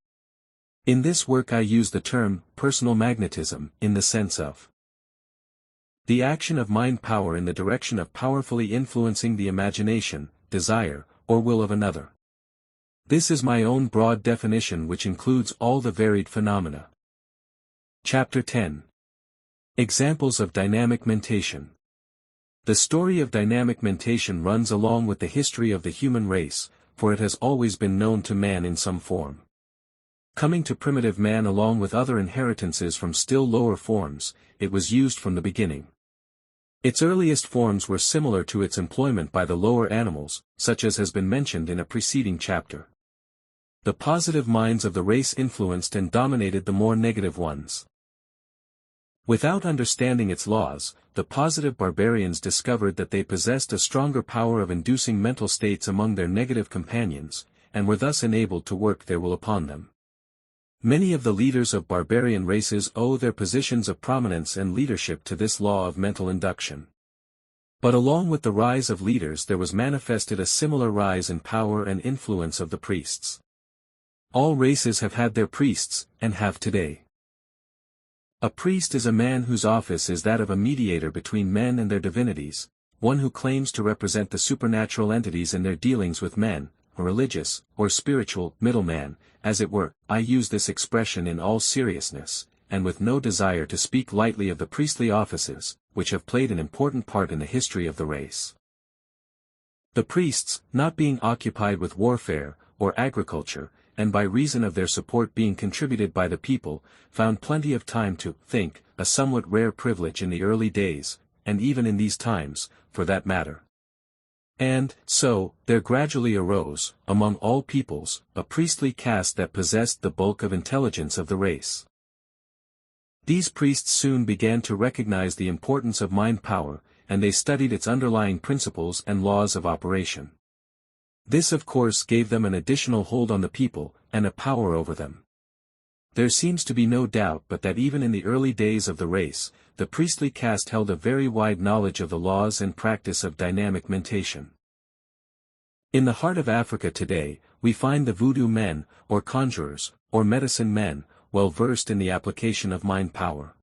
In this work I use the term, personal magnetism, in the sense of the action of mind power in the direction of powerfully influencing the imagination, desire, or will of another. This is my own broad definition which includes all the varied phenomena. Chapter 10. Examples of dynamic mentation. The story of dynamic mentation runs along with the history of the human race, for it has always been known to man in some form. Coming to primitive man along with other inheritances from still lower forms, it was used from the beginning. Its earliest forms were similar to its employment by the lower animals, such as has been mentioned in a preceding chapter. The positive minds of the race influenced and dominated the more negative ones. Without understanding its laws, the positive barbarians discovered that they possessed a stronger power of inducing mental states among their negative companions, and were thus enabled to work their will upon them. Many of the leaders of barbarian races owe their positions of prominence and leadership to this law of mental induction. But along with the rise of leaders there was manifested a similar rise in power and influence of the priests. All races have had their priests, and have today. A priest is a man whose office is that of a mediator between men and their divinities, one who claims to represent the supernatural entities in their dealings with men, a religious, or spiritual, middleman, as it were. I use this expression in all seriousness, and with no desire to speak lightly of the priestly offices, which have played an important part in the history of the race. The priests, not being occupied with warfare, or agriculture, and by reason of their support being contributed by the people, found plenty of time to think, a somewhat rare privilege in the early days, and even in these times, for that matter. And, so, there gradually arose, among all peoples, a priestly caste that possessed the bulk of intelligence of the race. These priests soon began to recognize the importance of mind power, and they studied its underlying principles and laws of operation. This of course gave them an additional hold on the people, and a power over them. There seems to be no doubt but that even in the early days of the race, the priestly caste held a very wide knowledge of the laws and practice of dynamic mentation. In the heart of Africa today, we find the voodoo men, or conjurers, or medicine men, well versed in the application of mind power.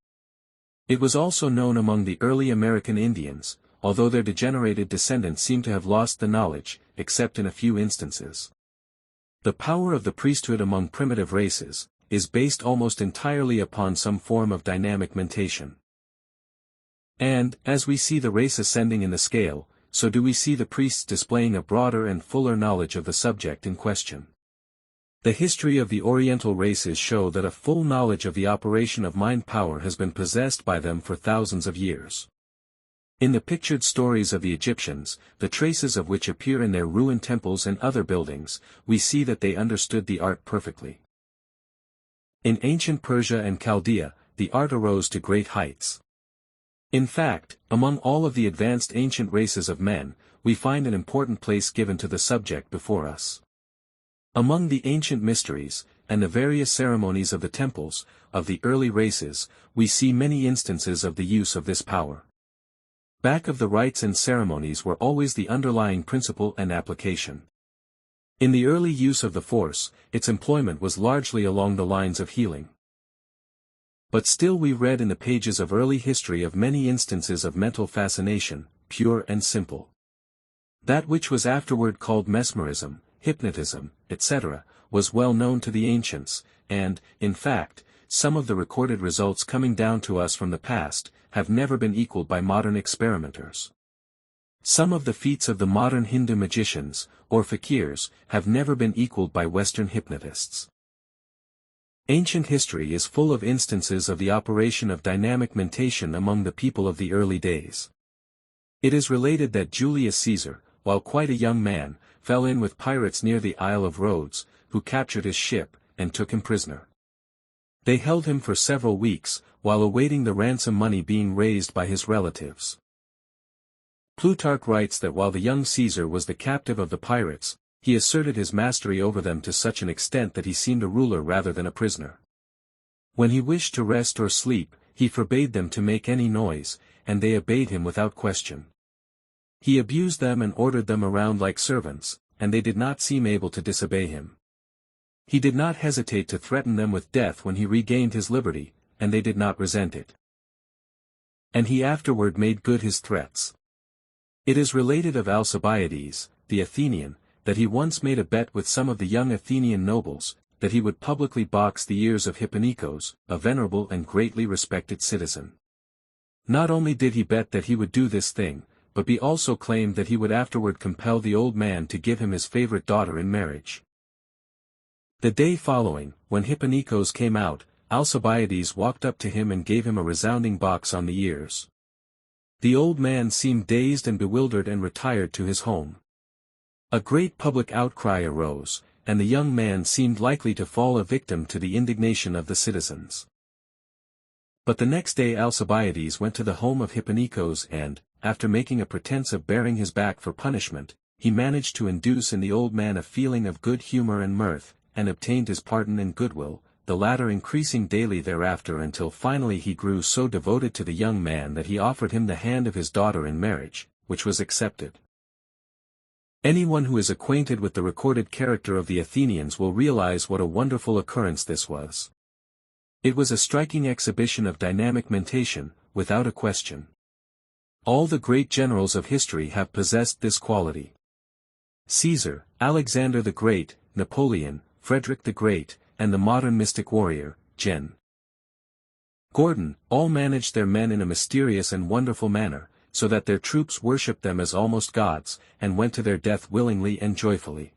It was also known among the early American Indians, although their degenerated descendants seem to have lost the knowledge, except in a few instances. The power of the priesthood among primitive races is based almost entirely upon some form of dynamic mentation. And, as we see the race ascending in the scale, so do we see the priests displaying a broader and fuller knowledge of the subject in question. The history of the Oriental races show that a full knowledge of the operation of mind power has been possessed by them for thousands of years. In the pictured stories of the Egyptians, the traces of which appear in their ruined temples and other buildings, we see that they understood the art perfectly. In ancient Persia and Chaldea, the art arose to great heights. In fact, among all of the advanced ancient races of men, we find an important place given to the subject before us. Among the ancient mysteries, and the various ceremonies of the temples, of the early races, we see many instances of the use of this power. Back of the rites and ceremonies were always the underlying principle and application. In the early use of the force, its employment was largely along the lines of healing. But still we read in the pages of early history of many instances of mental fascination, pure and simple. That which was afterward called mesmerism, hypnotism, etc., was well known to the ancients, and, in fact, some of the recorded results coming down to us from the past, have never been equaled by modern experimenters. Some of the feats of the modern Hindu magicians, or fakirs, have never been equaled by Western hypnotists. Ancient history is full of instances of the operation of dynamic mentation among the people of the early days. It is related that Julius Caesar, while quite a young man, fell in with pirates near the Isle of Rhodes, who captured his ship, and took him prisoner. They held him for several weeks, while awaiting the ransom money being raised by his relatives. Plutarch writes that while the young Caesar was the captive of the pirates, he asserted his mastery over them to such an extent that he seemed a ruler rather than a prisoner. When he wished to rest or sleep, he forbade them to make any noise, and they obeyed him without question. He abused them and ordered them around like servants, and they did not seem able to disobey him. He did not hesitate to threaten them with death when he regained his liberty, and they did not resent it. And he afterward made good his threats. It is related of Alcibiades, the Athenian, that he once made a bet with some of the young Athenian nobles, that he would publicly box the ears of Hipponikos, a venerable and greatly respected citizen. Not only did he bet that he would do this thing, but he also claimed that he would afterward compel the old man to give him his favorite daughter in marriage. The day following, when Hipponikos came out, Alcibiades walked up to him and gave him a resounding box on the ears. The old man seemed dazed and bewildered and retired to his home. A great public outcry arose, and the young man seemed likely to fall a victim to the indignation of the citizens. But the next day Alcibiades went to the home of Hipponikos and, after making a pretense of baring his back for punishment, he managed to induce in the old man a feeling of good humor and mirth, and obtained his pardon and goodwill, the latter increasing daily thereafter until finally he grew so devoted to the young man that he offered him the hand of his daughter in marriage, which was accepted. Anyone who is acquainted with the recorded character of the Athenians will realize what a wonderful occurrence this was. It was a striking exhibition of dynamic mentation, without a question. All the great generals of history have possessed this quality. Caesar, Alexander the Great, Napoleon, Frederick the Great, and the modern mystic warrior, Gen. Gordon, all managed their men in a mysterious and wonderful manner, so that their troops worshipped them as almost gods, and went to their death willingly and joyfully.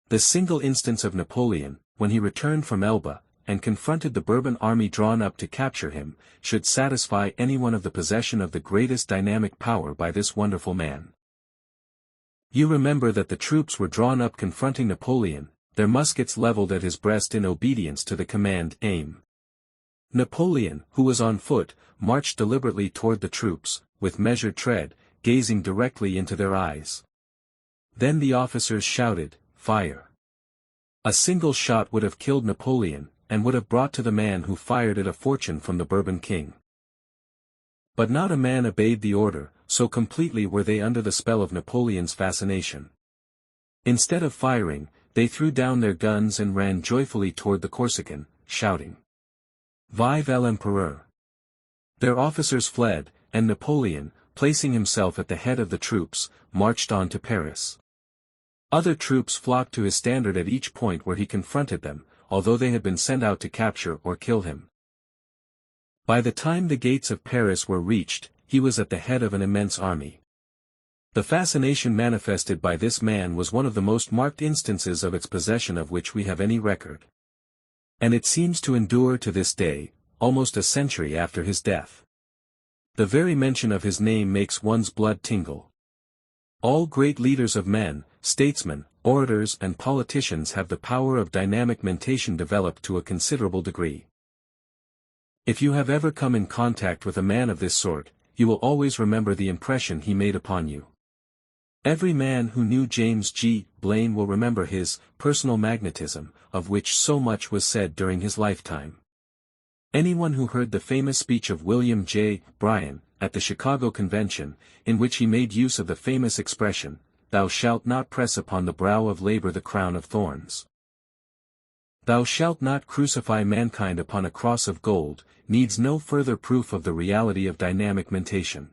The single instance of Napoleon, when he returned from Elba, and confronted the Bourbon army drawn up to capture him, should satisfy anyone of the possession of the greatest dynamic power by this wonderful man. You remember that the troops were drawn up confronting Napoleon, their muskets leveled at his breast in obedience to the command, aim. Napoleon, who was on foot, marched deliberately toward the troops, with measured tread, gazing directly into their eyes. Then the officers shouted, "Fire!" A single shot would have killed Napoleon, and would have brought to the man who fired it a fortune from the Bourbon king. But not a man obeyed the order, so completely were they under the spell of Napoleon's fascination. Instead of firing, they threw down their guns and ran joyfully toward the Corsican, shouting, "Vive l'Empereur!" Their officers fled, and Napoleon, placing himself at the head of the troops, marched on to Paris. Other troops flocked to his standard at each point where he confronted them, although they had been sent out to capture or kill him. By the time the gates of Paris were reached, he was at the head of an immense army. The fascination manifested by this man was one of the most marked instances of its possession of which we have any record. And it seems to endure to this day, almost a century after his death. The very mention of his name makes one's blood tingle. All great leaders of men, statesmen, orators and politicians have the power of dynamic mentation developed to a considerable degree. If you have ever come in contact with a man of this sort, you will always remember the impression he made upon you. Every man who knew James G. Blaine will remember his personal magnetism, of which so much was said during his lifetime. Anyone who heard the famous speech of William J. Bryan, at the Chicago Convention, in which he made use of the famous expression, "Thou shalt not press upon the brow of labor the crown of thorns. Thou shalt not crucify mankind upon a cross of gold," needs no further proof of the reality of dynamic mentation.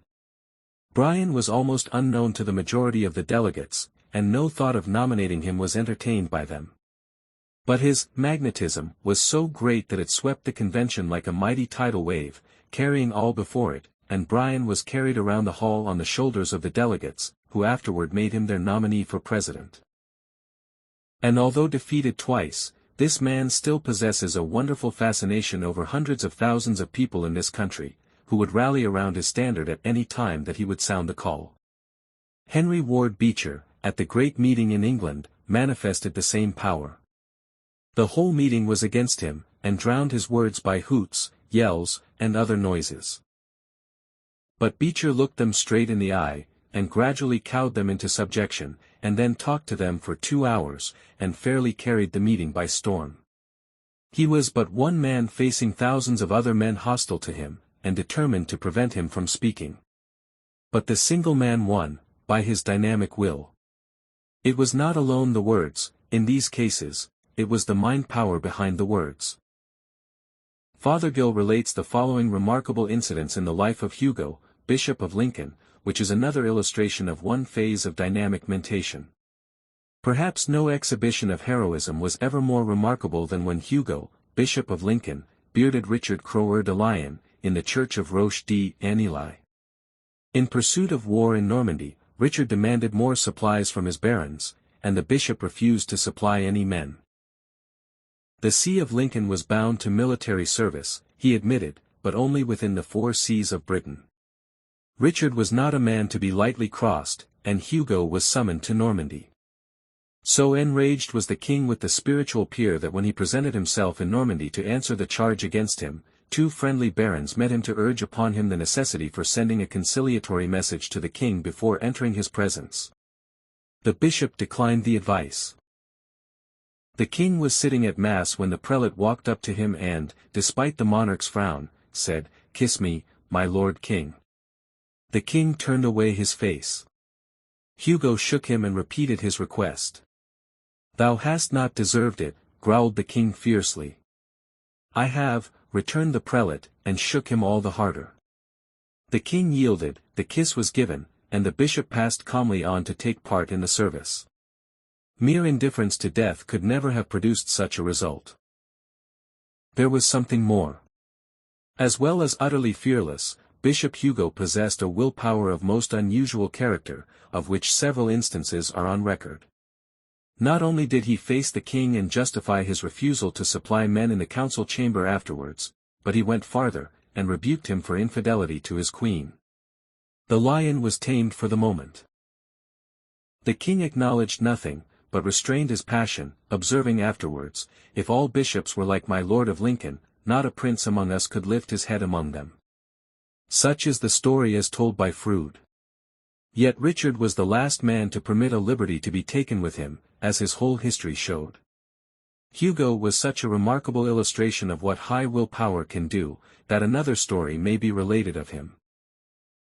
Bryan was almost unknown to the majority of the delegates, and no thought of nominating him was entertained by them. But his magnetism was so great that it swept the convention like a mighty tidal wave, carrying all before it, and Bryan was carried around the hall on the shoulders of the delegates, who afterward made him their nominee for president. And although defeated twice, this man still possesses a wonderful fascination over hundreds of thousands of people in this country, who would rally around his standard at any time that he would sound the call. Henry Ward Beecher, at the great meeting in England, manifested the same power. The whole meeting was against him, and drowned his words by hoots, yells, and other noises. But Beecher looked them straight in the eye, and gradually cowed them into subjection, and then talked to them for 2 hours, and fairly carried the meeting by storm. He was but one man facing thousands of other men hostile to him, and determined to prevent him from speaking. But the single man won, by his dynamic will. It was not alone the words, in these cases, it was the mind power behind the words. Fothergill relates the following remarkable incidents in the life of Hugo, Bishop of Lincoln, which is another illustration of one phase of dynamic mentation. Perhaps no exhibition of heroism was ever more remarkable than when Hugo, Bishop of Lincoln, bearded Richard Coeur de Lion, in the church of Roche-d'Anilly. In pursuit of war in Normandy, Richard demanded more supplies from his barons, and the bishop refused to supply any men. The See of Lincoln was bound to military service, he admitted, but only within the 4 seas of Britain. Richard was not a man to be lightly crossed, and Hugo was summoned to Normandy. So enraged was the king with the spiritual peer that when he presented himself in Normandy to answer the charge against him, 2 friendly barons met him to urge upon him the necessity for sending a conciliatory message to the king before entering his presence. The bishop declined the advice. The king was sitting at mass when the prelate walked up to him and, despite the monarch's frown, said, "Kiss me, my lord king." The king turned away his face. Hugo shook him and repeated his request. "Thou hast not deserved it," growled the king fiercely. "I have," returned the prelate, and shook him all the harder. The king yielded, the kiss was given, and the bishop passed calmly on to take part in the service. Mere indifference to death could never have produced such a result. There was something more. As well as utterly fearless, Bishop Hugo possessed a willpower of most unusual character, of which several instances are on record. Not only did he face the king and justify his refusal to supply men in the council chamber afterwards, but he went farther, and rebuked him for infidelity to his queen. The lion was tamed for the moment. The king acknowledged nothing, but restrained his passion, observing afterwards, "If all bishops were like my Lord of Lincoln, not a prince among us could lift his head among them." Such is the story as told by Froude. Yet Richard was the last man to permit a liberty to be taken with him, as his whole history showed. Hugo was such a remarkable illustration of what high willpower can do, that another story may be related of him.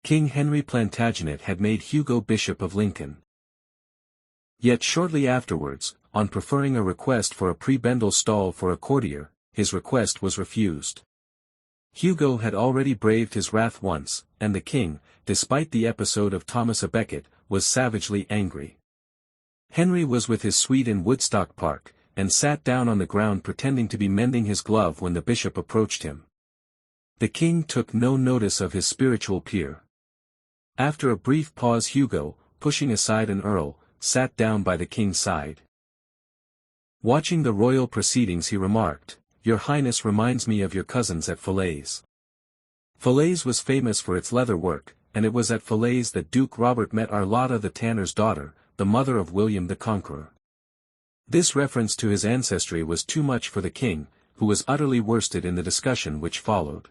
King Henry Plantagenet had made Hugo Bishop of Lincoln. Yet shortly afterwards, on preferring a request for a prebendal stall for a courtier, his request was refused. Hugo had already braved his wrath once, and the king, despite the episode of Thomas à Becket, was savagely angry. Henry was with his suite in Woodstock Park, and sat down on the ground pretending to be mending his glove when the bishop approached him. The king took no notice of his spiritual peer. After a brief pause Hugo, pushing aside an earl, sat down by the king's side. Watching the royal proceedings he remarked, "Your Highness reminds me of your cousins at Falaise." Falaise was famous for its leather work, and it was at Falaise that Duke Robert met Arlotta the tanner's daughter, the mother of William the Conqueror. This reference to his ancestry was too much for the king, who was utterly worsted in the discussion which followed.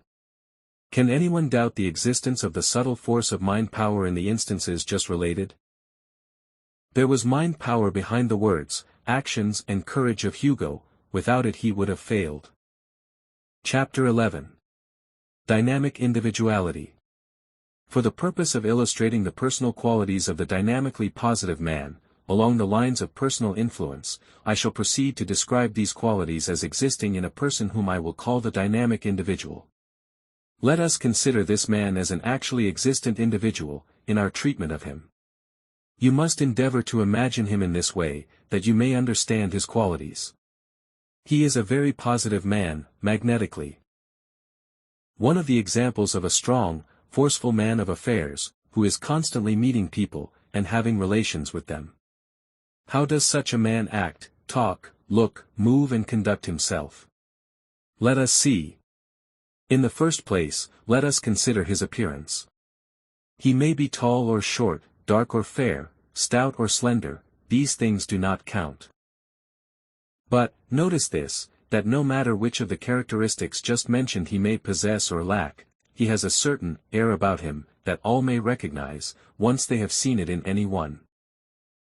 Can anyone doubt the existence of the subtle force of mind power in the instances just related? There was mind power behind the words, actions and courage of Hugo, without it he would have failed. Chapter 11. Dynamic Individuality. For the purpose of illustrating the personal qualities of the dynamically positive man, along the lines of personal influence, I shall proceed to describe these qualities as existing in a person whom I will call the dynamic individual. Let us consider this man as an actually existent individual, in our treatment of him. You must endeavor to imagine him in this way, that you may understand his qualities. He is a very positive man, magnetically. One of the examples of a strong, forceful man of affairs, who is constantly meeting people, and having relations with them. How does such a man act, talk, look, move and conduct himself? Let us see. In the first place, let us consider his appearance. He may be tall or short, dark or fair, stout or slender, these things do not count. But, notice this, that no matter which of the characteristics just mentioned he may possess or lack, he has a certain air about him, that all may recognize, once they have seen it in any one.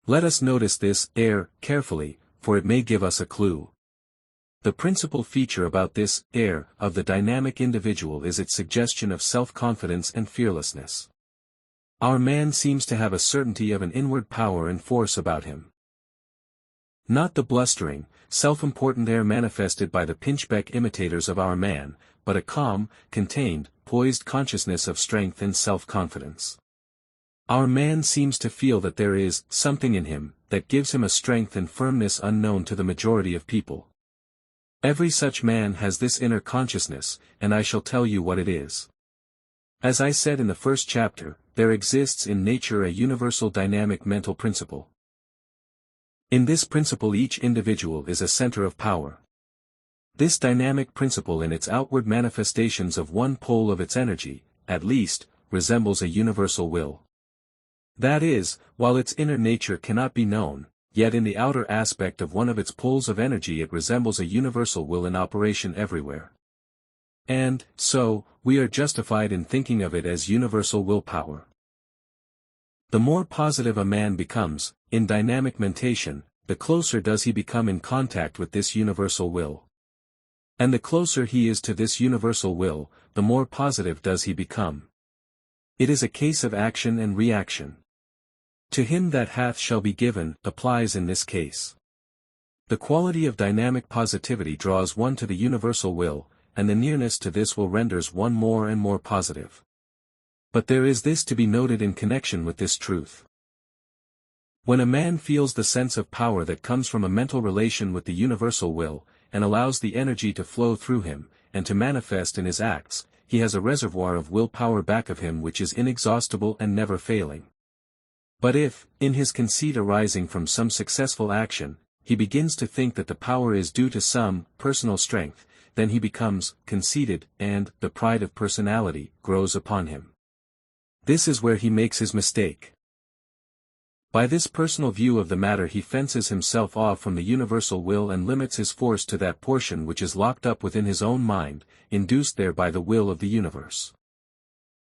Let us notice this air carefully, for it may give us a clue. The principal feature about this air of the dynamic individual is its suggestion of self-confidence and fearlessness. Our man seems to have a certainty of an inward power and force about him. Not the blustering, self-important air manifested by the pinchbeck imitators of our man, but a calm, contained, poised consciousness of strength and self-confidence. Our man seems to feel that there is something in him that gives him a strength and firmness unknown to the majority of people. Every such man has this inner consciousness, and I shall tell you what it is. As I said in the first chapter, there exists in nature a universal dynamic mental principle. In this principle each individual is a center of power. This dynamic principle in its outward manifestations of one pole of its energy, at least, resembles a universal will. That is, while its inner nature cannot be known, yet in the outer aspect of one of its poles of energy it resembles a universal will in operation everywhere. And, so, we are justified in thinking of it as universal willpower. The more positive a man becomes, in dynamic mentation, the closer does he become in contact with this universal will. And the closer he is to this universal will, the more positive does he become. It is a case of action and reaction. To him that hath shall be given, applies in this case. The quality of dynamic positivity draws one to the universal will, and the nearness to this will renders one more and more positive. But there is this to be noted in connection with this truth. When a man feels the sense of power that comes from a mental relation with the universal will, and allows the energy to flow through him, and to manifest in his acts, he has a reservoir of willpower back of him which is inexhaustible and never failing. But if, in his conceit arising from some successful action, he begins to think that the power is due to some personal strength, then he becomes conceited, and the pride of personality grows upon him. This is where he makes his mistake. By this personal view of the matter he fences himself off from the universal will and limits his force to that portion which is locked up within his own mind, induced there by the will of the universe.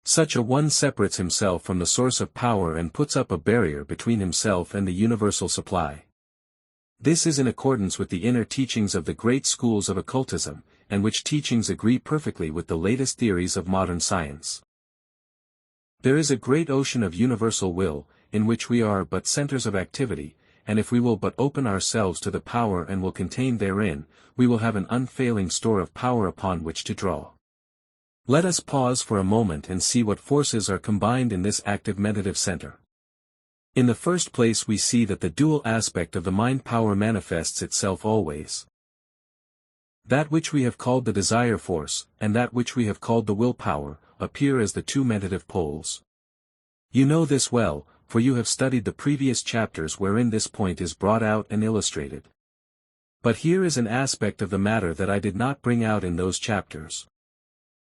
Such a one separates himself from the source of power and puts up a barrier between himself and the universal supply. This is in accordance with the inner teachings of the great schools of occultism, and which teachings agree perfectly with the latest theories of modern science. There is a great ocean of universal will, in which we are but centers of activity, and if we will but open ourselves to the power and will contain therein, we will have an unfailing store of power upon which to draw. Let us pause for a moment and see what forces are combined in this active mentative center. In the first place we see that the dual aspect of the mind power manifests itself always. That which we have called the desire force, and that which we have called the will power, appear as the two mentative poles. You know this well, for you have studied the previous chapters wherein this point is brought out and illustrated. But here is an aspect of the matter that I did not bring out in those chapters.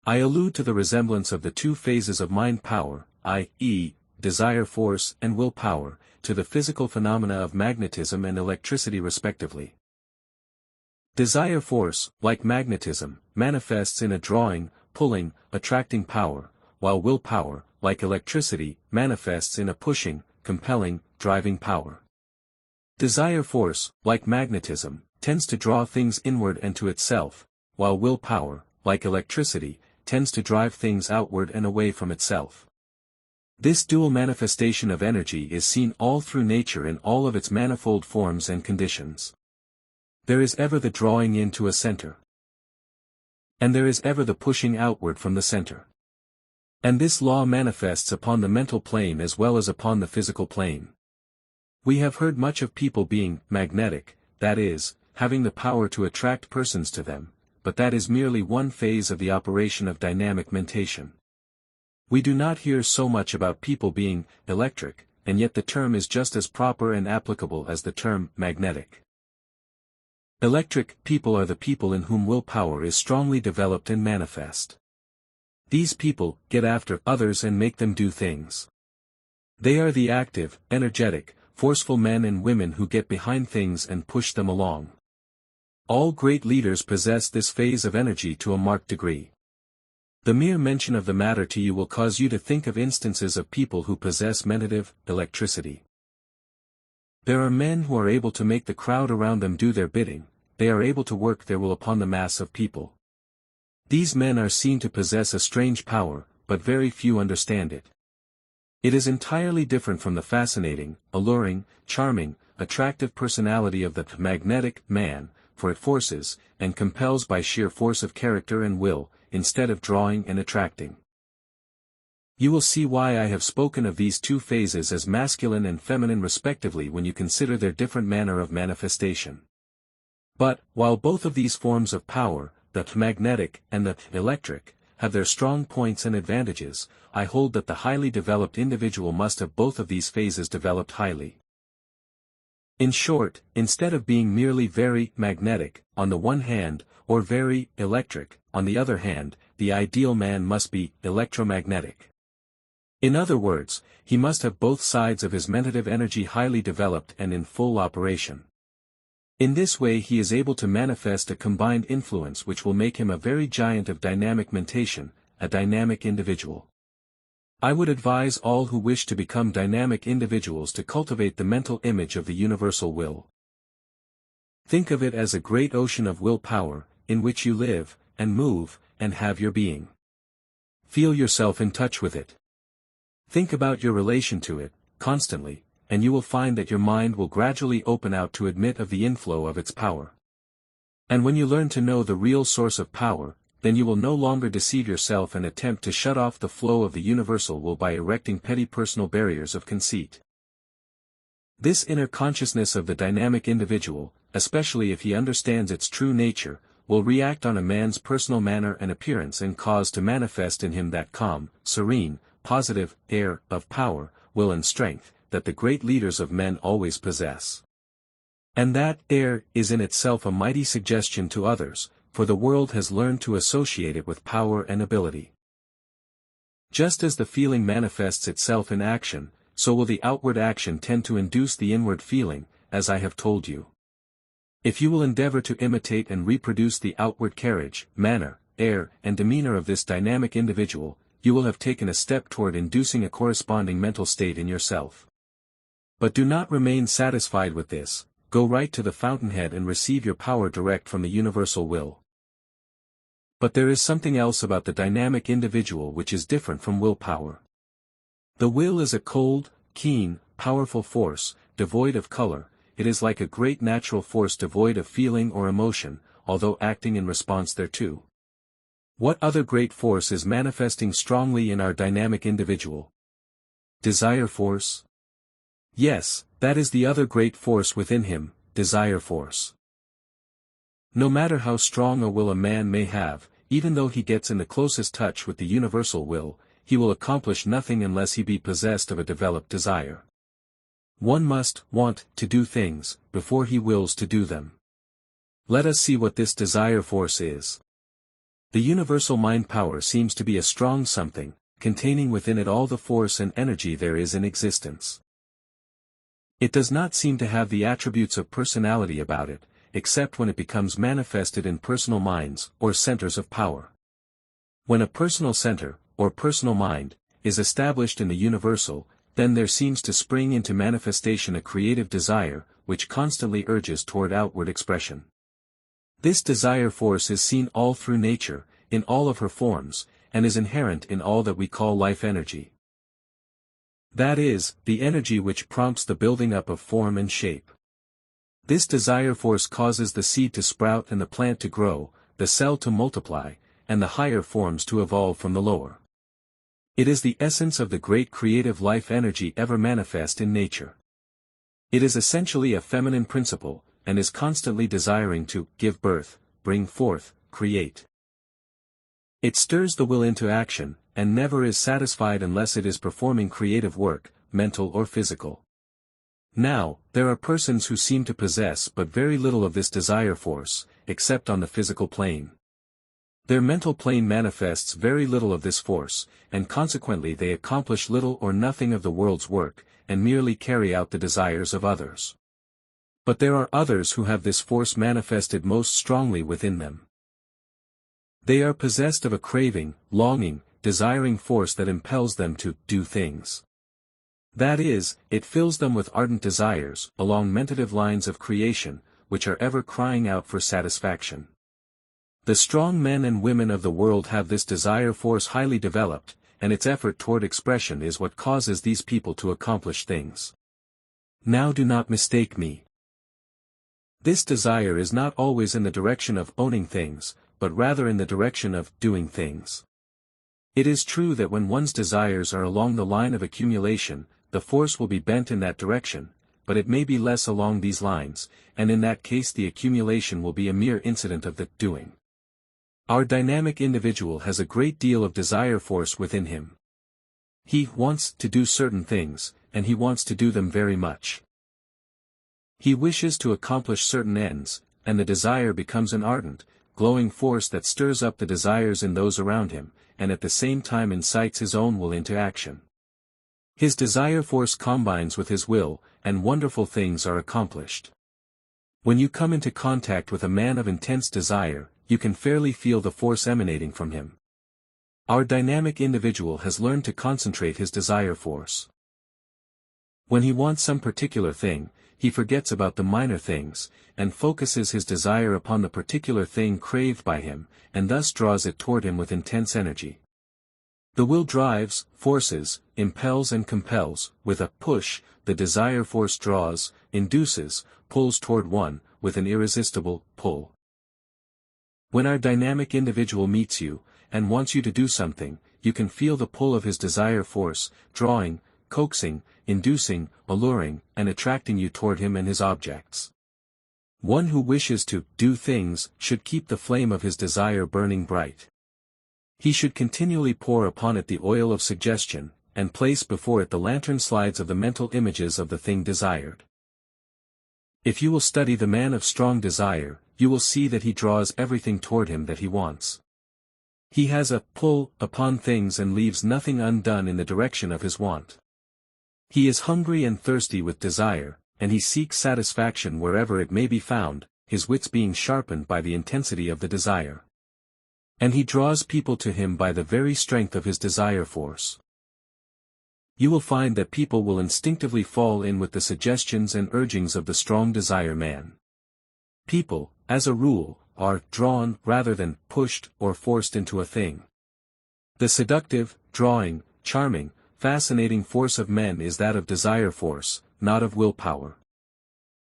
I allude to the resemblance of the two phases of mind power, i.e., desire force and will power, to the physical phenomena of magnetism and electricity respectively. Desire force, like magnetism, manifests in a drawing, pulling, attracting power, while will power, like electricity, manifests in a pushing, compelling, driving power. Desire force, like magnetism, tends to draw things inward and to itself, while will power, like electricity, tends to drive things outward and away from itself. This dual manifestation of energy is seen all through nature in all of its manifold forms and conditions. There is ever the drawing in to a center. And there is ever the pushing outward from the center. And this law manifests upon the mental plane as well as upon the physical plane. We have heard much of people being magnetic, that is, having the power to attract persons to them, but that is merely one phase of the operation of dynamic mentation. We do not hear so much about people being electric, and yet the term is just as proper and applicable as the term magnetic. Electric people are the people in whom willpower is strongly developed and manifest. These people get after others and make them do things. They are the active, energetic, forceful men and women who get behind things and push them along. All great leaders possess this phase of energy to a marked degree. The mere mention of the matter to you will cause you to think of instances of people who possess mentative electricity. There are men who are able to make the crowd around them do their bidding, they are able to work their will upon the mass of people. These men are seen to possess a strange power, but very few understand it. It is entirely different from the fascinating, alluring, charming, attractive personality of the magnetic man, for it forces, and compels by sheer force of character and will, instead of drawing and attracting. You will see why I have spoken of these two phases as masculine and feminine respectively when you consider their different manner of manifestation. But, while both of these forms of power, the magnetic and the electric, have their strong points and advantages, I hold that the highly developed individual must have both of these phases developed highly. In short, instead of being merely very magnetic, on the one hand, or very electric, on the other hand, the ideal man must be electromagnetic. In other words, he must have both sides of his mentative energy highly developed and in full operation. In this way he is able to manifest a combined influence which will make him a very giant of dynamic mentation, a dynamic individual. I would advise all who wish to become dynamic individuals to cultivate the mental image of the universal will. Think of it as a great ocean of will power, in which you live, and move, and have your being. Feel yourself in touch with it. Think about your relation to it, constantly, and you will find that your mind will gradually open out to admit of the inflow of its power. And when you learn to know the real source of power, then you will no longer deceive yourself and attempt to shut off the flow of the universal will by erecting petty personal barriers of conceit. This inner consciousness of the dynamic individual, especially if he understands its true nature, will react on a man's personal manner and appearance and cause to manifest in him that calm, serene, positive air of power, will and strength, that the great leaders of men always possess. And that air is in itself a mighty suggestion to others, for the world has learned to associate it with power and ability. Just as the feeling manifests itself in action, so will the outward action tend to induce the inward feeling, as I have told you. If you will endeavor to imitate and reproduce the outward carriage, manner, air, and demeanor of this dynamic individual, you will have taken a step toward inducing a corresponding mental state in yourself. But do not remain satisfied with this, go right to the fountainhead and receive your power direct from the universal will. But there is something else about the dynamic individual which is different from willpower. The will is a cold, keen, powerful force, devoid of color. It is like a great natural force devoid of feeling or emotion, although acting in response thereto. What other great force is manifesting strongly in our dynamic individual? Desire force? Yes, that is the other great force within him, desire force. No matter how strong a will a man may have, even though he gets in the closest touch with the universal will, he will accomplish nothing unless he be possessed of a developed desire. One must want to do things, before he wills to do them. Let us see what this desire force is. The universal mind power seems to be a strong something, containing within it all the force and energy there is in existence. It does not seem to have the attributes of personality about it, except when it becomes manifested in personal minds, or centers of power. When a personal center, or personal mind, is established in the universal, then there seems to spring into manifestation a creative desire, which constantly urges toward outward expression. This desire force is seen all through nature, in all of her forms, and is inherent in all that we call life energy. That is, the energy which prompts the building up of form and shape. This desire force causes the seed to sprout and the plant to grow, the cell to multiply, and the higher forms to evolve from the lower. It is the essence of the great creative life energy ever manifest in nature. It is essentially a feminine principle, and is constantly desiring to give birth, bring forth, create. It stirs the will into action, and never is satisfied unless it is performing creative work, mental or physical. Now, there are persons who seem to possess but very little of this desire force, except on the physical plane. Their mental plane manifests very little of this force, and consequently they accomplish little or nothing of the world's work, and merely carry out the desires of others. But there are others who have this force manifested most strongly within them. They are possessed of a craving, longing, desiring force that impels them to do things. That is, it fills them with ardent desires, along mentative lines of creation, which are ever crying out for satisfaction. The strong men and women of the world have this desire force highly developed, and its effort toward expression is what causes these people to accomplish things. Now do not mistake me. This desire is not always in the direction of owning things, but rather in the direction of doing things. It is true that when one's desires are along the line of accumulation, the force will be bent in that direction, but it may be less along these lines, and in that case the accumulation will be a mere incident of the doing. Our dynamic individual has a great deal of desire force within him. He wants to do certain things, and he wants to do them very much. He wishes to accomplish certain ends, and the desire becomes an ardent, glowing force that stirs up the desires in those around him, and at the same time incites his own will into action. His desire force combines with his will, and wonderful things are accomplished. When you come into contact with a man of intense desire, you can fairly feel the force emanating from him. Our dynamic individual has learned to concentrate his desire force. When he wants some particular thing, he forgets about the minor things, and focuses his desire upon the particular thing craved by him, and thus draws it toward him with intense energy. The will drives, forces, impels and compels, with a push, the desire force draws, induces, pulls toward one, with an irresistible pull. When our dynamic individual meets you, and wants you to do something, you can feel the pull of his desire force, drawing, coaxing, inducing, alluring, and attracting you toward him and his objects. One who wishes to do things should keep the flame of his desire burning bright. He should continually pour upon it the oil of suggestion, and place before it the lantern slides of the mental images of the thing desired. If you will study the man of strong desire, you will see that he draws everything toward him that he wants. He has a pull upon things and leaves nothing undone in the direction of his want. He is hungry and thirsty with desire, and he seeks satisfaction wherever it may be found, his wits being sharpened by the intensity of the desire. And he draws people to him by the very strength of his desire force. You will find that people will instinctively fall in with the suggestions and urgings of the strong desire man. People, as a rule, are drawn rather than pushed or forced into a thing. The seductive, drawing, charming, fascinating force of men is that of desire force, not of willpower.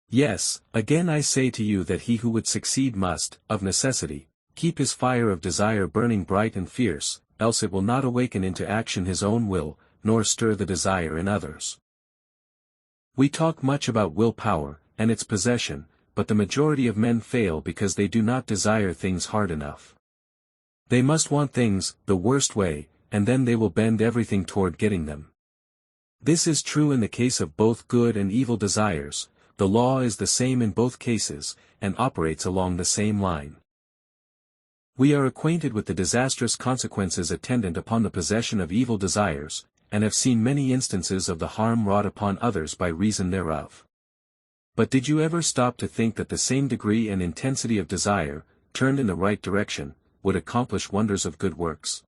Yes, again I say to you that he who would succeed must, of necessity, keep his fire of desire burning bright and fierce, else it will not awaken into action his own will, nor stir the desire in others. We talk much about willpower, and its possession, but the majority of men fail because they do not desire things hard enough. They must want things the worst way, and then they will bend everything toward getting them. This is true in the case of both good and evil desires. The law is the same in both cases, and operates along the same line. We are acquainted with the disastrous consequences attendant upon the possession of evil desires, and have seen many instances of the harm wrought upon others by reason thereof. But did you ever stop to think that the same degree and intensity of desire, turned in the right direction, would accomplish wonders of good works?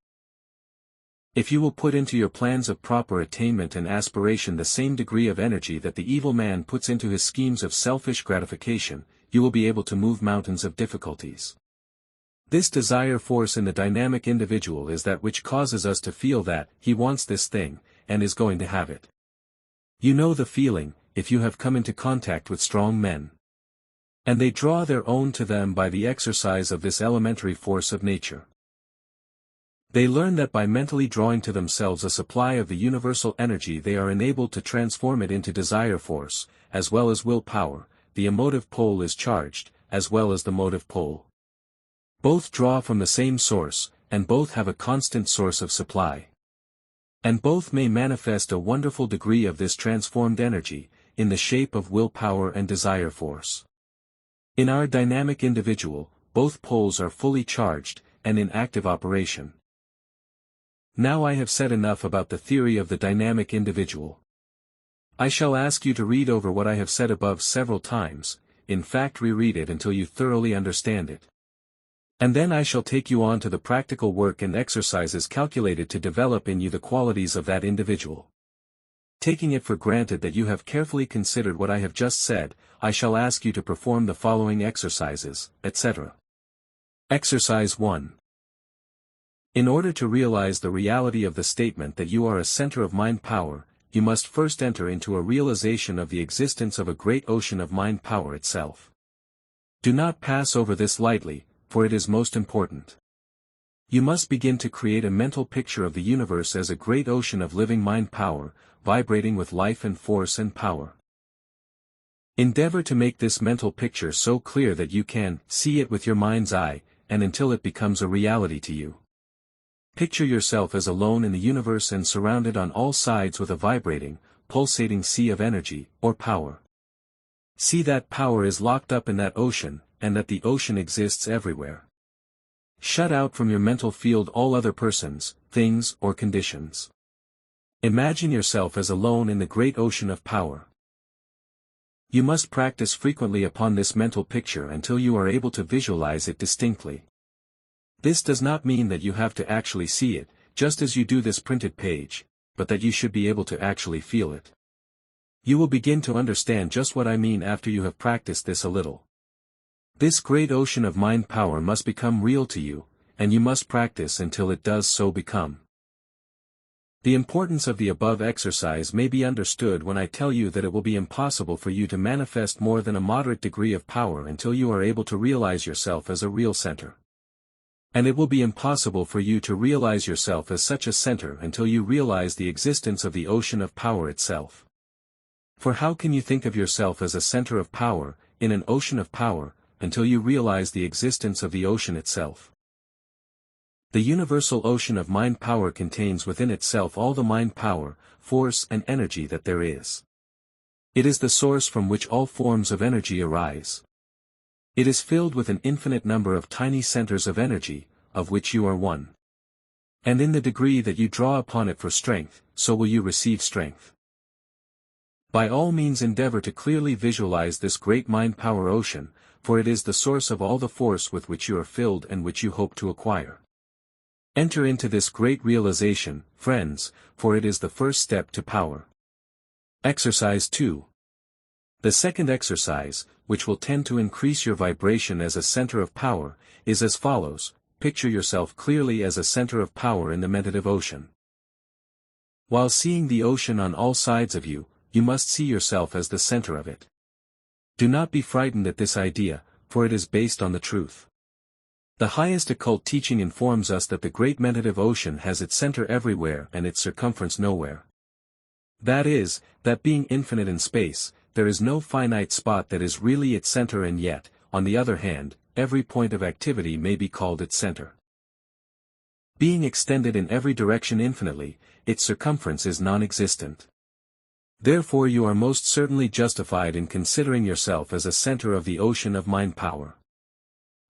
If you will put into your plans of proper attainment and aspiration the same degree of energy that the evil man puts into his schemes of selfish gratification, you will be able to move mountains of difficulties. This desire force in the dynamic individual is that which causes us to feel that he wants this thing, and is going to have it. You know the feeling, if you have come into contact with strong men. And they draw their own to them by the exercise of this elementary force of nature. They learn that by mentally drawing to themselves a supply of the universal energy they are enabled to transform it into desire force, as well as will power. The emotive pole is charged, as well as the motive pole. Both draw from the same source, and both have a constant source of supply. And both may manifest a wonderful degree of this transformed energy, in the shape of willpower and desire force. In our dynamic individual, both poles are fully charged, and in active operation. Now I have said enough about the theory of the dynamic individual. I shall ask you to read over what I have said above several times, in fact reread it until you thoroughly understand it. And then I shall take you on to the practical work and exercises calculated to develop in you the qualities of that individual. Taking it for granted that you have carefully considered what I have just said, I shall ask you to perform the following exercises, etc. Exercise 1. In order to realize the reality of the statement that you are a center of mind power, you must first enter into a realization of the existence of a great ocean of mind power itself. Do not pass over this lightly, for it is most important. You must begin to create a mental picture of the universe as a great ocean of living mind power, vibrating with life and force and power. Endeavor to make this mental picture so clear that you can see it with your mind's eye, and until it becomes a reality to you. Picture yourself as alone in the universe and surrounded on all sides with a vibrating, pulsating sea of energy, or power. See that power is locked up in that ocean, and that the ocean exists everywhere. Shut out from your mental field all other persons, things, or conditions. Imagine yourself as alone in the great ocean of power. You must practice frequently upon this mental picture until you are able to visualize it distinctly. This does not mean that you have to actually see it, just as you do this printed page, but that you should be able to actually feel it. You will begin to understand just what I mean after you have practiced this a little. This great ocean of mind power must become real to you, and you must practice until it does so become. The importance of the above exercise may be understood when I tell you that it will be impossible for you to manifest more than a moderate degree of power until you are able to realize yourself as a real center. And it will be impossible for you to realize yourself as such a center until you realize the existence of the ocean of power itself. For how can you think of yourself as a center of power, in an ocean of power, until you realize the existence of the ocean itself? The universal ocean of mind power contains within itself all the mind power, force and energy that there is. It is the source from which all forms of energy arise. It is filled with an infinite number of tiny centers of energy, of which you are one. And in the degree that you draw upon it for strength, so will you receive strength. By all means endeavor to clearly visualize this great mind power ocean, for it is the source of all the force with which you are filled and which you hope to acquire. Enter into this great realization, friends, for it is the first step to power. Exercise 2. The second exercise, which will tend to increase your vibration as a center of power, is as follows: picture yourself clearly as a center of power in the mentative ocean. While seeing the ocean on all sides of you, you must see yourself as the center of it. Do not be frightened at this idea, for it is based on the truth. The highest occult teaching informs us that the great mentative ocean has its center everywhere and its circumference nowhere. That is, that being infinite in space, there is no finite spot that is really its center, and yet, on the other hand, every point of activity may be called its center. Being extended in every direction infinitely, its circumference is non-existent. Therefore you are most certainly justified in considering yourself as a center of the ocean of mind power.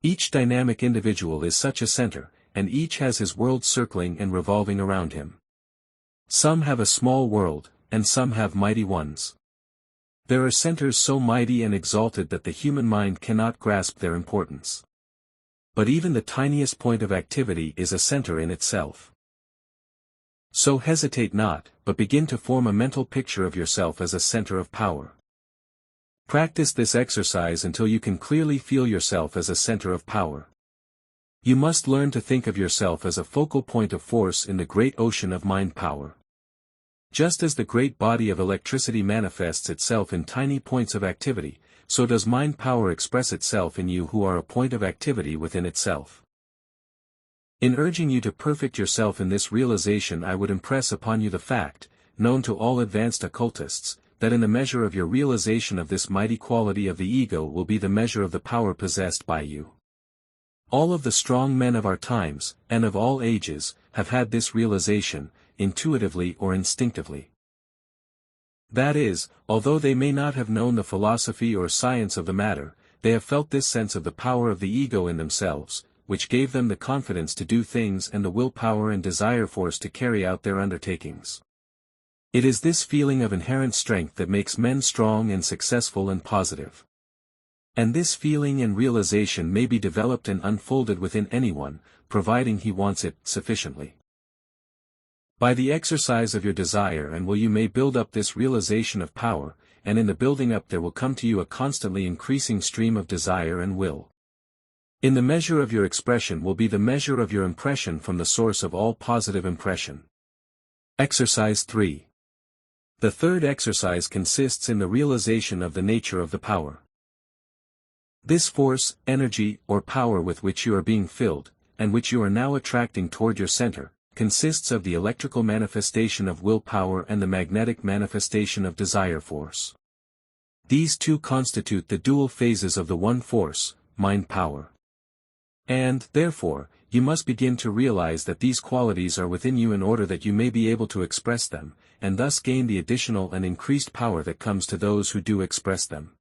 Each dynamic individual is such a center, and each has his world circling and revolving around him. Some have a small world, and some have mighty ones. There are centers so mighty and exalted that the human mind cannot grasp their importance. But even the tiniest point of activity is a center in itself. So hesitate not, but begin to form a mental picture of yourself as a center of power. Practice this exercise until you can clearly feel yourself as a center of power. You must learn to think of yourself as a focal point of force in the great ocean of mind power. Just as the great body of electricity manifests itself in tiny points of activity, so does mind power express itself in you who are a point of activity within itself. In urging you to perfect yourself in this realization, I would impress upon you the fact, known to all advanced occultists, that in the measure of your realization of this mighty quality of the ego will be the measure of the power possessed by you. All of the strong men of our times, and of all ages, have had this realization, intuitively or instinctively. That is, although they may not have known the philosophy or science of the matter, they have felt this sense of the power of the ego in themselves, which gave them the confidence to do things and the willpower and desire force to carry out their undertakings. It is this feeling of inherent strength that makes men strong and successful and positive. And this feeling and realization may be developed and unfolded within anyone, providing he wants it sufficiently. By the exercise of your desire and will you may build up this realization of power, and in the building up there will come to you a constantly increasing stream of desire and will. In the measure of your expression will be the measure of your impression from the source of all positive impression. Exercise 3. The third exercise consists in the realization of the nature of the power. This force, energy, or power with which you are being filled, and which you are now attracting toward your center, consists of the electrical manifestation of willpower and the magnetic manifestation of desire force. These two constitute the dual phases of the one force, mind power. And, therefore, you must begin to realize that these qualities are within you in order that you may be able to express them, and thus gain the additional and increased power that comes to those who do express them.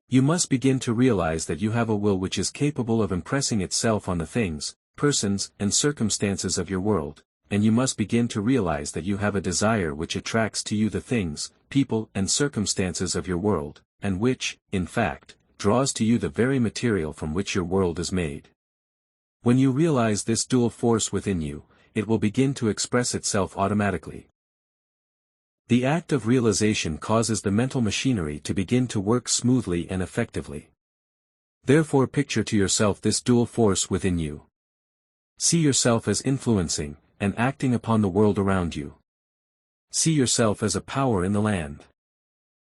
You must begin to realize that you have a will which is capable of impressing itself on the things, persons, and circumstances of your world, and you must begin to realize that you have a desire which attracts to you the things, people, and circumstances of your world, and which, in fact, draws to you the very material from which your world is made. When you realize this dual force within you, it will begin to express itself automatically. The act of realization causes the mental machinery to begin to work smoothly and effectively. Therefore picture to yourself this dual force within you. See yourself as influencing, and acting upon the world around you. See yourself as a power in the land.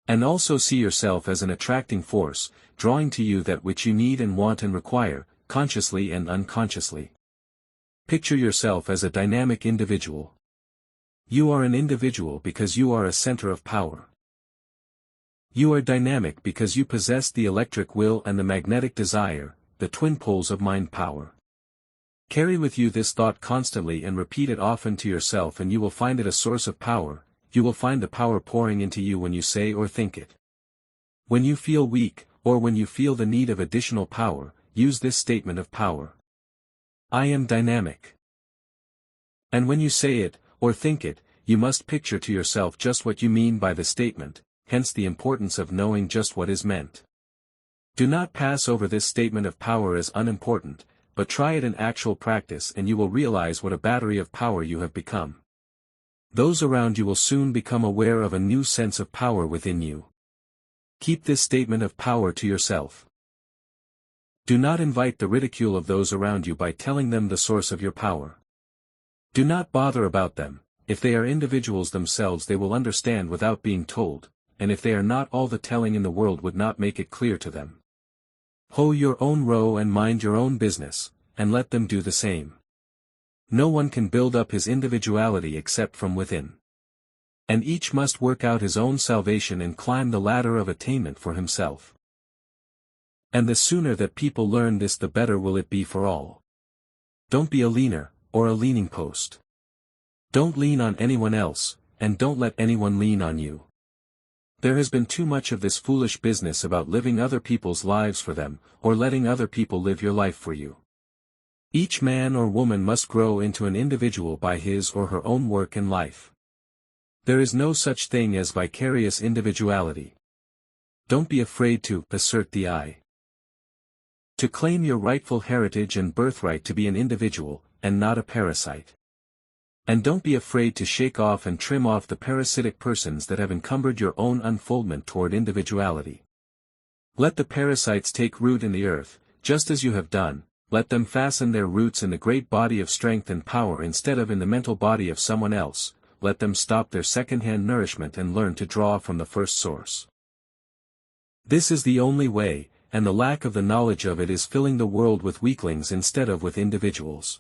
And also see yourself as an attracting force, drawing to you that which you need and want and require, consciously and unconsciously. Picture yourself as a dynamic individual. You are an individual because you are a center of power. You are dynamic because you possess the electric will and the magnetic desire, the twin poles of mind power. Carry with you this thought constantly and repeat it often to yourself, and you will find it a source of power. You will find the power pouring into you when you say or think it. When you feel weak, or when you feel the need of additional power, use this statement of power. I am dynamic. And when you say it, or think it, you must picture to yourself just what you mean by the statement, hence the importance of knowing just what is meant. Do not pass over this statement of power as unimportant, but try it in actual practice and you will realize what a battery of power you have become. Those around you will soon become aware of a new sense of power within you. Keep this statement of power to yourself. Do not invite the ridicule of those around you by telling them the source of your power. Do not bother about them. If they are individuals themselves they will understand without being told, and if they are not, all the telling in the world would not make it clear to them. Hoe your own row and mind your own business, and let them do the same. No one can build up his individuality except from within. And each must work out his own salvation and climb the ladder of attainment for himself. And the sooner that people learn this the better will it be for all. Don't be a leaner, or a leaning post. Don't lean on anyone else, and don't let anyone lean on you. There has been too much of this foolish business about living other people's lives for them, or letting other people live your life for you. Each man or woman must grow into an individual by his or her own work in life. There is no such thing as vicarious individuality. Don't be afraid to assert the I. To claim your rightful heritage and birthright to be an individual, and not a parasite. And don't be afraid to shake off and trim off the parasitic persons that have encumbered your own unfoldment toward individuality. Let the parasites take root in the earth, just as you have done. Let them fasten their roots in the great body of strength and power instead of in the mental body of someone else. Let them stop their second-hand nourishment and learn to draw from the first source. This is the only way, and the lack of the knowledge of it is filling the world with weaklings instead of with individuals.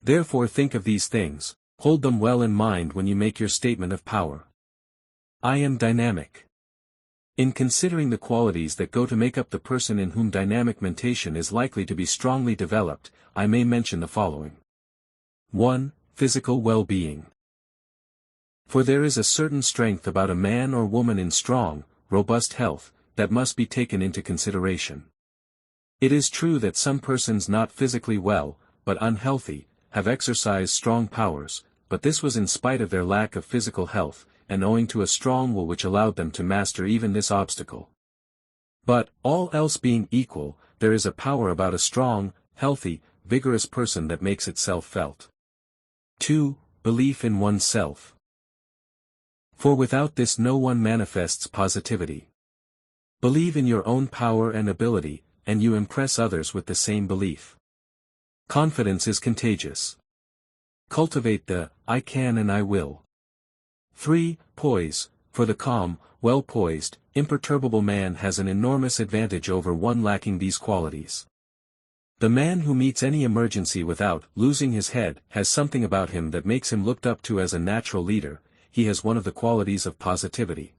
Therefore think of these things, hold them well in mind when you make your statement of power. I am dynamic. In considering the qualities that go to make up the person in whom dynamic mentation is likely to be strongly developed, I may mention the following. 1. Physical well-being. For there is a certain strength about a man or woman in strong, robust health, that must be taken into consideration. It is true that some persons not physically well, but unhealthy, have exercised strong powers, but this was in spite of their lack of physical health, and owing to a strong will which allowed them to master even this obstacle. But, all else being equal, there is a power about a strong, healthy, vigorous person that makes itself felt. 2. Belief in oneself. For without this no one manifests positivity. Believe in your own power and ability, and you impress others with the same belief. Confidence is contagious. Cultivate the, I can and I will. 3. Poise. For the calm, well-poised, imperturbable man has an enormous advantage over one lacking these qualities. The man who meets any emergency without losing his head has something about him that makes him looked up to as a natural leader. He has one of the qualities of positivity.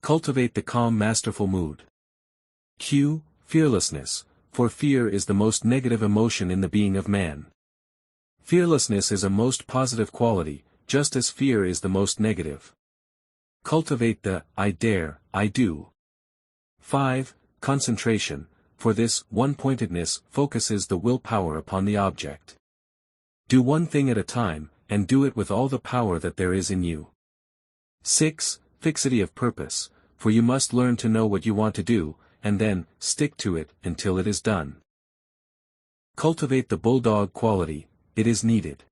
Cultivate the calm masterful mood. Q. Fearlessness, for fear is the most negative emotion in the being of man. Fearlessness is a most positive quality, just as fear is the most negative. Cultivate the, I dare, I do. 5. Concentration, for this one-pointedness focuses the willpower upon the object. Do one thing at a time, and do it with all the power that there is in you. 6. Fixity of purpose, for you must learn to know what you want to do, and then, stick to it, until it is done. Cultivate the bulldog quality, it is needed.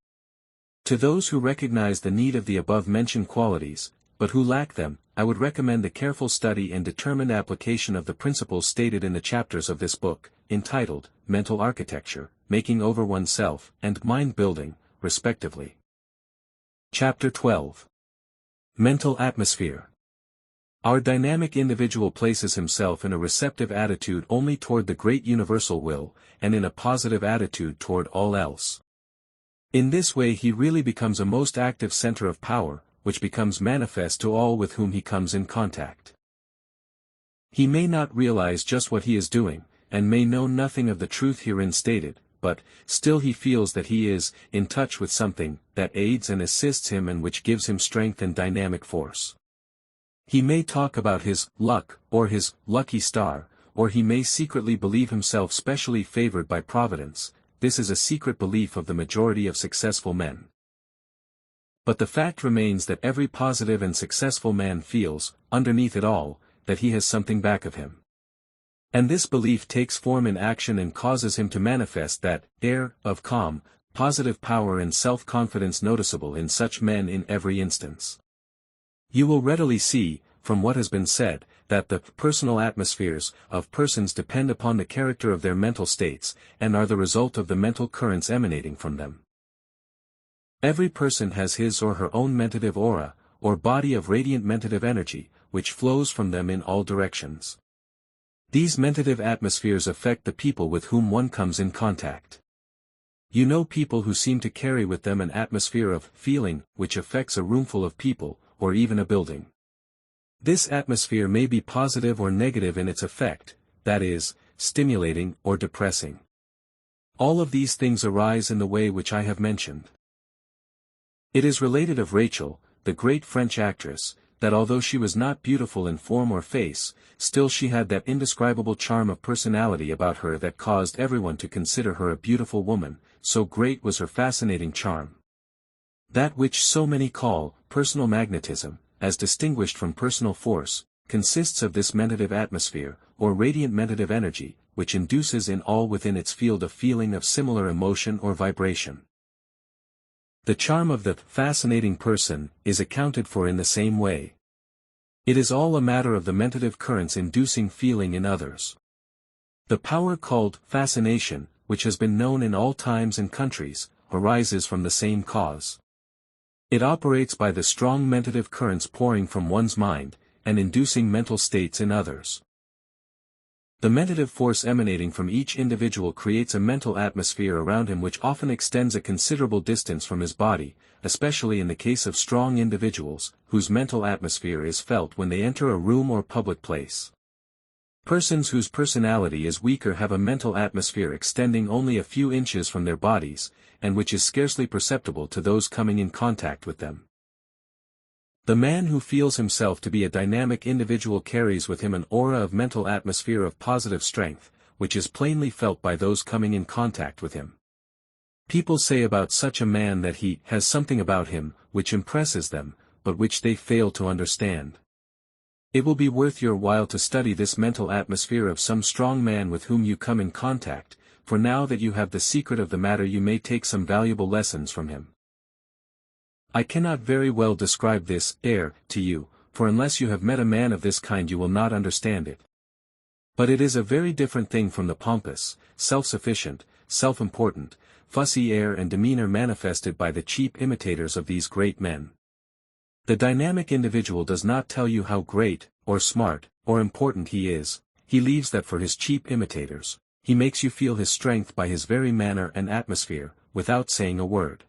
To those who recognize the need of the above-mentioned qualities, but who lack them, I would recommend the careful study and determined application of the principles stated in the chapters of this book, entitled, Mental Architecture, Making Over Oneself, and Mind Building, respectively. Chapter 12. Mental Atmosphere. Our dynamic individual places himself in a receptive attitude only toward the great universal will, and in a positive attitude toward all else. In this way he really becomes a most active center of power, which becomes manifest to all with whom he comes in contact. He may not realize just what he is doing, and may know nothing of the truth herein stated, but, still he feels that he is, in touch with something, that aids and assists him and which gives him strength and dynamic force. He may talk about his luck, or his lucky star, or he may secretly believe himself specially favored by Providence. This is a secret belief of the majority of successful men. But the fact remains that every positive and successful man feels, underneath it all, that he has something back of him. And this belief takes form in action and causes him to manifest that air of calm, positive power and self-confidence noticeable in such men in every instance. You will readily see, from what has been said, that the personal atmospheres of persons depend upon the character of their mental states, and are the result of the mental currents emanating from them. Every person has his or her own mentative aura, or body of radiant mentative energy, which flows from them in all directions. These mentative atmospheres affect the people with whom one comes in contact. You know people who seem to carry with them an atmosphere of feeling, which affects a roomful of people, or even a building. This atmosphere may be positive or negative in its effect, that is, stimulating or depressing. All of these things arise in the way which I have mentioned. It is related of Rachel, the great French actress, that although she was not beautiful in form or face, still she had that indescribable charm of personality about her that caused everyone to consider her a beautiful woman, so great was her fascinating charm. That which so many call personal magnetism, as distinguished from personal force, consists of this mentative atmosphere, or radiant mentative energy, which induces in all within its field a feeling of similar emotion or vibration. The charm of the fascinating person is accounted for in the same way. It is all a matter of the mentative currents inducing feeling in others. The power called fascination, which has been known in all times and countries, arises from the same cause. It operates by the strong mentative currents pouring from one's mind, and inducing mental states in others. The mentative force emanating from each individual creates a mental atmosphere around him which often extends a considerable distance from his body, especially in the case of strong individuals, whose mental atmosphere is felt when they enter a room or public place. Persons whose personality is weaker have a mental atmosphere extending only a few inches from their bodies, and which is scarcely perceptible to those coming in contact with them. The man who feels himself to be a dynamic individual carries with him an aura of mental atmosphere of positive strength, which is plainly felt by those coming in contact with him. People say about such a man that he has something about him, which impresses them, but which they fail to understand. It will be worth your while to study this mental atmosphere of some strong man with whom you come in contact, for now that you have the secret of the matter you may take some valuable lessons from him. I cannot very well describe this air to you, for unless you have met a man of this kind you will not understand it. But it is a very different thing from the pompous, self-sufficient, self-important, fussy air and demeanor manifested by the cheap imitators of these great men. The dynamic individual does not tell you how great, or smart, or important he is. He leaves that for his cheap imitators. He makes you feel his strength by his very manner and atmosphere, without saying a word.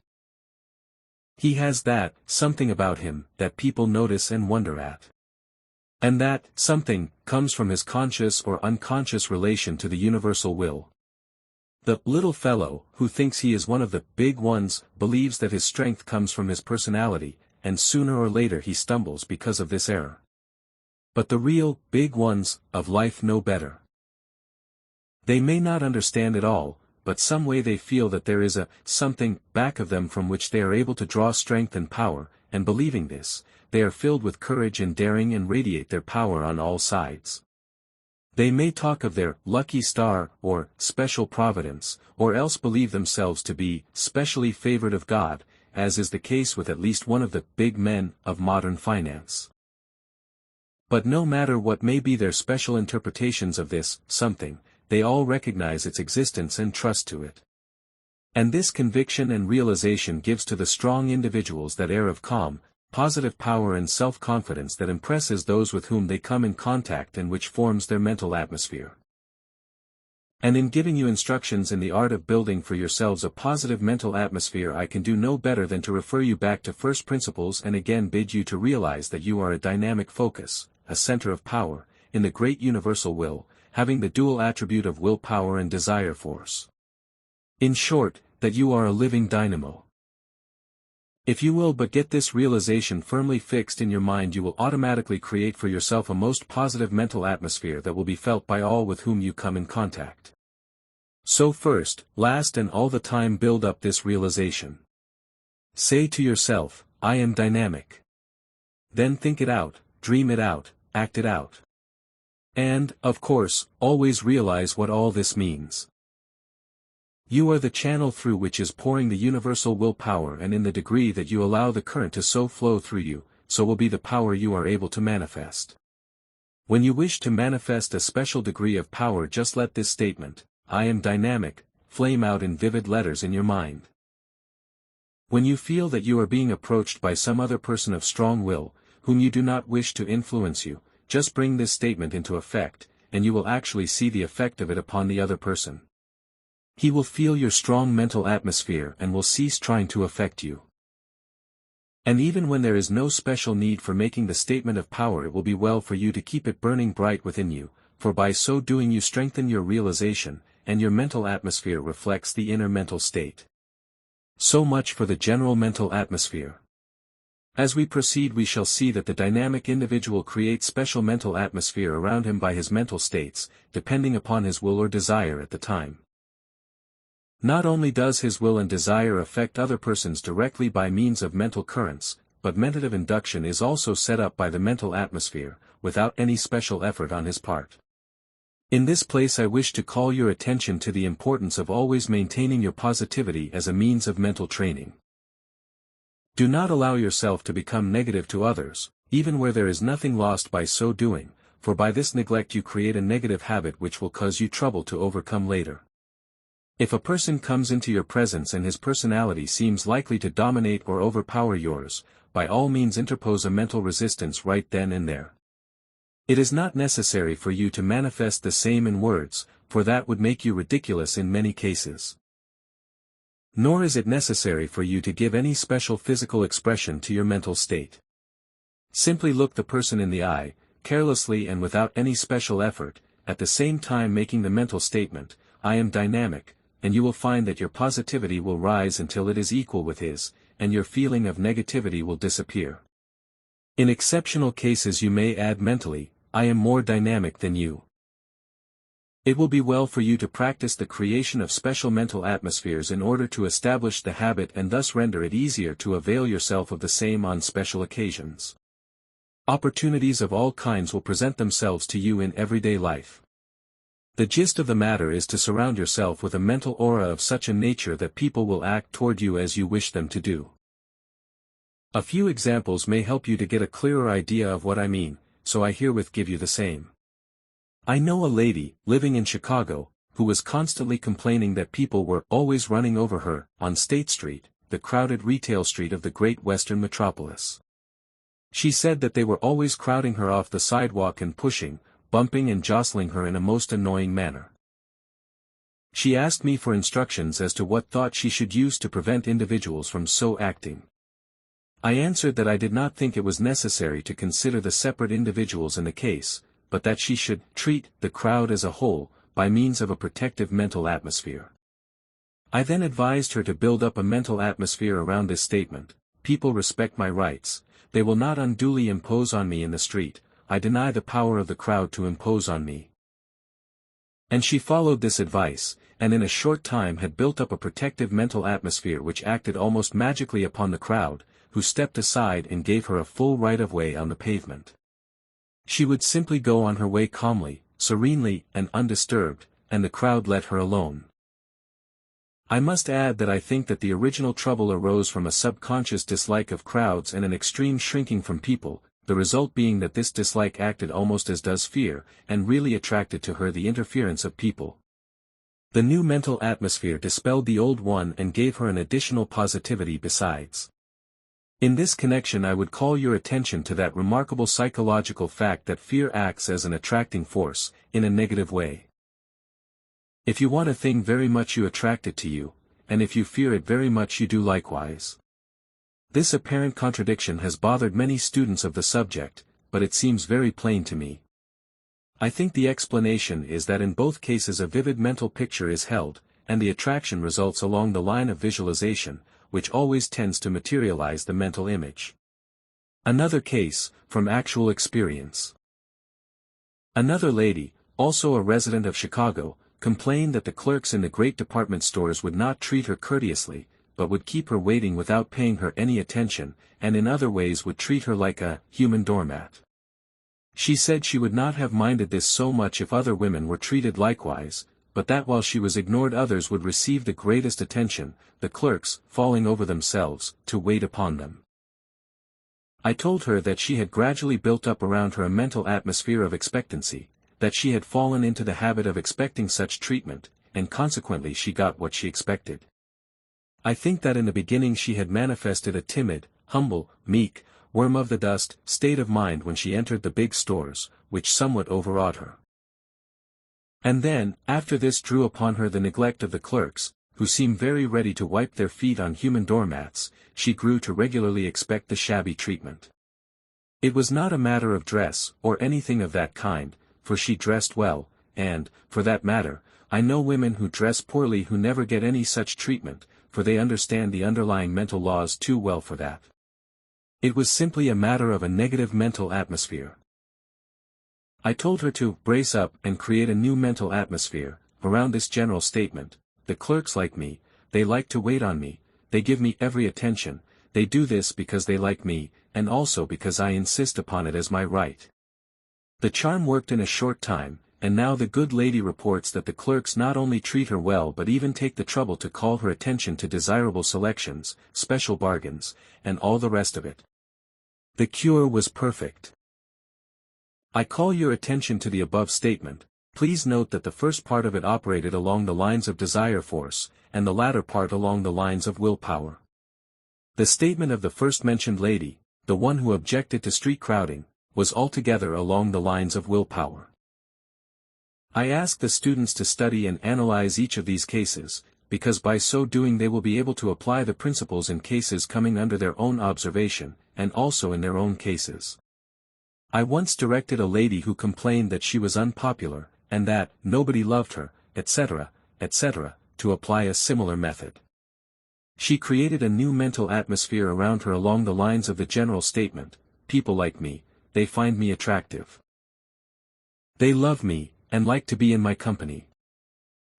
He has that something about him that people notice and wonder at. And that something comes from his conscious or unconscious relation to the universal will. The little fellow, who thinks he is one of the big ones, believes that his strength comes from his personality, and sooner or later he stumbles because of this error. But the real big ones of life know better. They may not understand it all, but some way they feel that there is a something back of them from which they are able to draw strength and power, and believing this, they are filled with courage and daring and radiate their power on all sides. They may talk of their lucky star, or special providence, or else believe themselves to be specially favored of God, as is the case with at least one of the big men of modern finance. But no matter what may be their special interpretations of this something, they all recognize its existence and trust to it. And this conviction and realization gives to the strong individuals that air of calm, positive power and self-confidence that impresses those with whom they come in contact and which forms their mental atmosphere. And in giving you instructions in the art of building for yourselves a positive mental atmosphere, I can do no better than to refer you back to first principles and again bid you to realize that you are a dynamic focus, a center of power, in the great universal will, having the dual attribute of willpower and desire force. In short, that you are a living dynamo. If you will but get this realization firmly fixed in your mind, you will automatically create for yourself a most positive mental atmosphere that will be felt by all with whom you come in contact. So first, last and all the time build up this realization. Say to yourself, I am dynamic. Then think it out, dream it out, act it out. And, of course, always realize what all this means. You are the channel through which is pouring the universal willpower, and in the degree that you allow the current to so flow through you, so will be the power you are able to manifest. When you wish to manifest a special degree of power, just let this statement, I am dynamic, flame out in vivid letters in your mind. When you feel that you are being approached by some other person of strong will, whom you do not wish to influence you, just bring this statement into effect, and you will actually see the effect of it upon the other person. He will feel your strong mental atmosphere and will cease trying to affect you. And even when there is no special need for making the statement of power, it will be well for you to keep it burning bright within you, for by so doing you strengthen your realization, and your mental atmosphere reflects the inner mental state. So much for the general mental atmosphere. As we proceed, we shall see that the dynamic individual creates special mental atmosphere around him by his mental states, depending upon his will or desire at the time. Not only does his will and desire affect other persons directly by means of mental currents, but mentative induction is also set up by the mental atmosphere, without any special effort on his part. In this place I wish to call your attention to the importance of always maintaining your positivity as a means of mental training. Do not allow yourself to become negative to others, even where there is nothing lost by so doing, for by this neglect you create a negative habit which will cause you trouble to overcome later. If a person comes into your presence and his personality seems likely to dominate or overpower yours, by all means interpose a mental resistance right then and there. It is not necessary for you to manifest the same in words, for that would make you ridiculous in many cases. Nor is it necessary for you to give any special physical expression to your mental state. Simply look the person in the eye, carelessly and without any special effort, at the same time making the mental statement, I am dynamic, and you will find that your positivity will rise until it is equal with his, and your feeling of negativity will disappear. In exceptional cases you may add mentally, I am more dynamic than you. It will be well for you to practice the creation of special mental atmospheres in order to establish the habit and thus render it easier to avail yourself of the same on special occasions. Opportunities of all kinds will present themselves to you in everyday life. The gist of the matter is to surround yourself with a mental aura of such a nature that people will act toward you as you wish them to do. A few examples may help you to get a clearer idea of what I mean, so I herewith give you the same. I know a lady, living in Chicago, who was constantly complaining that people were always running over her, on State Street, the crowded retail street of the great western metropolis. She said that they were always crowding her off the sidewalk and pushing, bumping and jostling her in a most annoying manner. She asked me for instructions as to what thought she should use to prevent individuals from so acting. I answered that I did not think it was necessary to consider the separate individuals in the case, but that she should treat the crowd as a whole, by means of a protective mental atmosphere. I then advised her to build up a mental atmosphere around this statement, people respect my rights, they will not unduly impose on me in the street, I deny the power of the crowd to impose on me. And she followed this advice, and in a short time had built up a protective mental atmosphere which acted almost magically upon the crowd, who stepped aside and gave her a full right of way on the pavement. She would simply go on her way calmly, serenely, and undisturbed, and the crowd let her alone. I must add that I think that the original trouble arose from a subconscious dislike of crowds and an extreme shrinking from people, the result being that this dislike acted almost as does fear, and really attracted to her the interference of people. The new mental atmosphere dispelled the old one and gave her an additional positivity besides. In this connection I would call your attention to that remarkable psychological fact that fear acts as an attracting force, in a negative way. If you want a thing very much you attract it to you, and if you fear it very much you do likewise. This apparent contradiction has bothered many students of the subject, but it seems very plain to me. I think the explanation is that in both cases a vivid mental picture is held, and the attraction results along the line of visualization, which always tends to materialize the mental image. Another case, from actual experience. Another lady, also a resident of Chicago, complained that the clerks in the great department stores would not treat her courteously, but would keep her waiting without paying her any attention, and in other ways would treat her like a human doormat. She said she would not have minded this so much if other women were treated likewise, but that while she was ignored others would receive the greatest attention, the clerks falling over themselves to wait upon them. I told her that she had gradually built up around her a mental atmosphere of expectancy, that she had fallen into the habit of expecting such treatment, and consequently she got what she expected. I think that in the beginning she had manifested a timid, humble, meek, worm of the dust state of mind when she entered the big stores, which somewhat overawed her. And then, after this drew upon her the neglect of the clerks, who seem very ready to wipe their feet on human doormats, she grew to regularly expect the shabby treatment. It was not a matter of dress, or anything of that kind, for she dressed well, and, for that matter, I know women who dress poorly who never get any such treatment, for they understand the underlying mental laws too well for that. It was simply a matter of a negative mental atmosphere. I told her to brace up and create a new mental atmosphere, around this general statement: the clerks like me, they like to wait on me, they give me every attention, they do this because they like me, and also because I insist upon it as my right. The charm worked in a short time, and now the good lady reports that the clerks not only treat her well but even take the trouble to call her attention to desirable selections, special bargains, and all the rest of it. The cure was perfect. I call your attention to the above statement. Please note that the first part of it operated along the lines of desire force, and the latter part along the lines of willpower. The statement of the first mentioned lady, the one who objected to street crowding, was altogether along the lines of willpower. I ask the students to study and analyze each of these cases, because by so doing they will be able to apply the principles in cases coming under their own observation, and also in their own cases. I once directed a lady who complained that she was unpopular, and that nobody loved her, etc., etc., to apply a similar method. She created a new mental atmosphere around her along the lines of the general statement: people like me, they find me attractive. They love me, and like to be in my company.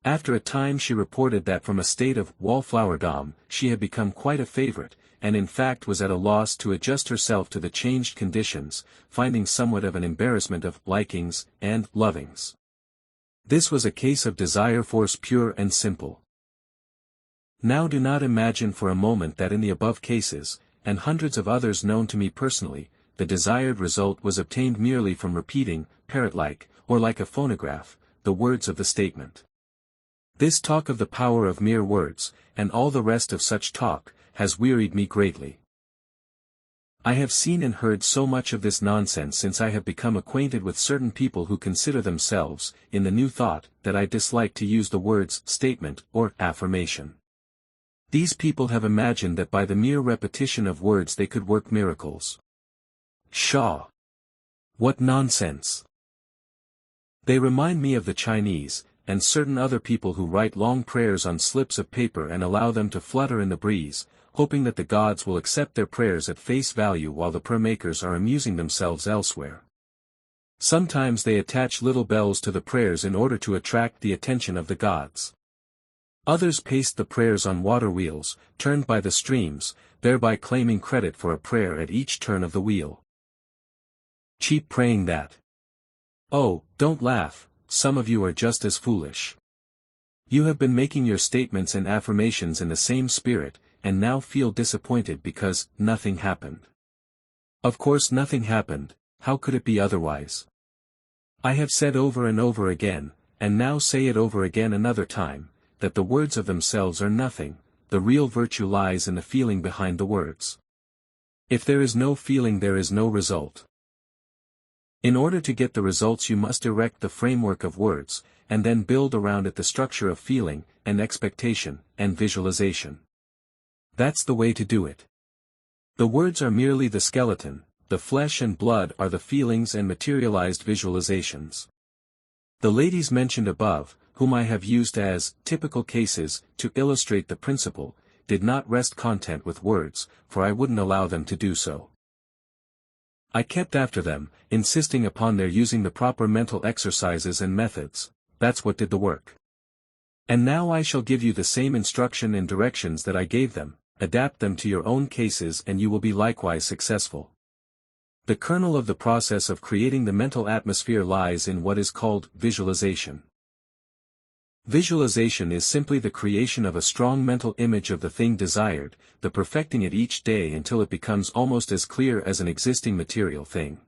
After a time she reported that from a state of wallflowerdom she had become quite a favorite, and in fact was at a loss to adjust herself to the changed conditions, finding somewhat of an embarrassment of likings and lovings. This was a case of desire force pure and simple. Now do not imagine for a moment that in the above cases, and hundreds of others known to me personally, the desired result was obtained merely from repeating, parrot-like, or like a phonograph, the words of the statement. This talk of the power of mere words, and all the rest of such talk, has wearied me greatly. I have seen and heard so much of this nonsense since I have become acquainted with certain people who consider themselves, in the new thought, that I dislike to use the words statement or affirmation. These people have imagined that by the mere repetition of words they could work miracles. Pshaw! What nonsense! They remind me of the Chinese, and certain other people who write long prayers on slips of paper and allow them to flutter in the breeze, hoping that the gods will accept their prayers at face value while the prayer makers are amusing themselves elsewhere. Sometimes they attach little bells to the prayers in order to attract the attention of the gods. Others paste the prayers on water wheels, turned by the streams, thereby claiming credit for a prayer at each turn of the wheel. Cheap praying that. Oh, don't laugh, some of you are just as foolish. You have been making your statements and affirmations in the same spirit, and now feel disappointed because nothing happened. Of course nothing happened, how could it be otherwise? I have said over and over again, and now say it over again another time, that the words of themselves are nothing, the real virtue lies in the feeling behind the words. If there is no feeling there is no result. In order to get the results you must erect the framework of words, and then build around it the structure of feeling, and expectation, and visualization. That's the way to do it. The words are merely the skeleton, the flesh and blood are the feelings and materialized visualizations. The ladies mentioned above, whom I have used as typical cases to illustrate the principle, did not rest content with words, for I wouldn't allow them to do so. I kept after them, insisting upon their using the proper mental exercises and methods. That's what did the work. And now I shall give you the same instruction and directions that I gave them, adapt them to your own cases and you will be likewise successful. The kernel of the process of creating the mental atmosphere lies in what is called visualization. Visualization is simply the creation of a strong mental image of the thing desired, the perfecting it each day until it becomes almost as clear as an existing material thing.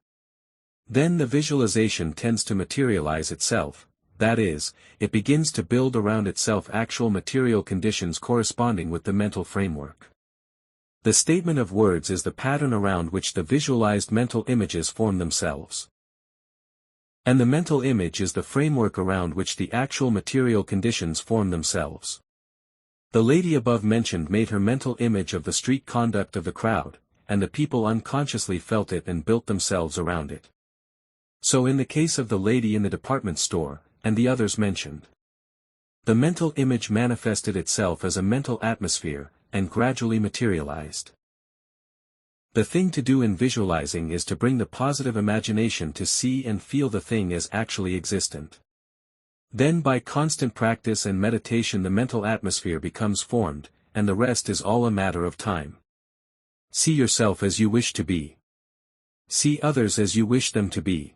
Then the visualization tends to materialize itself, that is, it begins to build around itself actual material conditions corresponding with the mental framework. The statement of words is the pattern around which the visualized mental images form themselves. And the mental image is the framework around which the actual material conditions form themselves. The lady above mentioned made her mental image of the street conduct of the crowd, and the people unconsciously felt it and built themselves around it. So in the case of the lady in the department store, and the others mentioned, the mental image manifested itself as a mental atmosphere, and gradually materialized. The thing to do in visualizing is to bring the positive imagination to see and feel the thing as actually existent. Then by constant practice and meditation the mental atmosphere becomes formed, and the rest is all a matter of time. See yourself as you wish to be. See others as you wish them to be.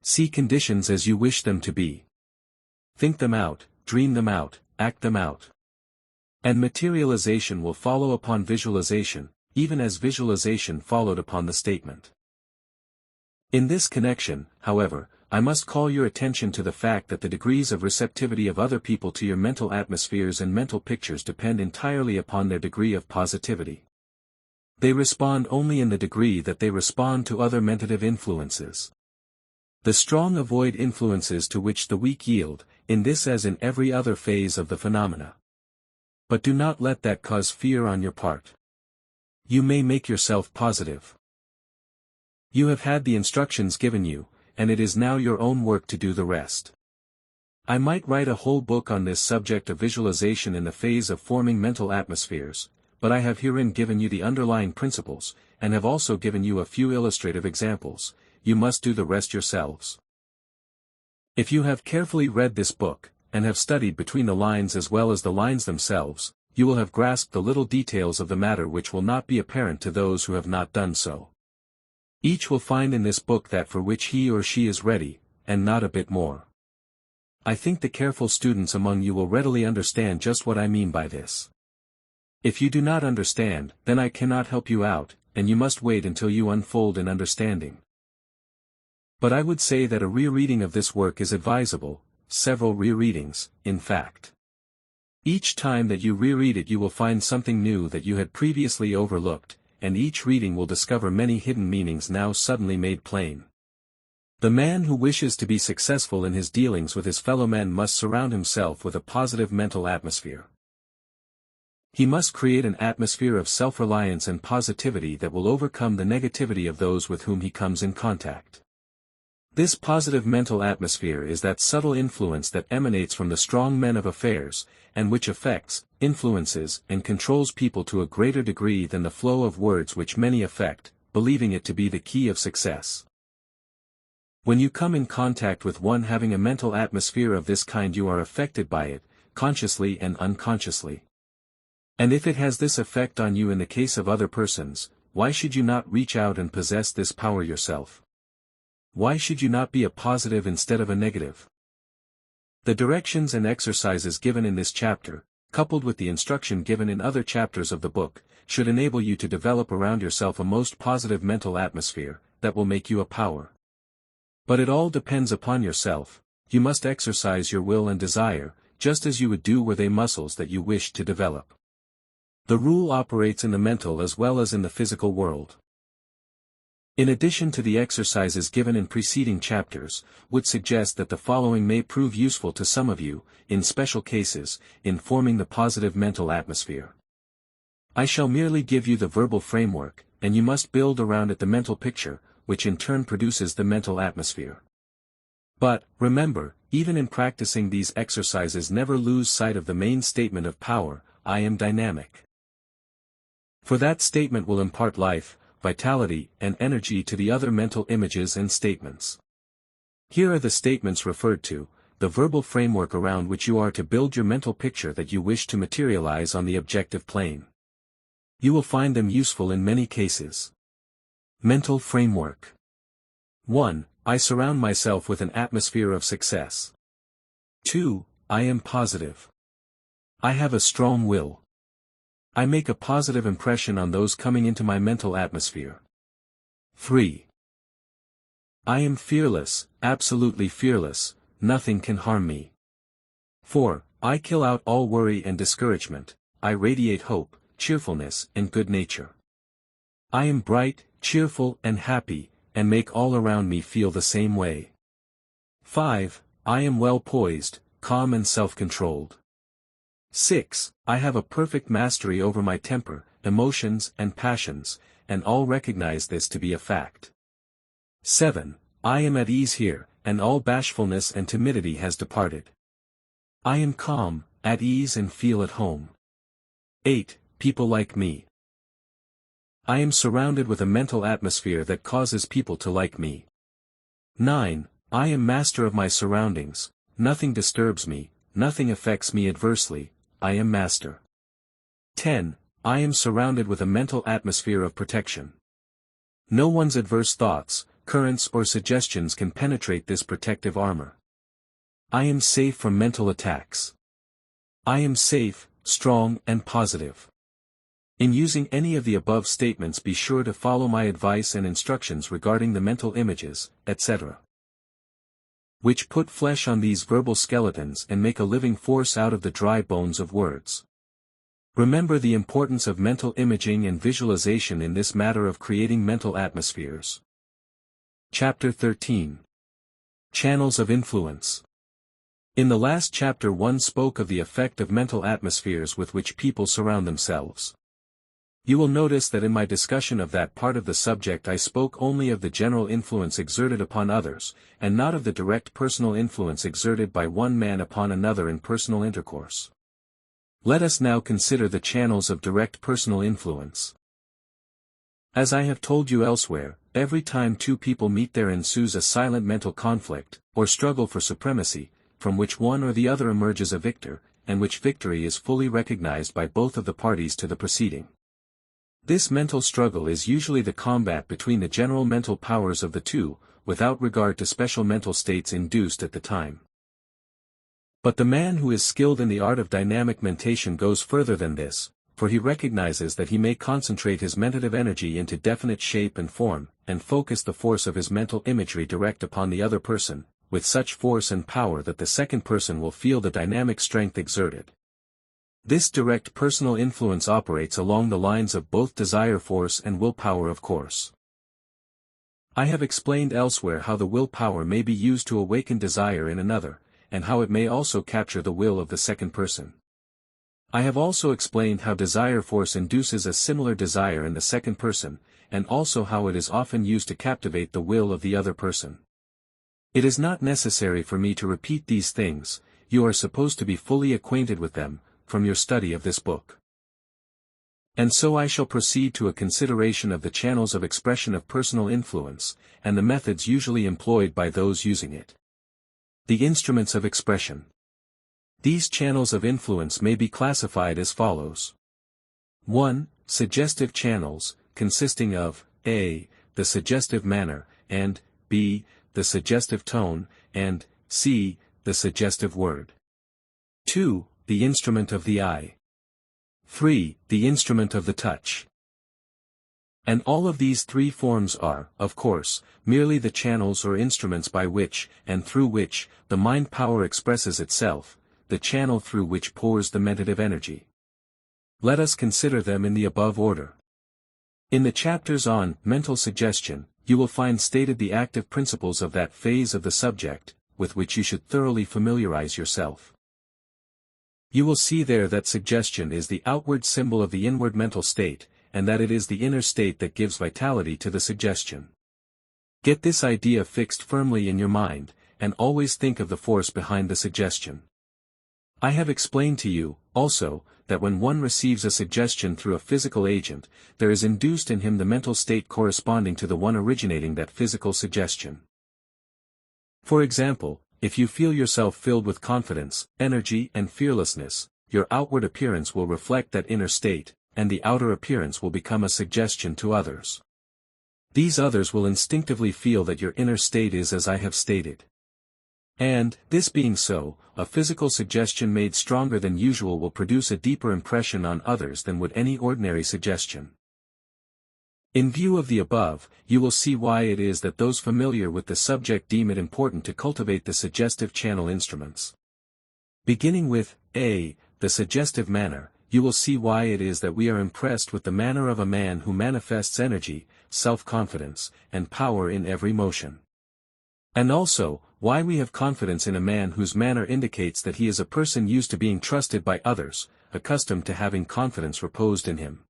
See conditions as you wish them to be. Think them out, dream them out, act them out. And materialization will follow upon visualization, even as visualization followed upon the statement. In this connection, however, I must call your attention to the fact that the degrees of receptivity of other people to your mental atmospheres and mental pictures depend entirely upon their degree of positivity. They respond only in the degree that they respond to other mentative influences. The strong avoid influences to which the weak yield, in this as in every other phase of the phenomena. But do not let that cause fear on your part. You may make yourself positive. You have had the instructions given you, and it is now your own work to do the rest. I might write a whole book on this subject of visualization in the phase of forming mental atmospheres, but I have herein given you the underlying principles, and have also given you a few illustrative examples. You must do the rest yourselves. If you have carefully read this book, and have studied between the lines as well as the lines themselves, you will have grasped the little details of the matter which will not be apparent to those who have not done so. Each will find in this book that for which he or she is ready, and not a bit more. I think the careful students among you will readily understand just what I mean by this. If you do not understand, then I cannot help you out, and you must wait until you unfold in understanding. But I would say that a rereading of this work is advisable, several rereadings, in fact. Each time that you reread it you will find something new that you had previously overlooked, and each reading will discover many hidden meanings now suddenly made plain. The man who wishes to be successful in his dealings with his fellow men must surround himself with a positive mental atmosphere. He must create an atmosphere of self-reliance and positivity that will overcome the negativity of those with whom he comes in contact. This positive mental atmosphere is that subtle influence that emanates from the strong men of affairs, and which affects, influences, and controls people to a greater degree than the flow of words which many affect, believing it to be the key of success. When you come in contact with one having a mental atmosphere of this kind you are affected by it, consciously and unconsciously. And if it has this effect on you in the case of other persons, why should you not reach out and possess this power yourself? Why should you not be a positive instead of a negative? The directions and exercises given in this chapter, coupled with the instruction given in other chapters of the book, should enable you to develop around yourself a most positive mental atmosphere, that will make you a power. But it all depends upon yourself. You must exercise your will and desire, just as you would do were they muscles that you wish to develop. The rule operates in the mental as well as in the physical world. In addition to the exercises given in preceding chapters, would suggest that the following may prove useful to some of you, in special cases, in forming the positive mental atmosphere. I shall merely give you the verbal framework, and you must build around it the mental picture, which in turn produces the mental atmosphere. But, remember, even in practicing these exercises, never lose sight of the main statement of power: I am dynamic. For that statement will impart life, vitality, and energy to the other mental images and statements. Here are the statements referred to, the verbal framework around which you are to build your mental picture that you wish to materialize on the objective plane. You will find them useful in many cases. Mental framework. 1. I surround myself with an atmosphere of success. 2. I am positive. I have a strong will. I make a positive impression on those coming into my mental atmosphere. 3. I am fearless, absolutely fearless, nothing can harm me. 4. I kill out all worry and discouragement, I radiate hope, cheerfulness, and good nature. I am bright, cheerful, and happy, and make all around me feel the same way. 5. I am well poised, calm and self-controlled. 6. I have a perfect mastery over my temper, emotions, and passions, and all recognize this to be a fact. 7. I am at ease here, and all bashfulness and timidity has departed. I am calm, at ease and feel at home. 8. People like me. I am surrounded with a mental atmosphere that causes people to like me. 9. I am master of my surroundings, nothing disturbs me, nothing affects me adversely, I am master. 10. I am surrounded with a mental atmosphere of protection. No one's adverse thoughts, currents or suggestions can penetrate this protective armor. I am safe from mental attacks. I am safe, strong and positive. In using any of the above statements, be sure to follow my advice and instructions regarding the mental images, etc., which put flesh on these verbal skeletons and make a living force out of the dry bones of words. Remember the importance of mental imaging and visualization in this matter of creating mental atmospheres. Chapter 13. Channels of Influence. In the last chapter one spoke of the effect of mental atmospheres with which people surround themselves. You will notice that in my discussion of that part of the subject I spoke only of the general influence exerted upon others, and not of the direct personal influence exerted by one man upon another in personal intercourse. Let us now consider the channels of direct personal influence. As I have told you elsewhere, every time two people meet there ensues a silent mental conflict, or struggle for supremacy, from which one or the other emerges a victor, and which victory is fully recognized by both of the parties to the proceeding. This mental struggle is usually the combat between the general mental powers of the two, without regard to special mental states induced at the time. But the man who is skilled in the art of dynamic mentation goes further than this, for he recognizes that he may concentrate his mentative energy into definite shape and form, and focus the force of his mental imagery direct upon the other person, with such force and power that the second person will feel the dynamic strength exerted. This direct personal influence operates along the lines of both desire force and willpower, of course. I have explained elsewhere how the willpower may be used to awaken desire in another, and how it may also capture the will of the second person. I have also explained how desire force induces a similar desire in the second person, and also how it is often used to captivate the will of the other person. It is not necessary for me to repeat these things, you are supposed to be fully acquainted with them, from your study of this book. And so I shall proceed to a consideration of the channels of expression of personal influence, and the methods usually employed by those using it. The instruments of expression. These channels of influence may be classified as follows. 1. Suggestive channels, consisting of a. the suggestive manner, and b. the suggestive tone, and c. the suggestive word. 2. The instrument of the eye. 3. The instrument of the touch. And all of these three forms are, of course, merely the channels or instruments by which, and through which, the mind power expresses itself, the channel through which pours the mentative energy. Let us consider them in the above order. In the chapters on mental suggestion, you will find stated the active principles of that phase of the subject, with which you should thoroughly familiarize yourself. You will see there that suggestion is the outward symbol of the inward mental state, and that it is the inner state that gives vitality to the suggestion. Get this idea fixed firmly in your mind, and always think of the force behind the suggestion. I have explained to you, also, that when one receives a suggestion through a physical agent, there is induced in him the mental state corresponding to the one originating that physical suggestion. For example, if you feel yourself filled with confidence, energy and fearlessness, your outward appearance will reflect that inner state, and the outer appearance will become a suggestion to others. These others will instinctively feel that your inner state is as I have stated. And, this being so, a physical suggestion made stronger than usual will produce a deeper impression on others than would any ordinary suggestion. In view of the above, you will see why it is that those familiar with the subject deem it important to cultivate the suggestive channel instruments. Beginning with A, the suggestive manner, you will see why it is that we are impressed with the manner of a man who manifests energy, self-confidence, and power in every motion. And also, why we have confidence in a man whose manner indicates that he is a person used to being trusted by others, accustomed to having confidence reposed in him.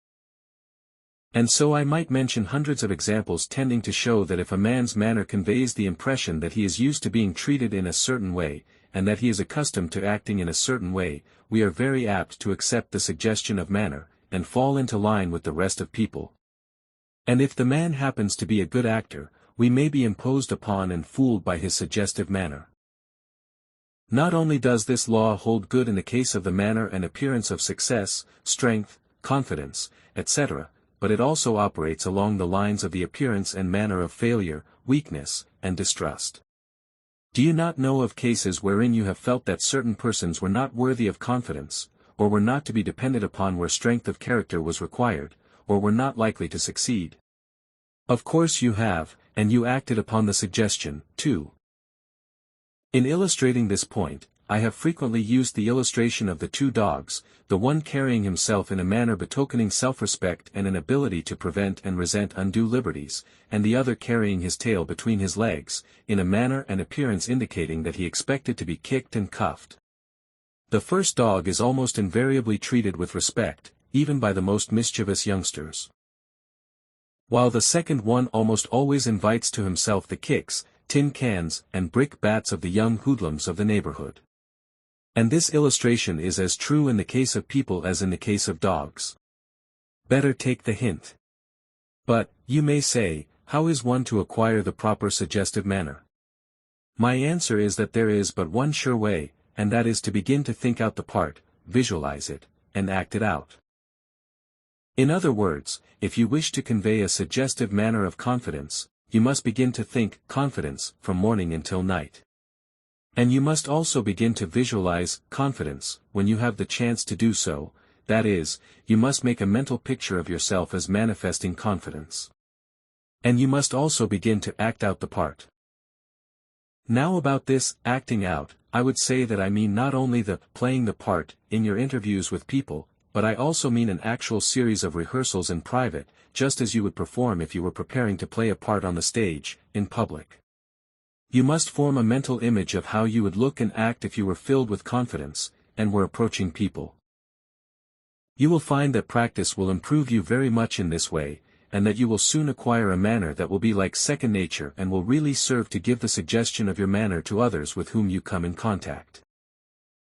And so I might mention hundreds of examples tending to show that if a man's manner conveys the impression that he is used to being treated in a certain way, and that he is accustomed to acting in a certain way, we are very apt to accept the suggestion of manner, and fall into line with the rest of people. And if the man happens to be a good actor, we may be imposed upon and fooled by his suggestive manner. Not only does this law hold good in the case of the manner and appearance of success, strength, confidence, etc., but it also operates along the lines of the appearance and manner of failure, weakness, and distrust. Do you not know of cases wherein you have felt that certain persons were not worthy of confidence, or were not to be depended upon where strength of character was required, or were not likely to succeed? Of course you have, and you acted upon the suggestion, too. In illustrating this point, I have frequently used the illustration of the two dogs, the one carrying himself in a manner betokening self-respect and an ability to prevent and resent undue liberties, and the other carrying his tail between his legs, in a manner and appearance indicating that he expected to be kicked and cuffed. The first dog is almost invariably treated with respect, even by the most mischievous youngsters, while the second one almost always invites to himself the kicks, tin cans, and brick bats of the young hoodlums of the neighborhood. And this illustration is as true in the case of people as in the case of dogs. Better take the hint. But, you may say, how is one to acquire the proper suggestive manner? My answer is that there is but one sure way, and that is to begin to think out the part, visualize it, and act it out. In other words, if you wish to convey a suggestive manner of confidence, you must begin to think confidence from morning until night. And you must also begin to visualize confidence when you have the chance to do so, that is, you must make a mental picture of yourself as manifesting confidence. And you must also begin to act out the part. Now about this acting out, I would say that I mean not only the playing the part in your interviews with people, but I also mean an actual series of rehearsals in private, just as you would perform if you were preparing to play a part on the stage, in public. You must form a mental image of how you would look and act if you were filled with confidence, and were approaching people. You will find that practice will improve you very much in this way, and that you will soon acquire a manner that will be like second nature and will really serve to give the suggestion of your manner to others with whom you come in contact.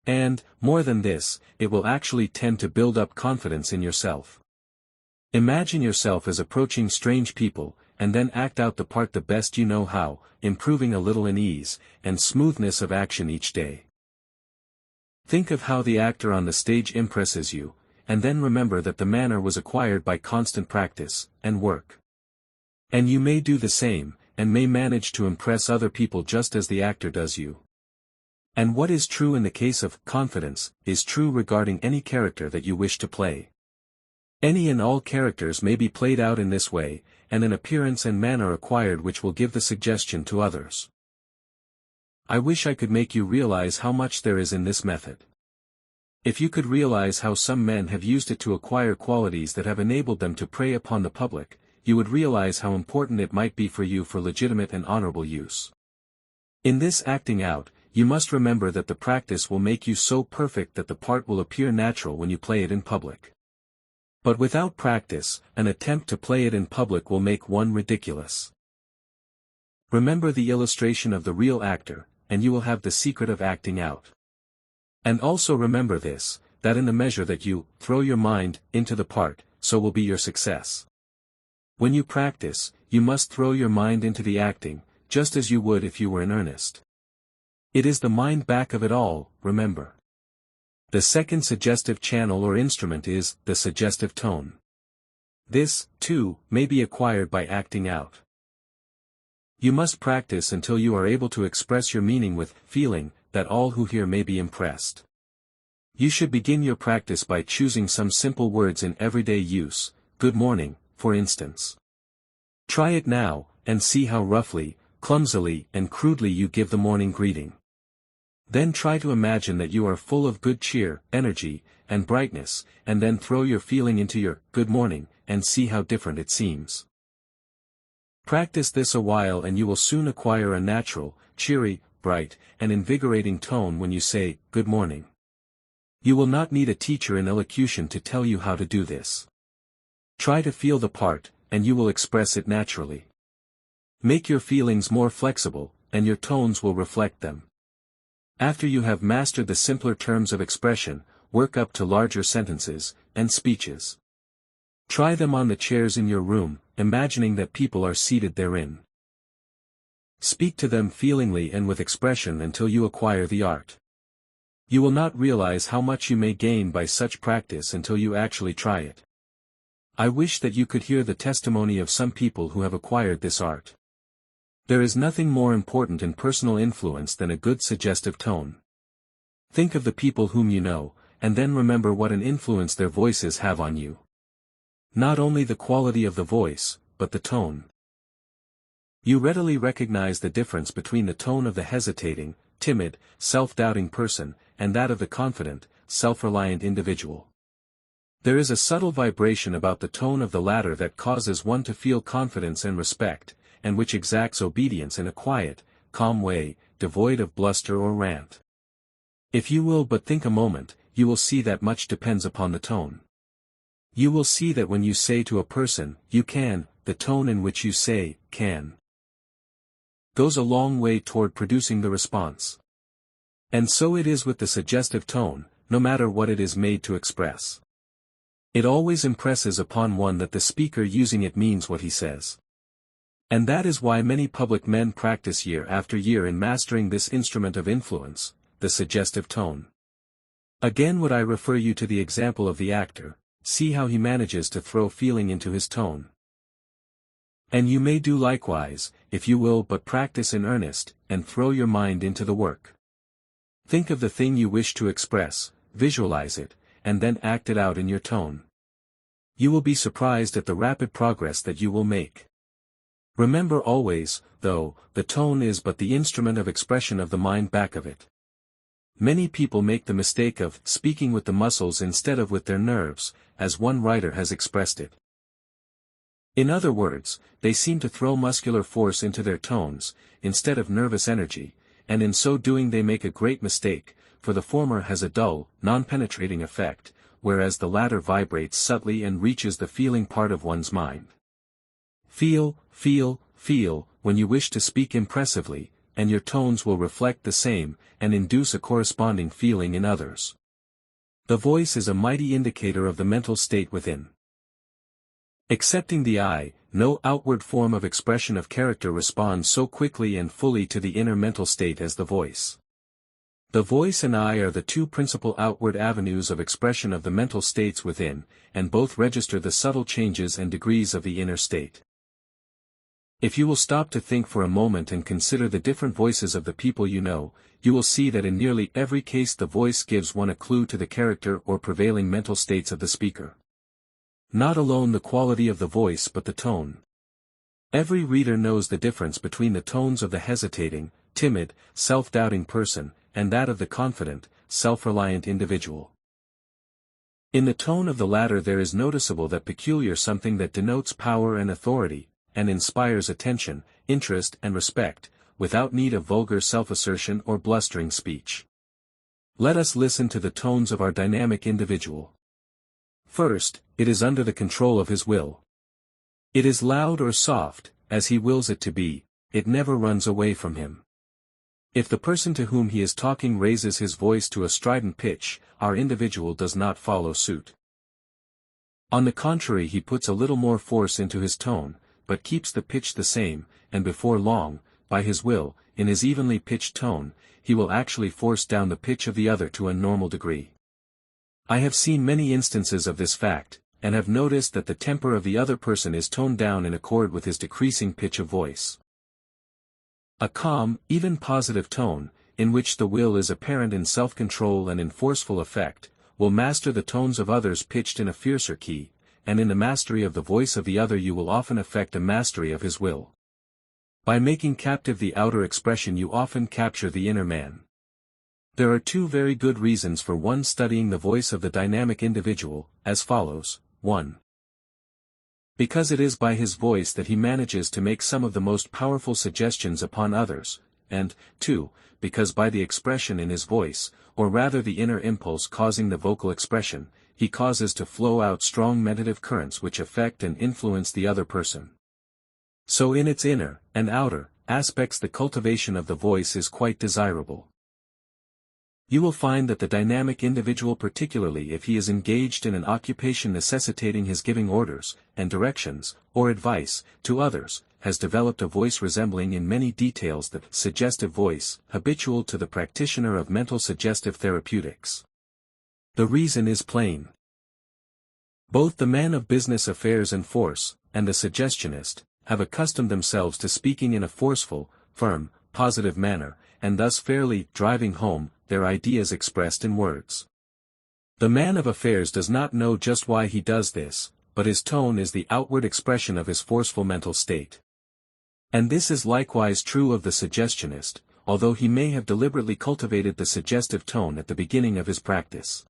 And, more than this, it will actually tend to build up confidence in yourself. Imagine yourself as approaching strange people, and then act out the part the best you know how, improving a little in ease and smoothness of action each day. Think of how the actor on the stage impresses you, and then remember that the manner was acquired by constant practice and work. And you may do the same, and may manage to impress other people just as the actor does you. And what is true in the case of confidence, is true regarding any character that you wish to play. Any and all characters may be played out in this way, and an appearance and manner acquired which will give the suggestion to others. I wish I could make you realize how much there is in this method. If you could realize how some men have used it to acquire qualities that have enabled them to prey upon the public, you would realize how important it might be for you for legitimate and honorable use. In this acting out, you must remember that the practice will make you so perfect that the part will appear natural when you play it in public. But without practice, an attempt to play it in public will make one ridiculous. Remember the illustration of the real actor, and you will have the secret of acting out. And also remember this, that in the measure that you throw your mind into the part, so will be your success. When you practice, you must throw your mind into the acting, just as you would if you were in earnest. It is the mind back of it all, remember. The second suggestive channel or instrument is the suggestive tone. This, too, may be acquired by acting out. You must practice until you are able to express your meaning with feeling, that all who hear may be impressed. You should begin your practice by choosing some simple words in everyday use, good morning, for instance. Try it now, and see how roughly, clumsily, and crudely you give the morning greeting. Then try to imagine that you are full of good cheer, energy, and brightness, and then throw your feeling into your good morning, and see how different it seems. Practice this a while and you will soon acquire a natural, cheery, bright, and invigorating tone when you say, good morning. You will not need a teacher in elocution to tell you how to do this. Try to feel the part, and you will express it naturally. Make your feelings more flexible, and your tones will reflect them. After you have mastered the simpler terms of expression, work up to larger sentences, and speeches. Try them on the chairs in your room, imagining that people are seated therein. Speak to them feelingly and with expression until you acquire the art. You will not realize how much you may gain by such practice until you actually try it. I wish that you could hear the testimony of some people who have acquired this art. There is nothing more important in personal influence than a good suggestive tone. Think of the people whom you know, and then remember what an influence their voices have on you. Not only the quality of the voice, but the tone. You readily recognize the difference between the tone of the hesitating, timid, self-doubting person, and that of the confident, self-reliant individual. There is a subtle vibration about the tone of the latter that causes one to feel confidence and respect, and which exacts obedience in a quiet, calm way, devoid of bluster or rant. If you will but think a moment, you will see that much depends upon the tone. You will see that when you say to a person, you can, the tone in which you say, can, goes a long way toward producing the response. And so it is with the suggestive tone, no matter what it is made to express. It always impresses upon one that the speaker using it means what he says. And that is why many public men practice year after year in mastering this instrument of influence, the suggestive tone. Again would I refer you to the example of the actor, see how he manages to throw feeling into his tone. And you may do likewise, if you will but practice in earnest, and throw your mind into the work. Think of the thing you wish to express, visualize it, and then act it out in your tone. You will be surprised at the rapid progress that you will make. Remember always, though, the tone is but the instrument of expression of the mind back of it. Many people make the mistake of speaking with the muscles instead of with their nerves, as one writer has expressed it. In other words, they seem to throw muscular force into their tones, instead of nervous energy, and in so doing they make a great mistake, for the former has a dull, non-penetrating effect, whereas the latter vibrates subtly and reaches the feeling part of one's mind. Feel, feel, feel, when you wish to speak impressively, and your tones will reflect the same, and induce a corresponding feeling in others. The voice is a mighty indicator of the mental state within. Excepting the eye, no outward form of expression of character responds so quickly and fully to the inner mental state as the voice. The voice and eye are the two principal outward avenues of expression of the mental states within, and both register the subtle changes and degrees of the inner state. If you will stop to think for a moment and consider the different voices of the people you know, you will see that in nearly every case the voice gives one a clue to the character or prevailing mental states of the speaker. Not alone the quality of the voice but the tone. Every reader knows the difference between the tones of the hesitating, timid, self-doubting person, and that of the confident, self-reliant individual. In the tone of the latter there is noticeable that peculiar something that denotes power and authority, and inspires attention, interest and respect, without need of vulgar self-assertion or blustering speech. Let us listen to the tones of our dynamic individual. First, it is under the control of his will. It is loud or soft, as he wills it to be, it never runs away from him. If the person to whom he is talking raises his voice to a strident pitch, our individual does not follow suit. On the contrary, he puts a little more force into his tone, but keeps the pitch the same, and before long, by his will, in his evenly pitched tone, he will actually force down the pitch of the other to a normal degree. I have seen many instances of this fact, and have noticed that the temper of the other person is toned down in accord with his decreasing pitch of voice. A calm, even positive tone, in which the will is apparent in self-control and in forceful effect, will master the tones of others pitched in a fiercer key, and in the mastery of the voice of the other you will often effect a mastery of his will. By making captive the outer expression you often capture the inner man. There are two very good reasons for one studying the voice of the dynamic individual, as follows. 1. Because it is by his voice that he manages to make some of the most powerful suggestions upon others, and, 2, because by the expression in his voice, or rather the inner impulse causing the vocal expression, he causes to flow out strong mentative currents which affect and influence the other person. So in its inner, and outer, aspects the cultivation of the voice is quite desirable. You will find that the dynamic individual, particularly if he is engaged in an occupation necessitating his giving orders, and directions, or advice, to others, has developed a voice resembling in many details the suggestive voice, habitual to the practitioner of mental suggestive therapeutics. The reason is plain. Both the man of business affairs and force, and the suggestionist, have accustomed themselves to speaking in a forceful, firm, positive manner, and thus fairly driving home their ideas expressed in words. The man of affairs does not know just why he does this, but his tone is the outward expression of his forceful mental state. And this is likewise true of the suggestionist, although he may have deliberately cultivated the suggestive tone at the beginning of his practice.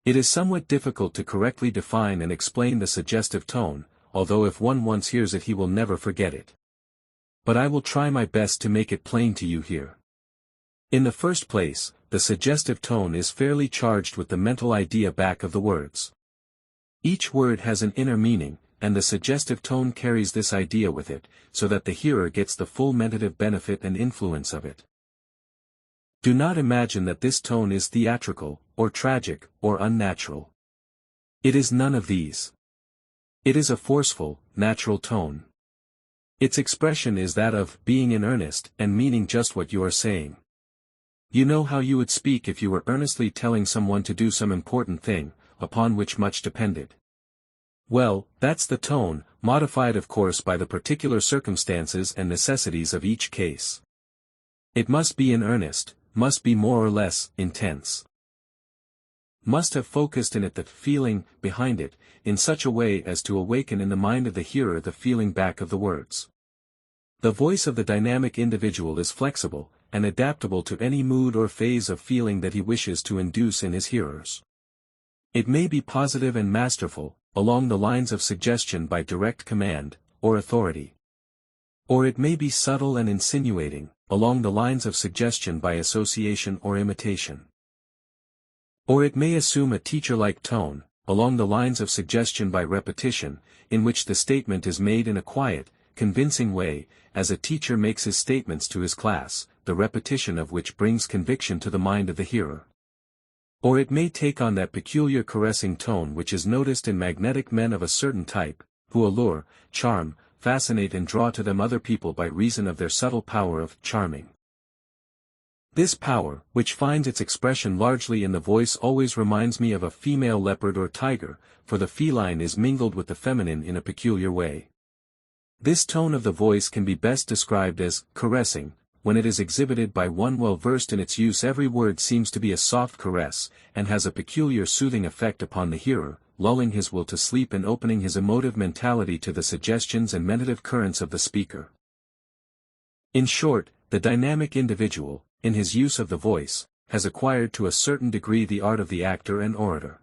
It is somewhat difficult to correctly define and explain the suggestive tone, although if one once hears it he will never forget it. But I will try my best to make it plain to you here. In the first place, the suggestive tone is fairly charged with the mental idea back of the words. Each word has an inner meaning, and the suggestive tone carries this idea with it, so that the hearer gets the full mentative benefit and influence of it. Do not imagine that this tone is theatrical, or tragic, or unnatural. It is none of these. It is a forceful, natural tone. Its expression is that of being in earnest and meaning just what you are saying. You know how you would speak if you were earnestly telling someone to do some important thing, upon which much depended. Well, that's the tone, modified of course by the particular circumstances and necessities of each case. It must be in earnest, must be more or less intense. Must have focused in it the feeling behind it, in such a way as to awaken in the mind of the hearer the feeling back of the words. The voice of the dynamic individual is flexible, and adaptable to any mood or phase of feeling that he wishes to induce in his hearers. It may be positive and masterful, along the lines of suggestion by direct command, or authority. Or it may be subtle and insinuating, along the lines of suggestion by association or imitation. Or it may assume a teacher-like tone, along the lines of suggestion by repetition, in which the statement is made in a quiet, convincing way, as a teacher makes his statements to his class, the repetition of which brings conviction to the mind of the hearer. Or it may take on that peculiar caressing tone which is noticed in magnetic men of a certain type, who allure, charm, fascinate and draw to them other people by reason of their subtle power of charming. This power, which finds its expression largely in the voice, always reminds me of a female leopard or tiger, for the feline is mingled with the feminine in a peculiar way. This tone of the voice can be best described as caressing. When it is exhibited by one well versed in its use, every word seems to be a soft caress, and has a peculiar soothing effect upon the hearer, lulling his will to sleep and opening his emotive mentality to the suggestions and mentative currents of the speaker. In short, the dynamic individual, in his use of the voice, has acquired to a certain degree the art of the actor and orator.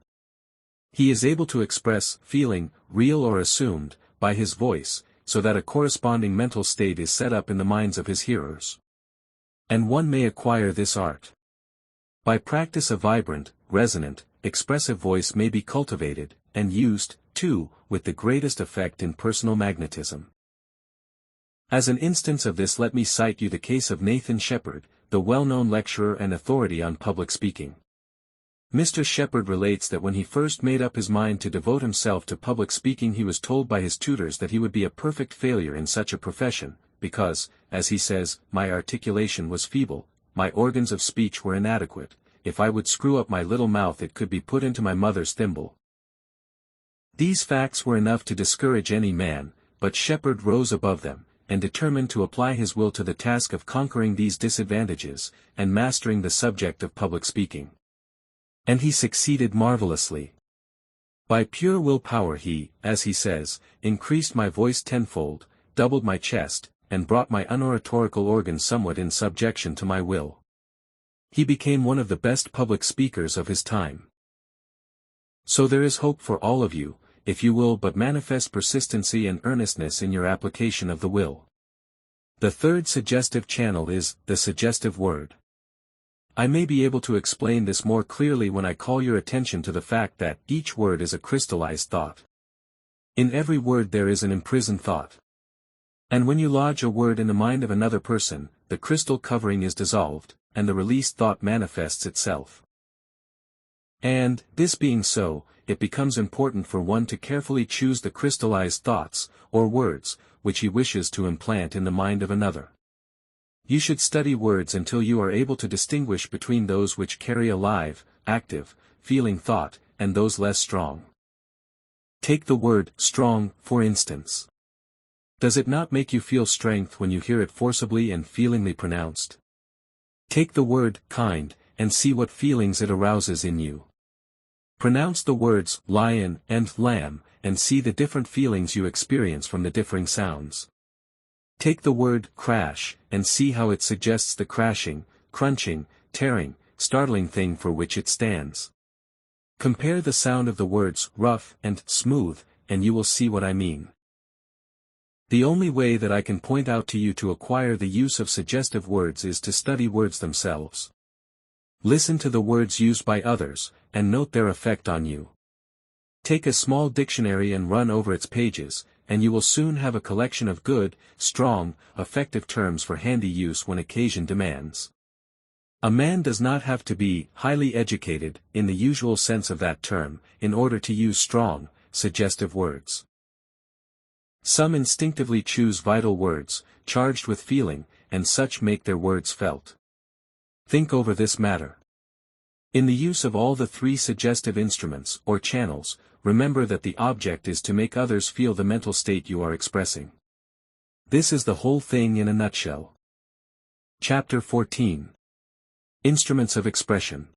He is able to express feeling, real or assumed, by his voice, so that a corresponding mental state is set up in the minds of his hearers. And one may acquire this art. By practice a vibrant, resonant, expressive voice may be cultivated, and used, too, with the greatest effect in personal magnetism. As an instance of this, let me cite you the case of Nathan Shepard, the well-known lecturer and authority on public speaking. Mr. Shepard relates that when he first made up his mind to devote himself to public speaking, he was told by his tutors that he would be a perfect failure in such a profession, because, as he says, my articulation was feeble, my organs of speech were inadequate, if I would screw up my little mouth it could be put into my mother's thimble. These facts were enough to discourage any man, but Shepard rose above them, and determined to apply his will to the task of conquering these disadvantages, and mastering the subject of public speaking. And he succeeded marvelously. By pure willpower he, as he says, increased my voice tenfold, doubled my chest, and brought my unoratorical organs somewhat in subjection to my will. He became one of the best public speakers of his time. So there is hope for all of you, if you will but manifest persistency and earnestness in your application of the will. The third suggestive channel is the suggestive word. I may be able to explain this more clearly when I call your attention to the fact that each word is a crystallized thought. In every word there is an imprisoned thought. And when you lodge a word in the mind of another person, the crystal covering is dissolved, and the released thought manifests itself. And, this being so, it becomes important for one to carefully choose the crystallized thoughts, or words, which he wishes to implant in the mind of another. You should study words until you are able to distinguish between those which carry a live, active, feeling thought, and those less strong. Take the word strong, for instance. Does it not make you feel strength when you hear it forcibly and feelingly pronounced? Take the word kind, and see what feelings it arouses in you. Pronounce the words lion and lamb, and see the different feelings you experience from the differing sounds. Take the word crash, and see how it suggests the crashing, crunching, tearing, startling thing for which it stands. Compare the sound of the words rough and smooth, and you will see what I mean. The only way that I can point out to you to acquire the use of suggestive words is to study words themselves. Listen to the words used by others, and note their effect on you. Take a small dictionary and run over its pages, and you will soon have a collection of good, strong, effective terms for handy use when occasion demands. A man does not have to be highly educated, in the usual sense of that term, in order to use strong, suggestive words. Some instinctively choose vital words, charged with feeling, and such make their words felt. Think over this matter. In the use of all the three suggestive instruments, or channels, remember that the object is to make others feel the mental state you are expressing. This is the whole thing in a nutshell. Chapter 14. Instruments of Expression.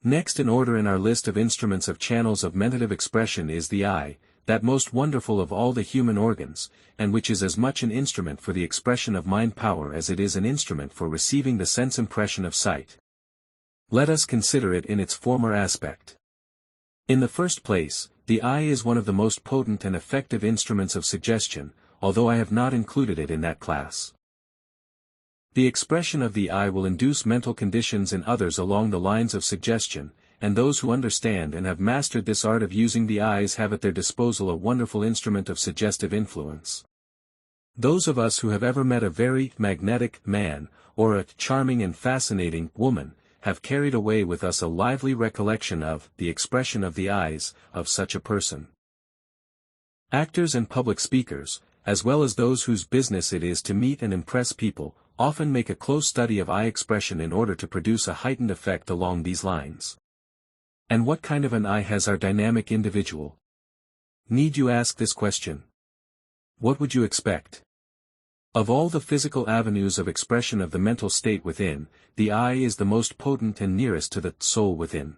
Next in order in our list of instruments of channels of mentative expression is the eye, that most wonderful of all the human organs, and which is as much an instrument for the expression of mind power as it is an instrument for receiving the sense impression of sight. Let us consider it in its former aspect. In the first place, the eye is one of the most potent and effective instruments of suggestion, although I have not included it in that class. The expression of the eye will induce mental conditions in others along the lines of suggestion, and those who understand and have mastered this art of using the eyes have at their disposal a wonderful instrument of suggestive influence. Those of us who have ever met a very magnetic man, or a charming and fascinating woman, have carried away with us a lively recollection of the expression of the eyes of such a person. Actors and public speakers, as well as those whose business it is to meet and impress people, often make a close study of eye expression in order to produce a heightened effect along these lines. And what kind of an eye has our dynamic individual? Need you ask this question? What would you expect? Of all the physical avenues of expression of the mental state within, the eye is the most potent and nearest to the soul within.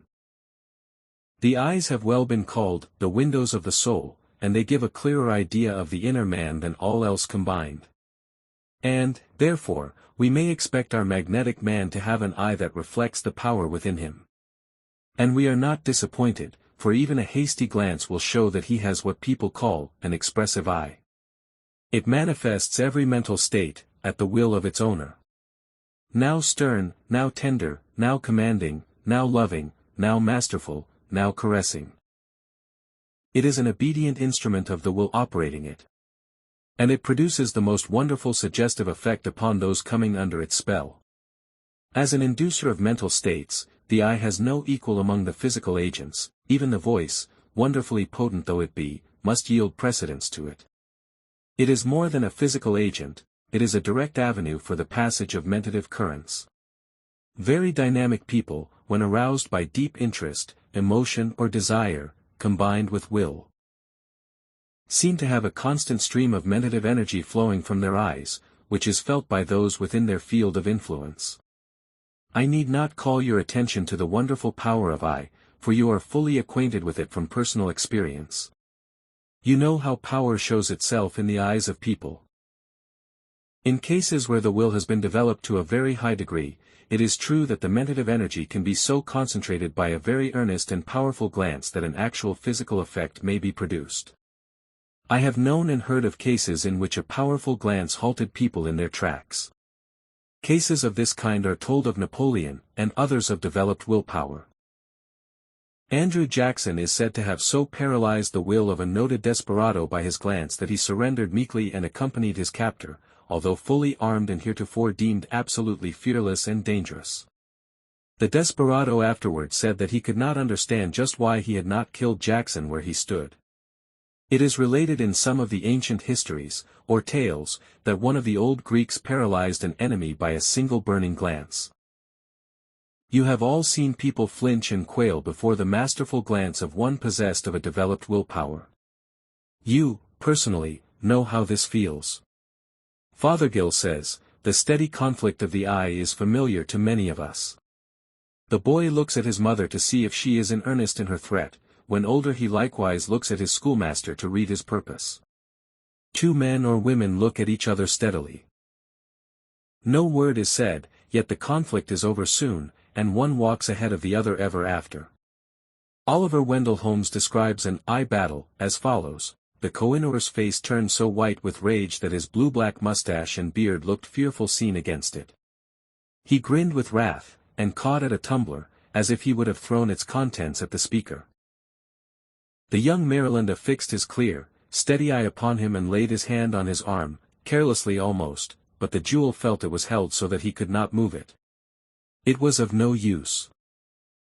The eyes have well been called the windows of the soul, and they give a clearer idea of the inner man than all else combined. And, therefore, we may expect our magnetic man to have an eye that reflects the power within him. And we are not disappointed, for even a hasty glance will show that he has what people call an expressive eye. It manifests every mental state, at the will of its owner. Now stern, now tender, now commanding, now loving, now masterful, now caressing. It is an obedient instrument of the will operating it. And it produces the most wonderful suggestive effect upon those coming under its spell. As an inducer of mental states, the eye has no equal among the physical agents. Even the voice, wonderfully potent though it be, must yield precedence to it. It is more than a physical agent, it is a direct avenue for the passage of mentative currents. Very dynamic people, when aroused by deep interest, emotion or desire, combined with will, seem to have a constant stream of mentative energy flowing from their eyes, which is felt by those within their field of influence. I need not call your attention to the wonderful power of eye, for you are fully acquainted with it from personal experience. You know how power shows itself in the eyes of people. In cases where the will has been developed to a very high degree, it is true that the mentative energy can be so concentrated by a very earnest and powerful glance that an actual physical effect may be produced. I have known and heard of cases in which a powerful glance halted people in their tracks. Cases of this kind are told of Napoleon, and others of developed willpower. Andrew Jackson is said to have so paralyzed the will of a noted desperado by his glance that he surrendered meekly and accompanied his captor, although fully armed and heretofore deemed absolutely fearless and dangerous. The desperado afterward said that he could not understand just why he had not killed Jackson where he stood. It is related in some of the ancient histories, or tales, that one of the old Greeks paralyzed an enemy by a single burning glance. You have all seen people flinch and quail before the masterful glance of one possessed of a developed willpower. You, personally, know how this feels. Fothergill says, the steady conflict of the eye is familiar to many of us. The boy looks at his mother to see if she is in earnest in her threat. When older he likewise looks at his schoolmaster to read his purpose. Two men or women look at each other steadily. No word is said, yet the conflict is over soon, and one walks ahead of the other ever after. Oliver Wendell Holmes describes an eye battle as follows: the Kohinoor's face turned so white with rage that his blue-black mustache and beard looked fearful seen against it. He grinned with wrath, and caught at a tumbler, as if he would have thrown its contents at the speaker. The young Maryland affixed his clear, steady eye upon him and laid his hand on his arm, carelessly almost, but the jewel felt it was held so that he could not move it. It was of no use.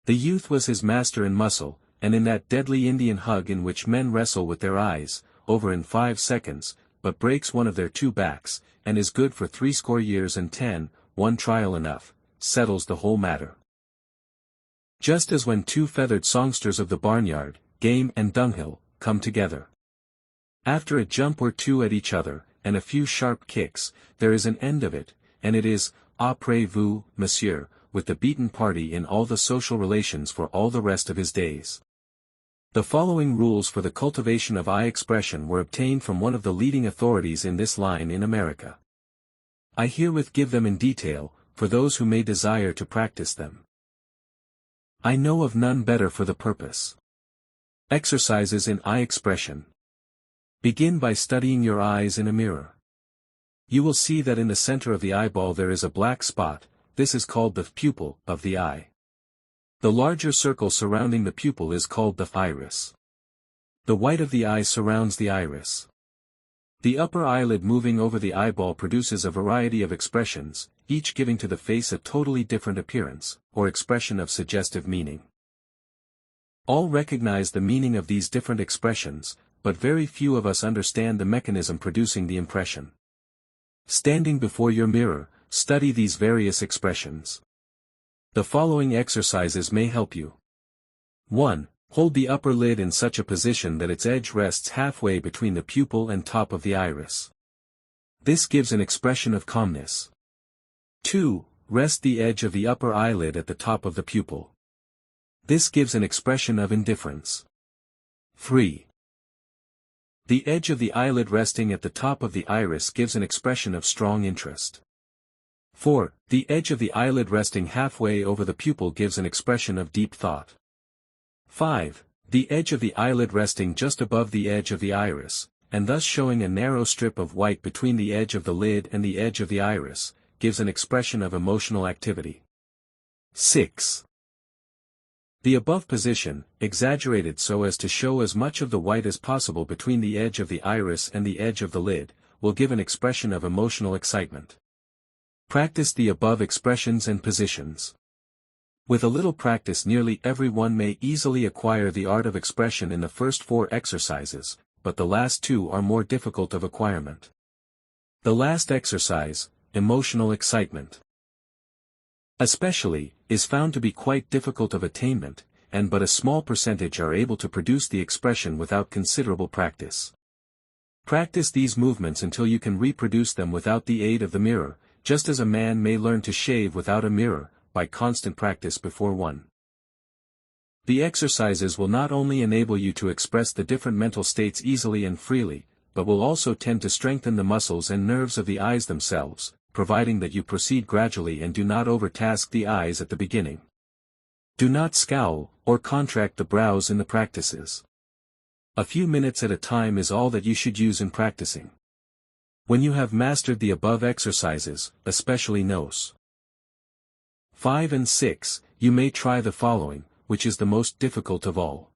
The youth was his master in muscle, and in that deadly Indian hug in which men wrestle with their eyes, over in 5 seconds, but breaks one of their two backs, and is good for 80 years and 10, one trial enough, settles the whole matter. Just as when two feathered songsters of the barnyard, game and dunghill, come together. After a jump or two at each other, and a few sharp kicks, there is an end of it, and it is, après-vous, monsieur, with the beaten party in all the social relations for all the rest of his days. The following rules for the cultivation of eye expression were obtained from one of the leading authorities in this line in America. I herewith give them in detail, for those who may desire to practice them. I know of none better for the purpose. Exercises in eye expression. Begin by studying your eyes in a mirror. You will see that in the center of the eyeball there is a black spot. This is called the pupil of the eye. The larger circle surrounding the pupil is called the iris. The white of the eye surrounds the iris. The upper eyelid moving over the eyeball produces a variety of expressions, each giving to the face a totally different appearance, or expression of suggestive meaning. All recognize the meaning of these different expressions, but very few of us understand the mechanism producing the impression. Standing before your mirror, study these various expressions. The following exercises may help you. 1. Hold the upper lid in such a position that its edge rests halfway between the pupil and top of the iris. This gives an expression of calmness. 2. Rest the edge of the upper eyelid at the top of the pupil. This gives an expression of indifference. 3. The edge of the eyelid resting at the top of the iris gives an expression of strong interest. 4. The edge of the eyelid resting halfway over the pupil gives an expression of deep thought. 5. The edge of the eyelid resting just above the edge of the iris, and thus showing a narrow strip of white between the edge of the lid and the edge of the iris, gives an expression of emotional activity. 6. The above position, exaggerated so as to show as much of the white as possible between the edge of the iris and the edge of the lid, will give an expression of emotional excitement. Practice the above expressions and positions. With a little practice, nearly everyone may easily acquire the art of expression in the first 4 exercises, but the last 2 are more difficult of acquirement. The last exercise, emotional excitement, especially, is found to be quite difficult of attainment, and but a small percentage are able to produce the expression without considerable practice. Practice these movements until you can reproduce them without the aid of the mirror, just as a man may learn to shave without a mirror, by constant practice before one. The exercises will not only enable you to express the different mental states easily and freely, but will also tend to strengthen the muscles and nerves of the eyes themselves, providing that you proceed gradually and do not overtask the eyes at the beginning. Do not scowl, or contract the brows in the practices. A few minutes at a time is all that you should use in practicing. When you have mastered the above exercises, especially nos. 5 and 6, you may try the following, which is the most difficult of all.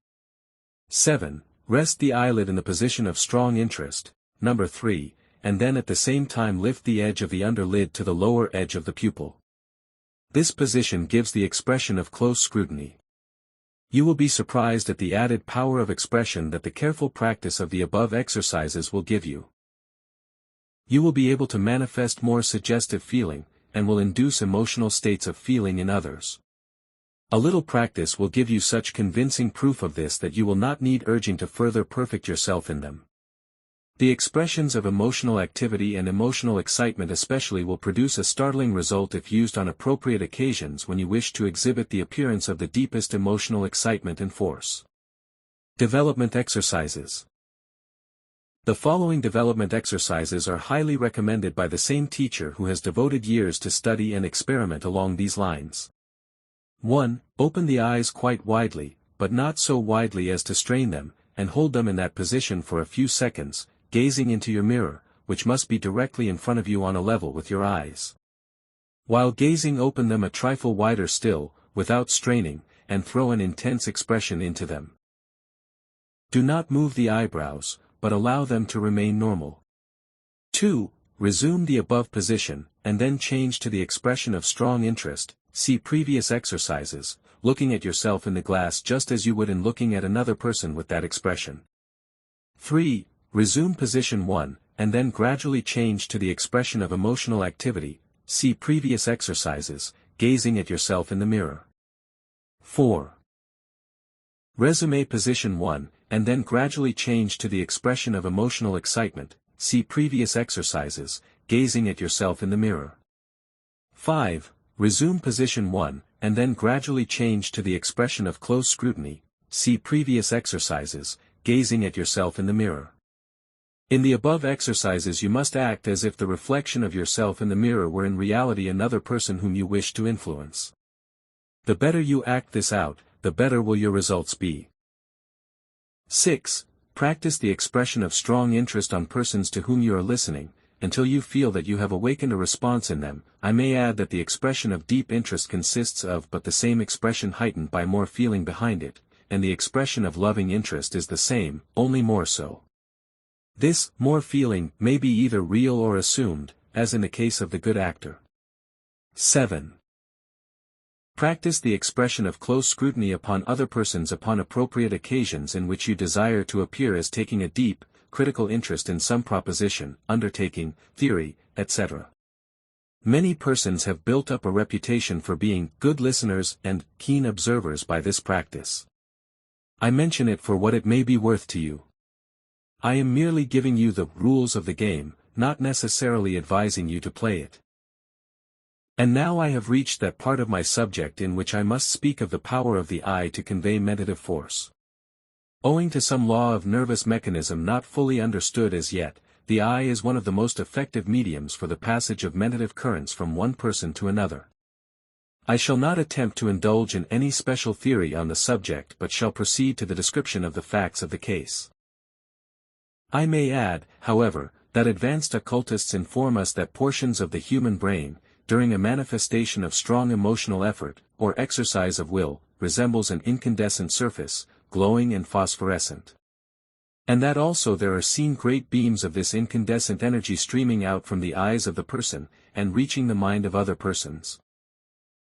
7. Rest the eyelid in the position of strong interest, number 3, and then at the same time lift the edge of the underlid to the lower edge of the pupil. This position gives the expression of close scrutiny. You will be surprised at the added power of expression that the careful practice of the above exercises will give you. You will be able to manifest more suggestive feeling, and will induce emotional states of feeling in others. A little practice will give you such convincing proof of this that you will not need urging to further perfect yourself in them. The expressions of emotional activity and emotional excitement especially will produce a startling result if used on appropriate occasions when you wish to exhibit the appearance of the deepest emotional excitement and force. Development exercises. The following development exercises are highly recommended by the same teacher who has devoted years to study and experiment along these lines. 1. Open the eyes quite widely, but not so widely as to strain them, and hold them in that position for a few seconds, gazing into your mirror, which must be directly in front of you on a level with your eyes. While gazing, open them a trifle wider still, without straining, and throw an intense expression into them. Do not move the eyebrows, but allow them to remain normal. 2. Resume the above position, and then change to the expression of strong interest, see previous exercises, looking at yourself in the glass just as you would in looking at another person with that expression. 3. Resume position 1, and then gradually change to the expression of emotional activity, see previous exercises, gazing at yourself in the mirror. 4. Resume position 1, and then gradually change to the expression of emotional excitement, see previous exercises, gazing at yourself in the mirror. 5. Resume position 1, and then gradually change to the expression of close scrutiny, see previous exercises, gazing at yourself in the mirror. In the above exercises you must act as if the reflection of yourself in the mirror were in reality another person whom you wish to influence. The better you act this out, the better will your results be. 6. Practice the expression of strong interest on persons to whom you are listening, until you feel that you have awakened a response in them. I may add that the expression of deep interest consists of but the same expression heightened by more feeling behind it, and the expression of loving interest is the same, only more so. This more feeling may be either real or assumed, as in the case of the good actor. 7. Practice the expression of close scrutiny upon other persons upon appropriate occasions in which you desire to appear as taking a deep, critical interest in some proposition, undertaking, theory, etc. Many persons have built up a reputation for being good listeners and keen observers by this practice. I mention it for what it may be worth to you. I am merely giving you the rules of the game, not necessarily advising you to play it. And now I have reached that part of my subject in which I must speak of the power of the eye to convey mentative force. Owing to some law of nervous mechanism not fully understood as yet, the eye is one of the most effective mediums for the passage of mentative currents from one person to another. I shall not attempt to indulge in any special theory on the subject but shall proceed to the description of the facts of the case. I may add, however, that advanced occultists inform us that portions of the human brain, during a manifestation of strong emotional effort, or exercise of will, resembles an incandescent surface, glowing and phosphorescent. And that also there are seen great beams of this incandescent energy streaming out from the eyes of the person, and reaching the mind of other persons.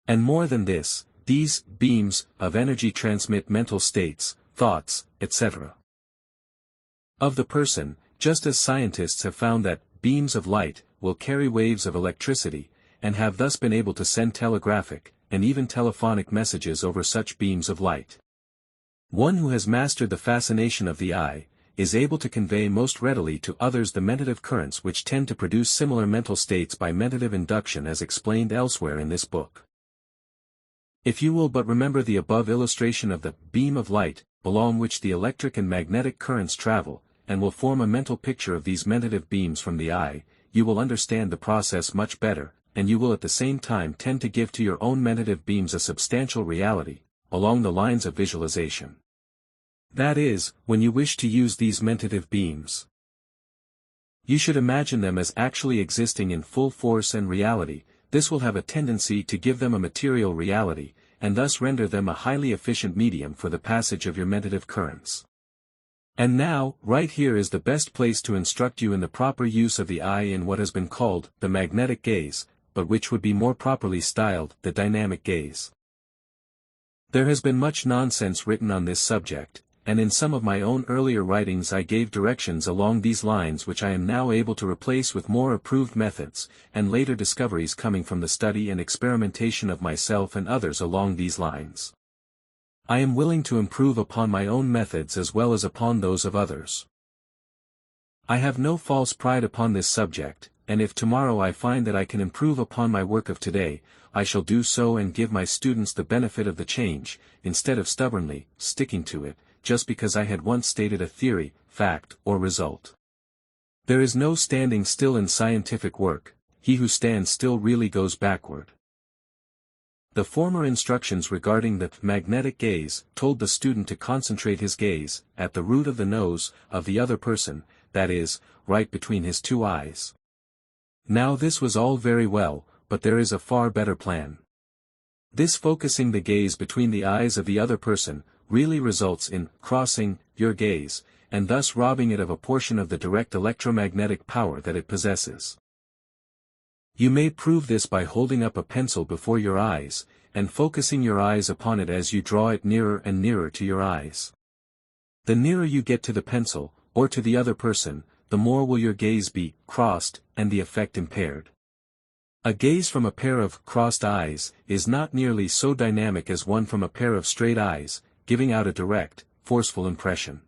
And more than this, these beams of energy transmit mental states, thoughts, etc. of the person, just as scientists have found that beams of light will carry waves of electricity, and have thus been able to send telegraphic, and even telephonic messages over such beams of light. One who has mastered the fascination of the eye, is able to convey most readily to others the mentative currents which tend to produce similar mental states by mentative induction as explained elsewhere in this book. If you will but remember the above illustration of the beam of light, along which the electric and magnetic currents travel, and will form a mental picture of these mentative beams from the eye, you will understand the process much better, and you will at the same time tend to give to your own mentative beams a substantial reality, along the lines of visualization. That is, when you wish to use these mentative beams, you should imagine them as actually existing in full force and reality. This will have a tendency to give them a material reality, and thus render them a highly efficient medium for the passage of your mentative currents. And now, right here is the best place to instruct you in the proper use of the eye in what has been called the magnetic gaze, but which would be more properly styled the dynamic gaze. There has been much nonsense written on this subject, and in some of my own earlier writings I gave directions along these lines which I am now able to replace with more approved methods, and later discoveries coming from the study and experimentation of myself and others along these lines. I am willing to improve upon my own methods as well as upon those of others. I have no false pride upon this subject, and if tomorrow I find that I can improve upon my work of today, I shall do so and give my students the benefit of the change, instead of stubbornly sticking to it, just because I had once stated a theory, fact, or result. There is no standing still in scientific work. He who stands still really goes backward. The former instructions regarding the magnetic gaze told the student to concentrate his gaze at the root of the nose of the other person, that is, right between his two eyes. Now this was all very well, but there is a far better plan. This focusing the gaze between the eyes of the other person really results in crossing your gaze, and thus robbing it of a portion of the direct electromagnetic power that it possesses. You may prove this by holding up a pencil before your eyes, and focusing your eyes upon it as you draw it nearer and nearer to your eyes. The nearer you get to the pencil, or to the other person, the more will your gaze be crossed, and the effect impaired. A gaze from a pair of crossed eyes is not nearly so dynamic as one from a pair of straight eyes, giving out a direct, forceful impression.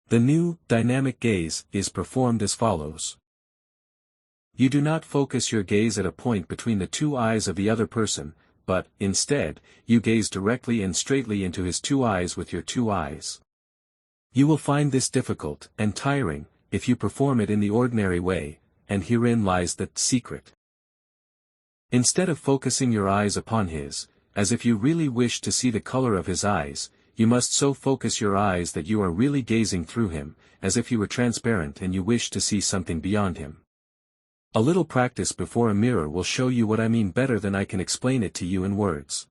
The new, dynamic gaze is performed as follows. You do not focus your gaze at a point between the two eyes of the other person, but, instead, you gaze directly and straightly into his two eyes with your two eyes. You will find this difficult and tiring, if you perform it in the ordinary way, and herein lies the secret. Instead of focusing your eyes upon his, as if you really wish to see the color of his eyes, you must so focus your eyes that you are really gazing through him, as if he were transparent and you wish to see something beyond him. A little practice before a mirror will show you what I mean better than I can explain it to you in words.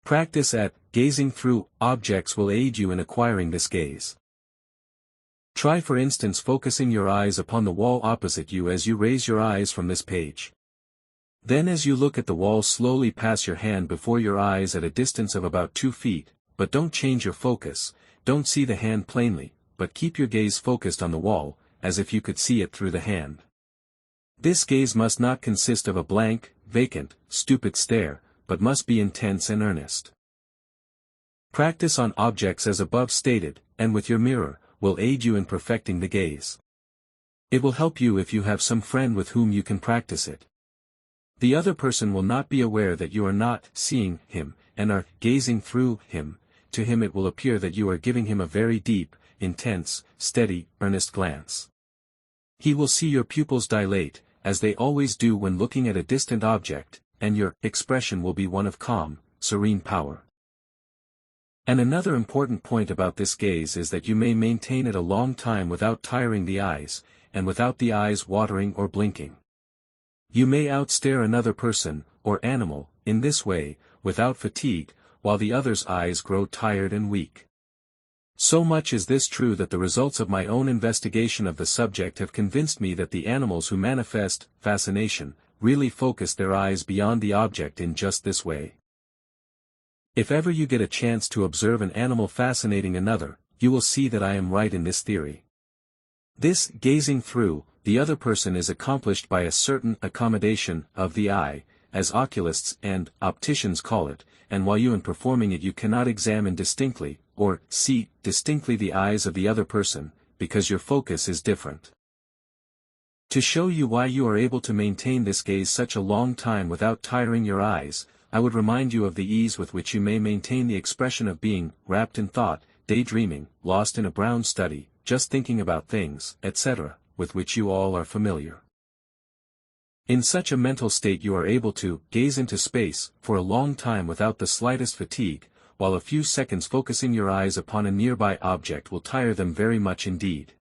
Practice at gazing through objects will aid you in acquiring this gaze. Try for instance focusing your eyes upon the wall opposite you as you raise your eyes from this page. Then as you look at the wall slowly pass your hand before your eyes at a distance of about 2 feet, but don't change your focus, don't see the hand plainly, but keep your gaze focused on the wall, as if you could see it through the hand. This gaze must not consist of a blank, vacant, stupid stare, but must be intense and earnest. Practice on objects as above stated, and with your mirror, will aid you in perfecting the gaze. It will help you if you have some friend with whom you can practice it. The other person will not be aware that you are not seeing him, and are gazing through him. To him it will appear that you are giving him a very deep, intense, steady, earnest glance. He will see your pupils dilate, as they always do when looking at a distant object, and your expression will be one of calm, serene power. And another important point about this gaze is that you may maintain it a long time without tiring the eyes, and without the eyes watering or blinking. You may outstare another person, or animal, in this way, without fatigue, while the other's eyes grow tired and weak. So much is this true that the results of my own investigation of the subject have convinced me that the animals who manifest fascination really focus their eyes beyond the object in just this way. If ever you get a chance to observe an animal fascinating another, you will see that I am right in this theory. This gazing through the other person is accomplished by a certain accommodation of the eye, as oculists and opticians call it, and while you in performing it you cannot examine distinctly, or see distinctly the eyes of the other person, because your focus is different. To show you why you are able to maintain this gaze such a long time without tiring your eyes, I would remind you of the ease with which you may maintain the expression of being wrapped in thought, daydreaming, lost in a brown study, just thinking about things, etc., with which you all are familiar. In such a mental state you are able to gaze into space for a long time without the slightest fatigue, while a few seconds focusing your eyes upon a nearby object will tire them very much indeed.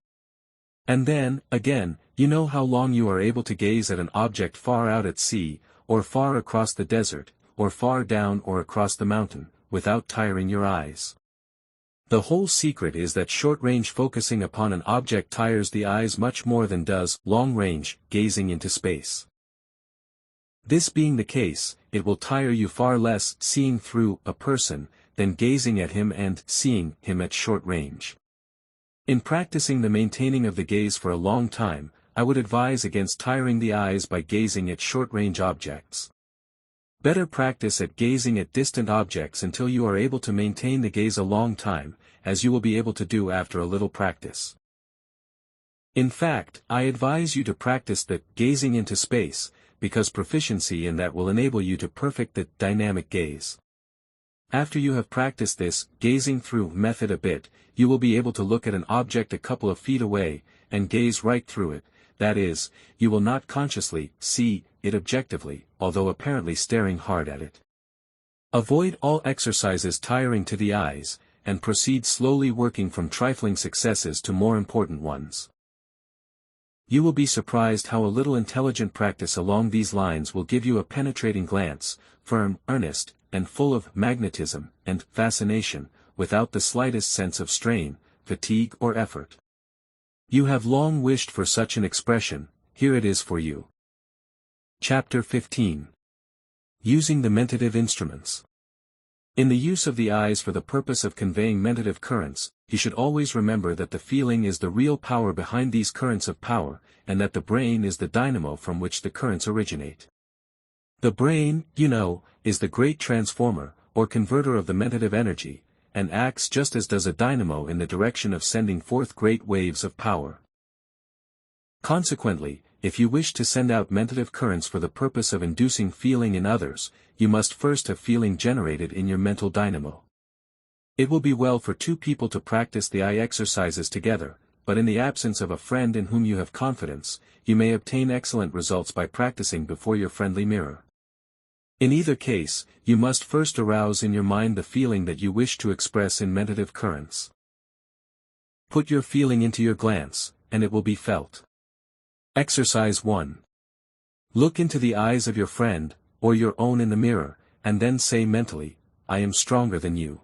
And then, again, you know how long you are able to gaze at an object far out at sea, or far across the desert, or far down or across the mountain, without tiring your eyes. The whole secret is that short-range focusing upon an object tires the eyes much more than does long-range gazing into space. This being the case, it will tire you far less seeing through a person, than gazing at him and seeing him at short range. In practicing the maintaining of the gaze for a long time, I would advise against tiring the eyes by gazing at short-range objects. Better practice at gazing at distant objects until you are able to maintain the gaze a long time, as you will be able to do after a little practice. In fact, I advise you to practice the gazing into space, because proficiency in that will enable you to perfect the dynamic gaze. After you have practiced this gazing through method a bit, you will be able to look at an object a couple of feet away, and gaze right through it, that is, you will not consciously see it objectively, although apparently staring hard at it. Avoid all exercises tiring to the eyes, and proceed slowly working from trifling successes to more important ones. You will be surprised how a little intelligent practice along these lines will give you a penetrating glance, firm, earnest, and full of magnetism and fascination, without the slightest sense of strain, fatigue or effort. You have long wished for such an expression, here it is for you. Chapter 15. Using the Mentative Instruments. In the use of the eyes for the purpose of conveying mentative currents, you should always remember that the feeling is the real power behind these currents of power, and that the brain is the dynamo from which the currents originate. The brain, you know, is the great transformer, or converter of the mentative energy, and acts just as does a dynamo in the direction of sending forth great waves of power. Consequently, if you wish to send out mentative currents for the purpose of inducing feeling in others, you must first have feeling generated in your mental dynamo. It will be well for two people to practice the eye exercises together, but in the absence of a friend in whom you have confidence, you may obtain excellent results by practicing before your friendly mirror. In either case, you must first arouse in your mind the feeling that you wish to express in mentative currents. Put your feeling into your glance, and it will be felt. Exercise 1. Look into the eyes of your friend, or your own in the mirror, and then say mentally, "I am stronger than you."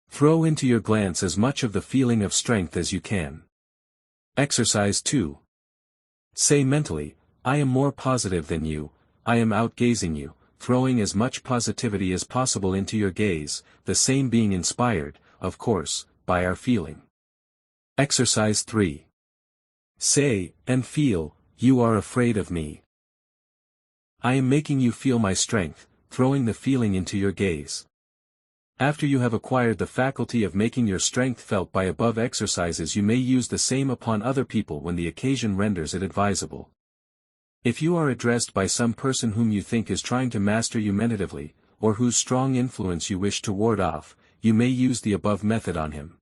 Throw into your glance as much of the feeling of strength as you can. Exercise 2. Say mentally, "I am more positive than you, I am outgazing you," throwing as much positivity as possible into your gaze, the same being inspired, of course, by our feeling. Exercise 3. Say, and feel, "You are afraid of me. I am making you feel my strength," throwing the feeling into your gaze. After you have acquired the faculty of making your strength felt by above exercises, you may use the same upon other people when the occasion renders it advisable. If you are addressed by some person whom you think is trying to master you mentatively, or whose strong influence you wish to ward off, you may use the above method on him.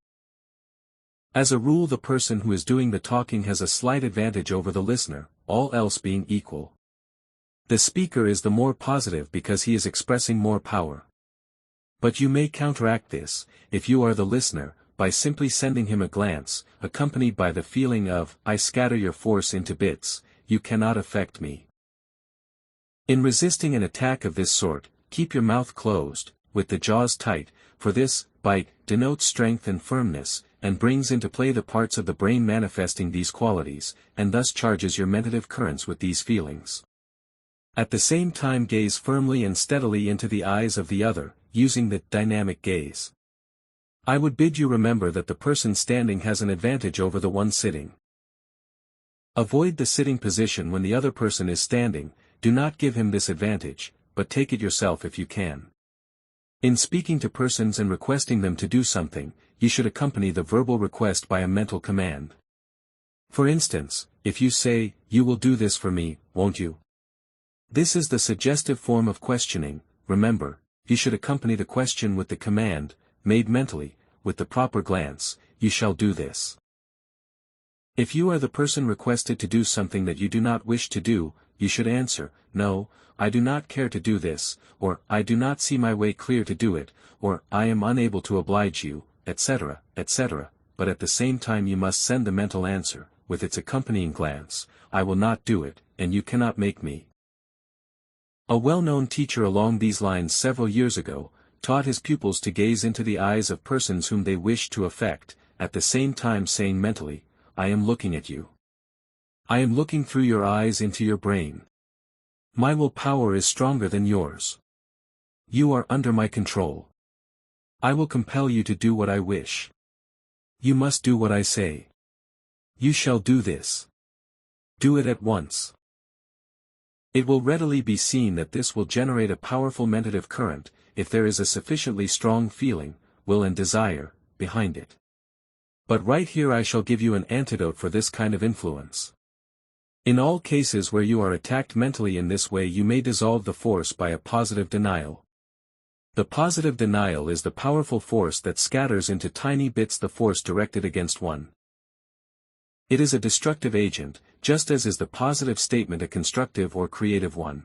As a rule, the person who is doing the talking has a slight advantage over the listener, all else being equal. The speaker is the more positive because he is expressing more power. But you may counteract this, if you are the listener, by simply sending him a glance, accompanied by the feeling of, I scatter your force into bits, you cannot affect me. In resisting an attack of this sort, keep your mouth closed, with the jaws tight, for this bite denotes strength and firmness, and brings into play the parts of the brain manifesting these qualities, and thus charges your mentative currents with these feelings. At the same time gaze firmly and steadily into the eyes of the other, using the dynamic gaze. I would bid you remember that the person standing has an advantage over the one sitting. Avoid the sitting position when the other person is standing, do not give him this advantage, but take it yourself if you can. In speaking to persons and requesting them to do something, you should accompany the verbal request by a mental command. For instance, if you say, you will do this for me, won't you? This is the suggestive form of questioning. Remember, you should accompany the question with the command, made mentally, with the proper glance, you shall do this. If you are the person requested to do something that you do not wish to do, you should answer, no, I do not care to do this, or I do not see my way clear to do it, or I am unable to oblige you, etc., etc., but at the same time you must send the mental answer, with its accompanying glance, I will not do it, and you cannot make me. A well-known teacher along these lines several years ago, taught his pupils to gaze into the eyes of persons whom they wished to affect, at the same time saying mentally, I am looking at you. I am looking through your eyes into your brain. My willpower is stronger than yours. You are under my control. I will compel you to do what I wish. You must do what I say. You shall do this. Do it at once. It will readily be seen that this will generate a powerful mentative current, if there is a sufficiently strong feeling, will and desire, behind it. But right here I shall give you an antidote for this kind of influence. In all cases where you are attacked mentally in this way you may dissolve the force by a positive denial. The positive denial is the powerful force that scatters into tiny bits the force directed against one. It is a destructive agent, just as is the positive statement a constructive or creative one.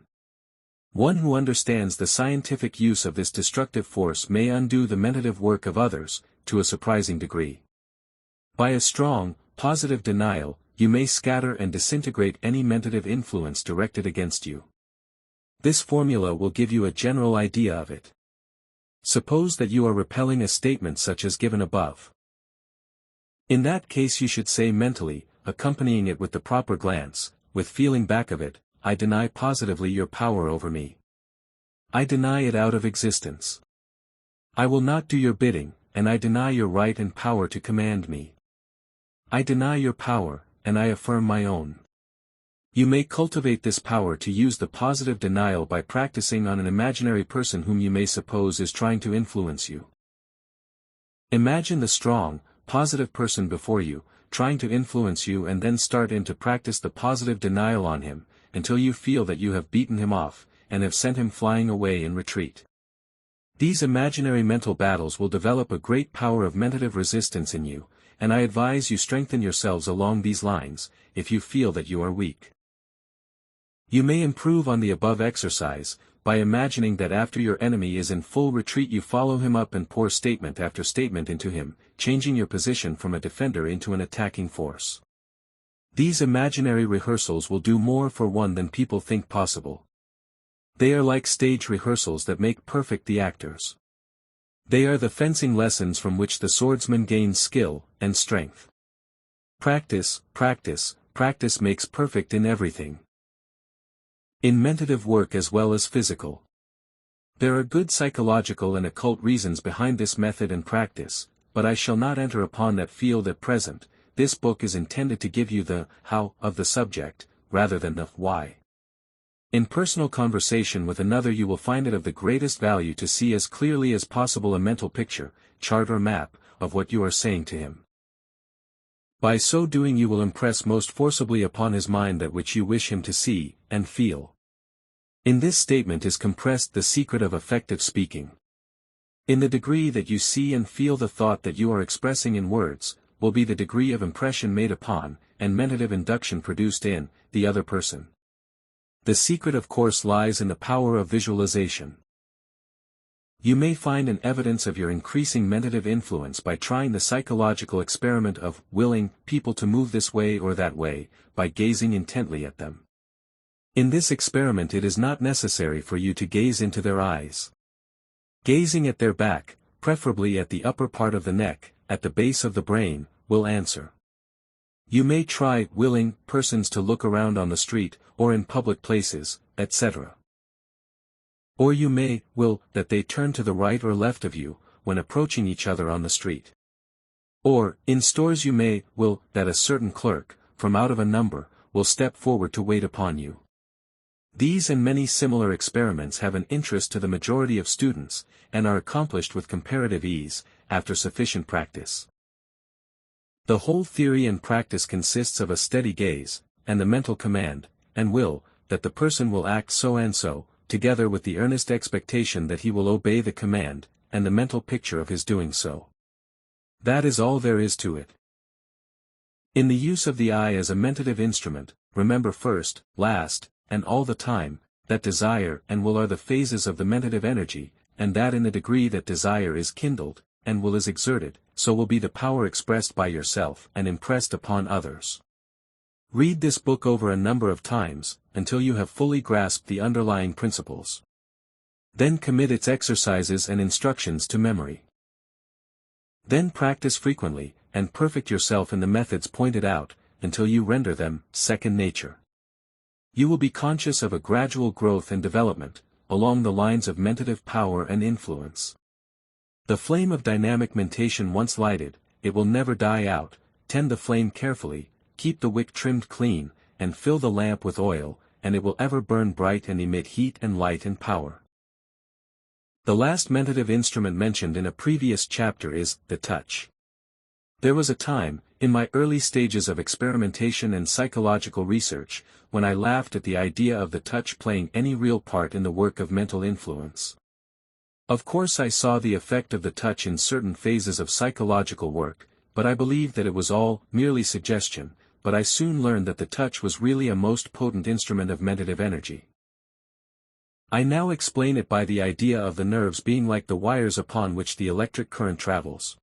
One who understands the scientific use of this destructive force may undo the mentative work of others, to a surprising degree. By a strong, positive denial, you may scatter and disintegrate any mentative influence directed against you. This formula will give you a general idea of it. Suppose that you are repelling a statement such as given above. In that case you should say mentally, accompanying it with the proper glance, with feeling back of it, I deny positively your power over me. I deny it out of existence. I will not do your bidding, and I deny your right and power to command me. I deny your power, and I affirm my own. You may cultivate this power to use the positive denial by practicing on an imaginary person whom you may suppose is trying to influence you. Imagine the strong, positive person before you, trying to influence you, and then start in to practice the positive denial on him, until you feel that you have beaten him off, and have sent him flying away in retreat. These imaginary mental battles will develop a great power of mentative resistance in you, and I advise you strengthen yourselves along these lines, if you feel that you are weak. You may improve on the above exercise, by imagining that after your enemy is in full retreat you follow him up and pour statement after statement into him, changing your position from a defender into an attacking force. These imaginary rehearsals will do more for one than people think possible. They are like stage rehearsals that make perfect the actors. They are the fencing lessons from which the swordsman gains skill and strength. Practice, practice, practice makes perfect in everything. In mentative work as well as physical. There are good psychological and occult reasons behind this method and practice, but I shall not enter upon that field at present. This book is intended to give you the how of the subject, rather than the why. In personal conversation with another you will find it of the greatest value to see as clearly as possible a mental picture, chart or map, of what you are saying to him. By so doing you will impress most forcibly upon his mind that which you wish him to see, and feel. In this statement is compressed the secret of effective speaking. In the degree that you see and feel the thought that you are expressing in words, will be the degree of impression made upon, and mentative induction produced in, the other person. The secret of course lies in the power of visualization. You may find an evidence of your increasing mentative influence by trying the psychological experiment of willing people to move this way or that way, by gazing intently at them. In this experiment it is not necessary for you to gaze into their eyes. Gazing at their back, preferably at the upper part of the neck, at the base of the brain, will answer. You may try willing persons to look around on the street, or in public places, etc. Or you may will that they turn to the right or left of you, when approaching each other on the street. Or, in stores you may will that a certain clerk, from out of a number, will step forward to wait upon you. These and many similar experiments have an interest to the majority of students, and are accomplished with comparative ease, after sufficient practice. The whole theory and practice consists of a steady gaze, and the mental command, and will, that the person will act so and so, together with the earnest expectation that he will obey the command, and the mental picture of his doing so. That is all there is to it. In the use of the eye as a mentative instrument, remember first, last, and all the time, that desire and will are the phases of the mentative energy, and that in the degree that desire is kindled, and will is exerted, so will be the power expressed by yourself and impressed upon others. Read this book over a number of times, until you have fully grasped the underlying principles. Then commit its exercises and instructions to memory. Then practice frequently, and perfect yourself in the methods pointed out, until you render them second nature. You will be conscious of a gradual growth and development, along the lines of mentative power and influence. The flame of dynamic mentation once lighted, it will never die out. Tend the flame carefully, keep the wick trimmed clean, and fill the lamp with oil, and it will ever burn bright and emit heat and light and power. The last mentative instrument mentioned in a previous chapter is the touch. There was a time, in my early stages of experimentation and psychological research, when I laughed at the idea of the touch playing any real part in the work of mental influence. Of course I saw the effect of the touch in certain phases of psychological work, but I believed that it was all merely suggestion, but I soon learned that the touch was really a most potent instrument of mentative energy. I now explain it by the idea of the nerves being like the wires upon which the electric current travels.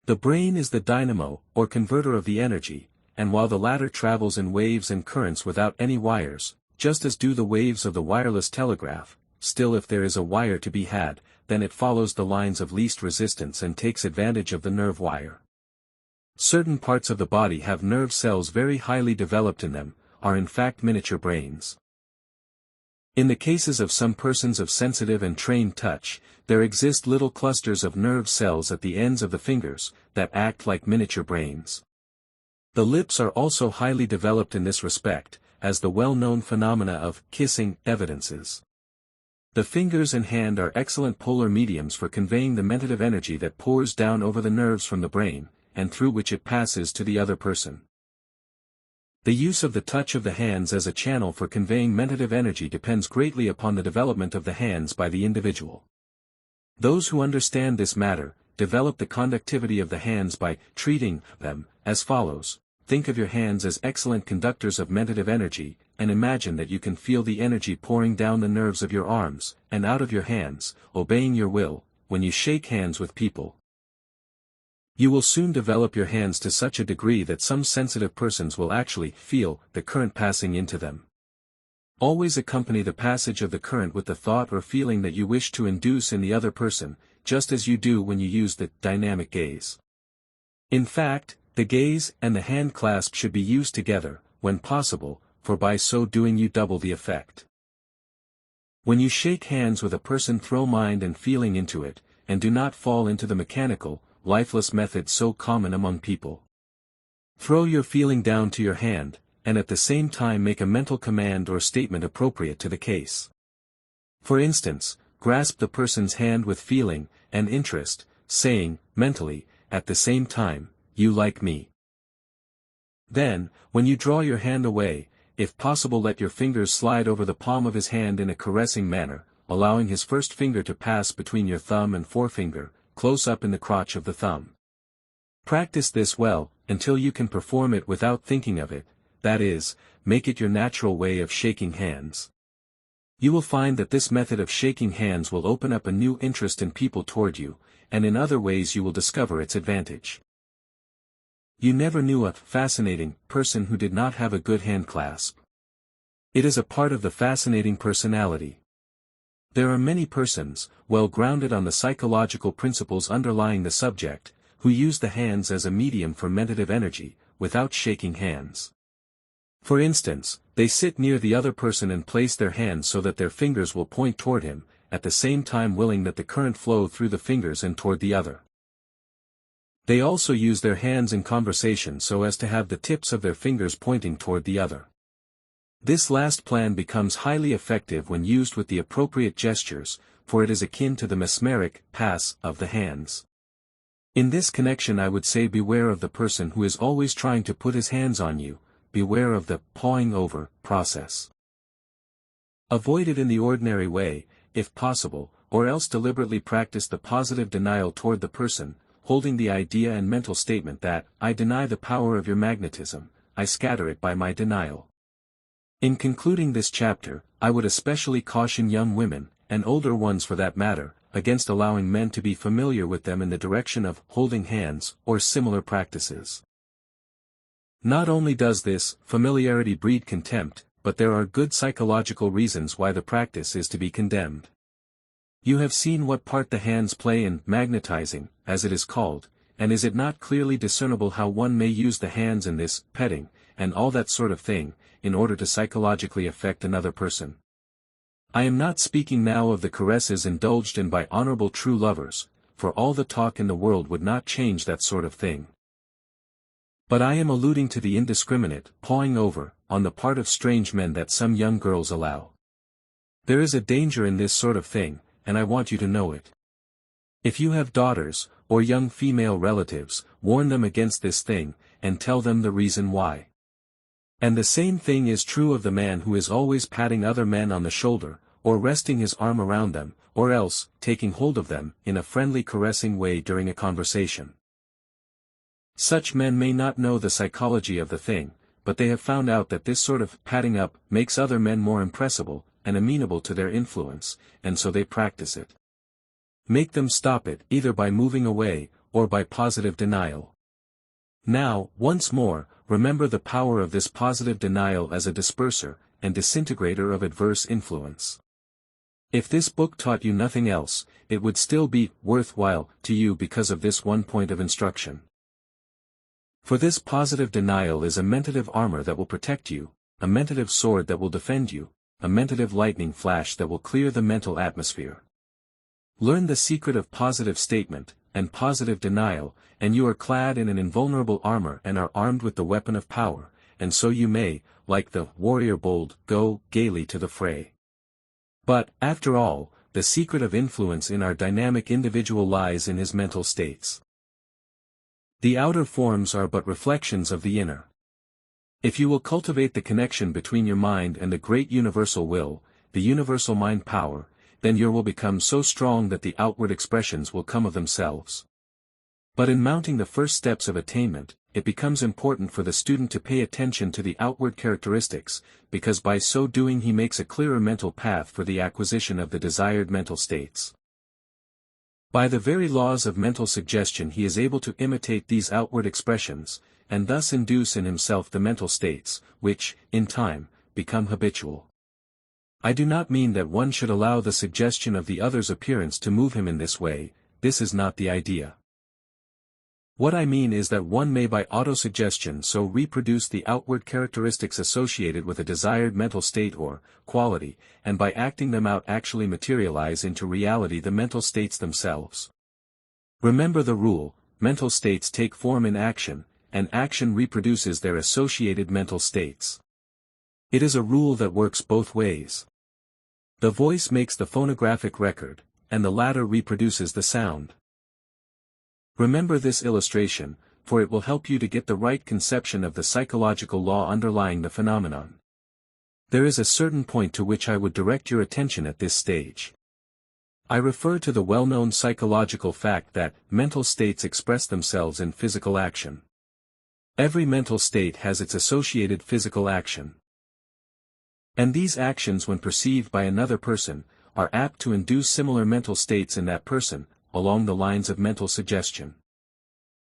The brain is the dynamo, or converter of the energy, and while the latter travels in waves and currents without any wires, just as do the waves of the wireless telegraph, still if there is a wire to be had, then it follows the lines of least resistance and takes advantage of the nerve wire. Certain parts of the body have nerve cells very highly developed in them, are in fact miniature brains. In the cases of some persons of sensitive and trained touch, there exist little clusters of nerve cells at the ends of the fingers, that act like miniature brains. The lips are also highly developed in this respect, as the well-known phenomena of kissing evidences. The fingers and hand are excellent polar mediums for conveying the mentative energy that pours down over the nerves from the brain, and through which it passes to the other person. The use of the touch of the hands as a channel for conveying mentative energy depends greatly upon the development of the hands by the individual. Those who understand this matter, develop the conductivity of the hands by treating them as follows. Think of your hands as excellent conductors of mentative energy, and imagine that you can feel the energy pouring down the nerves of your arms, and out of your hands, obeying your will, when you shake hands with people. You will soon develop your hands to such a degree that some sensitive persons will actually feel the current passing into them. Always accompany the passage of the current with the thought or feeling that you wish to induce in the other person, just as you do when you use the dynamic gaze. In fact, the gaze and the hand clasp should be used together, when possible, for by so doing you double the effect. When you shake hands with a person, throw mind and feeling into it, and do not fall into the mechanical, lifeless method so common among people. Throw your feeling down to your hand, and at the same time make a mental command or statement appropriate to the case. For instance, grasp the person's hand with feeling and interest, saying, mentally, at the same time, "You like me." Then, when you draw your hand away, if possible let your fingers slide over the palm of his hand in a caressing manner, allowing his first finger to pass between your thumb and forefinger, close up in the crotch of the thumb. Practice this well, until you can perform it without thinking of it, that is, make it your natural way of shaking hands. You will find that this method of shaking hands will open up a new interest in people toward you, and in other ways you will discover its advantage. You never knew a fascinating person who did not have a good hand clasp. It is a part of the fascinating personality. There are many persons, well grounded on the psychological principles underlying the subject, who use the hands as a medium for mentative energy, without shaking hands. For instance, they sit near the other person and place their hands so that their fingers will point toward him, at the same time willing that the current flow through the fingers and toward the other. They also use their hands in conversation so as to have the tips of their fingers pointing toward the other. This last plan becomes highly effective when used with the appropriate gestures, for it is akin to the mesmeric pass of the hands. In this connection I would say beware of the person who is always trying to put his hands on you, beware of the pawing over process. Avoid it in the ordinary way, if possible, or else deliberately practice the positive denial toward the person, holding the idea and mental statement that, I deny the power of your magnetism, I scatter it by my denial. In concluding this chapter, I would especially caution young women, and older ones for that matter, against allowing men to be familiar with them in the direction of holding hands or similar practices. Not only does this familiarity breed contempt, but there are good psychological reasons why the practice is to be condemned. You have seen what part the hands play in magnetizing, as it is called, and is it not clearly discernible how one may use the hands in this petting, and all that sort of thing, in order to psychologically affect another person? I am not speaking now of the caresses indulged in by honorable true lovers, for all the talk in the world would not change that sort of thing. But I am alluding to the indiscriminate pawing over, on the part of strange men that some young girls allow. There is a danger in this sort of thing, and I want you to know it. If you have daughters, or young female relatives, warn them against this thing, and tell them the reason why. And the same thing is true of the man who is always patting other men on the shoulder, or resting his arm around them, or else, taking hold of them, in a friendly caressing way during a conversation. Such men may not know the psychology of the thing, but they have found out that this sort of patting up makes other men more impressible, and amenable to their influence, and so they practice it. Make them stop it either by moving away, or by positive denial. Now, once more, remember the power of this positive denial as a disperser, and disintegrator of adverse influence. If this book taught you nothing else, it would still be worthwhile to you because of this one point of instruction. For this positive denial is a mentative armor that will protect you, a mentative sword that will defend you, a mentative lightning flash that will clear the mental atmosphere. Learn the secret of positive statement, and positive denial, and you are clad in an invulnerable armor and are armed with the weapon of power, and so you may, like the warrior bold, go gaily to the fray. But, after all, the secret of influence in our dynamic individual lies in his mental states. The outer forms are but reflections of the inner. If you will cultivate the connection between your mind and the great universal will, the universal mind power, then your will become so strong that the outward expressions will come of themselves. But in mounting the first steps of attainment, it becomes important for the student to pay attention to the outward characteristics, because by so doing he makes a clearer mental path for the acquisition of the desired mental states. By the very laws of mental suggestion he is able to imitate these outward expressions, and thus induce in himself the mental states, which, in time, become habitual. I do not mean that one should allow the suggestion of the other's appearance to move him in this way, this is not the idea. What I mean is that one may by autosuggestion so reproduce the outward characteristics associated with a desired mental state or quality, and by acting them out actually materialize into reality the mental states themselves. Remember the rule, mental states take form in action, and action reproduces their associated mental states. It is a rule that works both ways. The voice makes the phonographic record, and the latter reproduces the sound. Remember this illustration, for it will help you to get the right conception of the psychological law underlying the phenomenon. There is a certain point to which I would direct your attention at this stage. I refer to the well-known psychological fact that mental states express themselves in physical action. Every mental state has its associated physical action. And these actions, when perceived by another person, are apt to induce similar mental states in that person, along the lines of mental suggestion.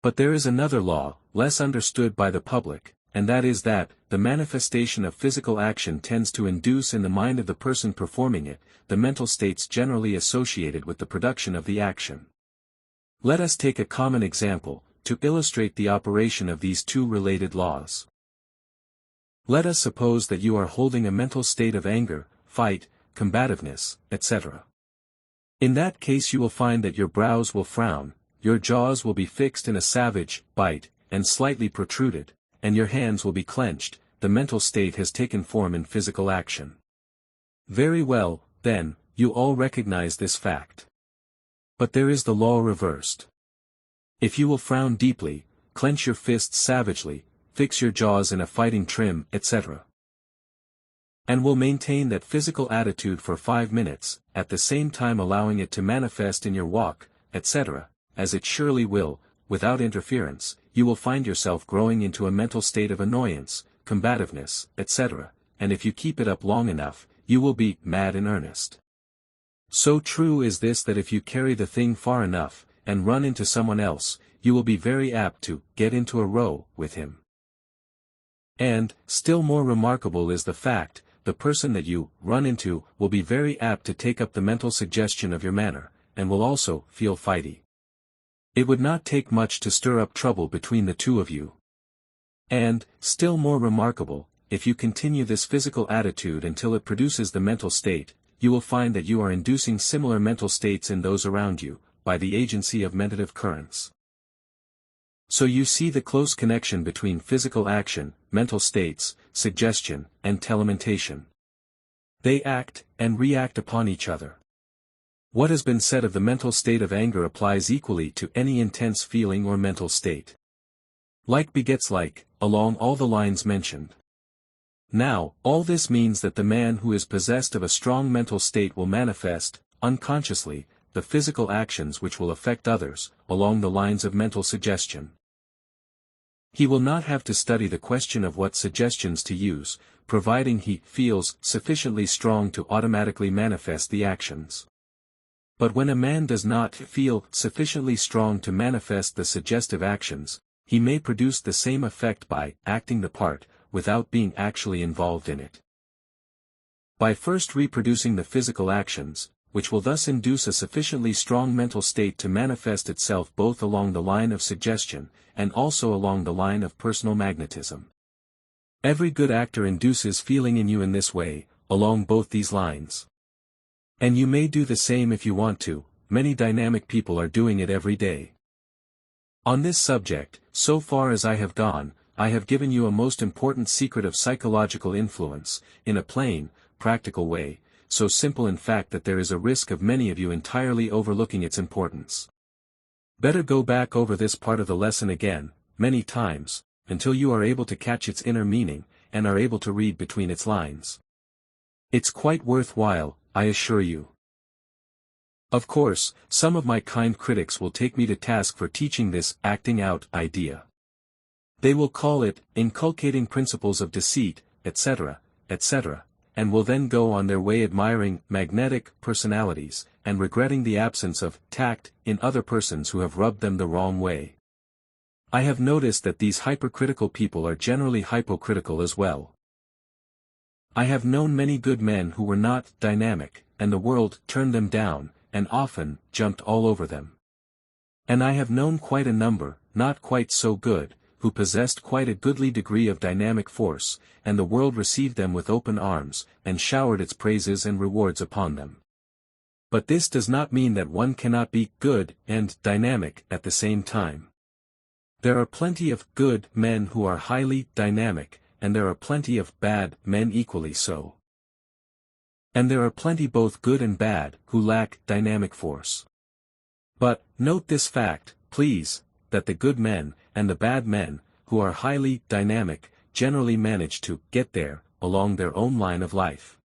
But there is another law, less understood by the public, and that is that, the manifestation of physical action tends to induce in the mind of the person performing it, the mental states generally associated with the production of the action. Let us take a common example, to illustrate the operation of these two related laws. Let us suppose that you are holding a mental state of anger, fight, combativeness, etc. In that case you will find that your brows will frown, your jaws will be fixed in a savage bite, and slightly protruded, and your hands will be clenched. The mental state has taken form in physical action. Very well, then, you all recognize this fact. But there is the law reversed. If you will frown deeply, clench your fists savagely, fix your jaws in a fighting trim, etc. and will maintain that physical attitude for 5 minutes, at the same time allowing it to manifest in your walk, etc., as it surely will, without interference, you will find yourself growing into a mental state of annoyance, combativeness, etc., and if you keep it up long enough, you will be mad in earnest. So true is this that if you carry the thing far enough, and run into someone else, you will be very apt to get into a row with him. And, still more remarkable is the fact, the person that you run into will be very apt to take up the mental suggestion of your manner, and will also feel fighty. It would not take much to stir up trouble between the two of you. And, still more remarkable, if you continue this physical attitude until it produces the mental state, you will find that you are inducing similar mental states in those around you, by the agency of mentative currents. So you see the close connection between physical action, mental states, suggestion, and telementation. They act, and react upon each other. What has been said of the mental state of anger applies equally to any intense feeling or mental state. Like begets like, along all the lines mentioned. Now, all this means that the man who is possessed of a strong mental state will manifest, unconsciously, the physical actions which will affect others, along the lines of mental suggestion. He will not have to study the question of what suggestions to use, providing he feels sufficiently strong to automatically manifest the actions. But when a man does not feel sufficiently strong to manifest the suggestive actions, he may produce the same effect by acting the part, without being actually involved in it. By first reproducing the physical actions, which will thus induce a sufficiently strong mental state to manifest itself both along the line of suggestion, and also along the line of personal magnetism. Every good actor induces feeling in you in this way, along both these lines. And you may do the same if you want to. Many dynamic people are doing it every day. On this subject, so far as I have gone, I have given you a most important secret of psychological influence, in a plain, practical way, so simple in fact that there is a risk of many of you entirely overlooking its importance. Better go back over this part of the lesson again, many times, until you are able to catch its inner meaning, and are able to read between its lines. It's quite worthwhile, I assure you. Of course, some of my kind critics will take me to task for teaching this acting out idea. They will call it inculcating principles of deceit, etc., etc., and will then go on their way admiring magnetic personalities, and regretting the absence of tact in other persons who have rubbed them the wrong way. I have noticed that these hypercritical people are generally hypocritical as well. I have known many good men who were not dynamic, and the world turned them down, and often jumped all over them. And I have known quite a number, not quite so good, who possessed quite a goodly degree of dynamic force, and the world received them with open arms, and showered its praises and rewards upon them. But this does not mean that one cannot be good and dynamic at the same time. There are plenty of good men who are highly dynamic, and there are plenty of bad men equally so. And there are plenty both good and bad who lack dynamic force. But, note this fact, please, that the good men, and the bad men, who are highly dynamic, generally manage to get there, along their own line of life.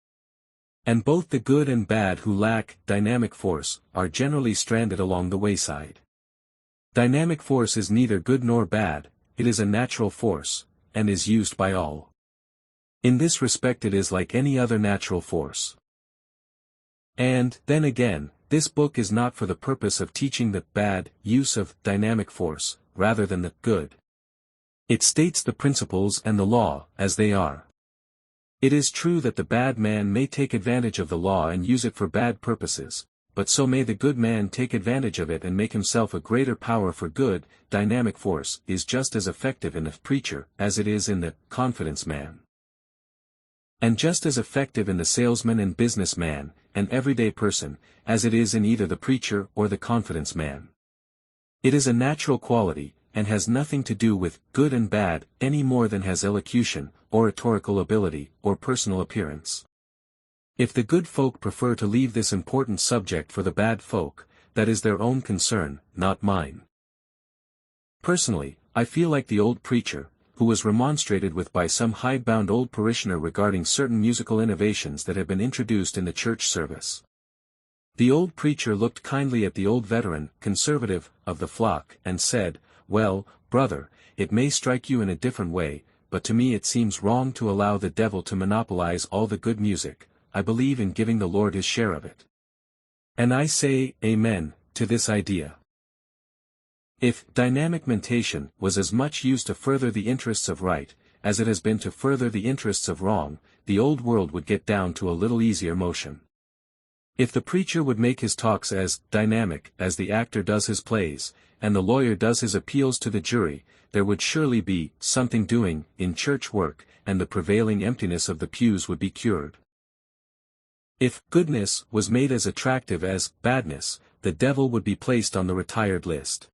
And both the good and bad who lack dynamic force, are generally stranded along the wayside. Dynamic force is neither good nor bad, it is a natural force, and is used by all. In this respect it is like any other natural force. And, then again, this book is not for the purpose of teaching the bad use of dynamic force, rather than the good. It states the principles and the law, as they are. It is true that the bad man may take advantage of the law and use it for bad purposes, but so may the good man take advantage of it and make himself a greater power for good. Dynamic force is just as effective in the preacher as it is in the confidence man. And just as effective in the salesman and businessman, and everyday person, as it is in either the preacher or the confidence man. It is a natural quality, and has nothing to do with good and bad any more than has elocution, oratorical ability, or personal appearance. If the good folk prefer to leave this important subject for the bad folk, that is their own concern, not mine. Personally, I feel like the old preacher, who was remonstrated with by some hidebound old parishioner regarding certain musical innovations that had been introduced in the church service. The old preacher looked kindly at the old veteran, conservative, of the flock, and said, "Well, brother, it may strike you in a different way, but to me it seems wrong to allow the devil to monopolize all the good music. I believe in giving the Lord his share of it." And I say, Amen, to this idea. If dynamic mentation was as much used to further the interests of right, as it has been to further the interests of wrong, the old world would get down to a little easier motion. If the preacher would make his talks as dynamic as the actor does his plays, and the lawyer does his appeals to the jury, there would surely be something doing in church work, and the prevailing emptiness of the pews would be cured. If goodness was made as attractive as badness, the devil would be placed on the retired list.